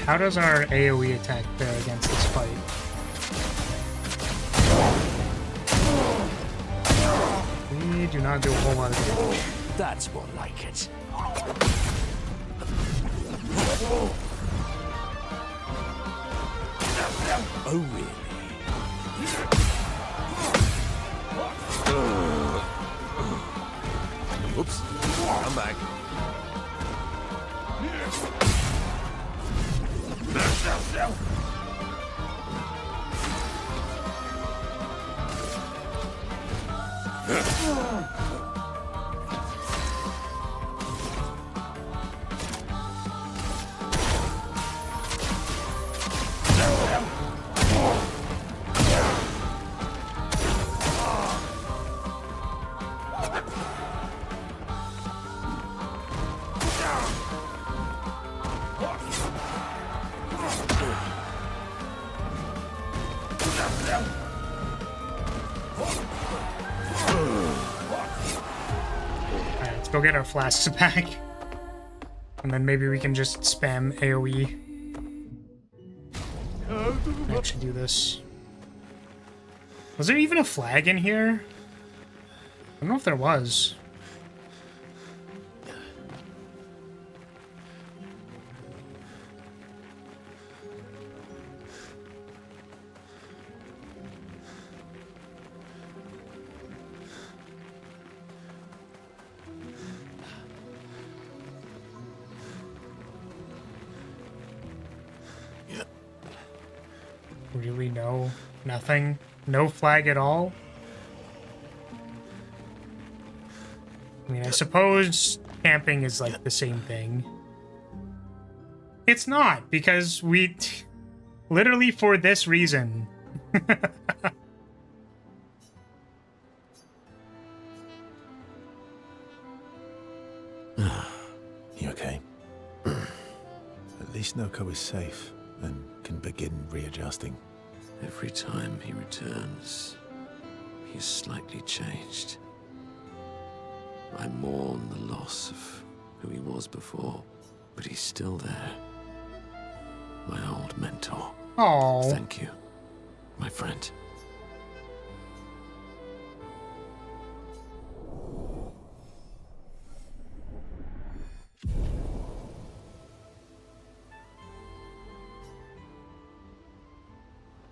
How does our AoE attack fare against this fight? We do not do a whole lot of damage. That's more like it. Oh, really? Oops. I'm back. Go get our flasks back. And then maybe we can just spam AoE. I should do this. Was there even a flag in here? I don't know if there was. Really, no, nothing, no flag at all. I mean, I suppose camping is like the same thing. It's not, because we literally for this reason. You okay? At least Noko is safe and can begin readjusting. Every time he returns, he's slightly changed. I mourn the loss of who he was before, but he's still there. My old mentor. Oh. Thank you, my friend.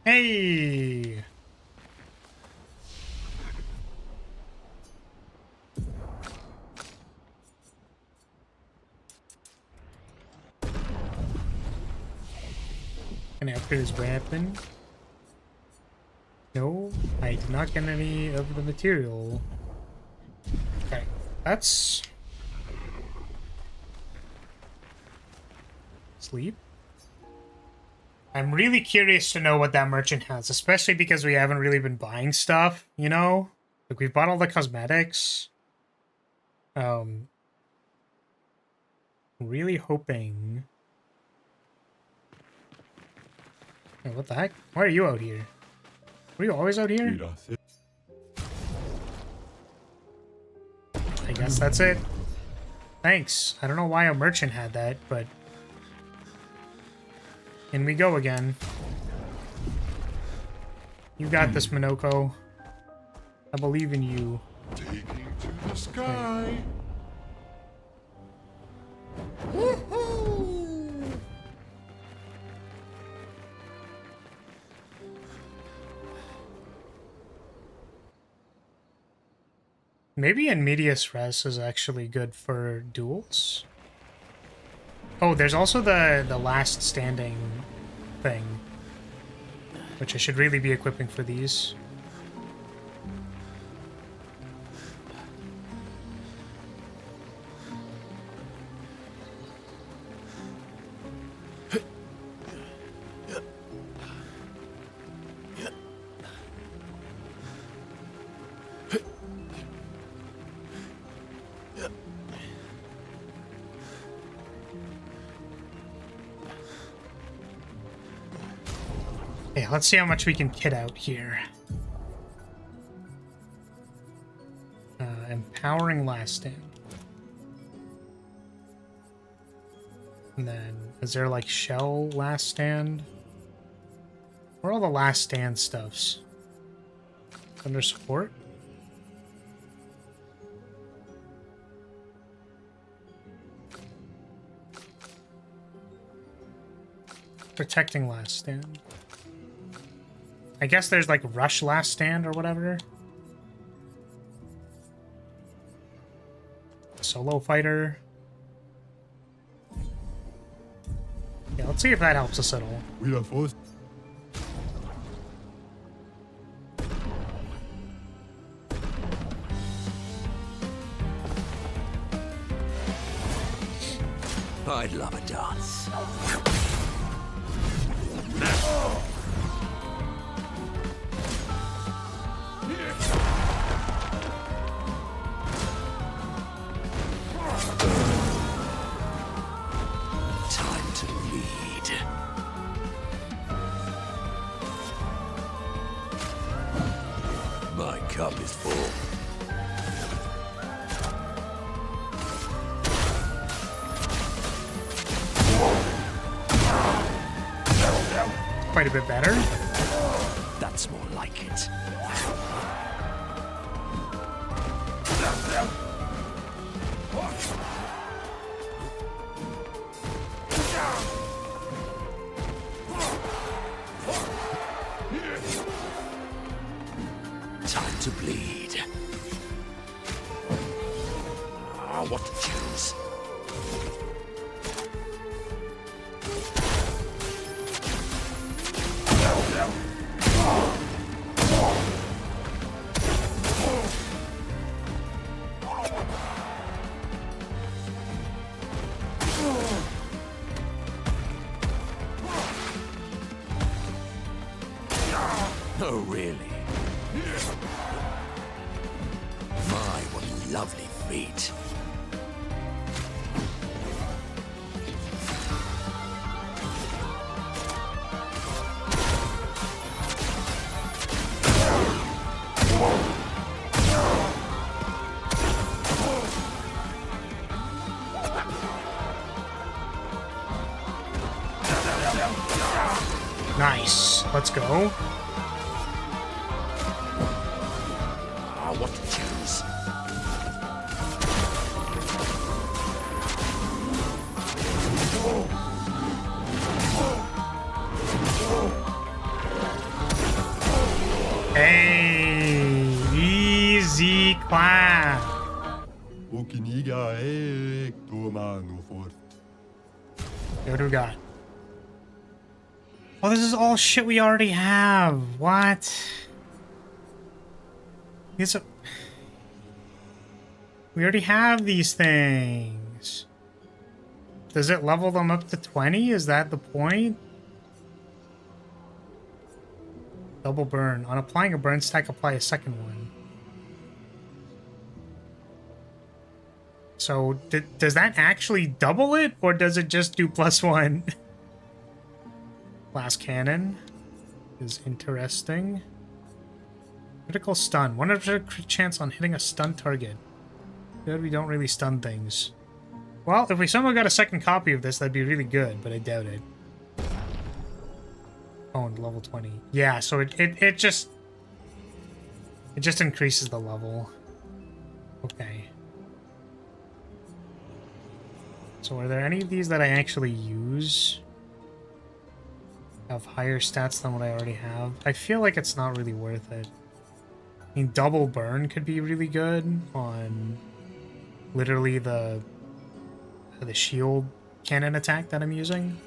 Hey. Can I upgrade his weapon? No, I did not get any of the material. Okay, that's... Sleep? I'm really curious to know what that merchant has, especially because we haven't really been buying stuff, you know? Like, we've bought all the cosmetics. Really hoping... Hey, what the heck? Why are you out here? Were you always out here? I guess that's it. Thanks. I don't know why a merchant had that, but... In we go again. You got this, Minoko. I believe in you. Taking to the sky. Maybe in medias res is actually good for duels. Oh, there's also the last standing thing, which I should really be equipping for these. Okay, let's see how much we can kit out here. Empowering last stand. And then, is there like shell last stand? Where are all the last stand stuffs? Under support? Protecting last stand. I guess there's like rush last stand or whatever. Solo fighter. Yeah, let's see if that helps us at all. We are forced. I'd love a dance. Time to bleed. My cup is full. Quite a bit better. That's more like it. Time to bleed. Ah, what to choose? Oh, really? My, what lovely feet. Nice. Let's go. What to choose? Hey, easy clap. O kiniga e toma no fort. What do we got? Oh, this is all shit we already have. What? We already have these things. Does it level them up to 20? Is that the point? Double burn. On applying a burn stack, apply a second one. So, does that actually double it? Or does it just do +1? Glass cannon is interesting. Critical stun. 100% chance on hitting a stun target. Good, we don't really stun things. Well, if we somehow got a second copy of this, that'd be really good, but I doubt it. Oh, and level 20. Yeah, so it just increases the level. Okay. So are there any of these that I actually use? Have higher stats than what I already have? I feel like it's not really worth it. I mean, double burn could be really good on literally the shield cannon attack that I'm using.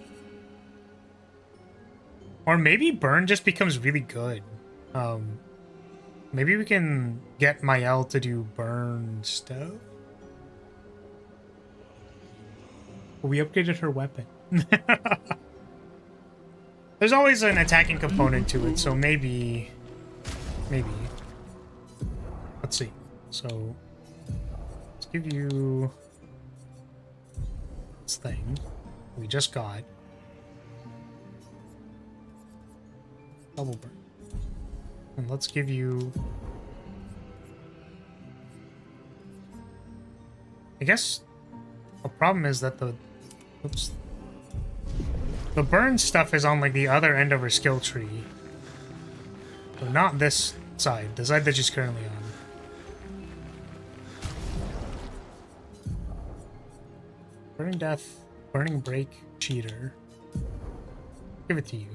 Or maybe burn just becomes really good. Maybe we can get Mael to do burn stuff. We upgraded her weapon. There's always an attacking component to it, so maybe. Let's see. So let's give you this thing we just got. Double burn. And let's give you, I guess the problem is that the burn stuff is on like the other end of her skill tree. So not this side, the side that she's currently on. Burning Death, Burning Break, Cheater. Give it to you.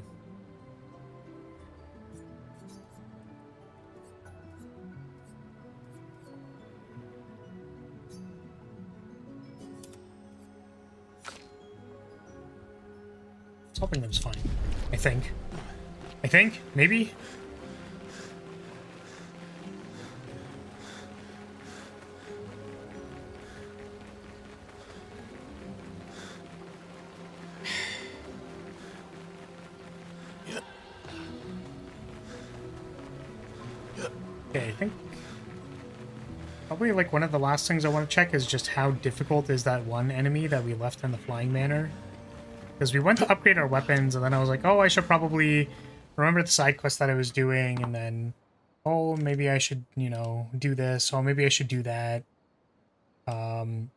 Stopping them's fine. I think. Maybe? Okay, I think probably like one of the last things I want to check is just how difficult is that one enemy that we left in the Flying Manor. Because we went to upgrade our weapons, and then I was like, oh, I should probably remember the side quest that I was doing, and then, oh, maybe I should, you know, do this, or maybe I should do that. So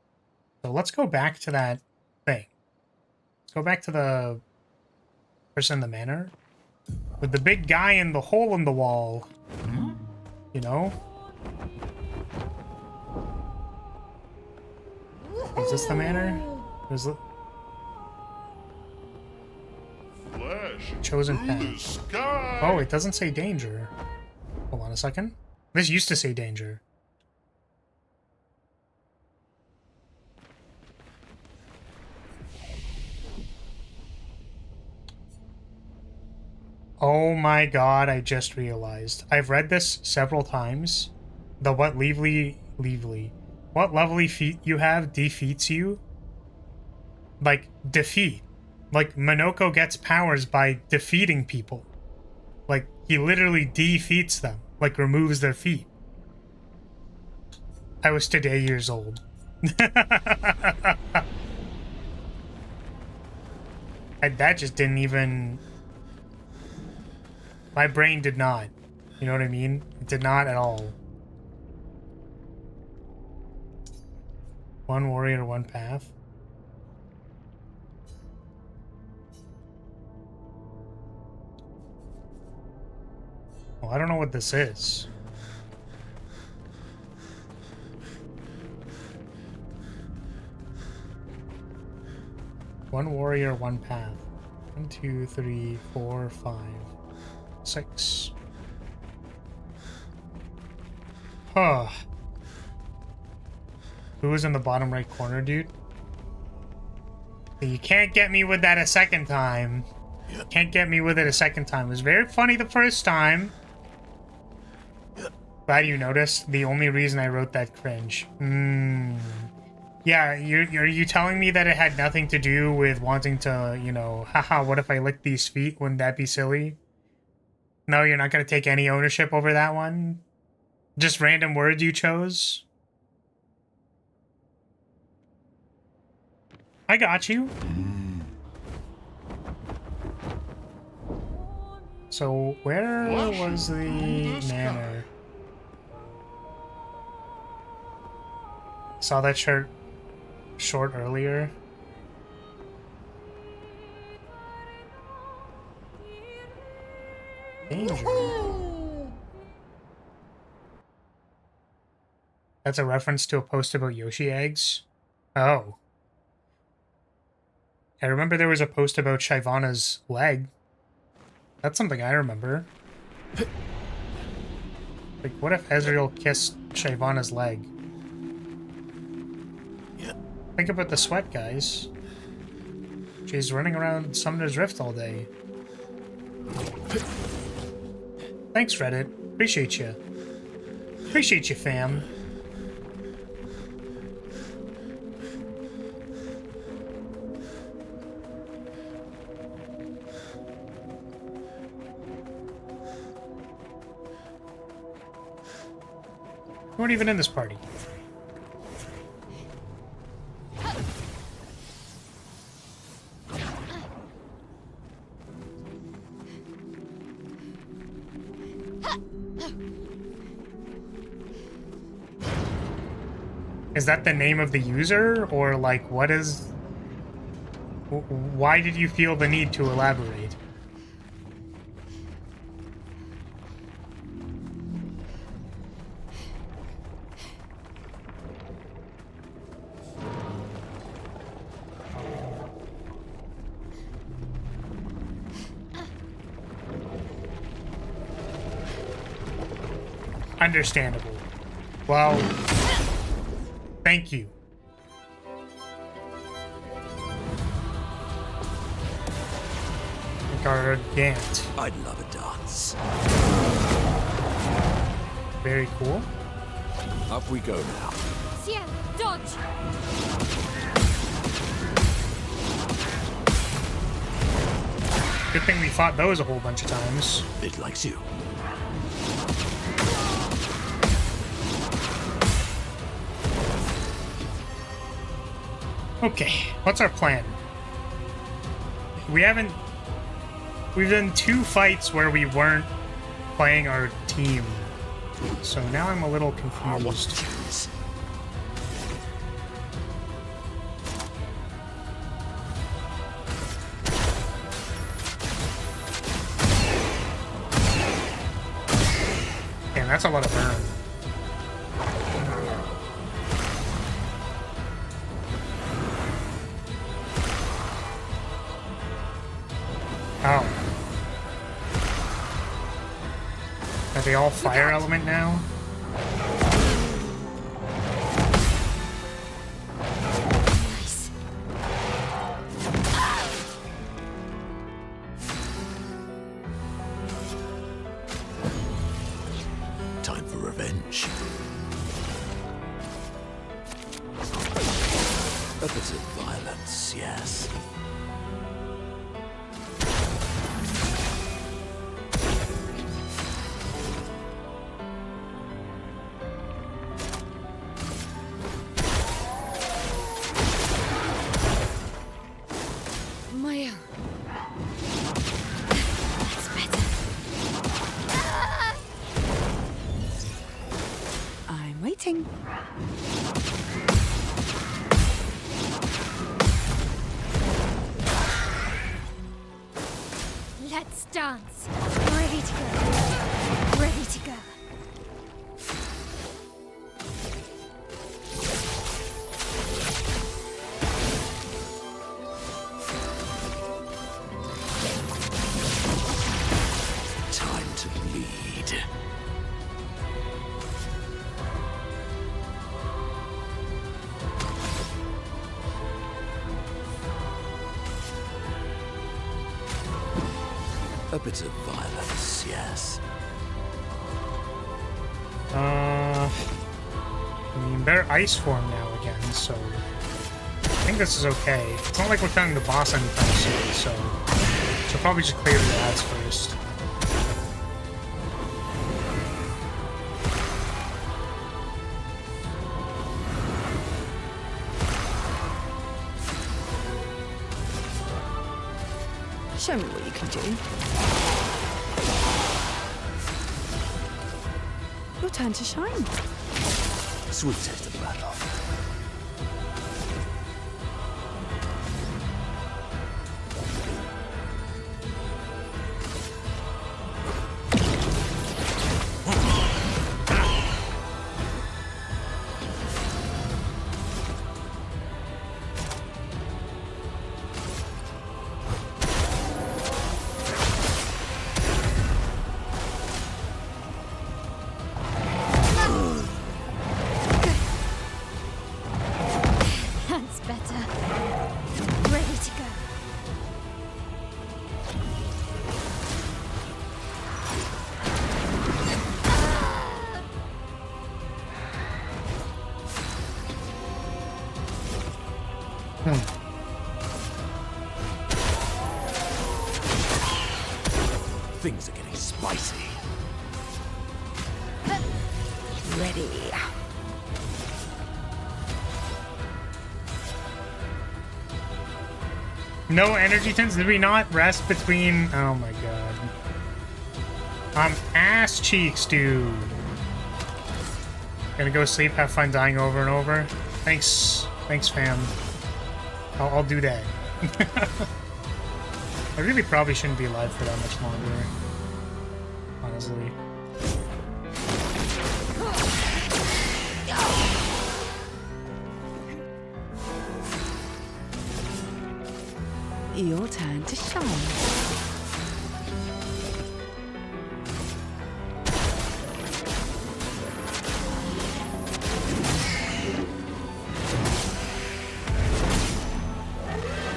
let's go back to that thing. Let's go back to the person in the manor. With the big guy in the hole in the wall. You know? Is this the manor? Is it? Chosen path. Oh, it doesn't say danger. Hold on a second. This used to say danger. Oh my god, I just realized. I've read this several times. The what what level you have defeats you. Like, defeat. Like, Minoko gets powers by defeating people. Like, He literally defeats them, like removes their feet. I was today years old. That just didn't even... My brain did not. You know what I mean? It did not at all. One warrior, one path. Well, I don't know what this is. One warrior, one path. 1, 2, 3, 4, 5, 6. Huh. Who was in the bottom right corner, dude? You can't get me with that a second time. Can't get me with it a second time. It was very funny the first time. Glad you noticed. The only reason I wrote that cringe. Yeah, are you telling me that it had nothing to do with wanting to, you know, haha, what if I lick these feet? Wouldn't that be silly? No, you're not going to take any ownership over that one? Just random words you chose? I got you. So, where was the manor? Saw that short earlier. Danger. That's a reference to a post about Yoshi eggs? Oh. I remember there was a post about Shyvana's leg. That's something I remember. Like, what if Ezreal kissed Shyvana's leg? Think about the sweat, guys. She's running around Summoner's Rift all day. Thanks, Reddit. Appreciate you. Appreciate you, fam. You weren't even in this party. Is that the name of the user? Or, like, what is... Why did you feel the need to elaborate? Understandable. Well, thank you. Gargant. I'd love a dance. Very cool. Up we go now. Ciel, dodge! Good thing we fought those a whole bunch of times. It likes you. Okay, what's our plan? We've done 2 fights where we weren't playing our team. So now I'm a little confused. Damn, that's a lot of burn. Oh. Are they all fire element now? Nice. Time for revenge. A bit of violence, yes. I'm waiting. Let's dance. Ready to go. Ready to go. Time to bleed. A bit of violence, yes. I mean, they're ice form now again, so I think this is okay. It's not like we're killing the boss anytime soon, so probably just clear the ads first. Show me what you can do. Your turn to shine. Sweet taste of battle. That's better. Ready to go. Things are getting spicy. Ready. No energy tints? Did we not rest between... Oh my god. Ass cheeks, dude. Gonna go sleep, have fun dying over and over. Thanks, fam. I'll do that. I really probably shouldn't be alive for that much longer. Honestly. Your turn to shine.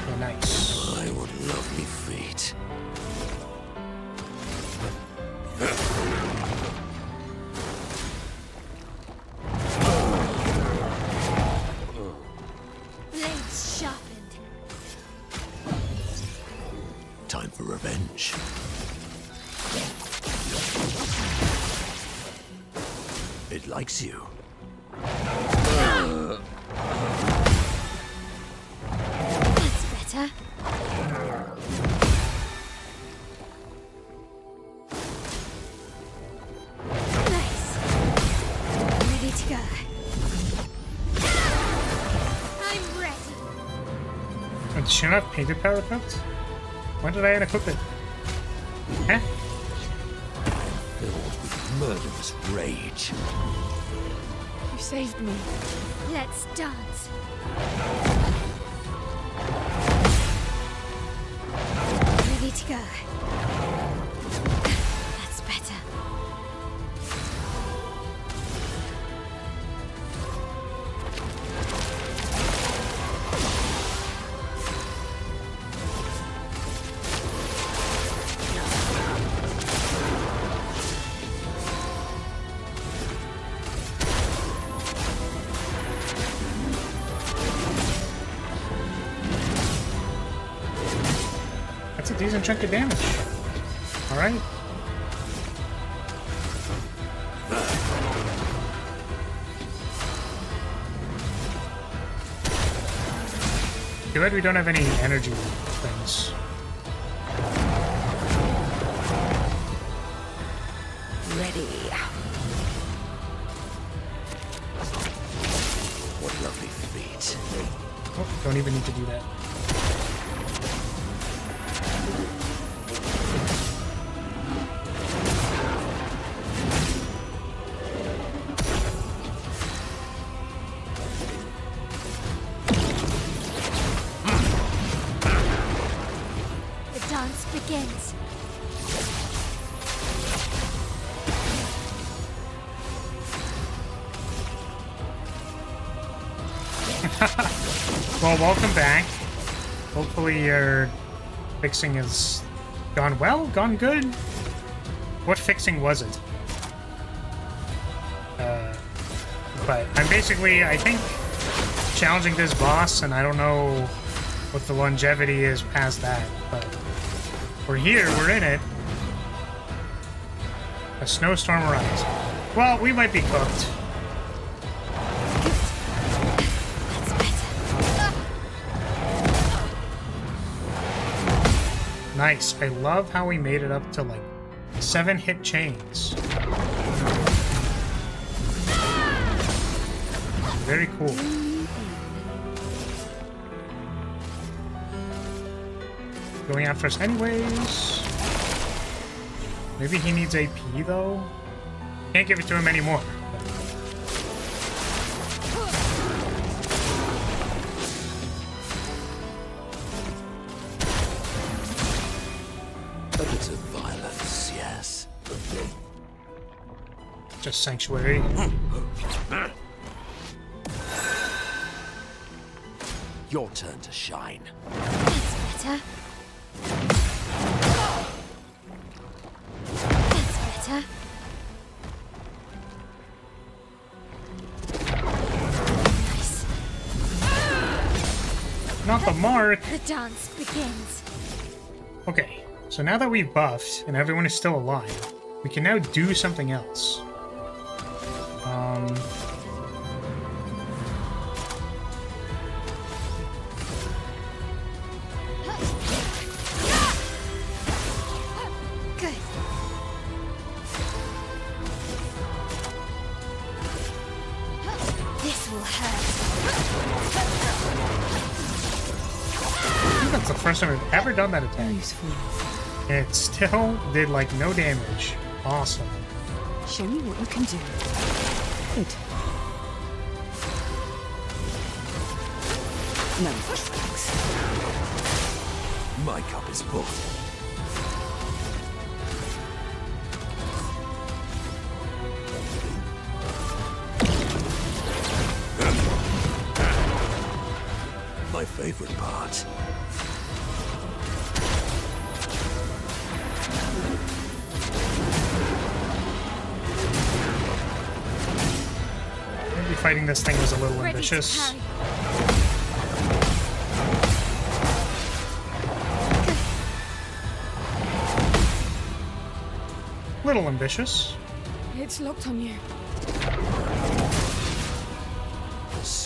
Oh, nice. My, what lovely feet. Blades sharpened. Time for revenge. It likes you. That's better. Nice. Ready to go. I'm ready. Oh, does she not have painted power equipped? When did I unequip it? Huh? Filled with murderous rage. You saved me. Let's dance. Ready to go. That's better. That's a decent chunk of damage. Alright. Too bad we don't have any energy things. Ready. Oh, don't even need to do that. The dance begins. Well, welcome back. Hopefully your fixing has gone well, gone good. What fixing was it? But I'm basically, I think, challenging this boss, and I don't know what the longevity is past that, but we're here, we're in it. A snowstorm arrives. Well, we might be cooked. Nice. I love how we made it up to like 7 hit chains. Very cool. Going after us anyways. Maybe he needs AP though. Can't give it to him anymore. A bit of violence, yes. Just sanctuary. Your turn to shine. That's better. That's better. Nice. Not the mark. The dance begins. Okay, so now that we've buffed and everyone is still alive, we can now do something else. Good. This will hurt. I think that's the first time we've ever done that attack. Useful. And it still did like no damage. Awesome. Show me what you can do. Good. No thanks. My cup is full. My favorite part. Maybe fighting this thing was a little Ready to ambitious. carry. Little ambitious. It's locked on you.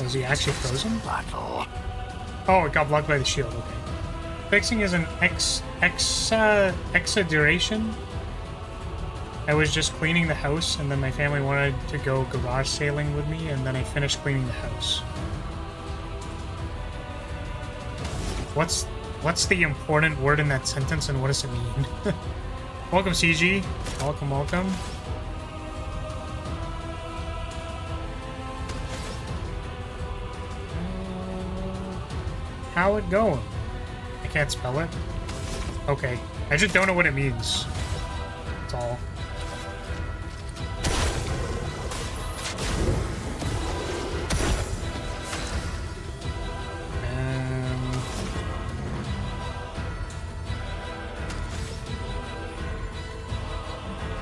Was he actually frozen? Battle. Oh, it got blocked by the shield. Okay. Fixing is an exaggeration. I was just cleaning the house, and then my family wanted to go garage sailing with me, and then I finished cleaning the house. What's the important word in that sentence, and what does it mean? Welcome, CG. Welcome, welcome. How it going? I can't spell it. Okay. I just don't know what it means. That's all.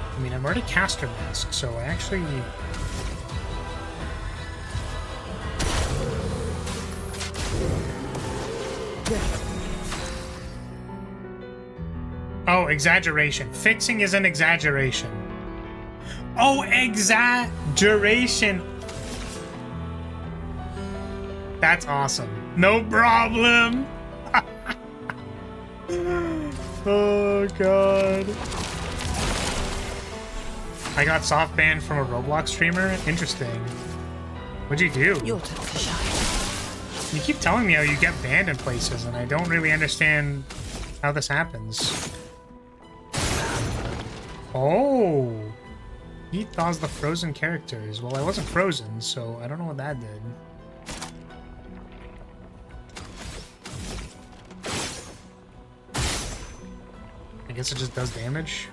I mean, I'm already caster mask, so I actually... Oh, exaggeration. Fixing is an exaggeration. Oh, exaggeration. That's awesome. No problem. Oh, God. I got soft banned from a Roblox streamer? Interesting. What'd you do? Your turn to shine. You keep telling me how you get banned in places, and I don't really understand how this happens. Oh! He thaws the frozen characters. Well, I wasn't frozen, so I don't know what that did. I guess it just does damage.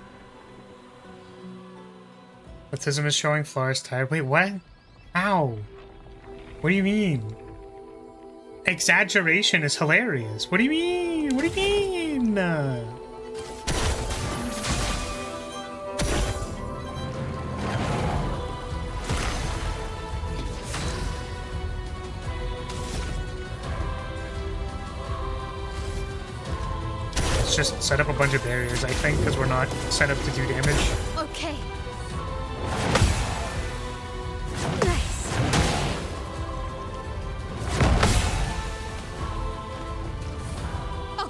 Autism is showing Flores tired. Wait, what? How? What do you mean? Exaggeration is hilarious. What do you mean? What do you mean? Let's just set up a bunch of barriers, I think, because we're not set up to do damage. Okay.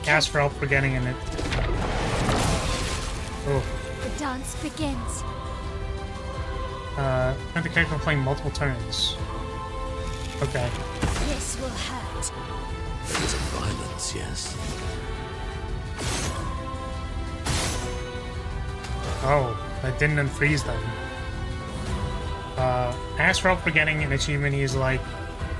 Ask for help for getting in it. Oh. The dance begins. Prevent the character from playing multiple turns. Okay. This will hurt. There's violence, yes. Oh, that didn't unfreeze them. Ask for help for getting an achievement. He's like,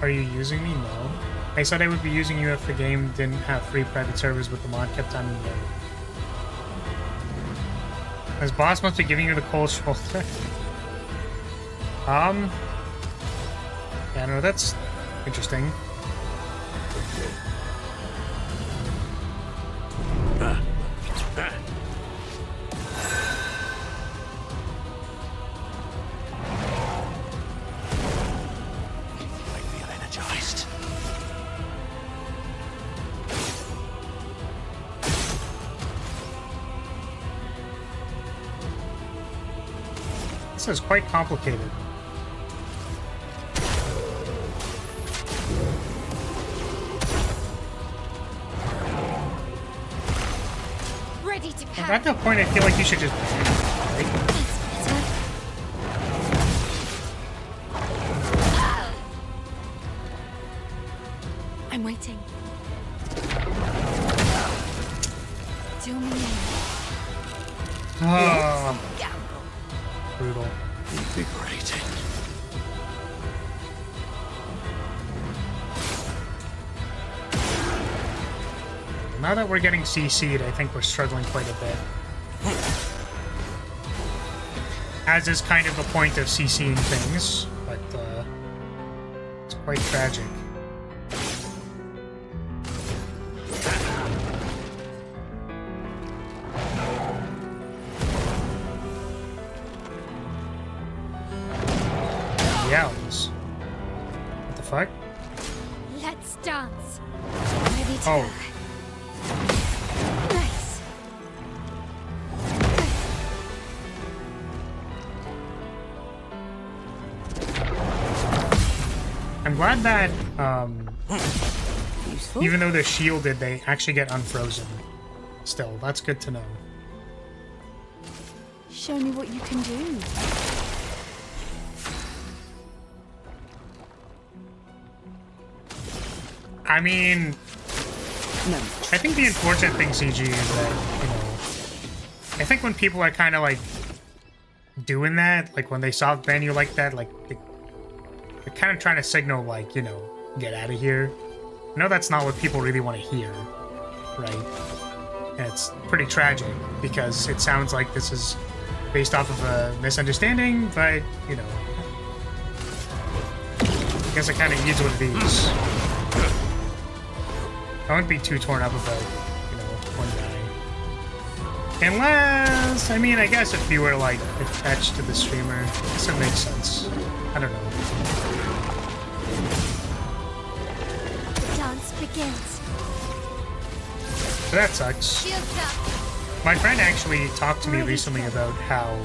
are you using me? No. I said I would be using you if the game didn't have free private servers, but the mod kept on me. This boss must be giving you the cold shoulder. Yeah, no, that's interesting. This is quite complicated. Ready to pack. At that point, I feel like you should just. I'm waiting. Do me in. Oh. Brutal. Invigorating. Now that we're getting CC'd, I think we're struggling quite a bit. As is kind of the point of CCing things, but it's quite tragic. What the fuck? Let's dance. Ready to Oh. Nice. I'm glad that even though they're shielded, they actually get unfrozen. Still, that's good to know. Show me what you can do. I mean, No. I think the unfortunate thing, CG, is that, you know, I think when people are kind of like doing that, like when they soft ban you like that, like they're kind of trying to signal, like, you know, get out of here. I know that's not what people really want to hear, right? And it's pretty tragic because it sounds like this is based off of a misunderstanding, but, you know, I guess it kind of is what it is. I wouldn't be too torn up about, you know, one guy. Unless, I mean, I guess if you were, like, attached to the streamer, this would make sense. I don't know. The dance begins. So that sucks. Shields up. My friend actually talked to me recently about how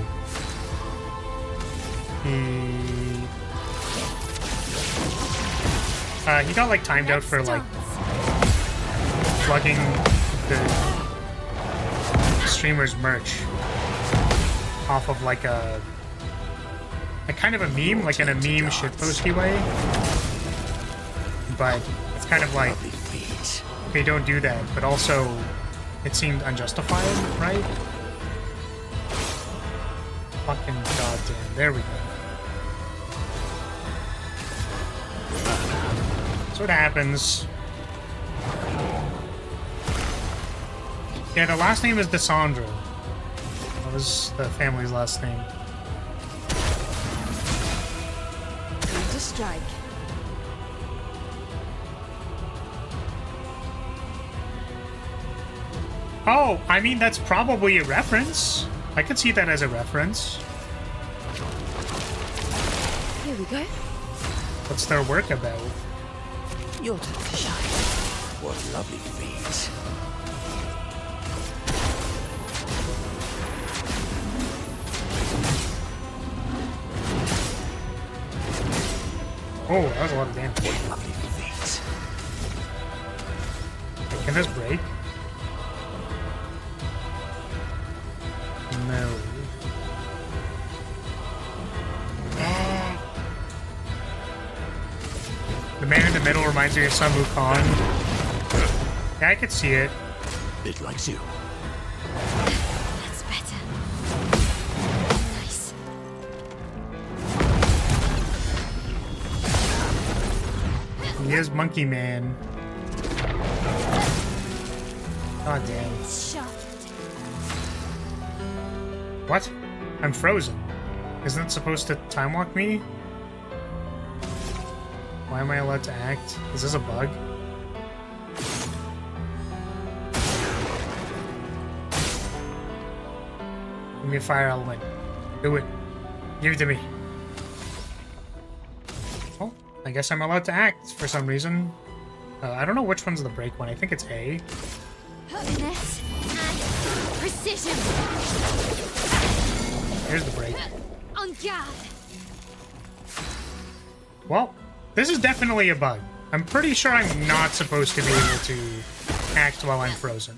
he got, like, timed out for, like, plugging the streamer's merch off of like a kind of a meme, like in a meme shitposty way. But kind of like, Lovely feet. okay, don't do that, but also it seemed unjustified, right? Fucking goddamn. There we go. That's what happens. Yeah, the last name is DeSandro. That was the family's last name. Time to strike. Oh, I mean, that's probably a reference. I could see that as a reference. Here we go. What's their work about? Your turn to shine. What lovely feet. Oh, that was a lot of damage. What lovely feet. Can this break? No. The man in the middle reminds me of Sun Wukong. Yeah, I could see it. It likes you. That's better. Nice. He is Monkey Man. God damn. Shot. What? I'm frozen. Isn't it supposed to time walk me? Why am I allowed to act? Is this a bug? Give me a fire element. Do it. Give it to me. Oh, I guess I'm allowed to act for some reason. I don't know which one's the break one. I think it's A. Finesse and precision. Here's the break. On guard. Well, this is definitely a bug. I'm pretty sure I'm not supposed to be able to act while I'm frozen.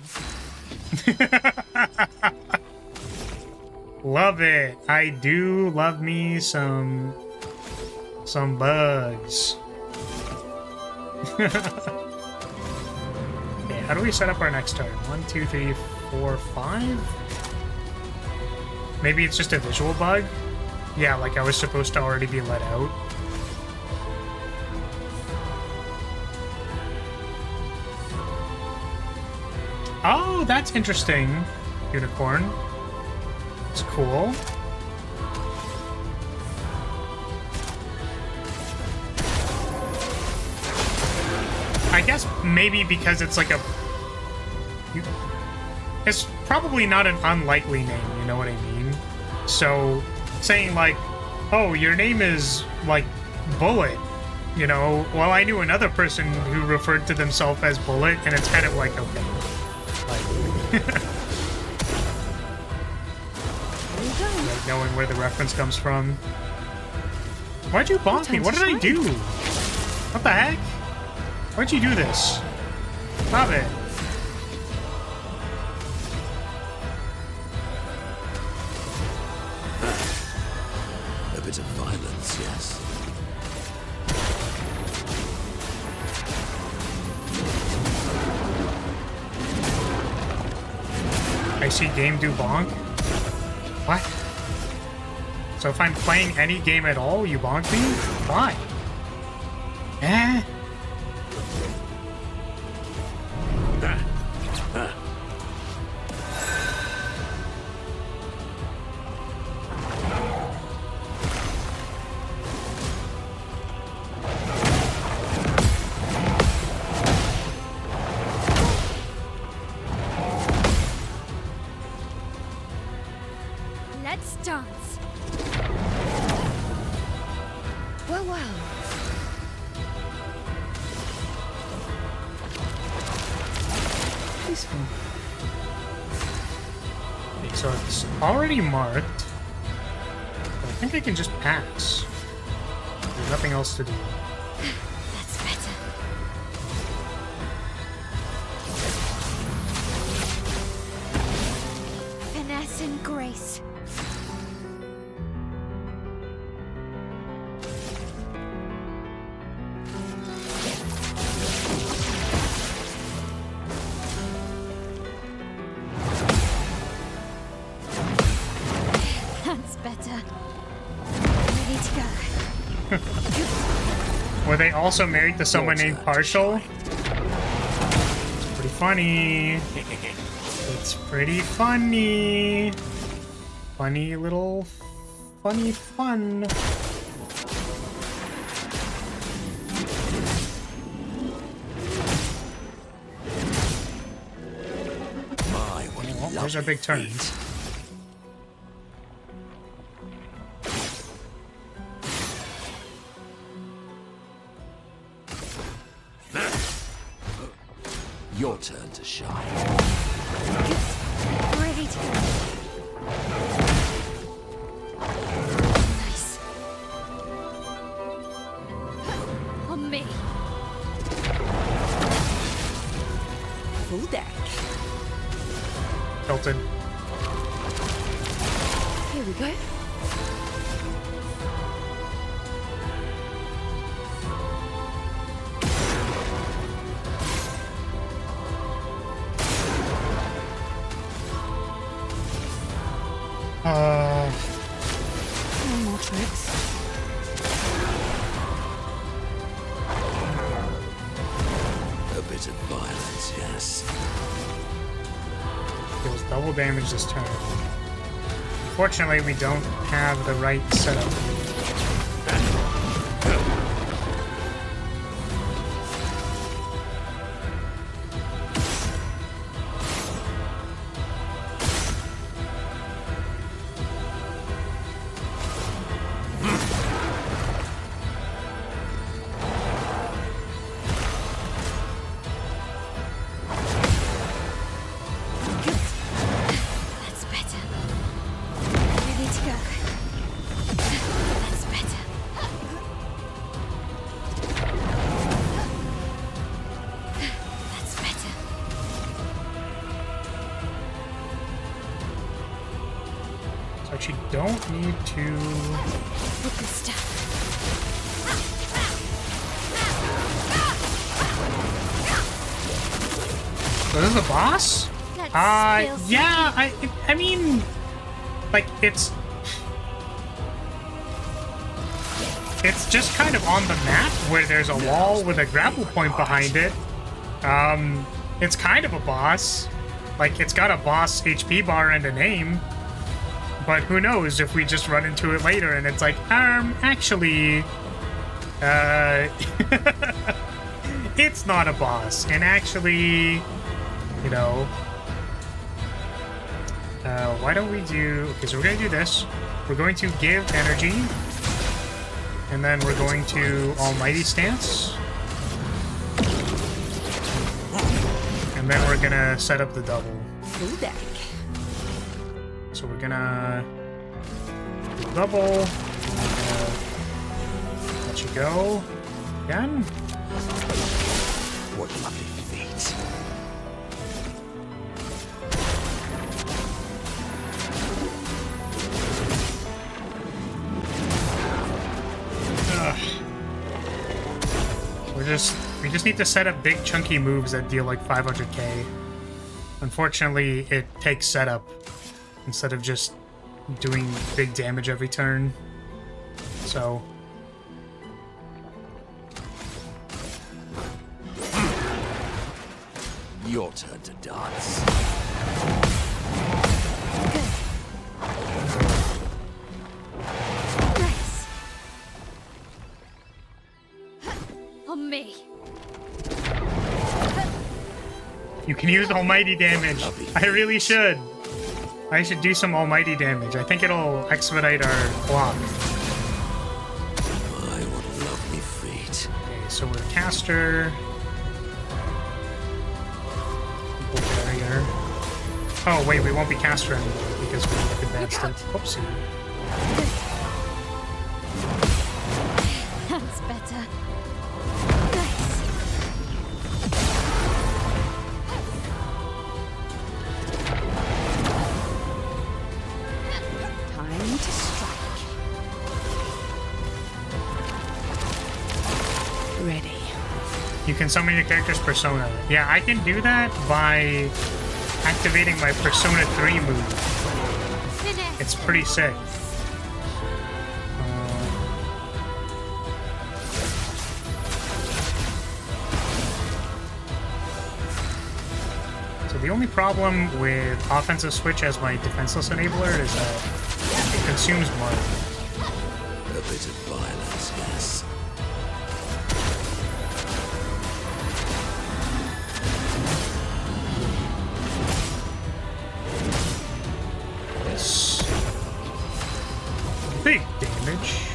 Love it. I do love me some bugs. Okay, how do we set up our next turn? 1, 2, 3, 4, 5? Maybe it's just a visual bug? Yeah, like I was supposed to already be let out. Oh, that's interesting. Unicorn. It's cool. I guess maybe because it's like a... It's probably not an unlikely name, you know what I mean? So, saying like, oh, your name is, like, Bullet, you know? Well, I knew another person who referred to themselves as Bullet, and it's kind of like, okay. Like, like knowing where the reference comes from. Why'd you bonk me? What did I do? What the heck? Why'd you do this? Stop it. A bit of violence, yes. I see game do bonk. What? So if I'm playing any game at all, you bonk me? Why? Eh? Let's dance. Well, well. Peaceful. Okay, so it's already marked. I think I can just pass. There's nothing else to do. That's better. Finesse and grace. Were they also married to someone named Partial? It's pretty funny. It's pretty funny. Funny little... funny fun. Oh, there's our big turn. Your turn to shine. Ready to go. Nice. On me. Full deck. Tilted. Here we go. No more tricks. A bit of violence, yes. Deals double damage this turn. Unfortunately, we don't have the right setup. That's better. Ready to go. That's better. That's better. So actually don't need to... With the stuff. So this is a boss? Let's spill Yeah, I mean, like, it's just kind of on the map where there's a wall with a grapple point behind it. It's kind of a boss. Like, it's got a boss HP bar and a name. But who knows if we just run into it later and it's like, actually, it's not a boss. And actually, you know, why don't we do... Okay, so we're going to do this. We're going to give energy. And then we're going to Almighty Stance. And then we're going to set up the double. Full deck. So we're going to do double. Let you go. Again. What lovely feet. We just need to set up big chunky moves that deal like 500k. Unfortunately, it takes setup instead of just doing big damage every turn. So Your turn to dance. Nice. On me. you can use almighty damage. I really should. I should do some almighty damage. I think it'll expedite our block. My, what lovely feet. Okay, so we're caster. Barrier. Oh wait, we won't be caster anymore because we've advanced it. Whoopsie. That's better. Nice. Time to strike. Ready. You can summon your character's persona. Yeah, I can do that by activating my Persona 3 move. Finish. It's pretty sick. the only problem with offensive switch as my defenseless enabler is that it consumes mud. A bit of violence, yes. Yes. Big damage.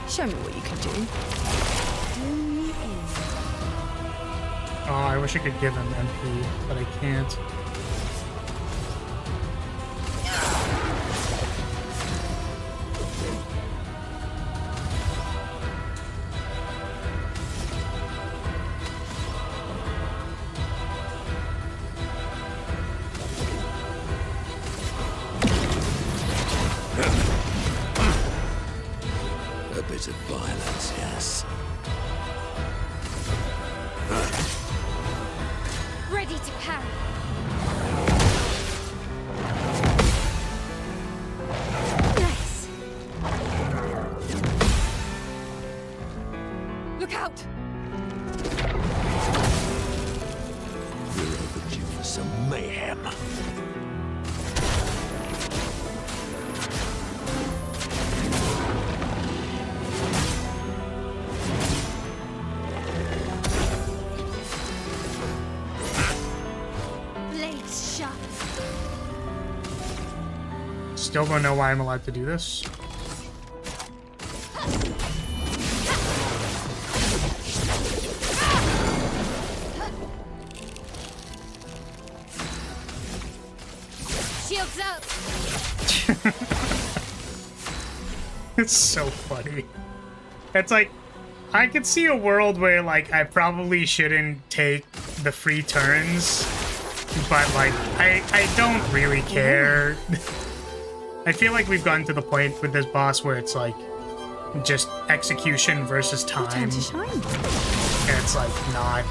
Show me what you can do. Oh, I wish I could give him MP, but I can't. A bit of violence, yes. Ready to parry. Nice. Look out! We're overdue for some mayhem. Blades sharp. Still don't know why I'm allowed to do this. Shields up. It's so funny. It's like, I could see a world where, like, I probably shouldn't take the free turns, but, like, I don't really care. I feel like we've gotten to the point with this boss where it's, like, just execution versus time. Time to shine. And it's, like, not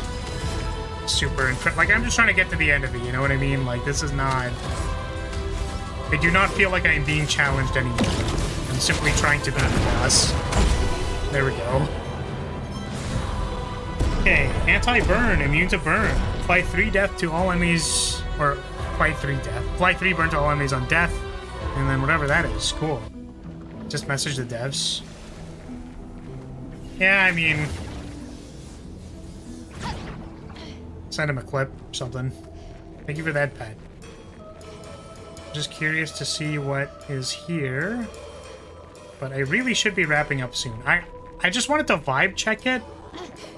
super... Like, I'm just trying to get to the end of it, you know what I mean? Like, this is not... I do not feel like I'm being challenged anymore. I'm simply trying to beat the boss. There we go. Okay, anti-burn, immune to burn. Apply 3 death to all enemies, or apply 3 death. Apply 3 burn to all enemies on death, and then whatever that is. Cool. Just message the devs. Yeah, I mean... Send him a clip, something. Thank you for that, Pat. Just curious to see what is here. But I really should be wrapping up soon. I just wanted to vibe check it,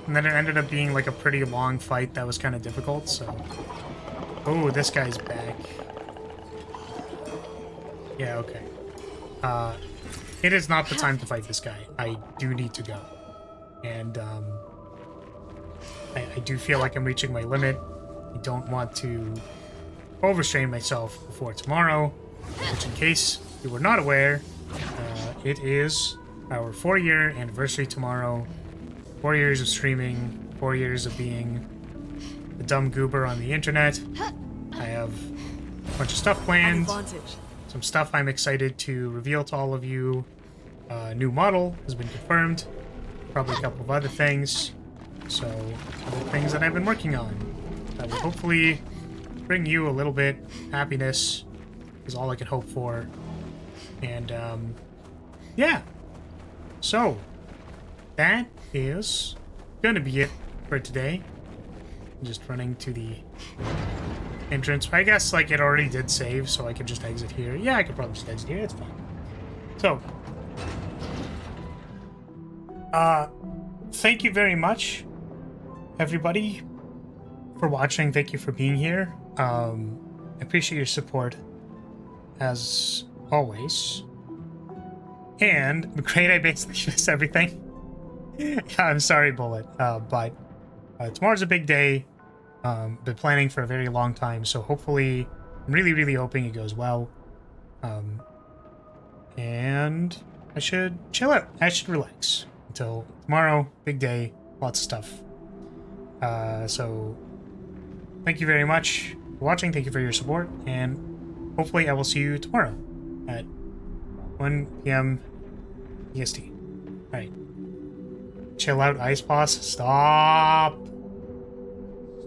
and then it ended up being like a pretty long fight that was kind of difficult, so... Oh, this guy's back. Yeah, okay. It is not the time to fight this guy. I do need to go. And, I do feel like I'm reaching my limit. I don't want to overstrain myself before tomorrow, which, in case you were not aware, it is our 4-year anniversary tomorrow. 4 years of streaming, 4 years of being a dumb goober on the internet. I have a bunch of stuff planned, some stuff I'm excited to reveal to all of you. New model has been confirmed, probably a couple of other things. So, other things that I've been working on that will hopefully bring you a little bit happiness is all I can hope for. And, yeah. So, that is going to be it for today. I'm just running to the entrance. I guess, like, it already did save, so I could just exit here. Yeah, I could probably just exit here. It's fine. So, thank you very much, everybody, for watching. Thank you for being here. I appreciate your support, as always. And, great, I basically missed everything. I'm sorry, Bullet, but tomorrow's a big day. Been planning for a very long time, so hopefully, I'm really, really hoping it goes well. And I should chill out. I should relax until tomorrow. Big day. Lots of stuff. So thank you very much for watching. Thank you for your support. And hopefully I will see you tomorrow at 1 p.m. EST. Alright. Chill out, Ice Boss. Stop.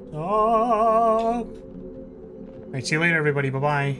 Stop. Alright, see you later, everybody. Bye-bye.